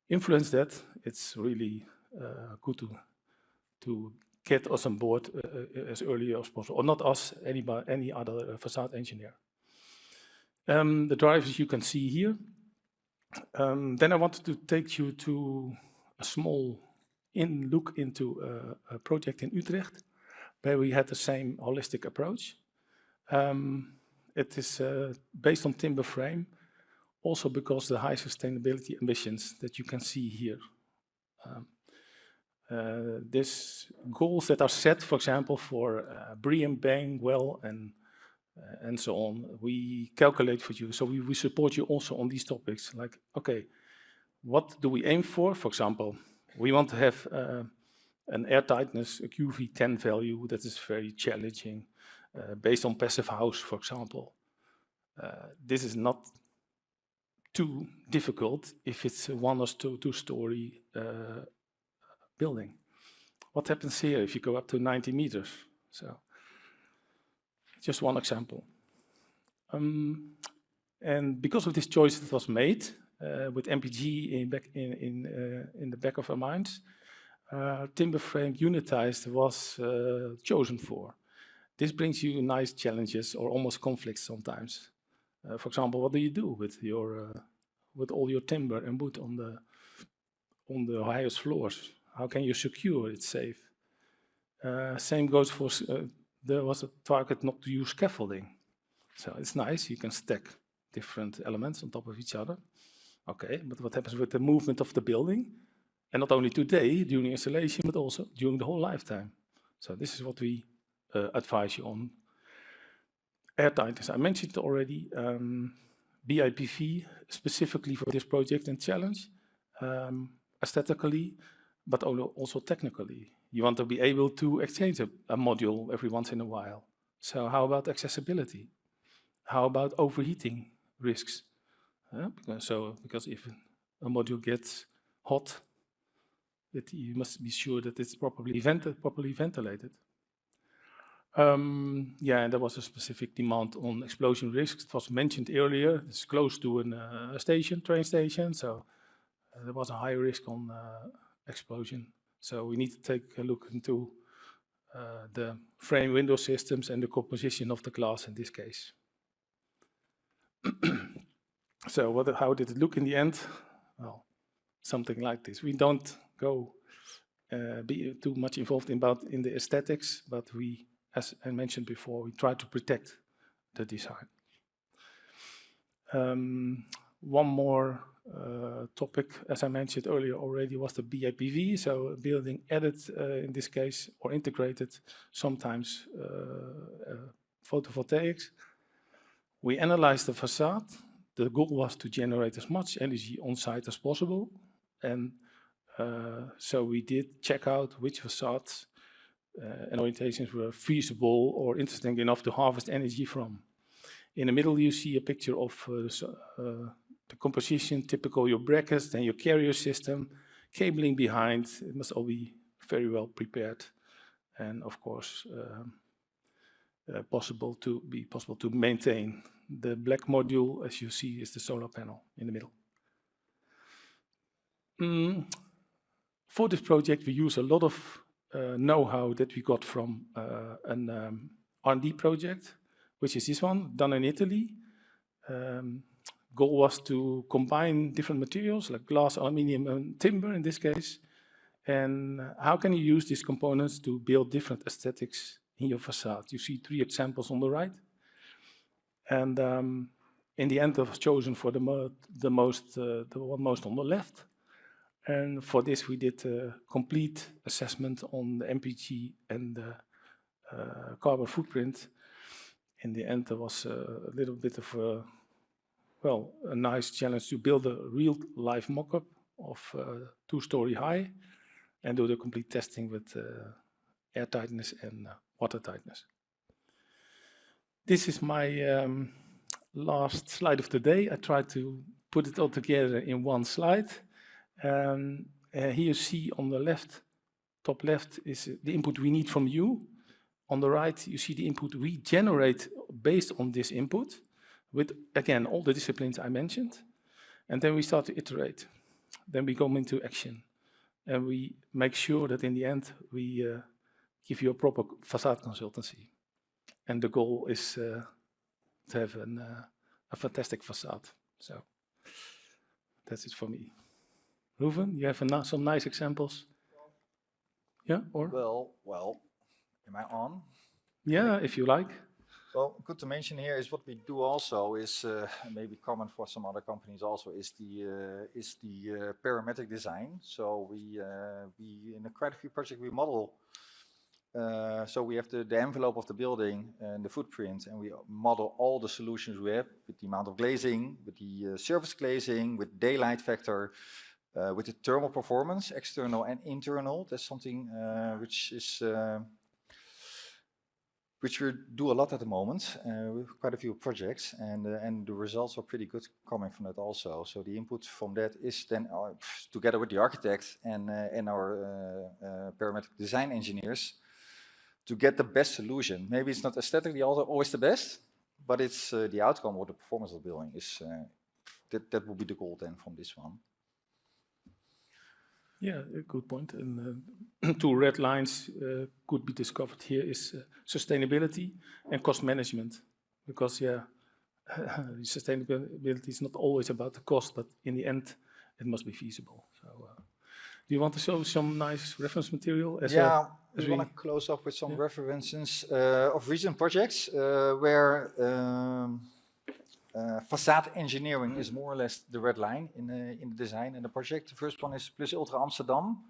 influence that, it's really good to get us on board as early as possible, or not us, any other facade engineer. The drivers you can see here. Then I wanted to take you to a small look into a project in Utrecht, where we had the same holistic approach. It is based on timber frame, also because the high sustainability ambitions that you can see here. These goals that are set, for example, for BREEAM, Bang, Well, and so on, we calculate for you. So we support you also on these topics. Like, okay, what do we aim for? For example, we want to have an air tightness, a QV10 value that is very challenging, based on passive house, for example. This is not too difficult if it's a 1 or 2 story building. What happens here if you go up to 90 meters? So, just one example. And because of this choice that was made with MPG in the back of our minds, timber frame unitized was chosen for. This brings you nice challenges or almost conflicts sometimes. For example, what do you do with your with all your timber and wood on the highest floors? How can you secure it safe? Same goes for there was a target not to use scaffolding. So it's nice, you can stack different elements on top of each other. Okay, but what happens with the movement of the building? And not only today, during installation, but also during the whole lifetime. So this is what we advise you on. Airtightness, I mentioned already. BIPV, specifically for this project and challenge, aesthetically, but also technically. You want to be able to exchange a module every once in a while. So how about accessibility? How about overheating risks? Because if a module gets hot, you must be sure that it's properly ventilated. Yeah, and there was a specific demand on explosion risks. It was mentioned earlier. It's close to a train station, so there was a high risk on explosion. So we need to take a look into the frame window systems and the composition of the glass in this case. So how did it look in the end? Well, something like this. We don't go be too much involved in the aesthetics, but we, as I mentioned before, we try to protect the design. One more topic, as I mentioned earlier already, was the BIPV, so building added, in this case, or integrated, sometimes photovoltaics. We analyzed the facade. The goal was to generate as much energy on site as possible, and so we did check out which facades and orientations were feasible or interesting enough to harvest energy from. In the middle you see a picture of the composition, typical your brackets, then your carrier system, cabling behind. It must all be very well prepared, and of course possible to maintain. The black module, as you see, is the solar panel in the middle. For this project, we use a lot of know-how that we got from an R&D project, which is this one, done in Italy. Goal was to combine different materials like glass, aluminium, and timber in this case. And how can you use these components to build different aesthetics in your facade? You see 3 examples on the right. And in the end, I was chosen for the one most on the left. And for this, we did a complete assessment on the MPG and the carbon footprint. In the end, there was a little bit of a nice challenge to build a real-life mock-up of 2-story high and do the complete testing with air tightness and water tightness. This is my last slide of the day. I tried to put it all together in one slide. Here you see on the left, top left, is the input we need from you. On the right, you see the input we generate based on this input with, again, all the disciplines I mentioned. And then we start to iterate. Then we go into action. And we make sure that in the end, we give you a proper facade consultancy. And the goal is to have a fantastic facade. So that's it for me. Ruven, you have some nice examples? Yeah, or? Well, am I on? Yeah, if you like. Well, good to mention here is what we do also is maybe common for some other companies also is the parametric design. So we in quite a few projects we model. So we have the envelope of the building and the footprint, and we model all the solutions we have with the amount of glazing, with the surface glazing, with daylight factor, with the thermal performance, external and internal. That's something which we do a lot at the moment. We have quite a few projects, and the results are pretty good coming from that also. So the input from that is then together with the architect and our parametric design engineers to get the best solution. Maybe it's not aesthetically always the best, but it's the outcome or the performance of the building is that will be the goal then from this one. Yeah, a good point. And two red lines could be discovered here is sustainability and cost management. Because sustainability is not always about the cost, but in the end, it must be feasible. So, do you want to show some nice reference material? We want to close off with some references of recent projects where facade engineering is more or less the red line in the design and the project. The first one is Plus Ultra Amsterdam.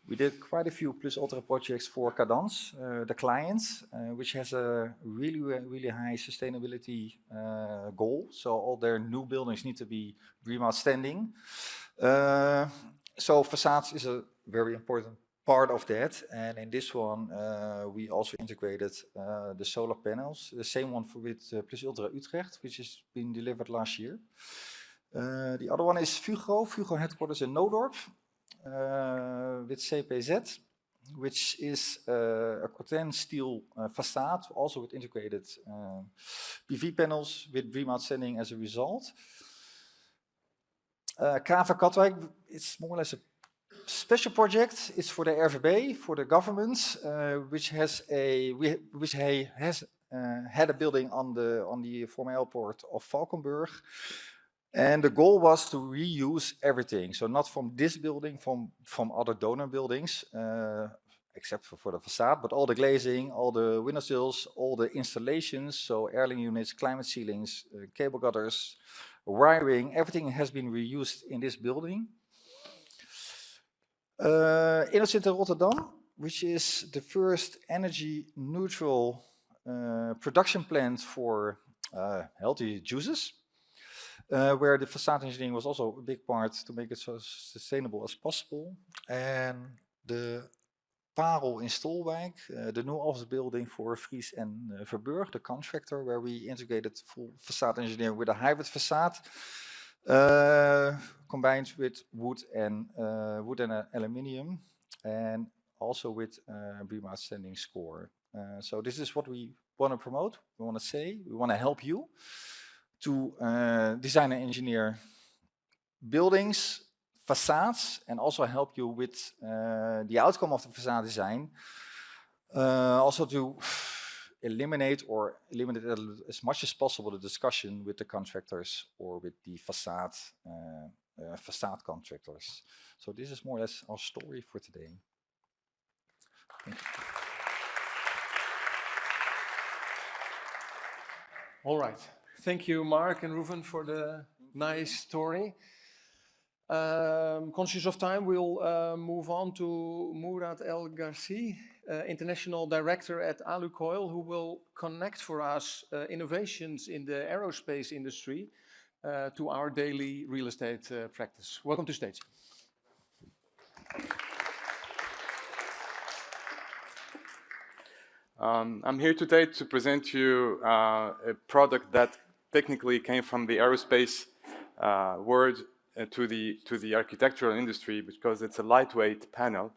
We did quite a few Plus Ultra projects for Cadence, the clients, which has a really high sustainability goal. So all their new buildings need to be BREEAM outstanding. So facades is a very important part of that, and in this one we also integrated the solar panels, the same one with Plus Ultra Utrecht, which has been delivered last year. The other one is Fugro headquarters in Noodorp with CPZ, which is a Corten steel facade, also with integrated PV panels with BREEAM outstanding as a result. Kava Katwijk, it's more or less a special project. It's for the RVB, for the government, which has had a building on the former airport of Valkenburg, and the goal was to reuse everything. So not from this building, from other donor buildings, except for the facade, but all the glazing, all the window sills, all the installations, so airline units, climate ceilings, cable gutters, wiring, everything has been reused in this building. Innocent in Rotterdam, which is the first energy neutral production plant for healthy juices, where the facade engineering was also a big part to make it so sustainable as possible. And the Parel in Stolwijk, the new office building for Vries and Verburg, the contractor, where we integrated full facade engineering with a hybrid facade, combined with wood and aluminium, and also with BREEAM outstanding score. So this is what we want to promote. We want to say we want to help you to design and engineer buildings, facades, and also help you with the outcome of the facade design. Also to eliminate as much as possible the discussion with the contractors or with the facade contractors. So this is more or less our story for today. Thank you. All right. Thank you, Mark and Ruven, for the nice story. Conscious of time, we'll move on to Mourad El Garci, International Director at Alucoil, who will connect for us innovations in the aerospace industry to our daily real estate practice. Welcome to stage. I'm here today to present to you a product that technically came from the aerospace world to the architectural industry, because it's a lightweight panel,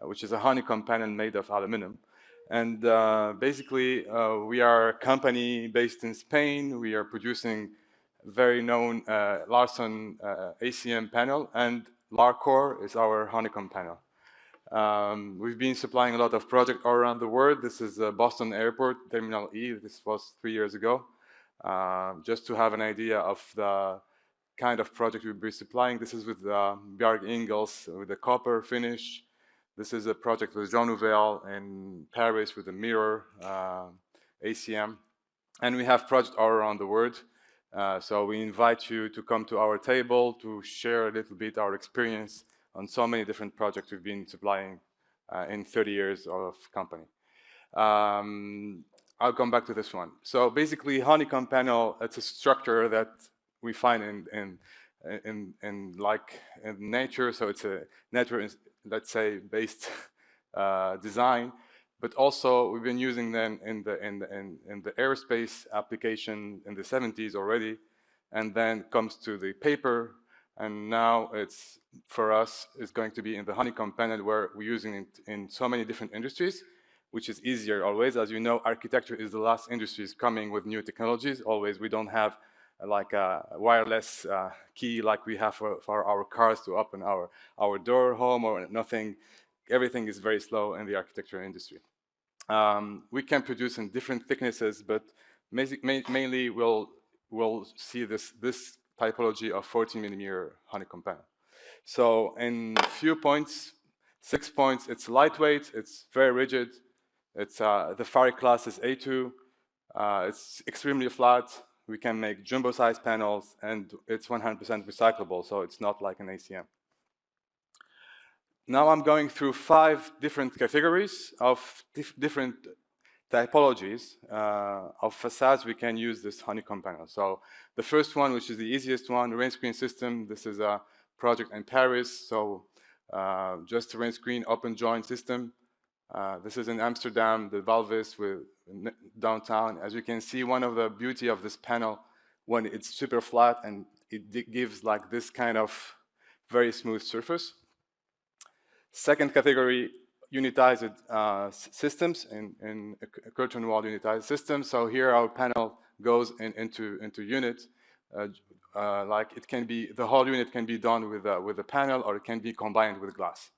which is a honeycomb panel made of aluminum. And basically, we are a company based in Spain. We are producing very known Larson ACM panel, and Larcor is our honeycomb panel. We've been supplying a lot of projects all around the world. This is Boston Airport, Terminal E. This was 3 years ago. Just to have an idea of the kind of project we'll be supplying, this is with Bjarg Ingels with the copper finish. This is a project with Jean Nouvel in Paris with the mirror ACM. And we have projects all around the world. So we invite you to come to our table to share a little bit our experience on so many different projects we've been supplying in 30 years of company. I'll come back to this one. So basically, honeycomb panel, it's a structure that we find in nature. So it's a nature, let's say, based design. But also, we've been using them in the aerospace application in the 70s already, and then comes to the paper, and now it's for us is going to be in the honeycomb panel, where we're using it in so many different industries, which is easier always. As you know, architecture is the last industries coming with new technologies. Always, we don't have like a wireless key like we have for our cars to open our door home or nothing. Everything is very slow in the architecture industry. We can produce in different thicknesses, but mainly we'll see this typology of 14mm honeycomb panel. So in few points, 6 points, it's lightweight, it's very rigid. It's the Fari class is A2. It's extremely flat. We can make jumbo-sized panels, and it's 100% recyclable, so it's not like an ACM. Now I'm going through 5 different categories of different typologies of facades. We can use this honeycomb panel. So the first one, which is the easiest one, rain screen system. This is a project in Paris. So just a rain screen open joint system. This is in Amsterdam, the Valvis with downtown. As you can see, one of the beauty of this panel, when it's super flat and it gives like this kind of very smooth surface. Second category, unitized systems in a curtain wall unitized system. So here our panel goes into unit. Like it can be, the whole unit can be done with a panel, or it can be combined with glass.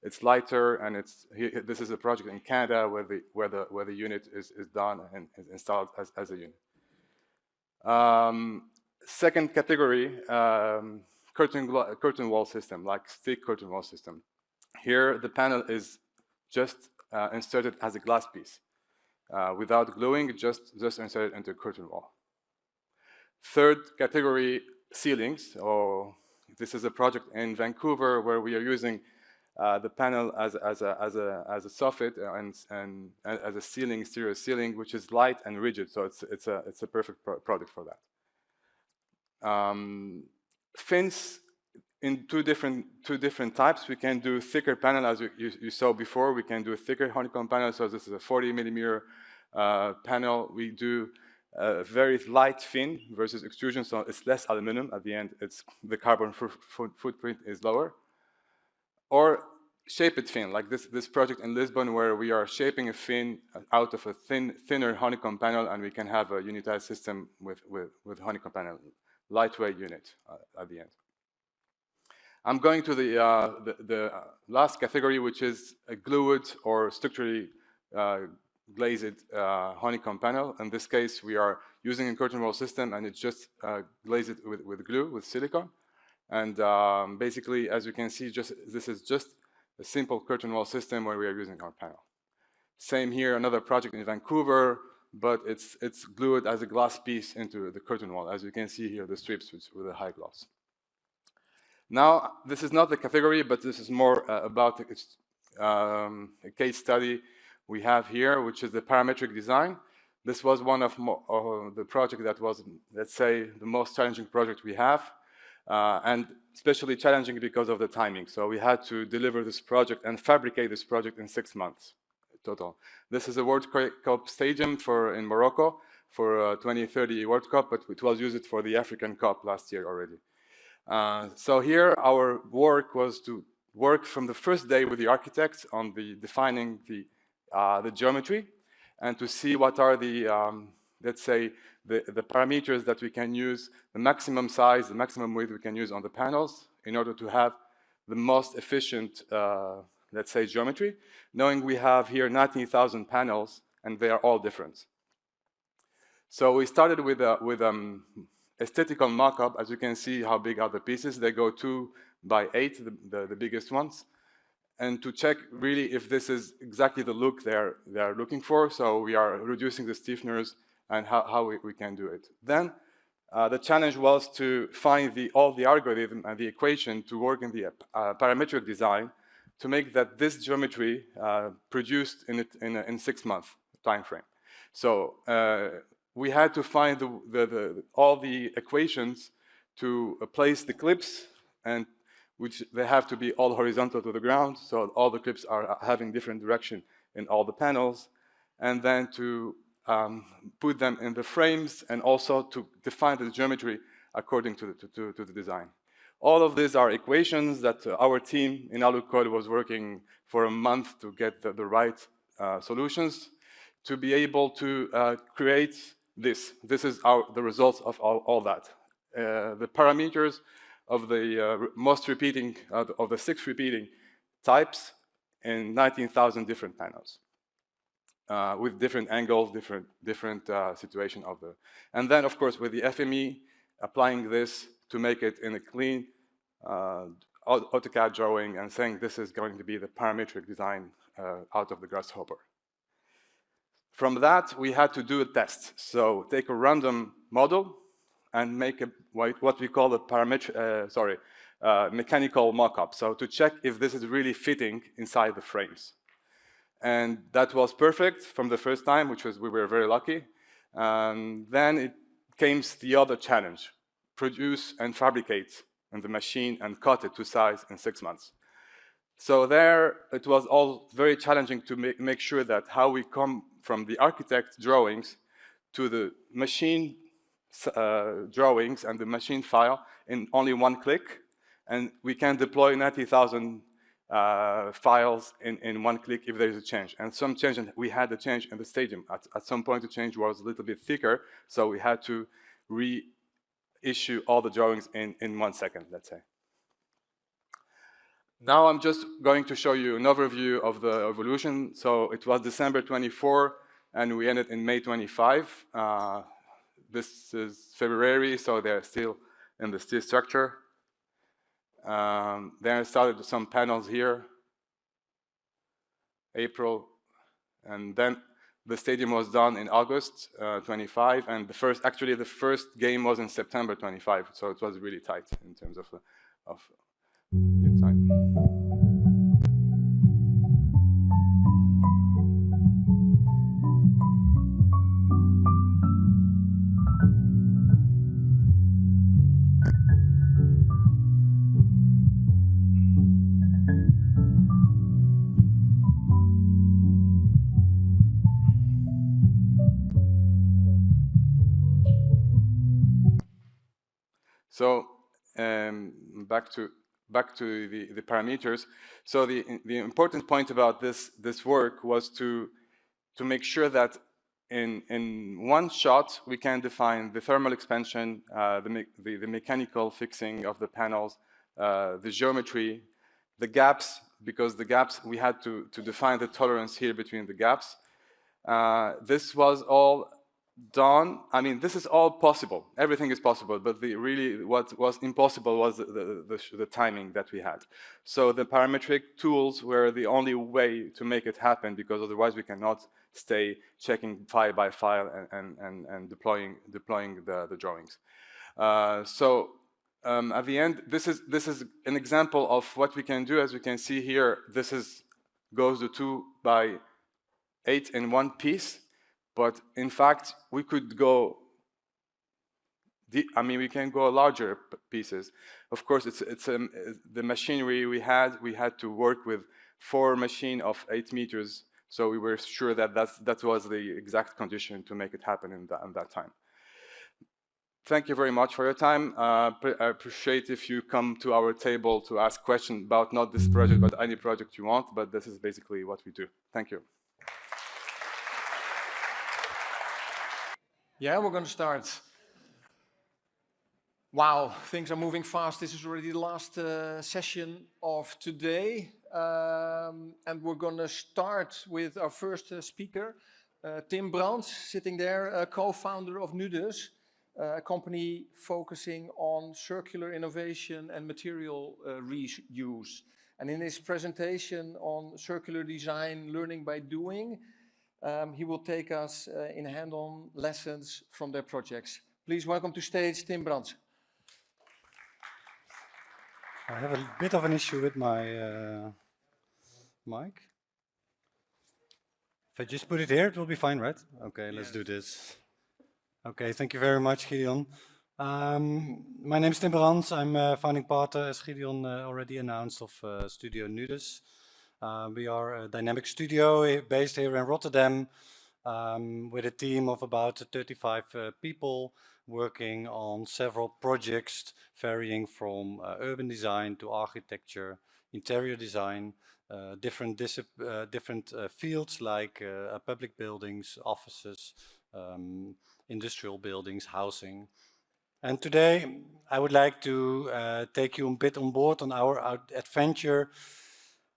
It's lighter, and this is a project in Canada where the unit is done and is installed as a unit. Second category, curtain wall system, like thick curtain wall system. Here the panel is just inserted as a glass piece, without gluing, just inserted into a curtain wall. Third category, ceilings. Or this is a project in Vancouver where we are using the panel as a soffit and as a ceiling, exterior ceiling, which is light and rigid. So it's a perfect product for that. Fins in two different types. We can do thicker panel, as you saw before. We can do a thicker honeycomb panel. So this is a 40mm panel. We do a very light fin versus extrusion, so it's less aluminum. At the end, the carbon footprint is lower. Or shaped fin, like this project in Lisbon, where we are shaping a fin out of a thinner honeycomb panel, and we can have a unitized system with honeycomb panel, lightweight unit at the end. I'm going to the last category, which is a glued or structurally glazed honeycomb panel. In this case, we are using a curtain wall system, and it's just glazed with glue, with silicone. And basically, as you can see, this is just a simple curtain wall system where we are using our panel. Same here, another project in Vancouver, but it's glued as a glass piece into the curtain wall. As you can see here, the strips with a high gloss. Now, this is not the category, but this is more about a case study we have here, which is the parametric design. This was one of the project that was, let's say, the most challenging project we have. And especially challenging because of the timing. So we had to deliver this project and fabricate this project in 6 months total. This is a World Cup stadium in Morocco for 2030 World Cup, but it was used for the African Cup last year already. So here our work was to work from the first day with the architects on defining the geometry, and to see what are the, let's say, the parameters that we can use, the maximum size, the maximum width we can use on the panels in order to have the most efficient, let's say, geometry, knowing we have here 19,000 panels and they are all different. So we started with aesthetical mock-up. As you can see how big are the pieces. They go 2 by 8, the biggest ones. And to check really if this is exactly the look they're looking for. So we are reducing the stiffeners and how we can do it. Then the challenge was to find all the algorithm and the equation to work in the parametric design to make that this geometry produced in 6 month time frame. So we had to find all the equations to place the clips, and which they have to be all horizontal to the ground, so all the clips are having different direction in all the panels, and then to put them in the frames, and also to define the geometry according to the design. All of these are equations that our team in Alucode was working for a month to get the right solutions to be able to create this. This is the results of all that. The parameters of the most repeating, of the 6 repeating types in 19,000 different panels. With different angles, different situation of the, and then of course with the FME, applying this to make it in a clean AutoCAD drawing and saying this is going to be the parametric design out of the grasshopper. From that, we had to do a test. So take a random model and make what we call a mechanical mock-up. So to check if this is really fitting inside the frames. And that was perfect from the first time, we were very lucky. Then it came the other challenge, produce and fabricate in the machine and cut it to size in 6 months. So there, it was all very challenging to make sure that how we come from the architect drawings to the machine drawings and the machine file in only 1 click, and we can deploy 90,000 files in 1 click if there is a change. And some change, and we had a change in the stadium. At some point, the change was a little bit thicker, so we had to reissue all the drawings in 1 second, let's say. Now I'm just going to show you an overview of the evolution. So it was December 24, and we ended in May 25. This is February, so they're still in the steel structure. Then I started some panels here, April, and then the stadium was done in August 25, and the first game was in September 25, so it was really tight in terms of time. So back to the parameters. So the important point about this work was to make sure that in one shot we can define the thermal expansion, the mechanical fixing of the panels, the geometry, the gaps, because the gaps we had to define the tolerance here between the gaps. This was all done. I mean, this is all possible. Everything is possible, but really what was impossible was the timing that we had. So the parametric tools were the only way to make it happen, because otherwise we cannot stay checking file by file and deploying the drawings. At the end, this is an example of what we can do. As you can see here, goes to 2 by 8 in one piece. But in fact, we could go. We can go larger pieces. Of course, the machinery we had to work with 4 machines of 8 meters. So we were sure that that was the exact condition to make it happen in that time. Thank you very much for your time. I appreciate if you come to our table to ask questions about not this project, but any project you want. But this is basically what we do. Thank you. Yeah, we're going to start. Wow, things are moving fast. This is already the last session of today. And we're going to start with our first speaker, Tim Brandt, sitting there, co-founder of Nudus, a company focusing on circular innovation and material reuse. And in his presentation on circular design, learning by doing, he will take us in hand-on lessons from their projects. Please welcome to stage Tim Brandt. I have a bit of an issue with my mic. If I just put it here, it will be fine, right? Okay, let's do this. Okay, thank you very much, Gideon. My name is Tim Brandt. I'm a founding partner, as Gideon already announced, of Studio Nudus. We are a dynamic studio based here in Rotterdam with a team of about 35 people working on several projects varying from urban design to architecture, interior design, different fields like public buildings, offices, industrial buildings, housing. And today I would like to take you a bit on board on our adventure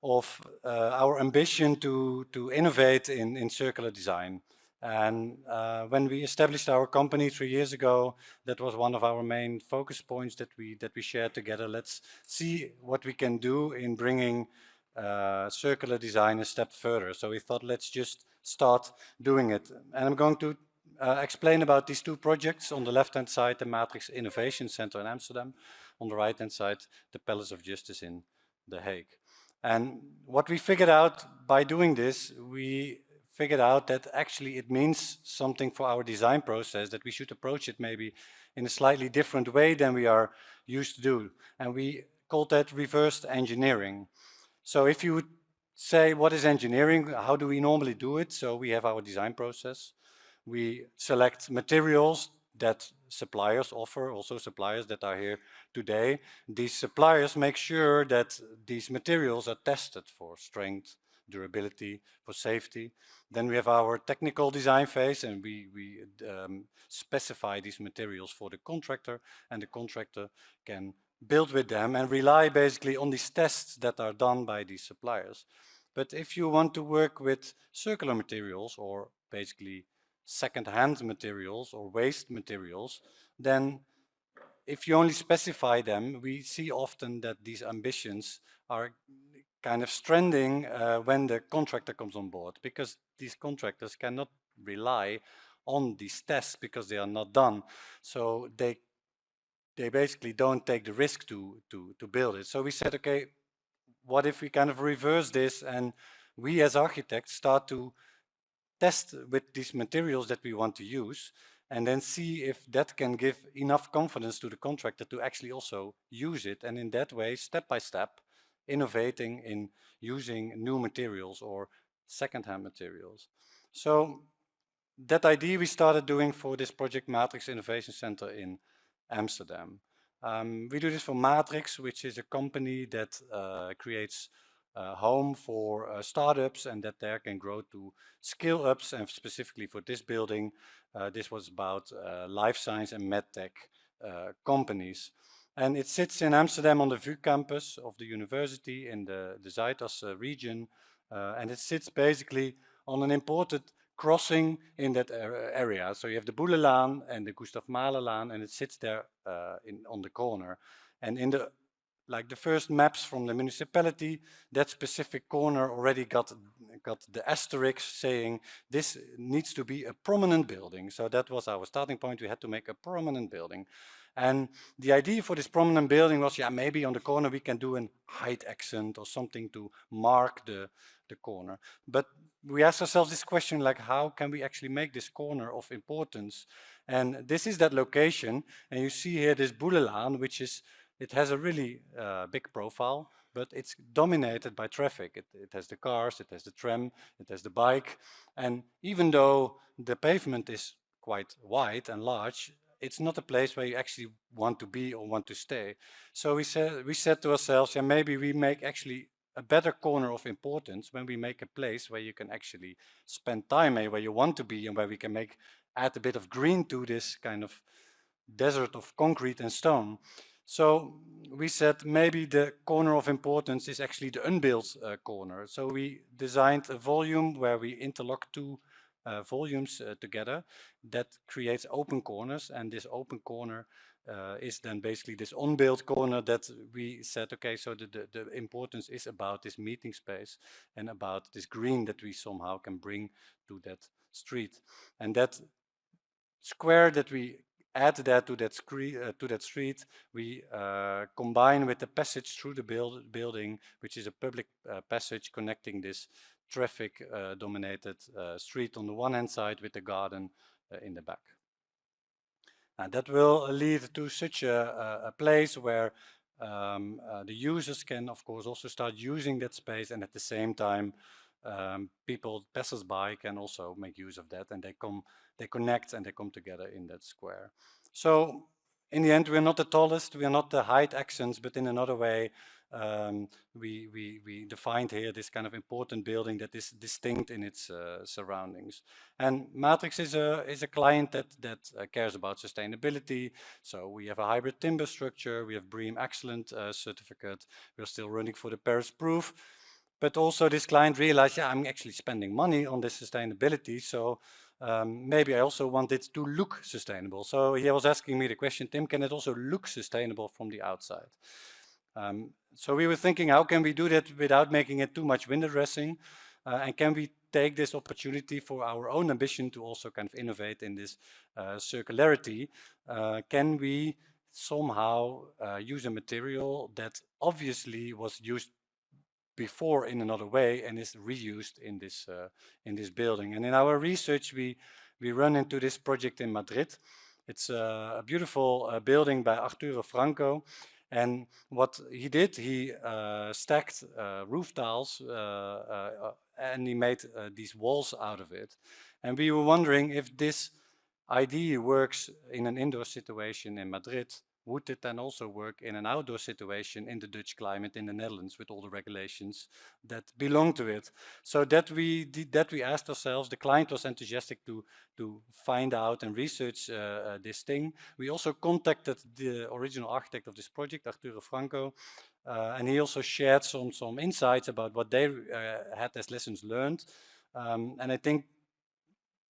of our ambition to innovate in circular design. And when we established our company 3 years ago, that was one of our main focus points that we shared together. Let's see what we can do in bringing circular design a step further. So we thought, let's just start doing it. And I'm going to explain about these two projects. On the left-hand side, the Matrix Innovation Center in Amsterdam. On the right-hand side, the Palace of Justice in The Hague. And what we figured out by doing this, we figured out that actually it means something for our design process, that we should approach it maybe in a slightly different way than we are used to do. And we called that reverse engineering. So if you would say, what is engineering? How do we normally do it? So we have our design process. We select materials that suppliers offer, also suppliers that are here today. These suppliers make sure that these materials are tested for strength, durability, for safety. Then we have our technical design phase, and we specify these materials for the contractor, and the contractor can build with them and rely basically on these tests that are done by these suppliers. But if you want to work with circular materials, or basically second-hand materials or waste materials, then if you only specify them, we see often that these ambitions are kind of stranding when the contractor comes on board, because these contractors cannot rely on these tests because they are not done. So they basically don't take the risk to build it. So we said, okay, what if we kind of reverse this, and we as architects start to test with these materials that we want to use, and then see if that can give enough confidence to the contractor to actually also use it, and in that way, step by step, innovating in using new materials or second-hand materials. So that idea we started doing for this project Matrix Innovation Center in Amsterdam. We do this for Matrix, which is a company that creates home for startups, and that there can grow to scale ups. And specifically for this building, this was about life science and medtech companies. And it sits in Amsterdam on the VU campus of the university in the Zuidas region. And it sits basically on an important crossing in that area. So you have the Boelelaan and the Gustav Mahlerlaan, and it sits there on the corner. And in the first maps from the municipality, that specific corner already got the asterisk saying this needs to be a prominent building. So that was our starting point. We had to make a prominent building. And the idea for this prominent building was, yeah, maybe on the corner we can do a height accent or something to mark the corner. But we asked ourselves this question, like, how can we actually make this corner of importance? And this is that location. And you see here this Boelelaan, which is, it has a really big profile, but it's dominated by traffic. It has the cars, it has the tram, it has the bike. And even though the pavement is quite wide and large, it's not a place where you actually want to be or want to stay. So we said to ourselves, yeah, maybe we make actually a better corner of importance when we make a place where you can actually spend time, where you want to be, and where we can add a bit of green to this kind of desert of concrete and stone. So we said maybe the corner of importance is actually the unbuilt corner. So we designed a volume where we interlock two volumes together, that creates open corners, and this open corner is then basically this unbuilt corner that we said, okay, so the importance is about this meeting space and about this green that we somehow can bring to that street. And that square that we add that to that street, we combine with the passage through the building, which is a public passage connecting this traffic dominated street on the one hand side with the garden in the back. And that will lead to such a place where the users can, of course, also start using that space, and at the same time, people, passers-by, can also make use of that, and they connect and they come together in that square. So in the end, we're not the tallest, we are not the height accents, but in another way, we defined here this kind of important building that is distinct in its surroundings. And Matrix is a client that cares about sustainability. So we have a hybrid timber structure, we have BREEAM Excellent certificate, we're still running for the Paris Proof. But also this client realized, yeah, I'm actually spending money on this sustainability, so maybe I also want it to look sustainable. So he was asking me the question, Tim, can it also look sustainable from the outside? So we were thinking, how can we do that without making it too much window dressing? And can we take this opportunity for our own ambition to also kind of innovate in this circularity? Can we somehow use a material that obviously was used before in another way and is reused in this building? And in our research, we run into this project in Madrid. It's a beautiful building by Arturo Franco. And what he did, he stacked roof tiles and he made these walls out of it. And we were wondering if this idea works in an indoor situation in Madrid, would it then also work in an outdoor situation in the Dutch climate in the Netherlands with all the regulations that belong to it? So that we asked ourselves, the client was enthusiastic to find out and research this thing. We also contacted the original architect of this project, Arturo Franco, and he also shared some insights about what they had as lessons learned. And I think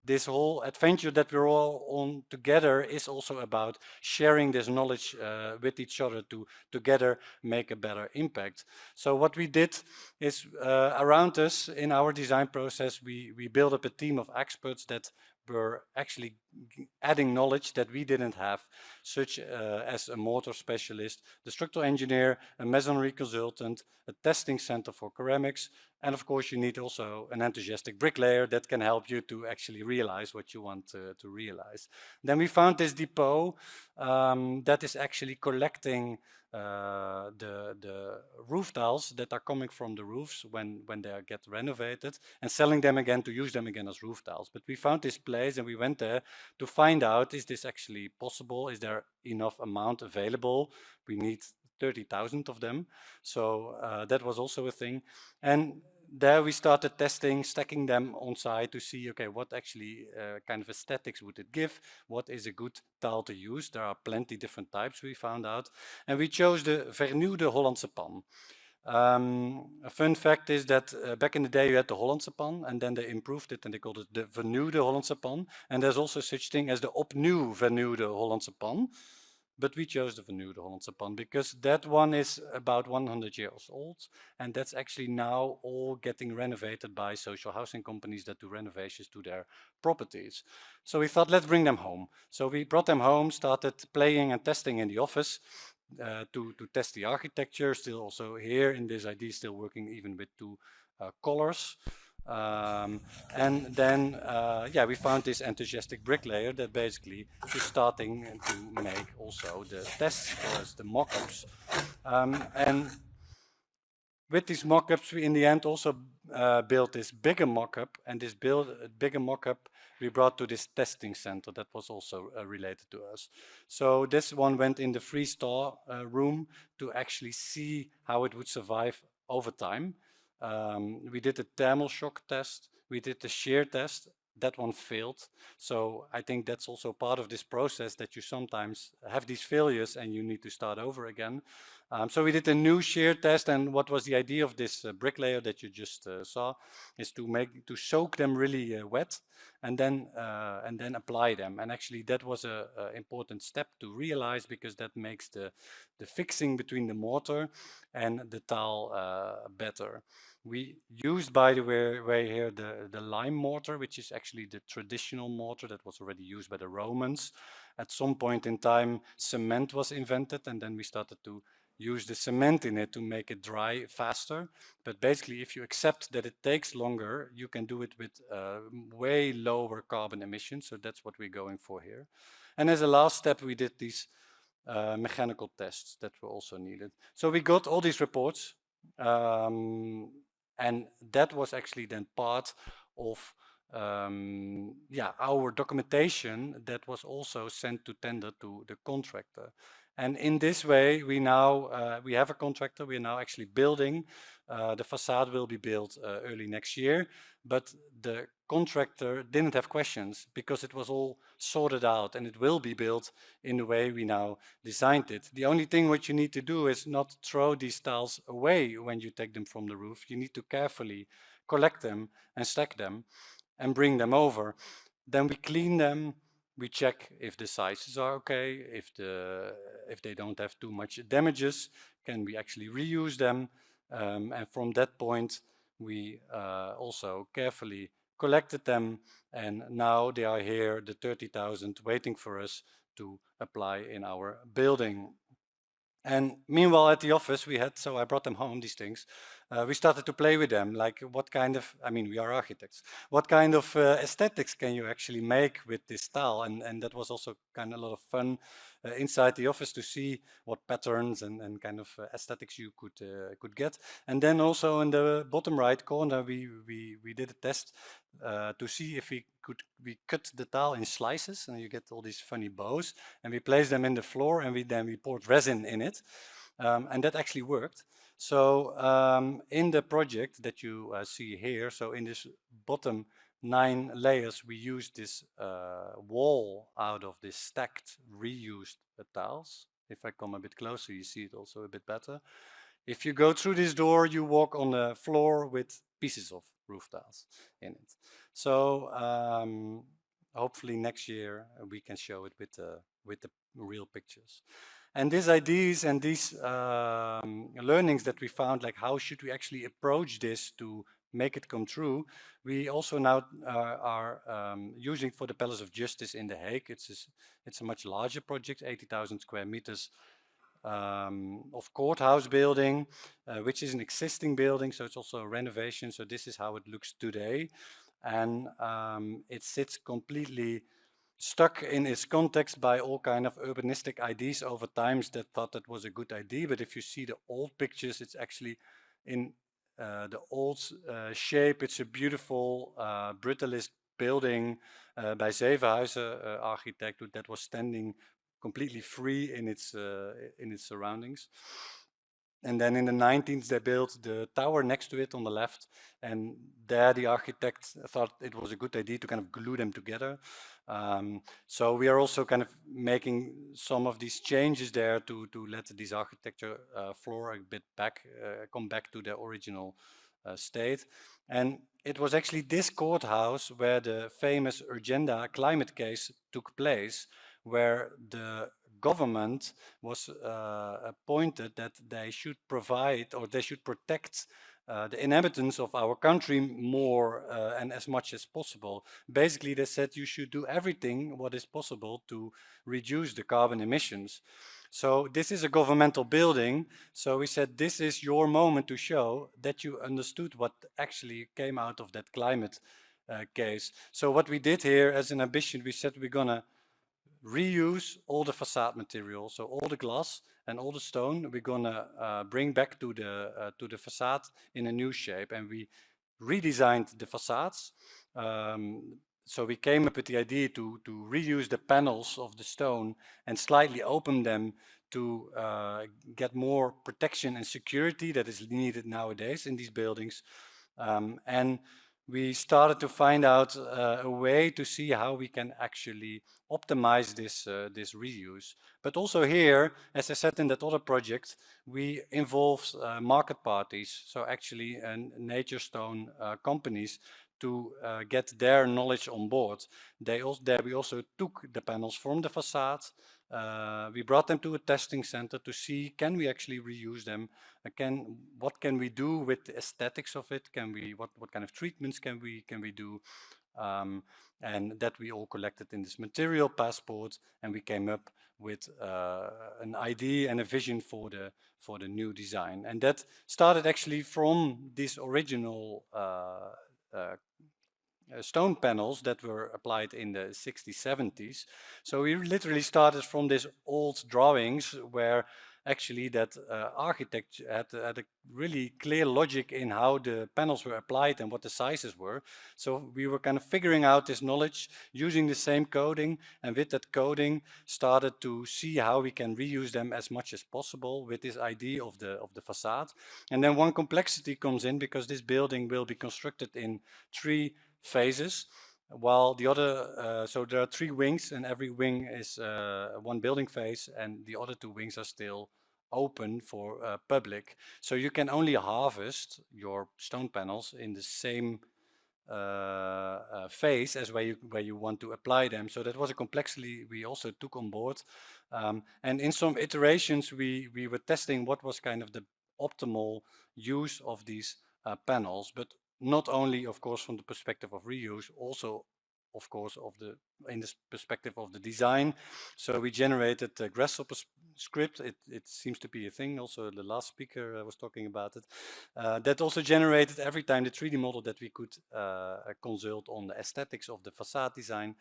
this whole adventure that we're all on together is also about sharing this knowledge with each other to together make a better impact. So what we did is around us in our design process, we built up a team of experts that were actually adding knowledge that we didn't have, such as a mortar specialist, the structural engineer, a masonry consultant, a testing center for ceramics, and of course you need also an enthusiastic bricklayer that can help you to actually realize what you want to realize. Then we found this depot that is actually collecting the roof tiles that are coming from the roofs when they get renovated and selling them again to use them again as roof tiles. But we found this place and we went there to find out, is this actually possible? Is there enough amount available? We need 30,000 of them. So that was also a thing. And there we started testing, stacking them on site to see, okay, what actually kind of aesthetics would it give? What is a good tile to use? There are plenty different types we found out. And we chose the vernieuwde Hollandse pan. A fun fact is that back in the day you had the Hollandse pan and then they improved it and they called it the vernieuwde Hollandse pan. And there's also such thing as the opnieuw vernieuwde Hollandse pan. But we chose the vernieuwde Hollandse pan because that one is about 100 years old. And that's actually now all getting renovated by social housing companies that do renovations to their properties. So we thought, let's bring them home. So we brought them home, started playing and testing in the office to test the architecture. Still also here in this idea, still working even with two colors. And then, yeah, we found this enthusiastic bricklayer that basically is starting to make also the tests for us, the mock-ups. And with these mock-ups, we in the end also built this bigger mock-up, and this bigger mock-up we brought to this testing center that was also related to us. So this one went in the freeze-thaw room to actually see how it would survive over time. We did a thermal shock test, we did the shear test, that one failed. So I think that's also part of this process, that you sometimes have these failures and you need to start over again. So we did a new shear test, and what was the idea of this bricklayer that you just saw is to soak them really wet and then apply them. And actually that was a important step to realize, because that makes the fixing between the mortar and the tile better. We used, by the way here, the lime mortar, which is actually the traditional mortar that was already used by the Romans. At some point in time, cement was invented, and then we started to use the cement in it to make it dry faster. But basically, if you accept that it takes longer, you can do it with way lower carbon emissions. So that's what we're going for here. And as a last step, we did these mechanical tests that were also needed. So we got all these reports, and that was actually then part of our documentation that was also sent to tender to the contractor. And in this way, we now we have a contractor. We are now actually building. The facade will be built early next year, but the contractor didn't have questions because it was all sorted out, and it will be built in the way we now designed it. The only thing what you need to do is not throw these tiles away when you take them from the roof. You need to carefully collect them and stack them and bring them over. Then we clean them. We check if the sizes are okay, if they don't have too much damages, can we actually reuse them? And from that point, we also carefully collected them, and now they are here, the 30,000, waiting for us to apply in our building. And meanwhile at the office we had, so I brought them home, these things. We started to play with them, like what kind of, I mean, we are architects. What kind of aesthetics can you actually make with this tile? And that was also kind of a lot of fun inside the office to see what patterns and kind of aesthetics you could get. And then also in the bottom right corner, we did a test to see if we cut the tile in slices, and you get all these funny bows, and we place them in the floor, and we poured resin in it, and that actually worked. So in the project that you see here, so in this bottom 9 layers, we used this wall out of this stacked reused tiles. If I come a bit closer, you see it also a bit better. If you go through this door, you walk on the floor with pieces of roof tiles in it. So hopefully next year we can show it with the real pictures. And these ideas and these learnings that we found, like how should we actually approach this to make it come true, we also now are using for the Palace of Justice in The Hague. It's a much larger project, 80,000 square meters of courthouse building, which is an existing building, so it's also a renovation. So this is how it looks today. And it sits completely stuck in its context by all kind of urbanistic ideas over times that thought that was a good idea. But if you see the old pictures, it's actually in the old shape. It's a beautiful brutalist building by Zevenhuizen architect that was standing completely free in its surroundings. And then in the 19th, they built the tower next to it on the left. And there the architect thought it was a good idea to kind of glue them together. So we are also kind of making some of these changes there to let this architecture floor a bit back, come back to the original state. And it was actually this courthouse where the famous Urgenda climate case took place, where the government was appointed that they should provide, or they should protect the inhabitants of our country more and as much as possible. Basically, they said you should do everything what is possible to reduce the carbon emissions. So this is a governmental building. So we said, this is your moment to show that you understood what actually came out of that climate case. So what we did here as an ambition, we said we're gonna reuse all the facade material, so all the glass and all the stone we're gonna bring back to the facade in a new shape, and we redesigned the facades. So we came up with the idea to reuse the panels of the stone and slightly open them to get more protection and security that is needed nowadays in these buildings. And we started to find out a way to see how we can actually optimize this reuse. But also here, as I said in that other project, we involved market parties, so actually nature stone companies, to get their knowledge on board. We also took the panels from the facade. We brought them to a testing center to see, can we actually reuse them? What can we do with the aesthetics of it? What kind of treatments can we do? And that we all collected in this material passport, and we came up with an idea and a vision for the new design. And that started actually from this original stone panels that were applied in the 60s, 70s. So we literally started from these old drawings where actually that architect had a really clear logic in how the panels were applied and what the sizes were. So we were kind of figuring out this knowledge using the same coding, and with that coding started to see how we can reuse them as much as possible with this idea of the facade. And then one complexity comes in, because this building will be constructed in 3 phases, while the other, so there are 3 wings, and every wing is 1 building phase, and the other 2 wings are still open for public. So you can only harvest your stone panels in the same phase as where you want to apply them. So that was a complexity we also took on board. And in some iterations, we were testing what was kind of the optimal use of these panels, but not only, of course, from the perspective of reuse, also, of course, in this perspective of the design. So we generated a Grasshopper script. It seems to be a thing. Also, the last speaker was talking about it. That also generated every time the 3D model that we could consult on the aesthetics of the facade design.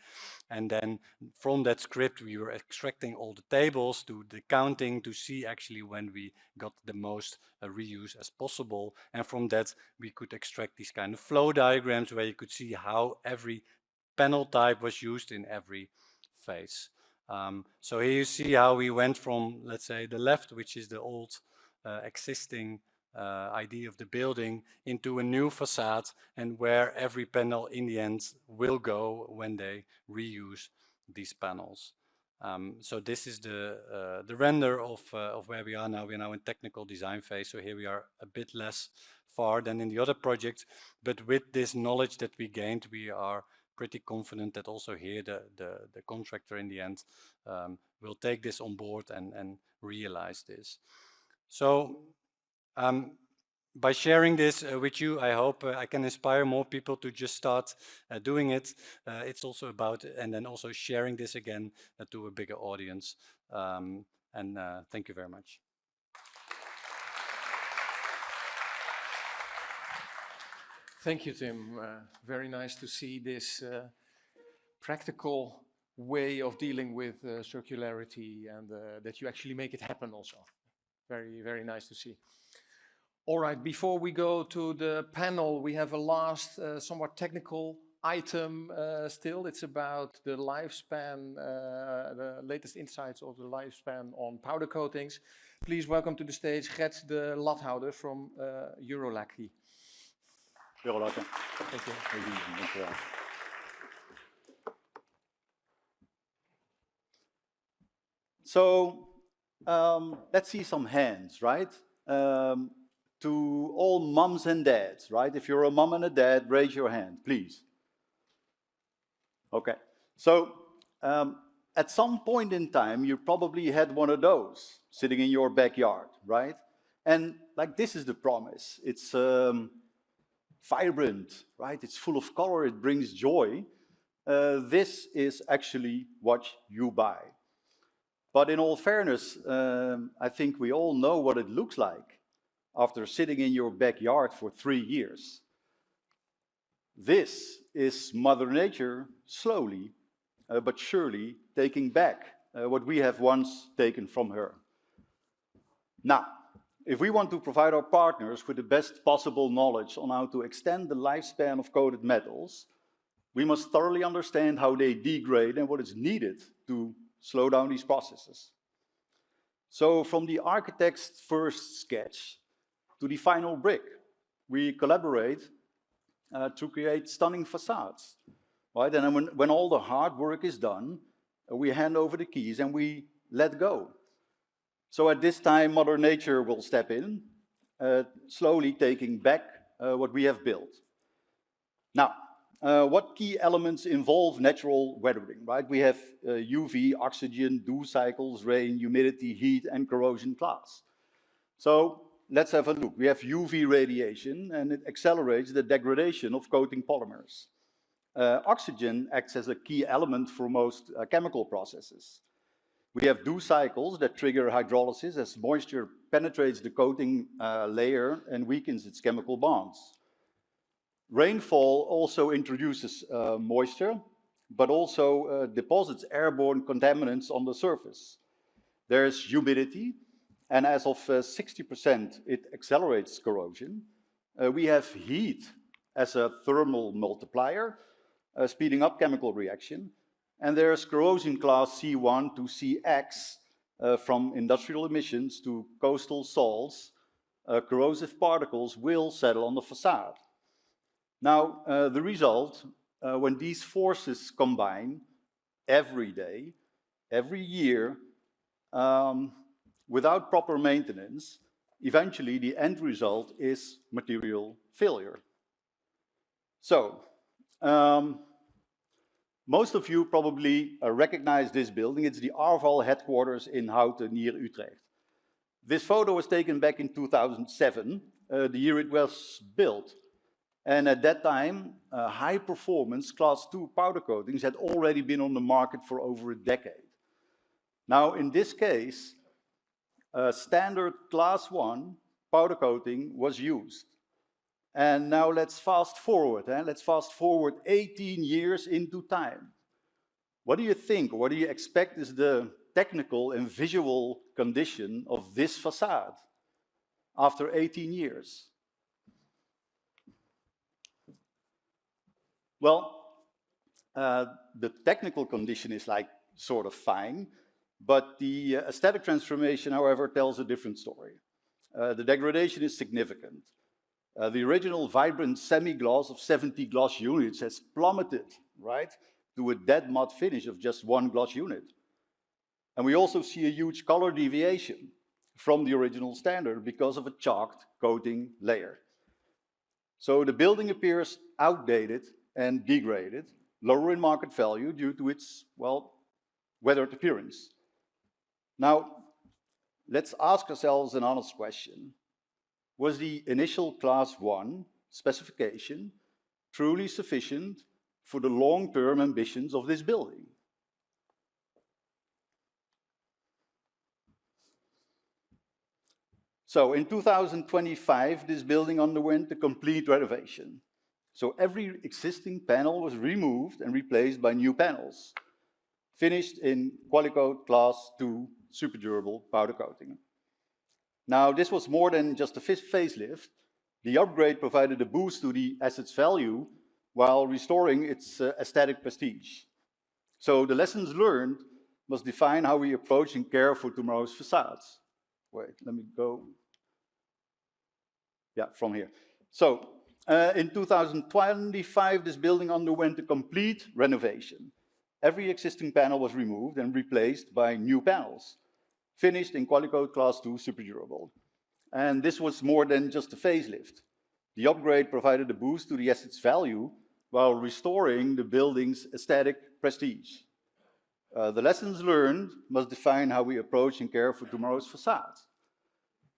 And then from that script, we were extracting all the tables, to the counting, to see actually when we got the most reuse as possible. And from that, we could extract these kind of flow diagrams where you could see how every panel type was used in every phase. So here you see how we went from, let's say, the left, which is the old existing idea of the building, into a new facade, and where every panel in the end will go when they reuse these panels. So this is the render of where we are now. We are now in technical design phase, so here we are a bit less far than in the other project, but with this knowledge that we gained, we are pretty confident that also here the contractor in the end will take this on board and realize this. So by sharing this with you, I hope I can inspire more people to just start doing it. It's also about, and then also sharing this again to a bigger audience. And thank you very much. Thank you, Tim. Very nice to see this practical way of dealing with circularity, and that you actually make it happen also. Very, very nice to see. All right, before we go to the panel, we have a last somewhat technical item still. It's about the lifespan, the latest insights of the lifespan on powder coatings. Please welcome to the stage Gerd De Lathauwer from Eurolaki. Thank you. So let's see some hands, right? To all moms and dads, right? If you're a mom and a dad, raise your hand, please. Okay. So at some point in time, you probably had one of those sitting in your backyard, right? And like, this is the promise. It's vibrant, right? It's full of color, it brings joy. This is actually what you buy. But in all fairness, I think we all know what it looks like after sitting in your backyard for 3 years. This is Mother Nature slowly but surely taking back what we have once taken from her. Now, if we want to provide our partners with the best possible knowledge on how to extend the lifespan of coated metals, we must thoroughly understand how they degrade and what is needed to slow down these processes. So from the architect's first sketch to the final brick, we collaborate to create stunning facades, right? And then when all the hard work is done, we hand over the keys and we let go. So at this time, Mother Nature will step in, slowly taking back what we have built. Now, what key elements involve natural weathering, right? We have UV, oxygen, dew cycles, rain, humidity, heat, and corrosion class. So let's have a look. We have UV radiation, and it accelerates the degradation of coating polymers. Oxygen acts as a key element for most chemical processes. We have dew cycles that trigger hydrolysis as moisture penetrates the coating layer and weakens its chemical bonds. Rainfall also introduces moisture, but also deposits airborne contaminants on the surface. There's humidity, and as of 60%, it accelerates corrosion. We have heat as a thermal multiplier, speeding up chemical reaction. And there's corrosion class C1 to CX, from industrial emissions to coastal salts. Corrosive particles will settle on the facade. Now, the result, when these forces combine every day, every year, without proper maintenance, eventually the end result is material failure. So, most of you probably recognize this building. It's the Arval headquarters in Houten near Utrecht. This photo was taken back in 2007, the year it was built. And at that time, high-performance Class 2 powder coatings had already been on the market for over a decade. Now, in this case, standard Class 1 powder coating was used. And now let's fast forward. Let's fast forward 18 years into time. What do you think, what do you expect is the technical and visual condition of this facade after 18 years? Well, the technical condition is like sort of fine, but the aesthetic transformation, however, tells a different story. The degradation is significant. The original vibrant semi-gloss of 70 gloss units has plummeted, right, to a dead matte finish of just one gloss unit. And we also see a huge color deviation from the original standard because of a chalked coating layer. So the building appears outdated and degraded, lower in market value due to its, well, weathered appearance. Now, let's ask ourselves an honest question. Was the initial Class 1 specification truly sufficient for the long-term ambitions of this building? So in 2025, this building underwent a complete renovation. So every existing panel was removed and replaced by new panels, finished in Qualicoat Class 2 super durable powder coating. Now, this was more than just a facelift. The upgrade provided a boost to the asset's value while restoring its aesthetic prestige. So the lessons learned must define how we approach and care for tomorrow's facades. Wait, let me go. Yeah, from here. So in 2025, this building underwent a complete renovation. Every existing panel was removed and replaced by new panels, finished in Qualicoat Class 2 super durable. And this was more than just a facelift. The upgrade provided a boost to the asset's value while restoring the building's aesthetic prestige. The lessons learned must define how we approach and care for tomorrow's facades.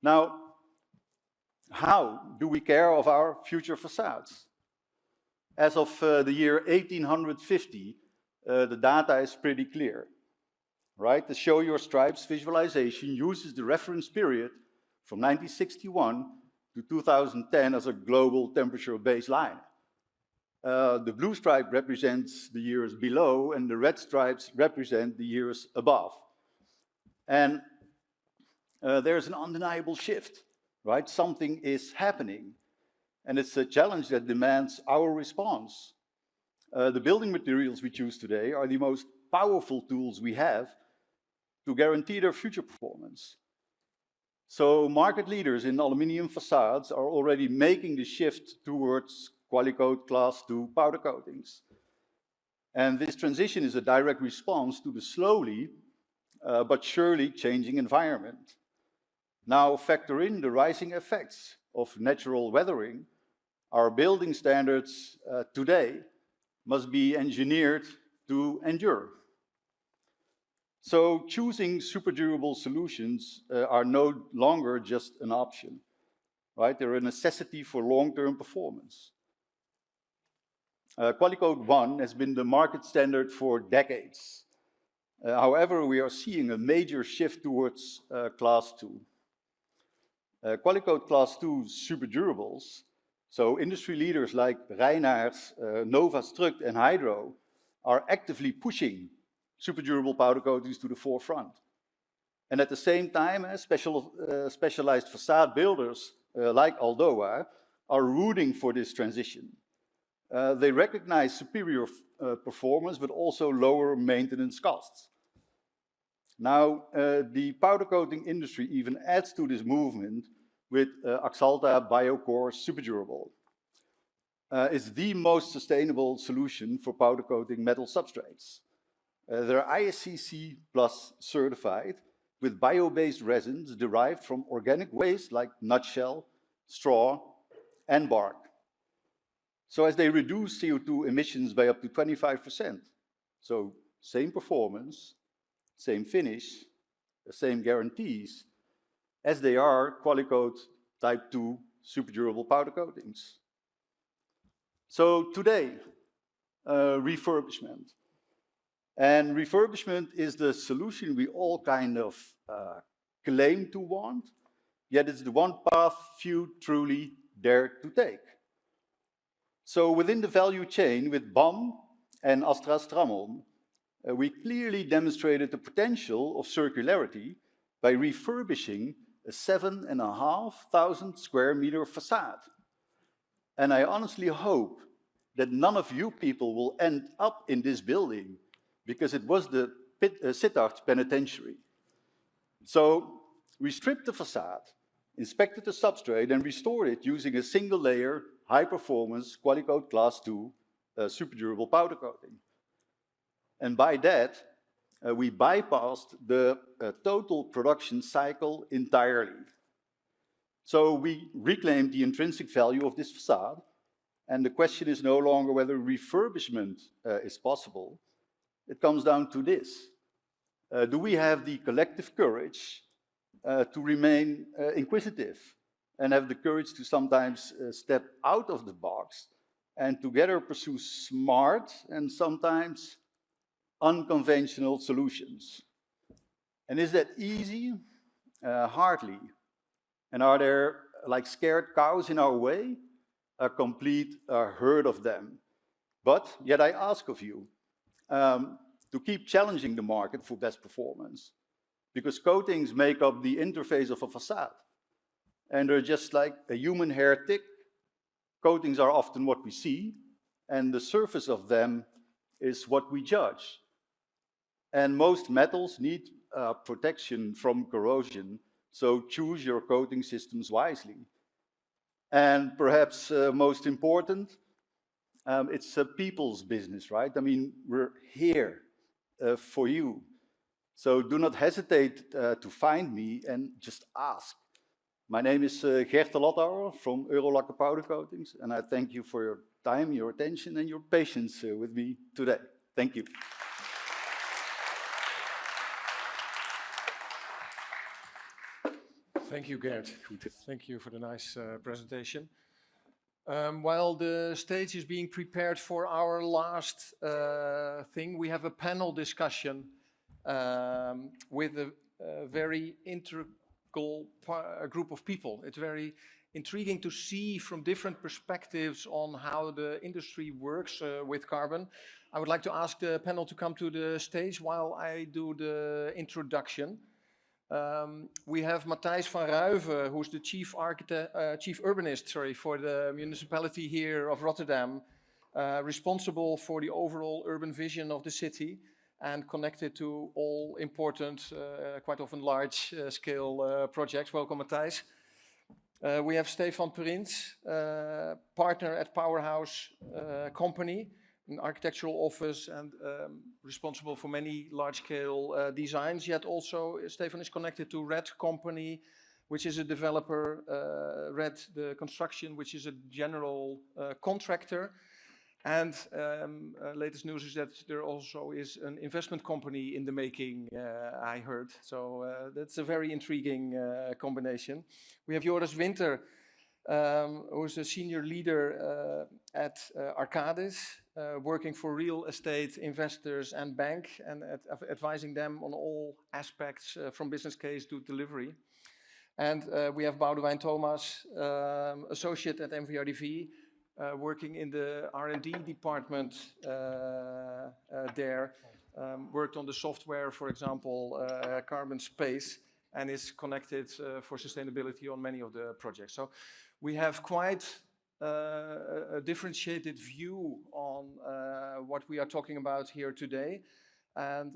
Now, how do we care of our future facades? As of the year 1850, the data is pretty clear. Right? The Show Your Stripes visualization uses the reference period from 1961 to 2010 as a global temperature baseline. The blue stripe represents the years below, and the red stripes represent the years above. And there's an undeniable shift, right? Something is happening, and it's a challenge that demands our response. The building materials we choose today are the most powerful tools we have to guarantee their future performance. So market leaders in aluminium facades are already making the shift towards Qualicoat Class 2 powder coatings. And this transition is a direct response to the slowly but surely changing environment. Now factor in the rising effects of natural weathering. Our building standards today must be engineered to endure. So choosing super durable solutions are no longer just an option, right? They're a necessity for long-term performance. Qualicoat 1 has been the market standard for decades. However, we are seeing a major shift towards Class 2. Qualicoat Class 2 super durables, so industry leaders like Reinaers, Nova Struct and Hydro are actively pushing super durable powder coatings to the forefront. And at the same time, specialized facade builders like Aldoa are rooting for this transition. They recognize superior performance, but also lower maintenance costs. Now, the powder coating industry even adds to this movement with Axalta BioCore Super Durable. It's the most sustainable solution for powder coating metal substrates. They're ISCC Plus certified with bio-based resins derived from organic waste like nutshell, straw, and bark. So as they reduce CO2 emissions by up to 25%. So same performance, same finish, same guarantees, as they are Qualicoat Type 2 super durable powder coatings. So today, refurbishment. And refurbishment is the solution we all kind of claim to want, yet it's the one path few truly dare to take. So within the value chain with BAM and Astra Stramon, we clearly demonstrated the potential of circularity by refurbishing a 7,500 square meter facade. And I honestly hope that none of you people will end up in this building because it was the Sittard Penitentiary. So we stripped the facade, inspected the substrate and restored it using a single layer, high performance Qualicoat Class 2 super durable powder coating. And by that, we bypassed the total production cycle entirely. So we reclaimed the intrinsic value of this facade, and the question is no longer whether refurbishment is possible. It comes down to this. Do we have the collective courage to remain inquisitive and have the courage to sometimes step out of the box and together pursue smart and sometimes unconventional solutions? And is that easy? Hardly. And are there like scared cows in our way? A complete herd of them. But yet I ask of you to keep challenging the market for best performance, because coatings make up the interface of a facade. And they're just like a human hair thick. Coatings are often what we see, and the surface of them is what we judge. And most metals need protection from corrosion, so choose your coating systems wisely. And perhaps most important, it's a people's business, right? I mean, we're here for you. So do not hesitate to find me and just ask. My name is Gerd De Lathauwer from Eurolacquer Powder Coatings, and I thank you for your time, your attention, and your patience with me today. Thank you. Thank you, Gerd. Thank you for the nice presentation. While the stage is being prepared for our last thing, we have a panel discussion with a very integral group of people. It's very intriguing to see from different perspectives on how the industry works with carbon. I would like to ask the panel to come to the stage while I do the introduction. We have Matthijs van Ruiven, who's the chief urbanist, for the municipality here of Rotterdam, responsible for the overall urban vision of the city and connected to all important, quite often large-scale projects. Welcome, Matthijs. We have Stefan Prins, partner at Powerhouse Company, an architectural office and responsible for many large-scale designs. Yet also Stefan is connected to Red Company, which is a developer, Red the Construction, which is a general contractor. And latest news is that there also is an investment company in the making, I heard. So that's a very intriguing combination. We have Joris Winter, who is a senior leader at Facades, working for real estate investors and bank and advising them on all aspects from business case to delivery. And we have Boudewijn Thomas, associate at MVRDV, working in the R&D department there, worked on the software, for example, Carbon Space, and is connected for sustainability on many of the projects. So we have quite a differentiated view on what we are talking about here today. And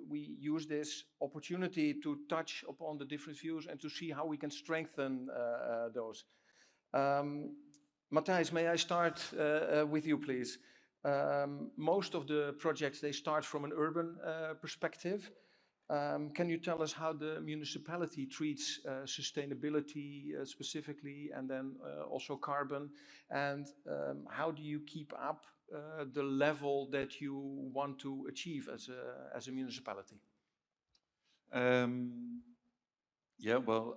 we use this opportunity to touch upon the different views and to see how we can strengthen those. Matthijs, may I start with you, please? Most of the projects, they start from an urban perspective. Can you tell us how the municipality treats sustainability specifically, and then also carbon? And how do you keep up the level that you want to achieve as a municipality? Yeah, well,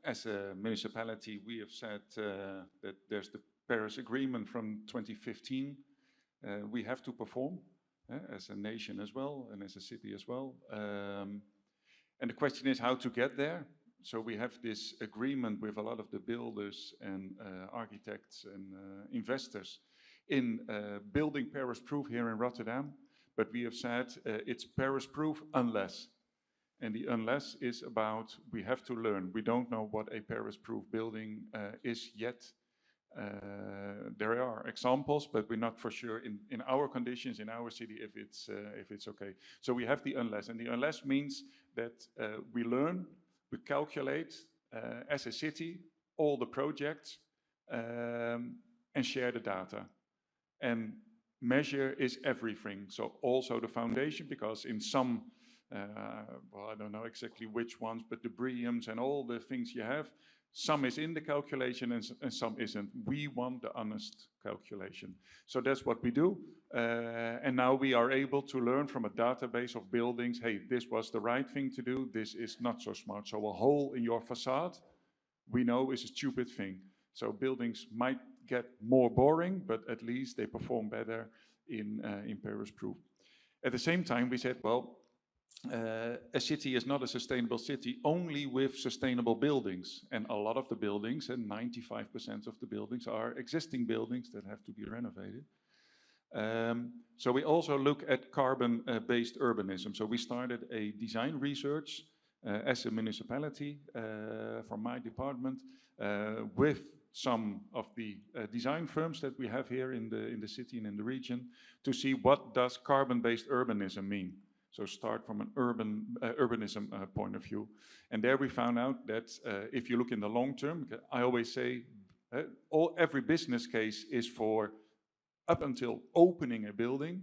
as a municipality, we have said that there's the Paris Agreement from 2015. We have to perform as a nation as well, and as a city as well. And the question is how to get there. So we have this agreement with a lot of the builders and architects and investors in building Paris-proof here in Rotterdam. But we have said it's Paris-proof unless. And the unless is about we have to learn. We don't know what a Paris-proof building is yet. There are examples, but we're not for sure in our conditions, in our city, if it's okay. So we have the unless. And the unless means that we learn, we calculate as a city all the projects and share the data. And measure is everything. So also the foundation, because in some well, I don't know exactly which ones, but the BREEAMs and all the things you have, some is in the calculation and some isn't. We want the honest calculation. So that's what we do. And now we are able to learn from a database of buildings, hey, this was the right thing to do, this is not so smart. So a hole in your facade, we know is a stupid thing. So buildings might get more boring, but at least they perform better in Paris-proof. At the same time, we said, well, a city is not a sustainable city only with sustainable buildings. And a lot of the buildings, and 95% of the buildings, are existing buildings that have to be renovated. So we also look at carbon-based urbanism. So we started a design research as a municipality from my department with some of the design firms that we have here in the city and in the region to see what does carbon-based urbanism mean. So start from an urbanism point of view. And there we found out that if you look in the long term, I always say every business case is for up until opening a building,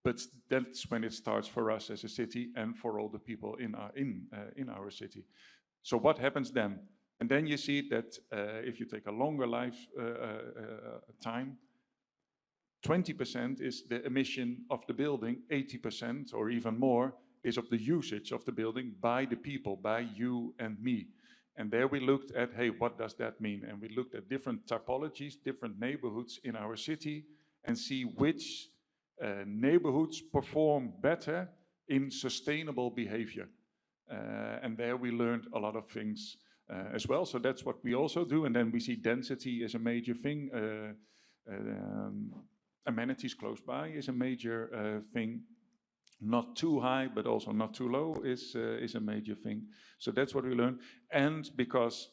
but that's when it starts for us as a city and for all the people in our city. So what happens then? And then you see that if you take a longer life time, 20% is the emission of the building, 80% or even more is of the usage of the building by the people, by you and me. And there we looked at, hey, what does that mean? And we looked at different typologies, different neighborhoods in our city and see which neighborhoods perform better in sustainable behavior. And there we learned a lot of things as well. So that's what we also do. And then we see density is a major thing. Amenities close by is a major thing. Not too high, but also not too low is a major thing. So that's what we learn. And because,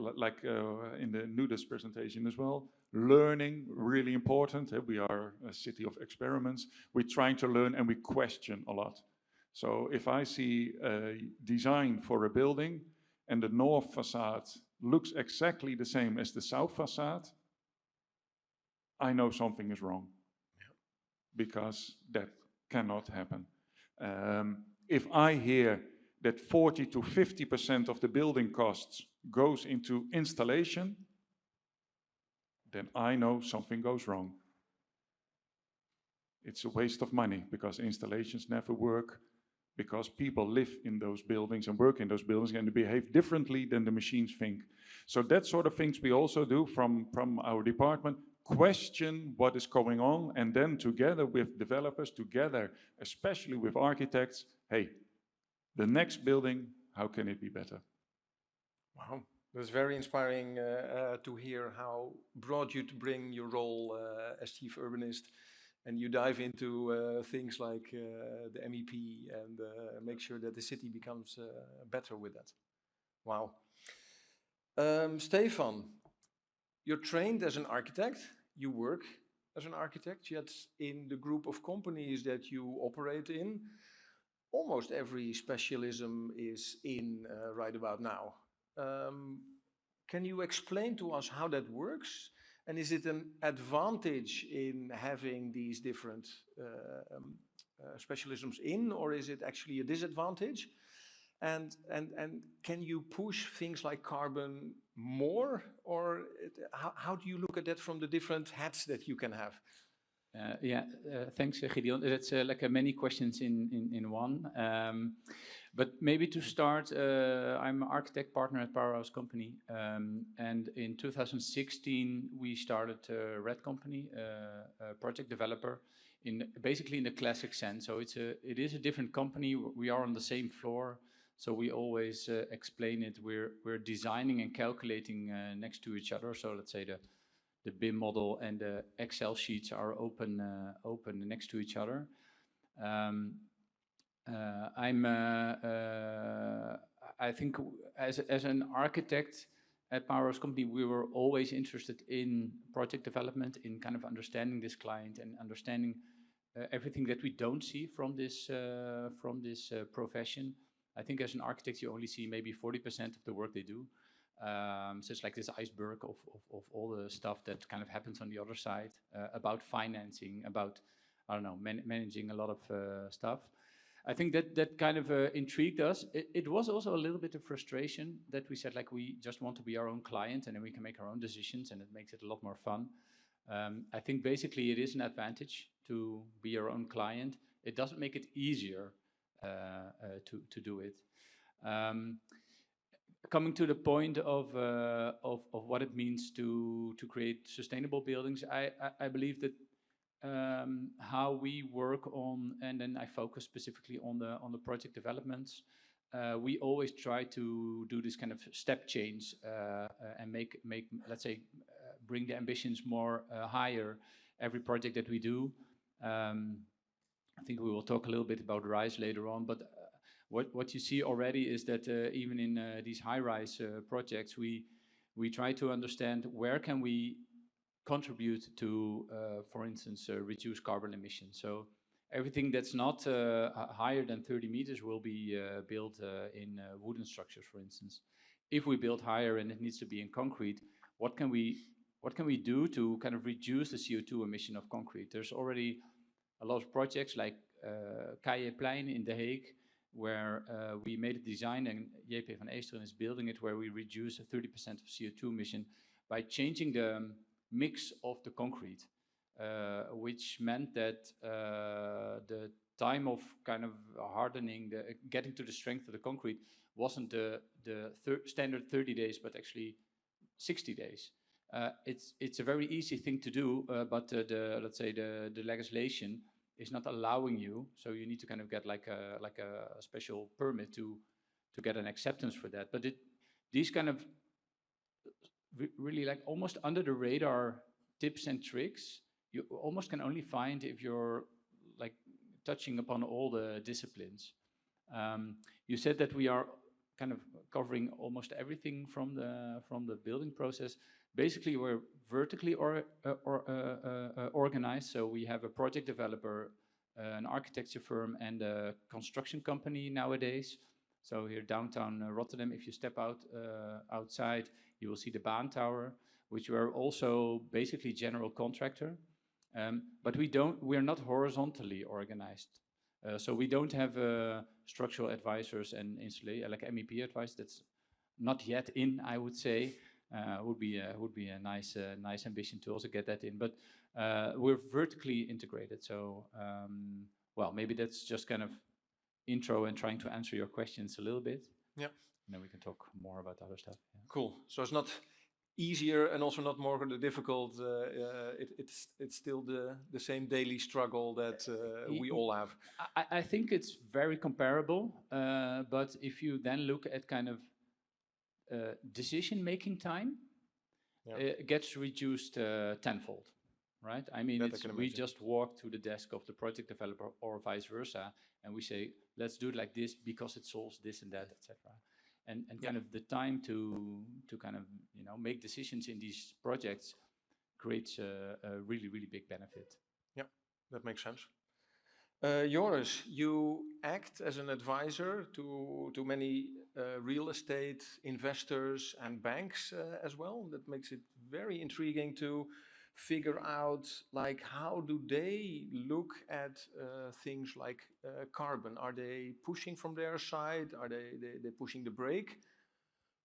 like in the nudist presentation as well, learning really important. We are a city of experiments. We're trying to learn and we question a lot. So if I see a design for a building and the north facade looks exactly the same as the south facade, I know something is wrong. Because that cannot happen. If I hear that 40 to 50% of the building costs goes into installation, then I know something goes wrong. It's a waste of money because installations never work, because people live in those buildings and work in those buildings and they behave differently than the machines think. So that sort of things we also do from our department, question what is going on, and then together with developers, together especially with architects, hey, the next building, how can it be better? Wow, it was very inspiring to hear how broad you to bring your role as chief urbanist, and you dive into things like the MEP and make sure that the city becomes better with that. Wow. Stefan, you're trained as an architect, you work as an architect, yet in the group of companies that you operate in, almost every specialism is in right about now. Can you explain to us how that works? And is it an advantage in having these different specialisms in, or is it actually a disadvantage? And can you push things like carbon more, or how do you look at that from the different hats that you can have? Thanks, Gideon. That's like many questions in one. But maybe to start, I'm an architect partner at Powerhouse Company, and in 2016 we started Red Company, a project developer, basically in the classic sense. So it is a different company. We are on the same floor. So we always explain it. We're designing and calculating next to each other. So let's say the BIM model and the Excel sheets are open next to each other. I think as an architect at Powerhouse Company, we were always interested in project development, in kind of understanding this client and understanding everything that we don't see from this profession. I think as an architect, you only see maybe 40% of the work they do. So it's like this iceberg of all the stuff that kind of happens on the other side, about financing, about, I don't know, managing a lot of stuff. I think that kind of intrigued us. It was also a little bit of frustration that we said, like, we just want to be our own client and then we can make our own decisions and it makes it a lot more fun. I think basically it is an advantage to be your own client. It doesn't make it easier to do it. Coming to the point of what it means to create sustainable buildings, I believe that how we work on, and then I focus specifically on the project developments. We always try to do this kind of step change and make let's say bring the ambitions more higher every project that we do. I think we will talk a little bit about RISE later on, but what you see already is that even in these high-rise projects, we try to understand where can we contribute to, for instance, reduce carbon emissions. So everything that's not higher than 30 meters will be built in wooden structures, for instance. If we build higher and it needs to be in concrete, what can we do to kind of reduce the CO2 emission of concrete? There's already a lot of projects like Keienplein in The Hague, where we made a design, and JP van Eesteren is building it, where we reduce 30% of CO2 emission by changing the mix of the concrete, which meant that the time of kind of hardening, getting to the strength of the concrete wasn't the standard 30 days, but actually 60 days. It's a very easy thing to do, but let's say the legislation is not allowing you, so you need to kind of get like a special permit to get an acceptance for that. But these kind of really like almost under the radar tips and tricks, you almost can only find if you're like touching upon all the disciplines. You said that we are kind of covering almost everything from the building process. Basically, we're vertically organized. So we have a project developer, an architecture firm, and a construction company nowadays. So here downtown Rotterdam, if you step out outside, you will see the Baan Tower, which we're also basically general contractor. But we're not horizontally organized. So we don't have structural advisors and like MEP advice. That's not yet in, I would say. Would be a nice ambition to also get that in. But we're vertically integrated. So well, maybe that's just kind of intro and trying to answer your questions a little bit. Yeah. And then we can talk more about other stuff. Yeah. Cool. So it's not easier and also not more difficult. It's still the same daily struggle that we all have. I think it's very comparable. But if you then look at kind of decision-making time, it gets reduced tenfold, right? I mean, we just walk to the desk of the project developer or vice versa, and we say, let's do it like this because it solves this and that, etc. And kind of the time to kind of make decisions in these projects creates a really, really big benefit. Yeah, that makes sense. Joris, you act as an advisor to many real estate investors and banks as well. That makes it very intriguing to figure out, like, how do they look at things like carbon? Are they pushing from their side? Are they pushing the brake?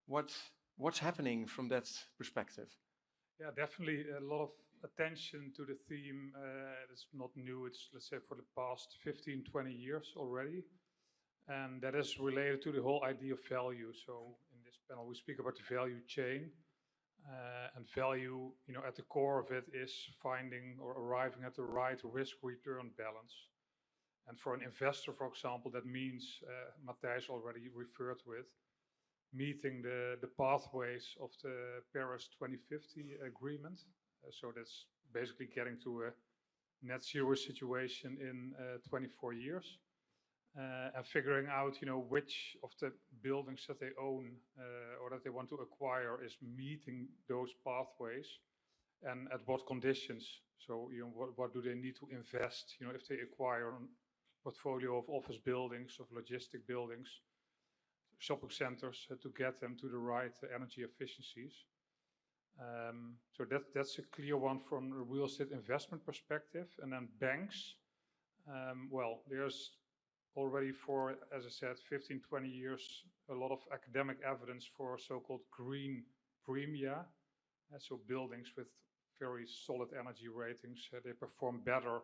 What's happening from that perspective? Yeah, definitely a lot of attention to the theme. It's not new. It's, let's say, for the past 15, 20 years already. And that is related to the whole idea of value. So in this panel, we speak about the value chain. And value, at the core of it is finding or arriving at the right risk-return balance. And for an investor, for example, that means, Matthijs already referred to it, meeting the pathways of the Paris 2050 agreement. So that's basically getting to a net zero situation in 24 years. And figuring out, which of the buildings that they own or that they want to acquire is meeting those pathways, and at what conditions. So, what do they need to invest? If they acquire a portfolio of office buildings, of logistic buildings, shopping centers, to get them to the right energy efficiencies. So that's a clear one from a real estate investment perspective. And then banks, well, there's already for, as I said, 15, 20 years, a lot of academic evidence for so-called green premia. So buildings with very solid energy ratings, they perform better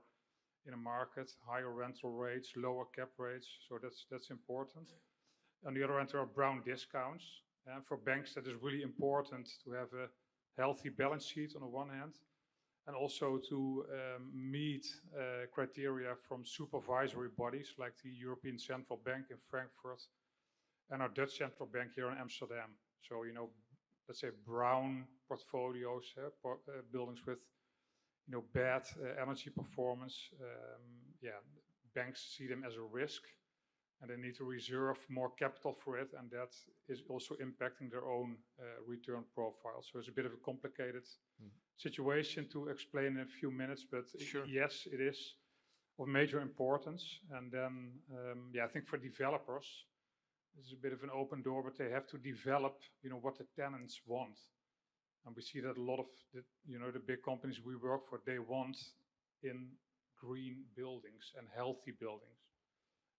in a market, higher rental rates, lower cap rates. So that's important. On the other hand, there are brown discounts. And for banks, that is really important to have a healthy balance sheet on the one hand, and also to meet criteria from supervisory bodies like the European Central Bank in Frankfurt and our Dutch Central Bank here in Amsterdam. So, let's say brown portfolios, buildings with, bad energy performance. Yeah, banks see them as a risk, and they need to reserve more capital for it, and that is also impacting their own return profile. So it's a bit of a complicated situation to explain in a few minutes, but sure. Yes, it is of major importance. And then, yeah, I think for developers, this is a bit of an open door, but they have to develop, what the tenants want. And we see that a lot of the, the big companies we work for, they want in green buildings and healthy buildings.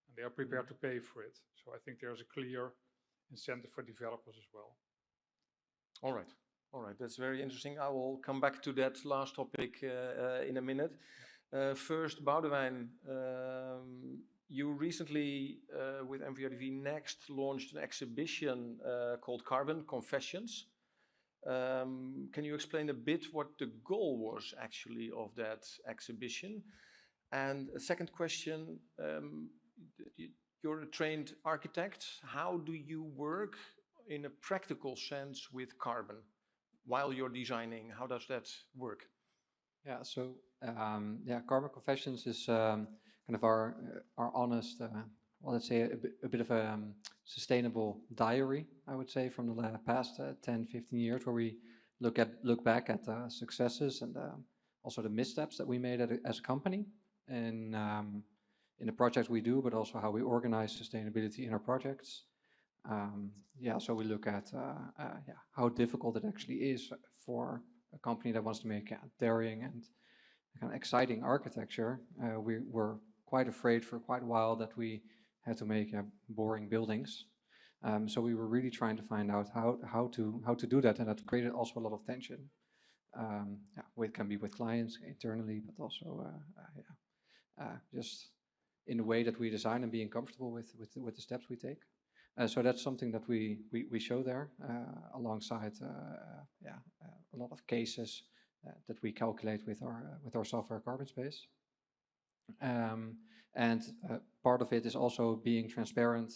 And they are prepared to pay for it. So I think there's a clear incentive for developers as well. All right, that's very interesting. I will come back to that last topic in a minute. First, Boudewijn, you recently, with MVRDV Next, launched an exhibition called Carbon Confessions. Can you explain a bit what the goal was actually of that exhibition? And a second question, you're a trained architect. How do you work in a practical sense with carbon while you're designing? How does that work? Yeah, so Carbon Confessions is kind of our honest, well, let's say a bit of a sustainable diary, I would say, from the past 10, 15 years, where we look back at the successes and also the missteps that we made as a company and in the projects we do, but also how we organize sustainability in our projects. Yeah, so we look at yeah, how difficult it actually is for a company that wants to make daring and kind of exciting architecture. We were quite afraid for quite a while that we had to make boring buildings. So we were really trying to find out how to do that, and that created also a lot of tension. Yeah, it can be with clients internally, but also just in the way that we design and being comfortable with the steps we take. So that's something that we show there alongside a lot of cases that we calculate with our software Carbon Space. And part of it is also being transparent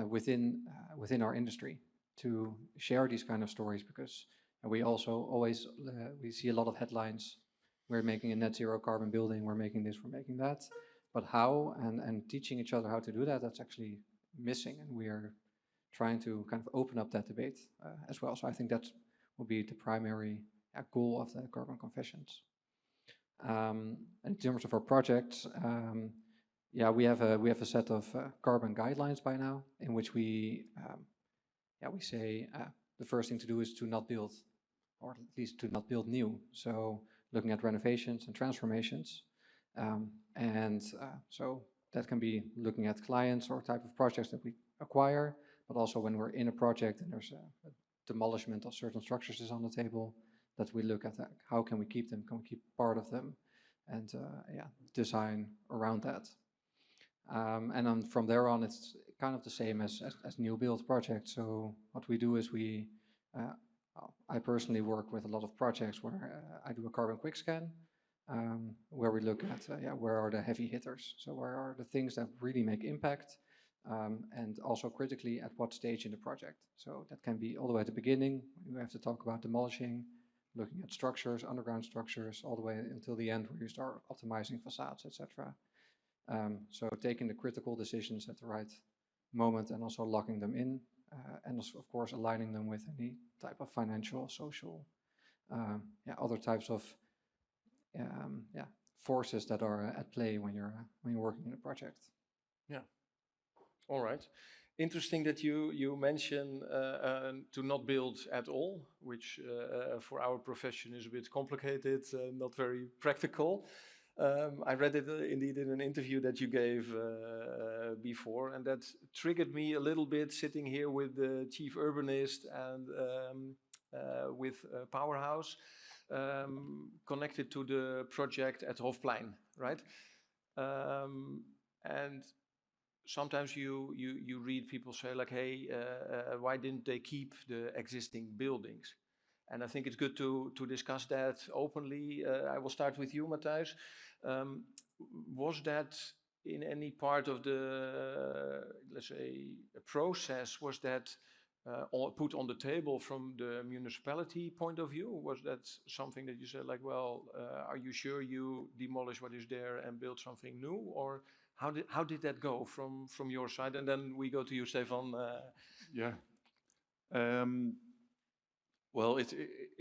within our industry to share these kind of stories, because we also always we see a lot of headlines. We're making a net zero carbon building, we're making this, we're making that. But how, and teaching each other how to do that, that's actually missing, and we are trying to kind of open up that debate as well. So I think that will be the primary goal of the Carbon Confessions. In terms of our project, yeah, we have a set of carbon guidelines by now, in which we say the first thing to do is to not build, or at least to not build new. So looking at renovations and transformations, so that can be looking at clients or type of projects that we acquire, but also when we're in a project and there's a demolishment of certain structures is on the table, that we look at that. How can we keep them? Can we keep part of them? And yeah, design around that. And then from there on, it's kind of the same as new build projects. So what we do is I personally work with a lot of projects where I do a carbon quick scan, where we look at where are the heavy hitters? So where are the things that really make impact, and also critically at what stage in the project? So that can be all the way at the beginning. You have to talk about demolishing, looking at structures, underground structures, all the way until the end where you start optimizing facades, etc. So taking the critical decisions at the right moment and also locking them in, and also, of course, aligning them with any type of financial, social, other types of forces that are at play when you're working in a project. Yeah. All right. Interesting that you mention to not build at all, which for our profession is a bit complicated, not very practical. I read it indeed in an interview that you gave before, and that triggered me a little bit sitting here with the chief urbanist and with Powerhouse, connected to the project at Hofplein, right? And sometimes you read people say like, hey, why didn't they keep the existing buildings? And I think it's good to discuss that openly. I will start with you, Matthijs. Was that in any part of the, let's say, process, was that put on the table from the municipality point of view? Was that something that you said like, well, are you sure you demolish what is there and build something new? Or how did that go from your side? And then we go to you, Stefan. Yeah. Well, it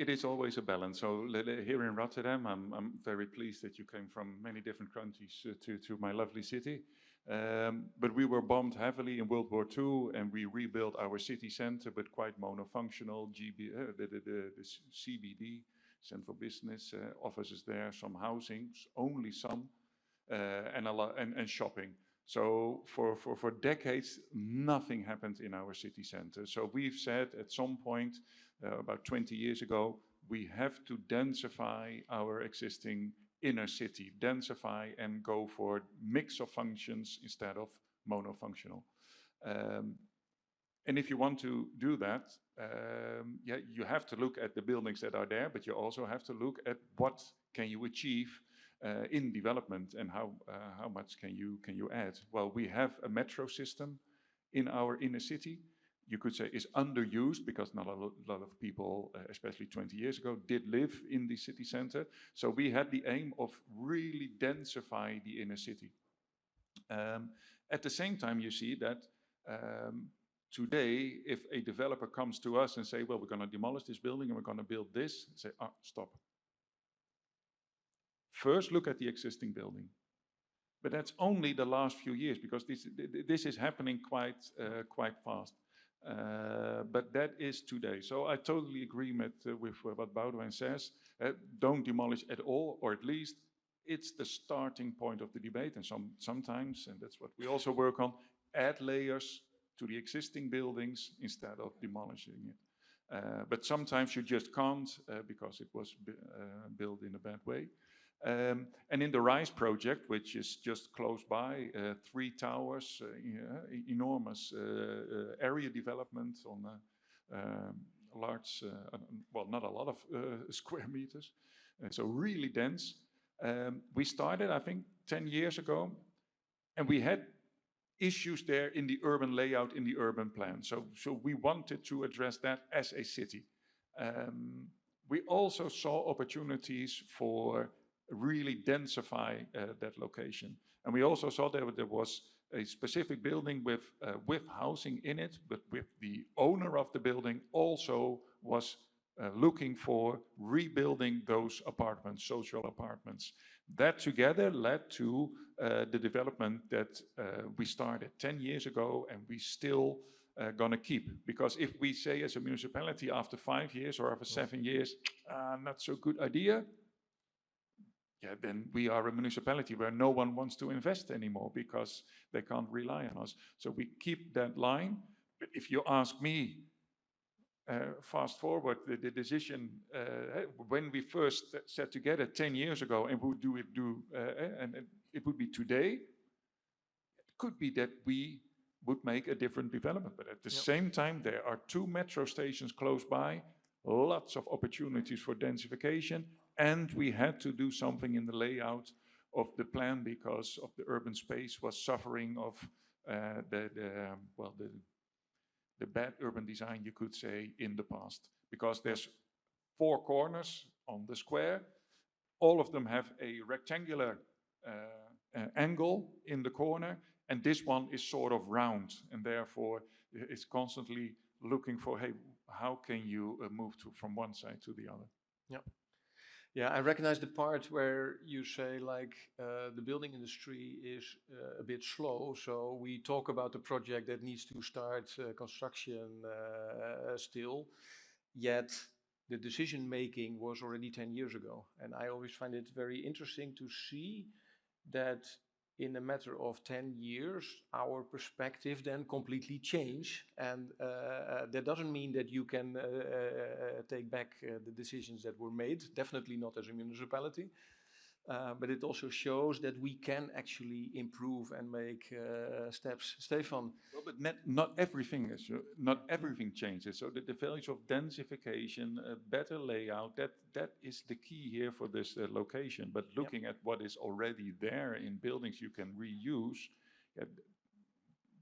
is always a balance. So here in Rotterdam, I'm very pleased that you came from many different countries to my lovely city. But we were bombed heavily in World War II, and we rebuilt our city center, but quite monofunctional. The CBD, central business offices there, some housings, only some, and shopping. So for decades, nothing happened in our city center. So we've said at some point, about 20 years ago, we have to densify our existing inner city, densify and go for mix of functions instead of monofunctional. And if you want to do that, you have to look at the buildings that are there, but you also have to look at what can you achieve in development and how much can you add. Well, we have a metro system in our inner city. You could say is underused because not a lot of people, especially 20 years ago, did live in the city center. So we had the aim of really densify the inner city. At the same time, you see that today, if a developer comes to us and say, well, we're going to demolish this building and we're going to build this, say, stop. First, look at the existing building. But that's only the last few years, because this is happening quite fast. But that is today. So I totally agree with what Boudewijn says. Don't demolish at all, or at least it's the starting point of the debate. And sometimes, and that's what we also work on, add layers to the existing buildings instead of demolishing it. But sometimes you just can't because it was built in a bad way. And in the RISE project, which is just close by, 3 towers, enormous area development on a large, well, not a lot of square meters, so really dense. We started, I think, 10 years ago, and we had issues there in the urban layout, in the urban plan. So we wanted to address that as a city. We also saw opportunities for really densify that location. And we also saw that there was a specific building with housing in it, but with the owner of the building also was looking for rebuilding those apartments, social apartments. That together led to the development that we started 10 years ago and we still gonna keep. Because if we say as a municipality after 5 years or after 7 years, not so good idea, yeah, then we are a municipality where no one wants to invest anymore because they can't rely on us. So we keep that line. But if you ask me, fast forward the decision when we first sat together 10 years ago and would and it would be today, it could be that we would make a different development. But at the same time, there are 2 metro stations close by, lots of opportunities for densification, and we had to do something in the layout of the plan because of the urban space was suffering of the bad urban design, you could say, in the past. Because there's 4 corners on the square. All of them have a rectangular angle in the corner, and this one is sort of round, and therefore it's constantly looking for, hey, how can you move from one side to the other? Yeah. Yeah, I recognize the part where you say like the building industry is a bit slow. So we talk about the project that needs to start construction still, yet the decision making was already 10 years ago. And I always find it very interesting to see that in a matter of 10 years, our perspective then completely change. And that doesn't mean that you can take back the decisions that were made, definitely not as a municipality. But it also shows that we can actually improve and make steps. Stefan? Well, but not everything changes. So the values of densification, better layout, that is the key here for this location. But looking at what is already there in buildings you can reuse,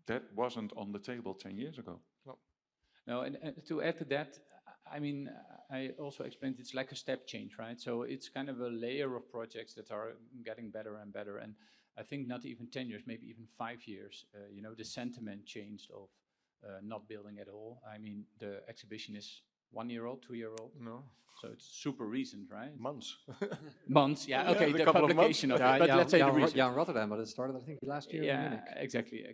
that wasn't on the table 10 years ago. No, and to add to that, I mean, I also explained it's like a step change, right? So it's kind of a layer of projects that are getting better and better. And I think not even 10 years, maybe even 5 years, you know, the sentiment changed of not building at all. I mean, the exhibition is 1 year old, 2 year old. No. So it's super recent, right? Months. Months, yeah, okay, the publication of it. But let's say the recent. Yeah, in Rotterdam, but it started, I think, last year in Munich. Exactly.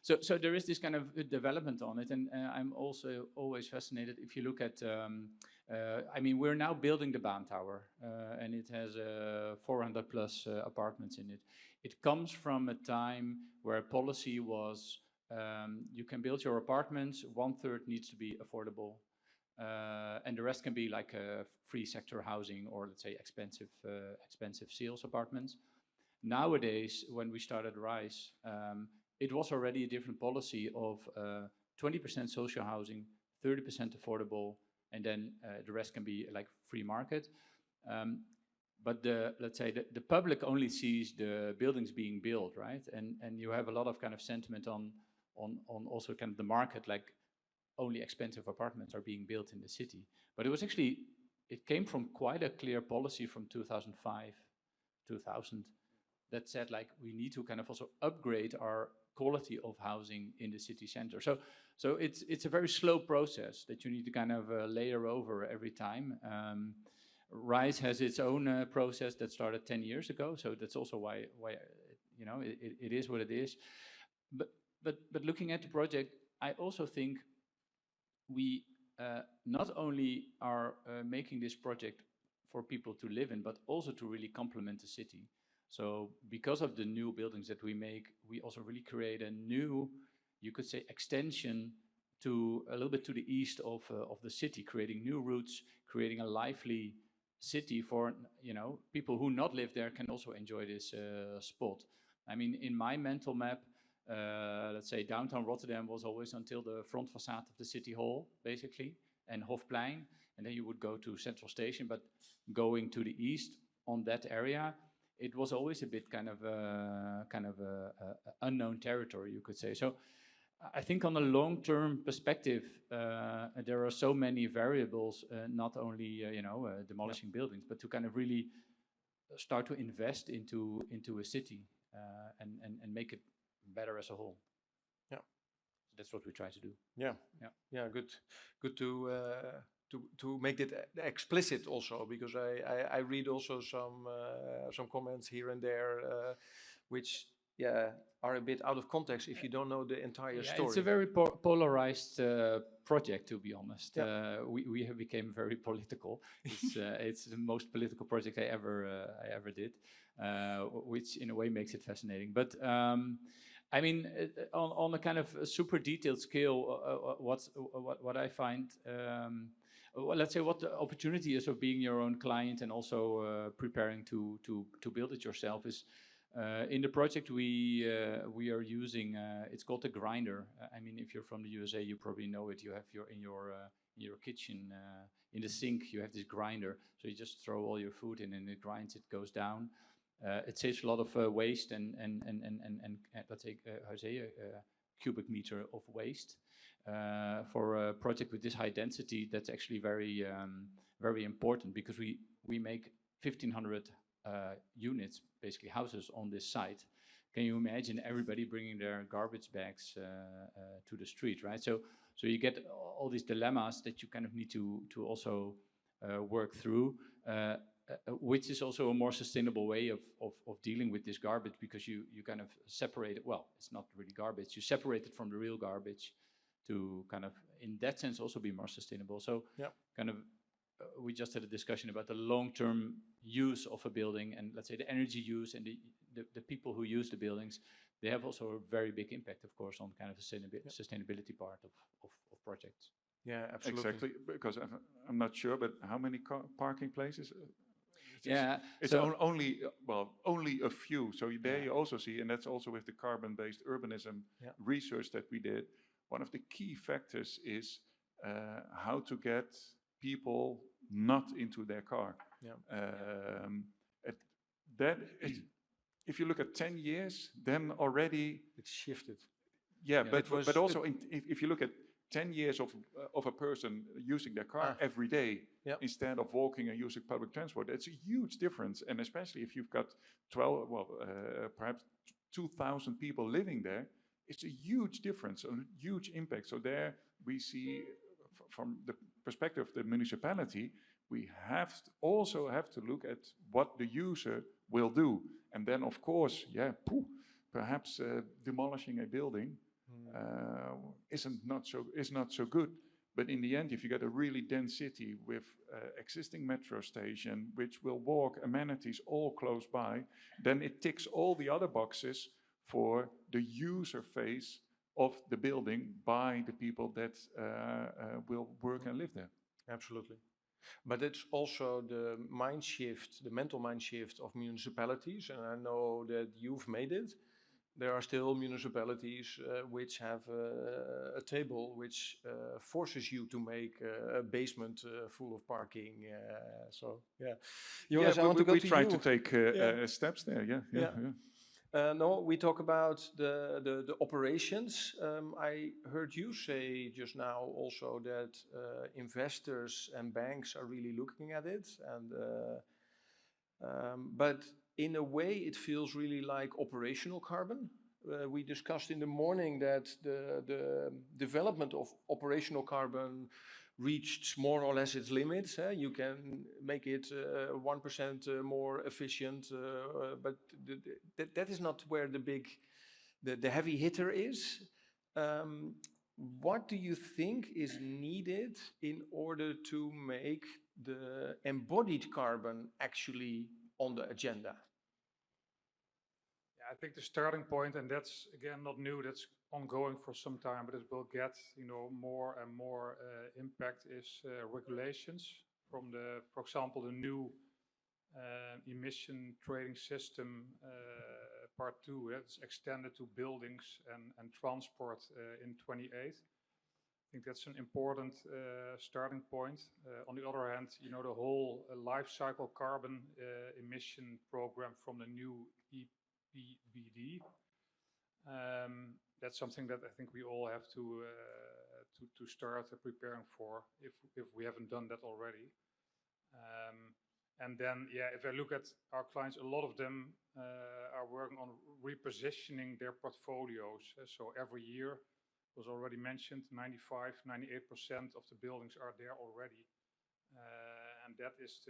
So there is this kind of development on it, and I'm also always fascinated if you look at, I mean, we're now building the Baan Tower, and it has 400 plus apartments in it. It comes from a time where policy was, you can build your apartments, 1/3 needs to be affordable, and the rest can be like free sector housing or let's say expensive sales apartments. Nowadays, when we started RISE, it was already a different policy of 20% social housing, 30% affordable, and then the rest can be like free market. But let's say the public only sees the buildings being built, right? And you have a lot of kind of sentiment on also kind of the market, like only expensive apartments are being built in the city. But it was actually, it came from quite a clear policy from 2005, 2000, that said like we need to kind of also upgrade our quality of housing in the city center. So it's a very slow process that you need to kind of layer over every time. RISE has its own process that started 10 years ago, so that's also why you know it is what it is. But looking at the project, I also think we not only are making this project for people to live in, but also to really complement the city. So because of the new buildings that we make, we also really create a new, you could say, extension to a little bit to the east of the city, creating new routes, creating a lively city for, you know, people who not live there can also enjoy this spot. I mean, in my mental map, let's say downtown Rotterdam was always until the front facade of the city hall, basically, and Hofplein, and then you would go to Central Station. But going to the east on that area, it was always a bit kind of unknown territory, you could say. So I think on a long-term perspective, there are so many variables, not only demolishing buildings, but to kind of really start to invest into a city and make it better as a whole. Yeah, that's what we try to do. Yeah. Good to make it explicit also, because I read also some comments here and there, which are a bit out of context if you don't know the entire story. It's a very polarized project, to be honest. We have become very political. It's the most political project I ever did, which in a way makes it fascinating. But I mean, on a kind of a super detailed scale, what I find, well, let's say what the opportunity is of being your own client and also preparing to build it yourself is. In the project we are using, it's called a grinder. I mean, if you're from the USA, you probably know it. You have in your kitchen, in the sink, you have this grinder. So you just throw all your food in and it grinds, it goes down. It saves a lot of waste and let's say, cubic meter of waste. For a project with this high density, that's actually very, very important, because we make 1,500 units, basically houses on this site. Can you imagine everybody bringing their garbage bags to the street, right? So you get all these dilemmas that you kind of need to also work through, which is also a more sustainable way of dealing with this garbage, because you kind of separate it. Well, it's not really garbage. You separate it from the real garbage to kind of, in that sense, also be more sustainable. So kind of, we just had a discussion about the long-term use of a building, and let's say the energy use and the people who use the buildings, they have also a very big impact, of course, on kind of the sustainability part of projects. Yeah, absolutely. Exactly, because I'm not sure, but how many parking places? It's so only a few. So there you also see, and that's also with the carbon-based urbanism research that we did. One of the key factors is how to get people not into their car. If you look at 10 years, then already it's shifted. But also if you look at 10 years of a person using their car every day instead of walking and using public transport, it's a huge difference. And especially if you've got perhaps 2,000 people living there, it's a huge difference, a huge impact. So there we see, from the perspective of the municipality, we also have to look at what the user will do. And then, of course, perhaps demolishing a building is not so good. But in the end, if you get a really dense city with existing metro station, which will walk amenities all close by, then it ticks all the other boxes for the user phase of the building by the people that will work and live there. Absolutely. But it's also the mind shift, the mental mind shift of municipalities, and I know that you've made it. There are still municipalities which have a table which forces you to make a basement full of parking. We try to take steps there. No, we talk about the operations. I heard you say just now also that investors and banks are really looking at it, but in a way it feels really like operational carbon. We discussed in the morning that the development of operational carbon reached more or less its limits. You can make it 1% more efficient, but that is not where the heavy hitter is. what do you think is needed in order to make the embodied carbon actually on the agenda? Yeah, I think the starting point, and that's again not new, that's ongoing for some time, but it will get more and more impact, is regulations from the, for example, the new emission trading system part 2. It's extended to buildings and transport in 28. I think that's an important starting point. On the other hand, the whole life cycle carbon emission program from the new EPBD. That's something that I think we all have to start preparing for if we haven't done that already. And then, if I look at our clients, a lot of them are working on repositioning their portfolios. So every year, was already mentioned, 95, 98% of the buildings are there already. And that is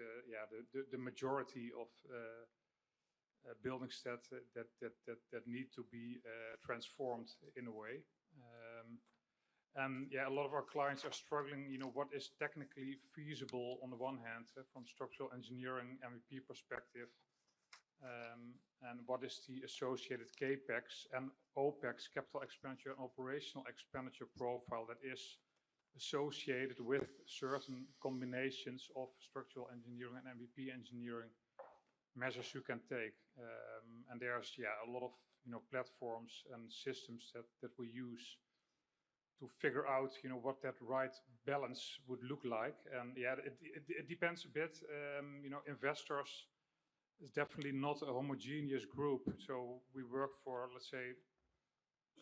the majority of buildings that need to be transformed in a way. And a lot of our clients are struggling, what is technically feasible on the one hand, from structural engineering MEP perspective, and what is the associated CAPEX and OPEX, capital expenditure and operational expenditure profile that is associated with certain combinations of structural engineering and MEP engineering measures you can take. And there's a lot of platforms and systems that we use to figure out what that right balance would look like. And it depends a bit. Investors is definitely not a homogeneous group. So we work for, let's say,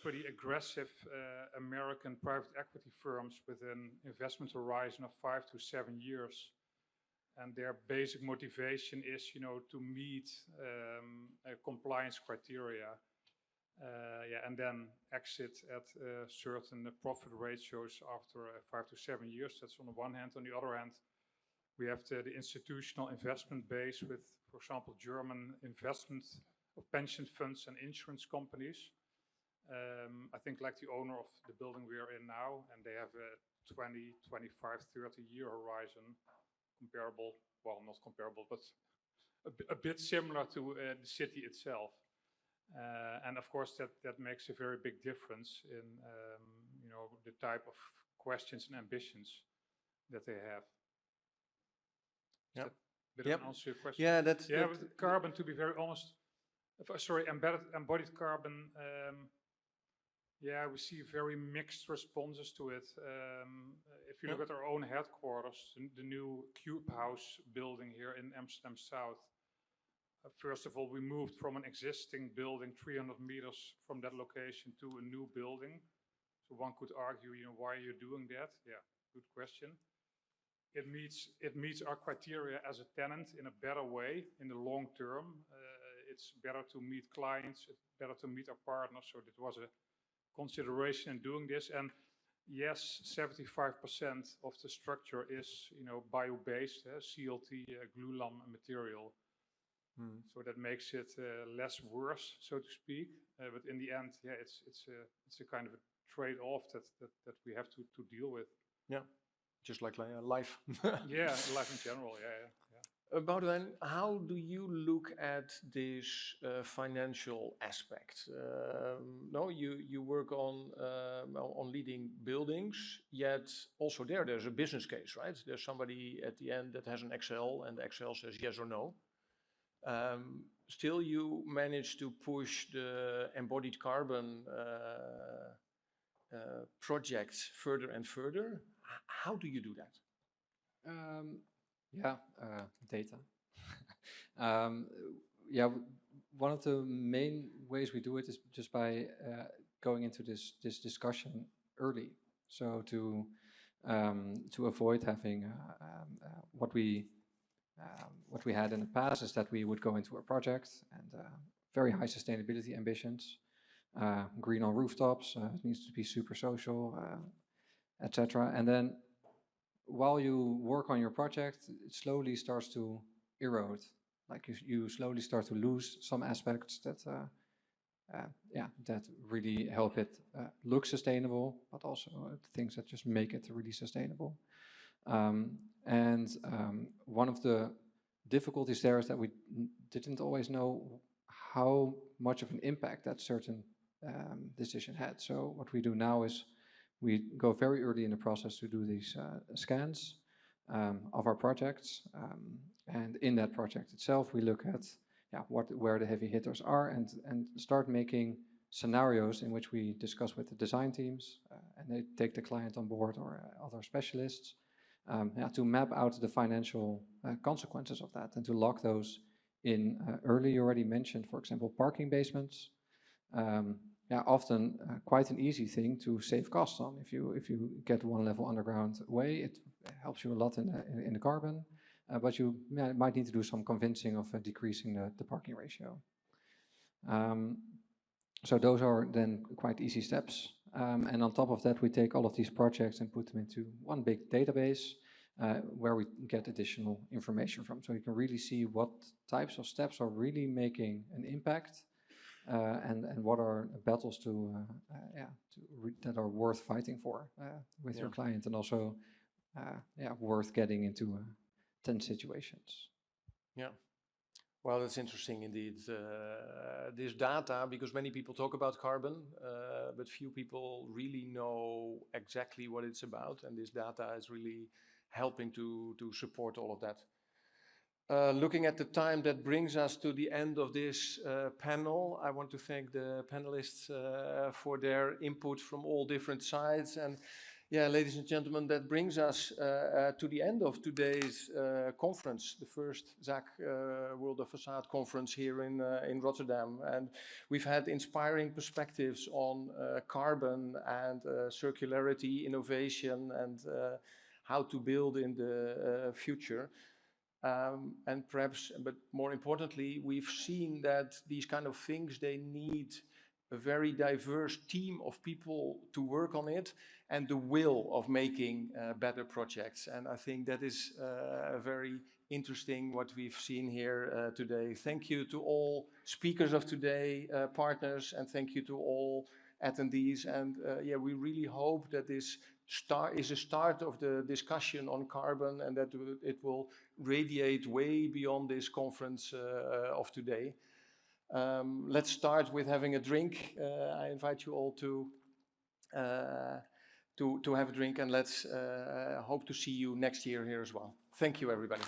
pretty aggressive American private equity firms with an investment horizon of 5 to 7 years. And their basic motivation is, to meet compliance criteria. And then exit at certain profit ratios after 5 to 7 years. That's on the one hand. On the other hand, we have the institutional investment base with, for example, German investment of pension funds and insurance companies. I think like the owner of the building we are in now, and they have a 20, 25, 30-year horizon. Comparable, well, not comparable, but a bit similar to the city itself. And of course, that makes a very big difference in the type of questions and ambitions that they have. Yeah. Did I answer your question? Yeah, that's with carbon, to be very honest. Sorry, embodied carbon. We see very mixed responses to it. If you look at our own headquarters, the new Cube House building here in Amsterdam South. First of all, we moved from an existing building 300 meters from that location to a new building. So one could argue, why are you doing that? Yeah, good question. It meets our criteria as a tenant in a better way in the long term. It's better to meet clients, it's better to meet our partners. So that was a consideration in doing this. And yes, 75% of the structure is, bio-based, CLT, glulam material. So that makes it less worse, so to speak. But in the end, it's a kind of a trade-off that we have to deal with. Yeah, just like life. Life in general. About then, how do you look at this financial aspect? No, you work on leading buildings, yet also there's a business case, right? There's somebody at the end that has an Excel, and the Excel says yes or no. Still, you manage to push the embodied carbon projects further and further. How do you do that? Data. One of the main ways we do it is just by going into this discussion early. So to avoid having what we had in the past is that we would go into a project and very high sustainability ambitions, green on rooftops, it needs to be super social, etc. And then while you work on your project, it slowly starts to erode. Like you slowly start to lose some aspects that that really help it look sustainable, but also things that just make it really sustainable. One of the difficulties there is that we didn't always know how much of an impact that certain decision had. So what we do now is we go very early in the process to do these scans of our projects. And in that project itself, we look at where the heavy hitters are and start making scenarios in which we discuss with the design teams and they take the client on board or other specialists to map out the financial consequences of that and to lock those in early. You already mentioned, for example, parking basements. Often quite an easy thing to save costs on. If you get one level underground away, it helps you a lot in the carbon, but you might need to do some convincing of decreasing the parking ratio. So those are then quite easy steps. And on top of that, we take all of these projects and put them into one big database where we get additional information from. So you can really see what types of steps are really making an impact and what are battles that are worth fighting for with your client and also worth getting into tense situations. Yeah. Well, that's interesting indeed. This data, because many people talk about carbon, but few people really know exactly what it's about. And this data is really helping to support all of that. Looking at the time, that brings us to the end of this panel. I want to thank the panelists for their input from all different sides. And yeah, ladies and gentlemen, that brings us to the end of today's conference, the first Zak World of Façades conference here in Rotterdam. And we've had inspiring perspectives on carbon and circularity, innovation, and how to build in the future. And perhaps, but more importantly, we've seen that these kind of things, they need a very diverse team of people to work on it and the will of making better projects. And I think that is very interesting what we've seen here today. Thank you to all speakers of today, partners, and thank you to all attendees. And we really hope that this is a start of the discussion on carbon and that it will radiate way beyond this conference of today. Let's start with having a drink. I invite you all to have a drink, and let's hope to see you next year here as well. Thank you, everybody.